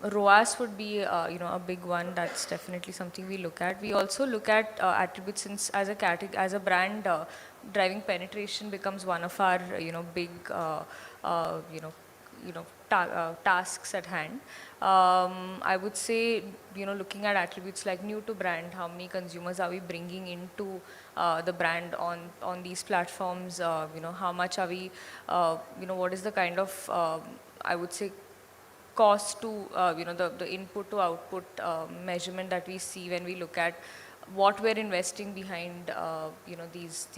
ROAS would be a big one. That's definitely something we look at. We also look at attributes, since as a brand, driving penetration becomes one of our big tasks at hand. I would say looking at attributes like new to brand, how many consumers are we bringing into the brand on these platforms, how much are we, what is the kind of I would say cost to the input to output measurement that we see when we look at what we're investing behind these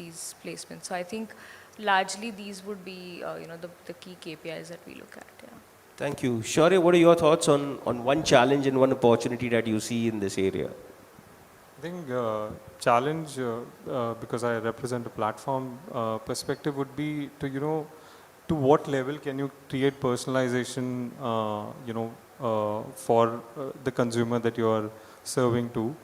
placements. So I think largely these would be the key KPIs that we look at. Yeah. Thank you. Shaurya, what are your thoughts on one challenge and one opportunity that you see in this area? I think challenge, because I represent a platform perspective, would be to to what level can you create personalization, for the consumer that you are serving to?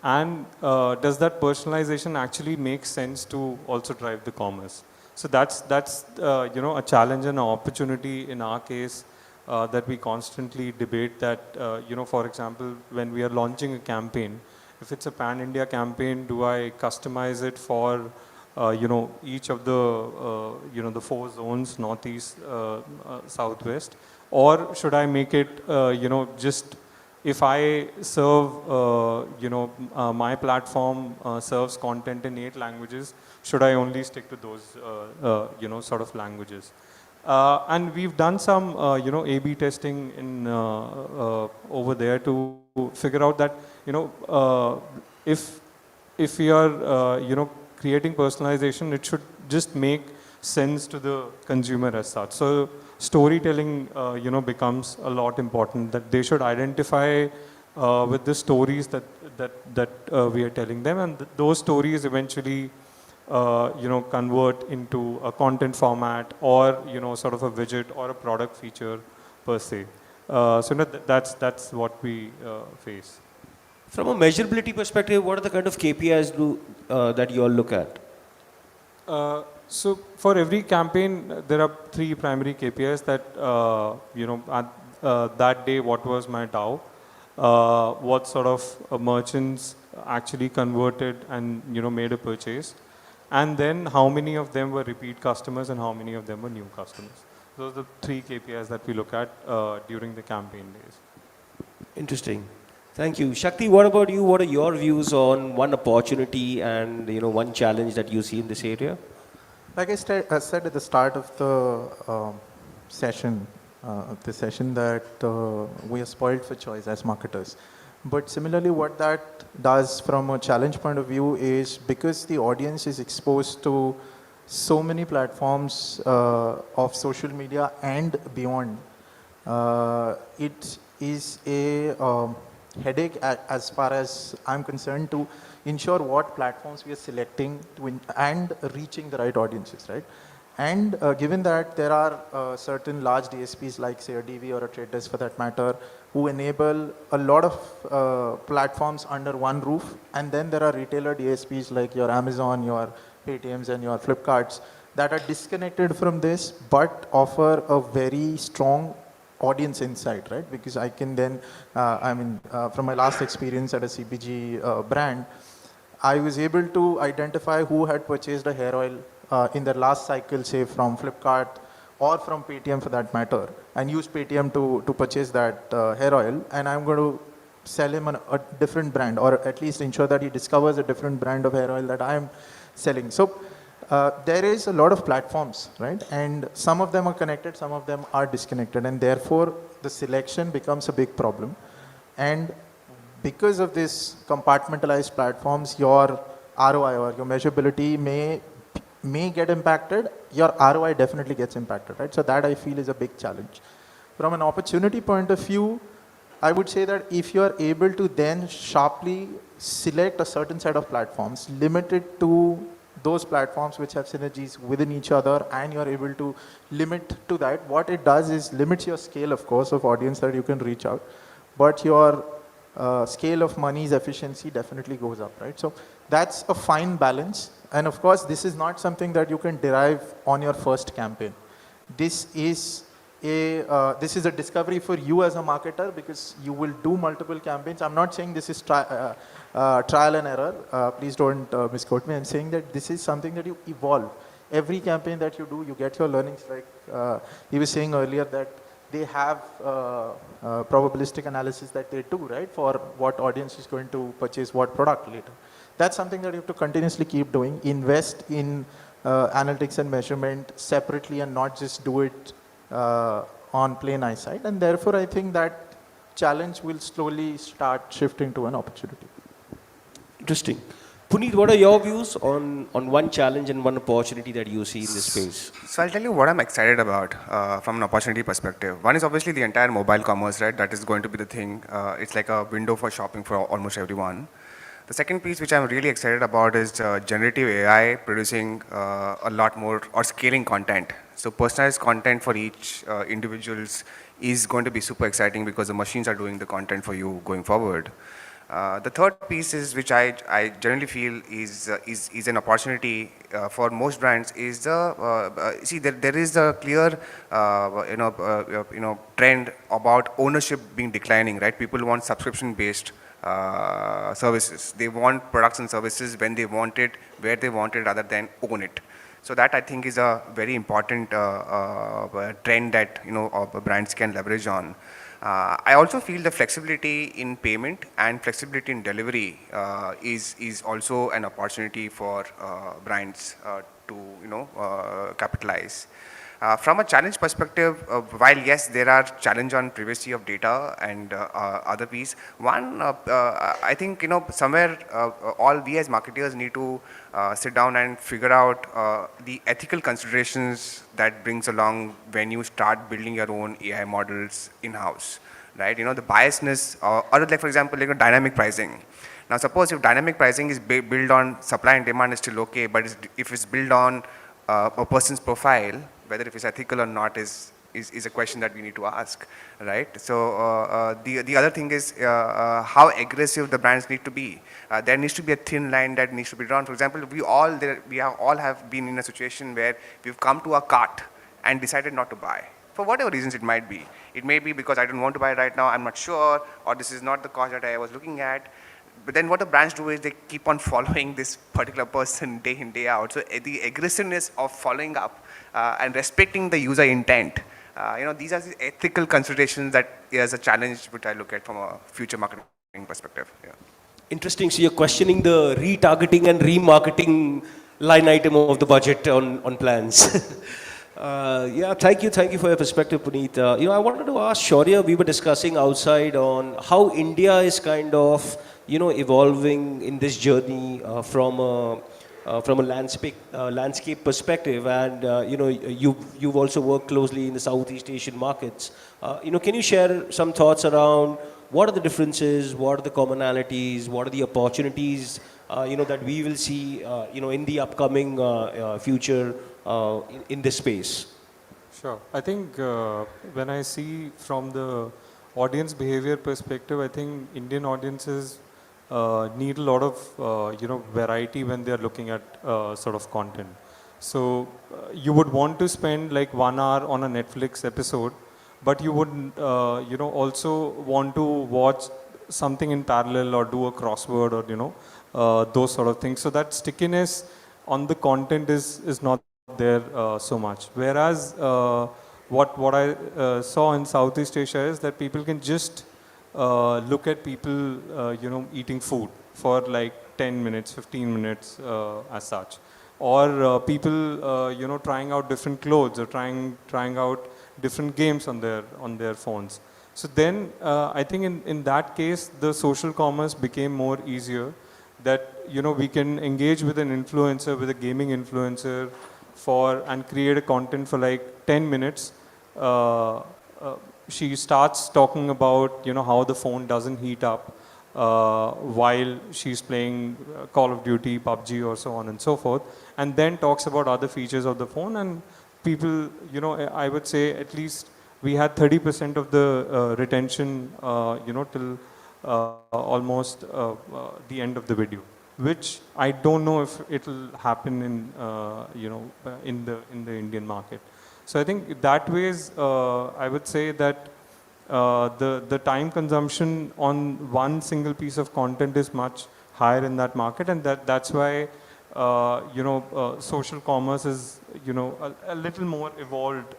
And does that personalization actually make sense to also drive the commerce? So that's a challenge and an opportunity in our case that we constantly debate that, for example, when we are launching a campaign, if it's a pan-India campaign, do I customize it for, each of the, the 4 zones, Northeast, Southwest, or should I make it, just if I serve, my platform serves content in 8 languages, should I only stick to those, sort of languages? And we've done some, A/B testing in over there to figure out that, if we are, creating personalization, it should just make sense to the consumer as such. So storytelling, becomes a lot important. That they should identify with the stories that we are telling them, and those stories eventually, convert into a content format or, sort of a widget or a product feature per se. So that's what we face. From a measurability perspective, what are the kind of KPIs that you all look at? So for every campaign, there are 3 primary KPIs that, at that day, what was my DAO, what sort of merchants actually converted and, made a purchase, and then how many of them were repeat customers and how many of them were new customers. Those are the 3 KPIs that we look at during the campaign days. Interesting. Thank you. Shakti, what about you? What are your views on one opportunity and one challenge that you see in this area? Like I said at the start of the session, that we are spoiled for choice as marketers. But similarly, what that does from a challenge point of view is because the audience is exposed to so many platforms of social media and beyond, it is a headache as far as I'm concerned to ensure what platforms we are selecting and reaching the right audiences, right? And given that there are certain large DSPs like say a DV or a Trade Desk for that matter, who enable a lot of platforms under one roof, and then there are retailer DSPs like your Amazon, your Paytms and your Flipkarts that are disconnected from this but offer a very strong audience insight, right? Because I can then, from my last experience at a CPG brand, I was able to identify who had purchased a hair oil in their last cycle, say from Flipkart or from Paytm for that matter, and use Paytm to purchase that hair oil, and I'm going to sell him a different brand, or at least ensure that he discovers a different brand of hair oil that I'm selling. So there is a lot of platforms, right? And some of them are connected, some of them are disconnected, and therefore the selection becomes a big problem. And because of this compartmentalized platforms, your ROI or your measurability may get impacted, your ROI definitely gets impacted, right? So that I feel is a big challenge. From an opportunity point of view, I would say that if you are able to then sharply select a certain set of platforms, limit it to those platforms which have synergies within each other, and you're able to limit to that, what it does is limits your scale, of course, of audience that you can reach out, but your scale of money's efficiency definitely goes up, right? So that's a fine balance. And of course, this is not something that you can derive on your first campaign. This is a discovery for you as a marketer, because you will do multiple campaigns. I'm not saying this is trial and error. Please don't misquote me. I'm saying that this is something that you evolve. Every campaign that you do, you get your learnings. Like he was saying earlier that they have probabilistic analysis that they do, right, for what audience is going to purchase what product later. That's something that you have to continuously keep doing. Invest in analytics and measurement separately and not just do it on plain eyesight. And therefore, I think that challenge will slowly start shifting to an opportunity. Interesting. Puneet, what are your views on one challenge and one opportunity that you see in this space? So I'll tell you what I'm excited about from an opportunity perspective. One is obviously the entire mobile commerce, right? That is going to be the thing. It's like a window for shopping for almost everyone. The second piece which I'm really excited about is generative AI producing a lot more or scaling content, So personalized content for each individuals is going to be super exciting because the machines are doing the content for you going forward. The third piece is, which I generally feel is an opportunity for most brands, is the see there is a clear trend about ownership being declining, right? People want subscription based services. They want products and services when they want it, where they want it, rather than own it. So that I think is a very important trend that brands can leverage on. I also feel the flexibility in payment and flexibility in delivery is also an opportunity for brands to capitalize. From a challenge perspective, while yes, there are challenge on privacy of data and other piece, one, I think, somewhere all we as marketers need to sit down and figure out the ethical considerations that brings along when you start building your own AI models in-house, right? The biasness, or like, for example, dynamic pricing. Now, suppose if dynamic pricing is built on supply and demand is still okay, but if it's built on a person's profile, whether if it's ethical or not is a question that we need to ask, right? So the other thing is how aggressive the brands need to be. There needs to be a thin line that needs to be drawn. For example, we all have been in a situation where we've come to a cart and decided not to buy, for whatever reasons it might be. It may be because I don't want to buy right now, I'm not sure, or this is not the cost that I was looking at. But then what the brands do is they keep on following this particular person day in, day out. So the aggressiveness of following up and respecting the user intent, these are the ethical considerations that is a challenge which I look at from a future marketing perspective. Yeah. Interesting. So you're questioning the retargeting and remarketing line item of the budget on plans. Yeah, thank you for your perspective, Puneet. I wanted to ask Shaurya, we were discussing outside on how India is kind of evolving in this journey from a landscape perspective, and you've also worked closely in the Southeast Asian markets. Can you share some thoughts around what are the differences, what are the commonalities, what are the opportunities that we will see in the upcoming future in this space? Sure. I think when I see from the audience behavior perspective, I think Indian audiences need a lot of variety when they are looking at sort of content. So you would want to spend like 1 hour on a Netflix episode, but you would also want to watch something in parallel or do a crossword or those sort of things. So that stickiness on the content is not there so much. Whereas what I saw in Southeast Asia is that people can just look at people eating food for like 10 minutes, 15 minutes as such, or people trying out different clothes or trying out different games on their phones. So then I think in that case the social commerce became more easier, that we can engage with an influencer, with a gaming influencer and create a content for like 10 minutes. She starts talking about how the phone doesn't heat up while she's playing Call of Duty, PUBG, or so on and so forth, and then talks about other features of the phone. And people, I would say at least we had 30% of the retention, till almost the end of the video, which I don't know if it'll happen in the Indian market. So I think that ways, I would say that the time consumption on one single piece of content is much higher in that market, and that's why social commerce is a little more evolved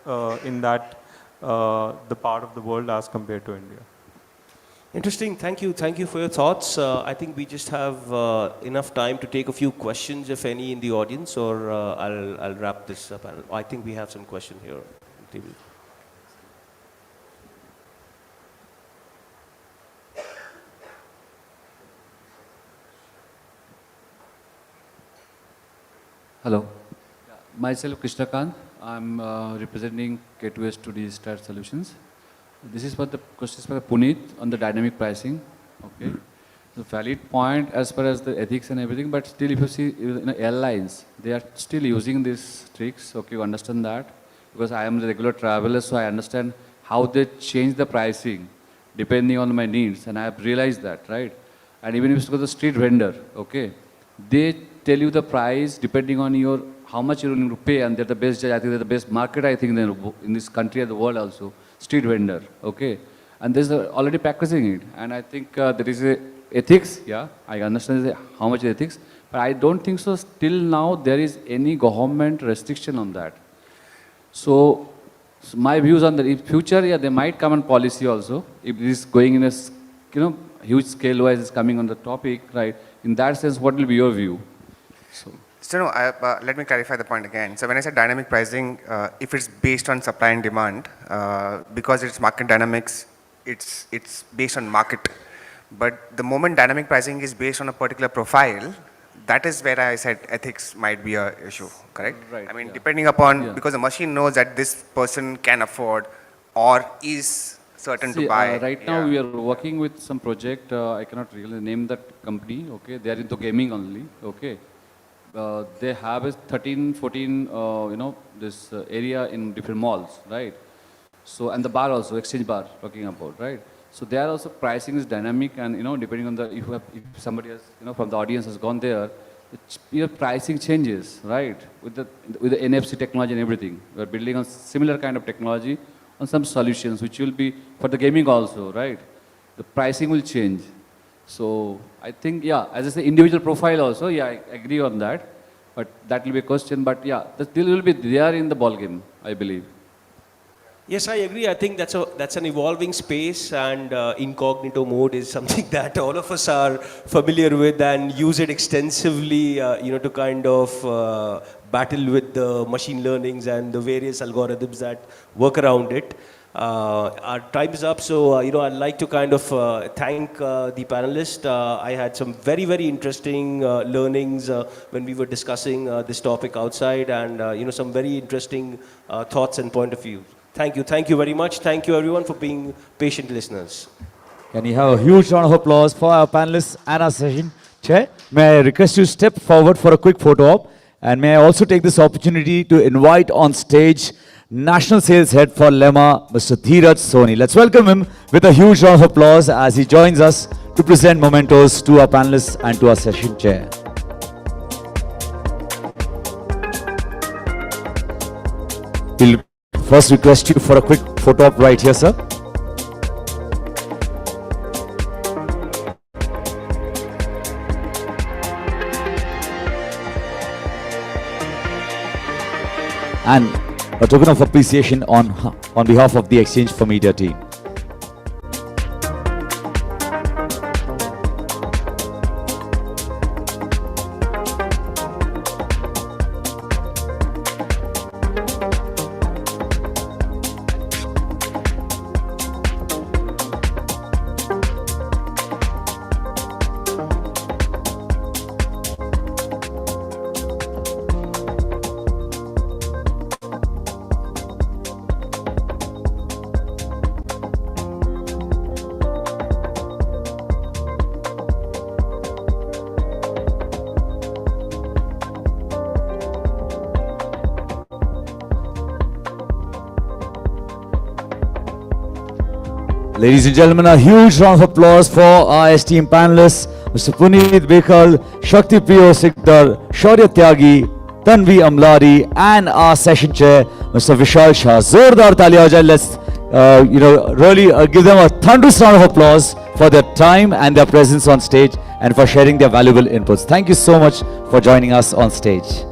in that the part of the world as compared to India. Interesting. Thank you for your thoughts. I think we just have enough time to take a few questions, if any, in the audience, or I'll wrap this up. I think we have some question here on the table. Hello, myself Krishna Kant. I'm representing K2S to Digital Solutions. This is for the questions for Puneet on the dynamic pricing. Okay, the valid point as far as the ethics and everything, but still if you see in airlines, they are still using these tricks. Okay, you understand that. because I am the regular traveler, so I understand how they change the pricing depending on my needs, and I have realized that, right? And even if you go to the street vendor, okay, they tell you the price depending on your how much you're willing to pay, and they're the best judge. I think they're the best market, I think, in this country and the world also, street vendor, okay? And there's already practicing it, and I think there is a ethics, yeah, I understand how much ethics, but I don't think so till now there is any government restriction on that. So my views on the future, yeah, they might come on policy also, if this is going in a, huge scale wise is coming on the topic, right? In that sense, what will be your view? So no, let me clarify the point again. So when I said dynamic pricing, if it's based on supply and demand, because it's market dynamics, it's based on market. But the moment dynamic pricing is based on a particular profile, that is where I said ethics might be an issue, correct? Right, I mean, depending upon, because the machine knows that this person can afford or is certain to buy. Right now we are working with some project, I cannot really name that company, okay? They are into gaming only, okay? They have a 13, 14, this area in different malls, right? So, and the bar also, exchange bar, talking about, right? So there also pricing is dynamic, and depending on the if somebody has from the audience has gone there, your pricing changes, right? With the NFC technology and everything, we are building on similar kind of technology on some solutions which will be for the gaming also, right? The pricing will change. So I think, yeah, as I say, individual profile also, yeah, I agree on that, but that will be a question. But yeah, the still will be there in the ball game, I believe. Yes, I agree. I think that's an evolving space, and incognito mode is something that all of us are familiar with and use it extensively, to kind of battle with the machine learnings and the various algorithms that work around it. Our time is up, so I'd like to kind of thank the panelists. I had some very, very interesting learnings when we were discussing this topic outside, and some very interesting thoughts and point of view. Thank you very much. Thank you everyone for being patient listeners. Can you have a huge round of applause for our panelists and our session chair? May I request you to step forward for a quick photo op, and may I also take this opportunity to invite on stage National Sales Head for Lemma, Mr. Dheeraj Soni. Let's welcome him with a huge round of applause as he joins us to present mementos to our panelists and to our session chair. We'll first request you for a quick photo op right here, sir. And a token of appreciation on behalf of the Exchange for Media team. Ladies and gentlemen, a huge round of applause for our esteemed panelists, Mr. Puneet Bekhal, Shakti Priyo Sikdar, Shaurya Tyagi, Tanvi Amlari, and our session chair, Mr. Vishal Shah. Zordar Talia Jai. Let's, really give them a thunderous round of applause for their time and their presence on stage and for sharing their valuable inputs. Thank you so much for joining us on stage.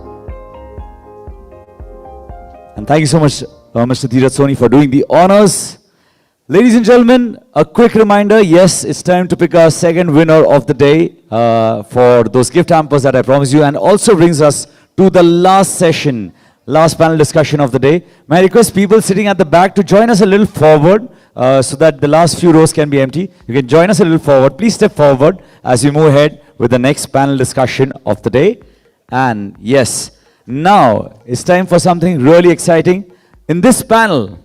And thank you so much, Mr. Dheeraj Soni, for doing the honors. Ladies and gentlemen, a quick reminder, yes, it's time to pick our second winner of the day for those gift hampers that I promised you, and also brings us to the last session, last panel discussion of the day. May I request people sitting at the back to join us a little forward so that the last few rows can be empty. You can join us a little forward. Please step forward as we move ahead with the next panel discussion of the day. And yes, now it's time for something really exciting. In this panel,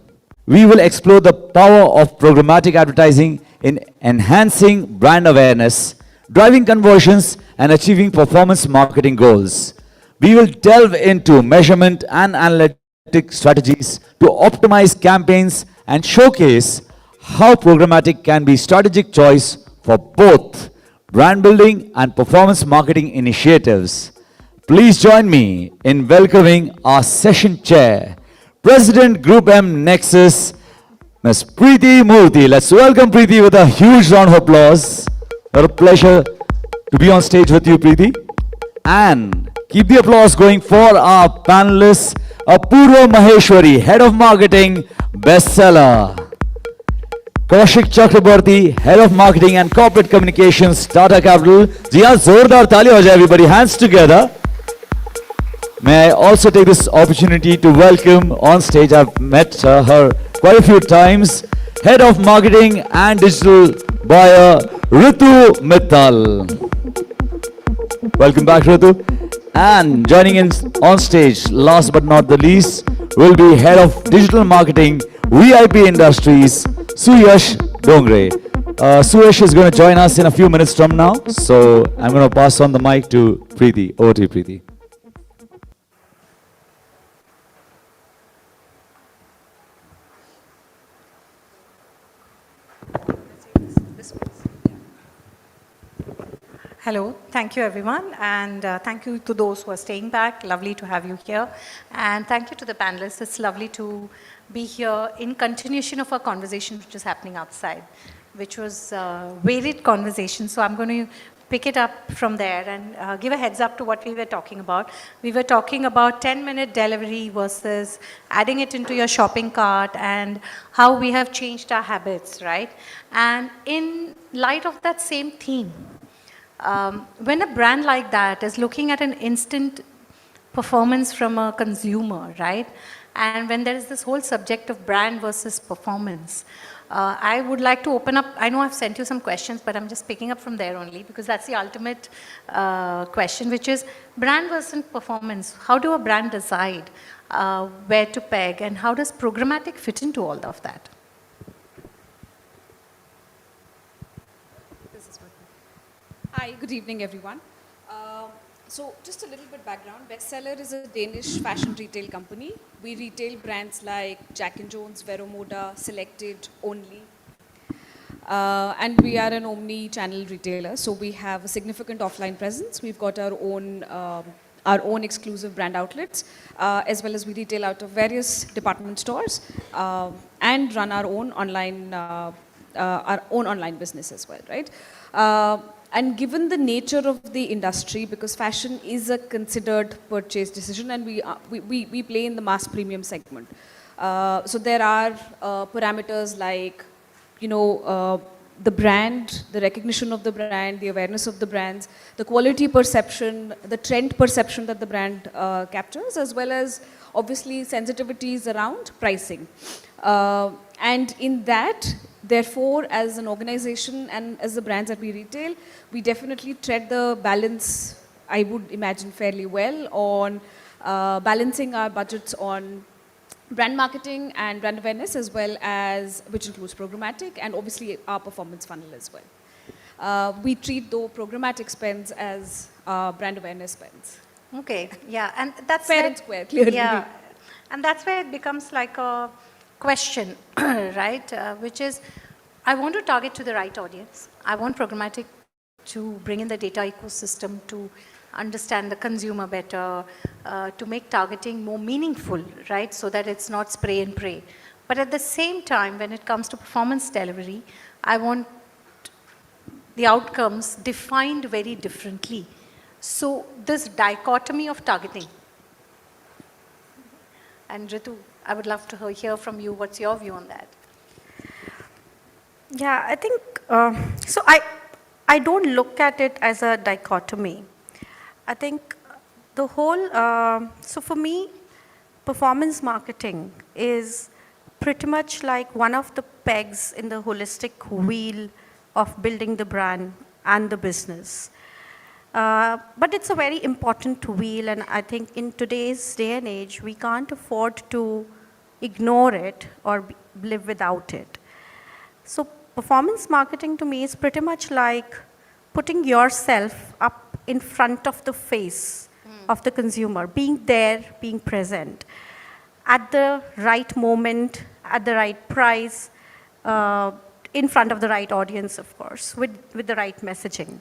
we will explore the power of programmatic advertising in enhancing brand awareness, driving conversions, and achieving performance marketing goals. We will delve into measurement and analytics analytic strategies to optimize campaigns and showcase how programmatic can be strategic choice for both brand building and performance marketing initiatives. Please join me in welcoming our session chair, President GroupM Nexus, Ms. Preeti Murthy. Let's welcome Preeti with a huge round of applause. What a pleasure to be on stage with you, Preeti. And keep the applause going for our panelists, Apurva Maheshwari, Head of Marketing, Bestseller. Kaushik Chakraborty, Head of Marketing and Corporate Communications, Tata Capital. जी हाँ, जोरदार ताली हो जाए everybody, hands together. May I also take this opportunity to welcome on stage, I've met her quite a few times, Head of Marketing and Digital Buyer, Ritu Mittal. Welcome back, Ritu. And joining in on stage, last but not the least, will be Head of Digital Marketing, VIP Industries, Suyash Dongre. Suyash is going to join us in a few minutes from now, so I'm going to pass on the mic to Preeti. Over to you, Preeti. Hello, thank you everyone, and thank you to those who are staying back. Lovely to have you here. And thank you to the panelists. It's lovely to be here in continuation of our conversation which is happening outside, which was varied conversation. So I'm going to pick it up from there and give a heads up to what we were talking about. We were talking about 10-minute delivery versus adding it into your shopping cart and how we have changed our habits, right? And in light of that same theme, when a brand like that is looking at an instant performance from a consumer, right? And when there is this whole subject of brand versus performance, I would like to open up, I know I've sent you some questions, but I'm just picking up from there only because that's the ultimate question, which is brand versus performance. How do a brand decide where to peg, and how does programmatic fit into all of that? Hi, good evening, everyone. So just a little bit background. Bestseller is a Danish fashion retail company. We retail brands like Jack & Jones, Vero Moda, Selected, Only. And we are an omni-channel retailer, so we have a significant offline presence. We've got our own exclusive brand outlets, as well as we retail out of various department stores and run our own online business as well, right? And given the nature of the industry, because fashion is a considered purchase decision, and we play in the mass premium segment. So there are parameters like, you know, the brand, the recognition of the brand, the awareness of the brands, the quality perception, the trend perception that the brand captures, as well as obviously sensitivities around pricing. And in that, therefore, as an organization and as the brands that we retail, we definitely tread the balance, I would imagine, fairly well on balancing our budgets on brand marketing and brand awareness, as well as, which includes programmatic and obviously our performance funnel as well. We treat though programmatic spends as brand awareness spends. Okay, yeah, and that's fair and square, clearly. Yeah, and that's where it becomes like a question, right? Which is, I want to target to the right audience. I want programmatic to bring in the data ecosystem to understand the consumer better, to make targeting more meaningful, right? So that it's not spray and pray. But at the same time, when it comes to performance delivery, I want the outcomes defined very differently. So this dichotomy of targeting, and Ritu, I would love to hear from you. What's your view on that? Yeah, I think, so I don't look at it as a dichotomy. I think the whole, so for me, performance marketing is pretty much like one of the pegs in the holistic wheel of building the brand and the business. But it's a very important wheel, and I think in today's day and age, we can't afford to ignore it or live without it. So performance marketing to me is pretty much like putting yourself up in front of the face of the consumer, being there, being present. at the right moment, at the right price, in front of the right audience, of course, with the right messaging.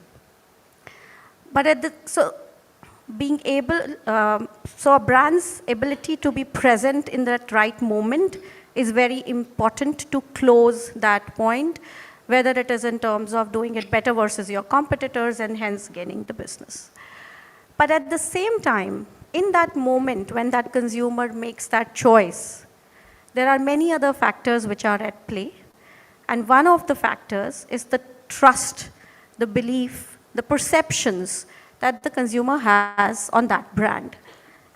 But being able, so a brand's ability to be present in that right moment is very important to close that point, whether it is in terms of doing it better versus your competitors and hence gaining the business. But at the same time, in that moment when that consumer makes that choice, there are many other factors which are at play. And one of the factors is the trust, the belief, the perceptions that the consumer has on that brand.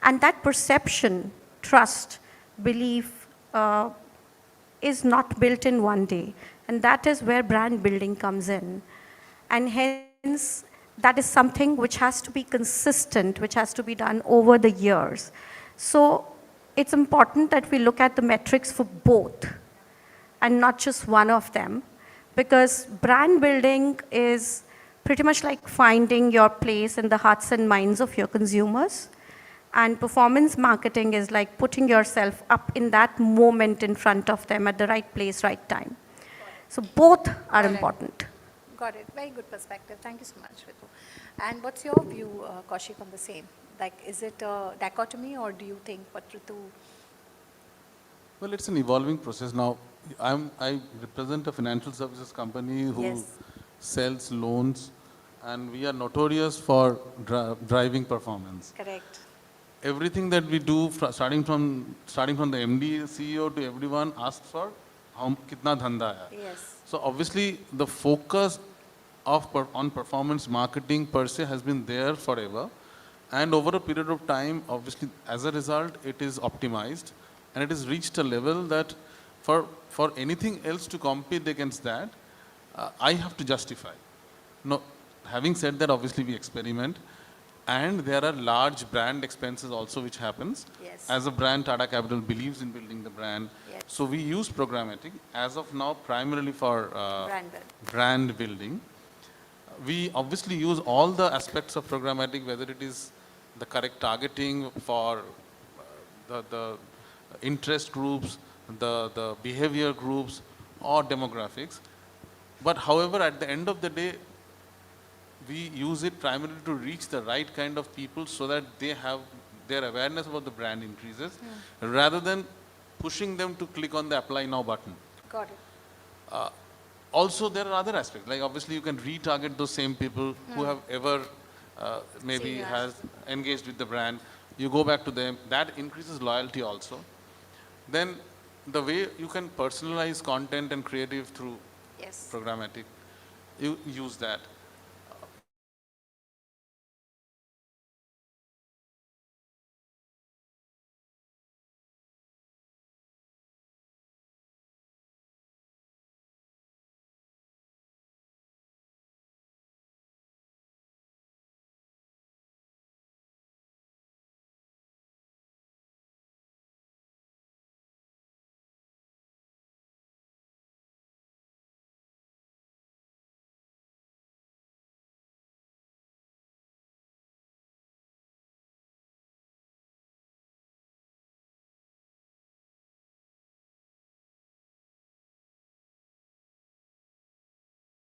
And that perception, trust, belief is not built in one day. And that is where brand building comes in. And hence, that is something which has to be consistent, which has to be done over the years. So it's important that we look at the metrics for both and not just one of them, because brand building is pretty much like finding your place in the hearts and minds of your consumers. And performance marketing is like putting yourself up in that moment in front of them at the right place, right time. So both are important. Got it. Very good perspective. Thank you so much, Ritu. And what's your view, Kaushik, on the same? Like, is it a dichotomy, or do you think what Ritu? Well, it's an evolving process now. I represent a financial services company who sells loans, and we are notorious for driving performance. Correct. Everything that we do, starting from the MD, CEO to everyone, asks for how kitna dhanda hai. Yes. So obviously, the focus on performance marketing per se has been there forever, and over a period of time, obviously, as a result, it is optimized, and it has reached a level that for anything else to compete against that, I have to justify. No, having said that, obviously we experiment, and there are large brand expenses also which happens. Yes. As a brand, Tata Capital believes in building the brand. Yes. So we use programmatic as of now primarily for brand building. We obviously use all the aspects of programmatic, whether it is the correct targeting for the interest groups, the behavior groups, or demographics. But however, at the end of the day, we use it primarily to reach the right kind of people so that they have their awareness about the brand increases, rather than pushing them to click on the apply now button. Got it. Also, there are other aspects, like obviously you can retarget those same people who have ever maybe has engaged with the brand. You go back to them, that increases loyalty also. Then the way you can personalize content and creative through programmatic, you use that.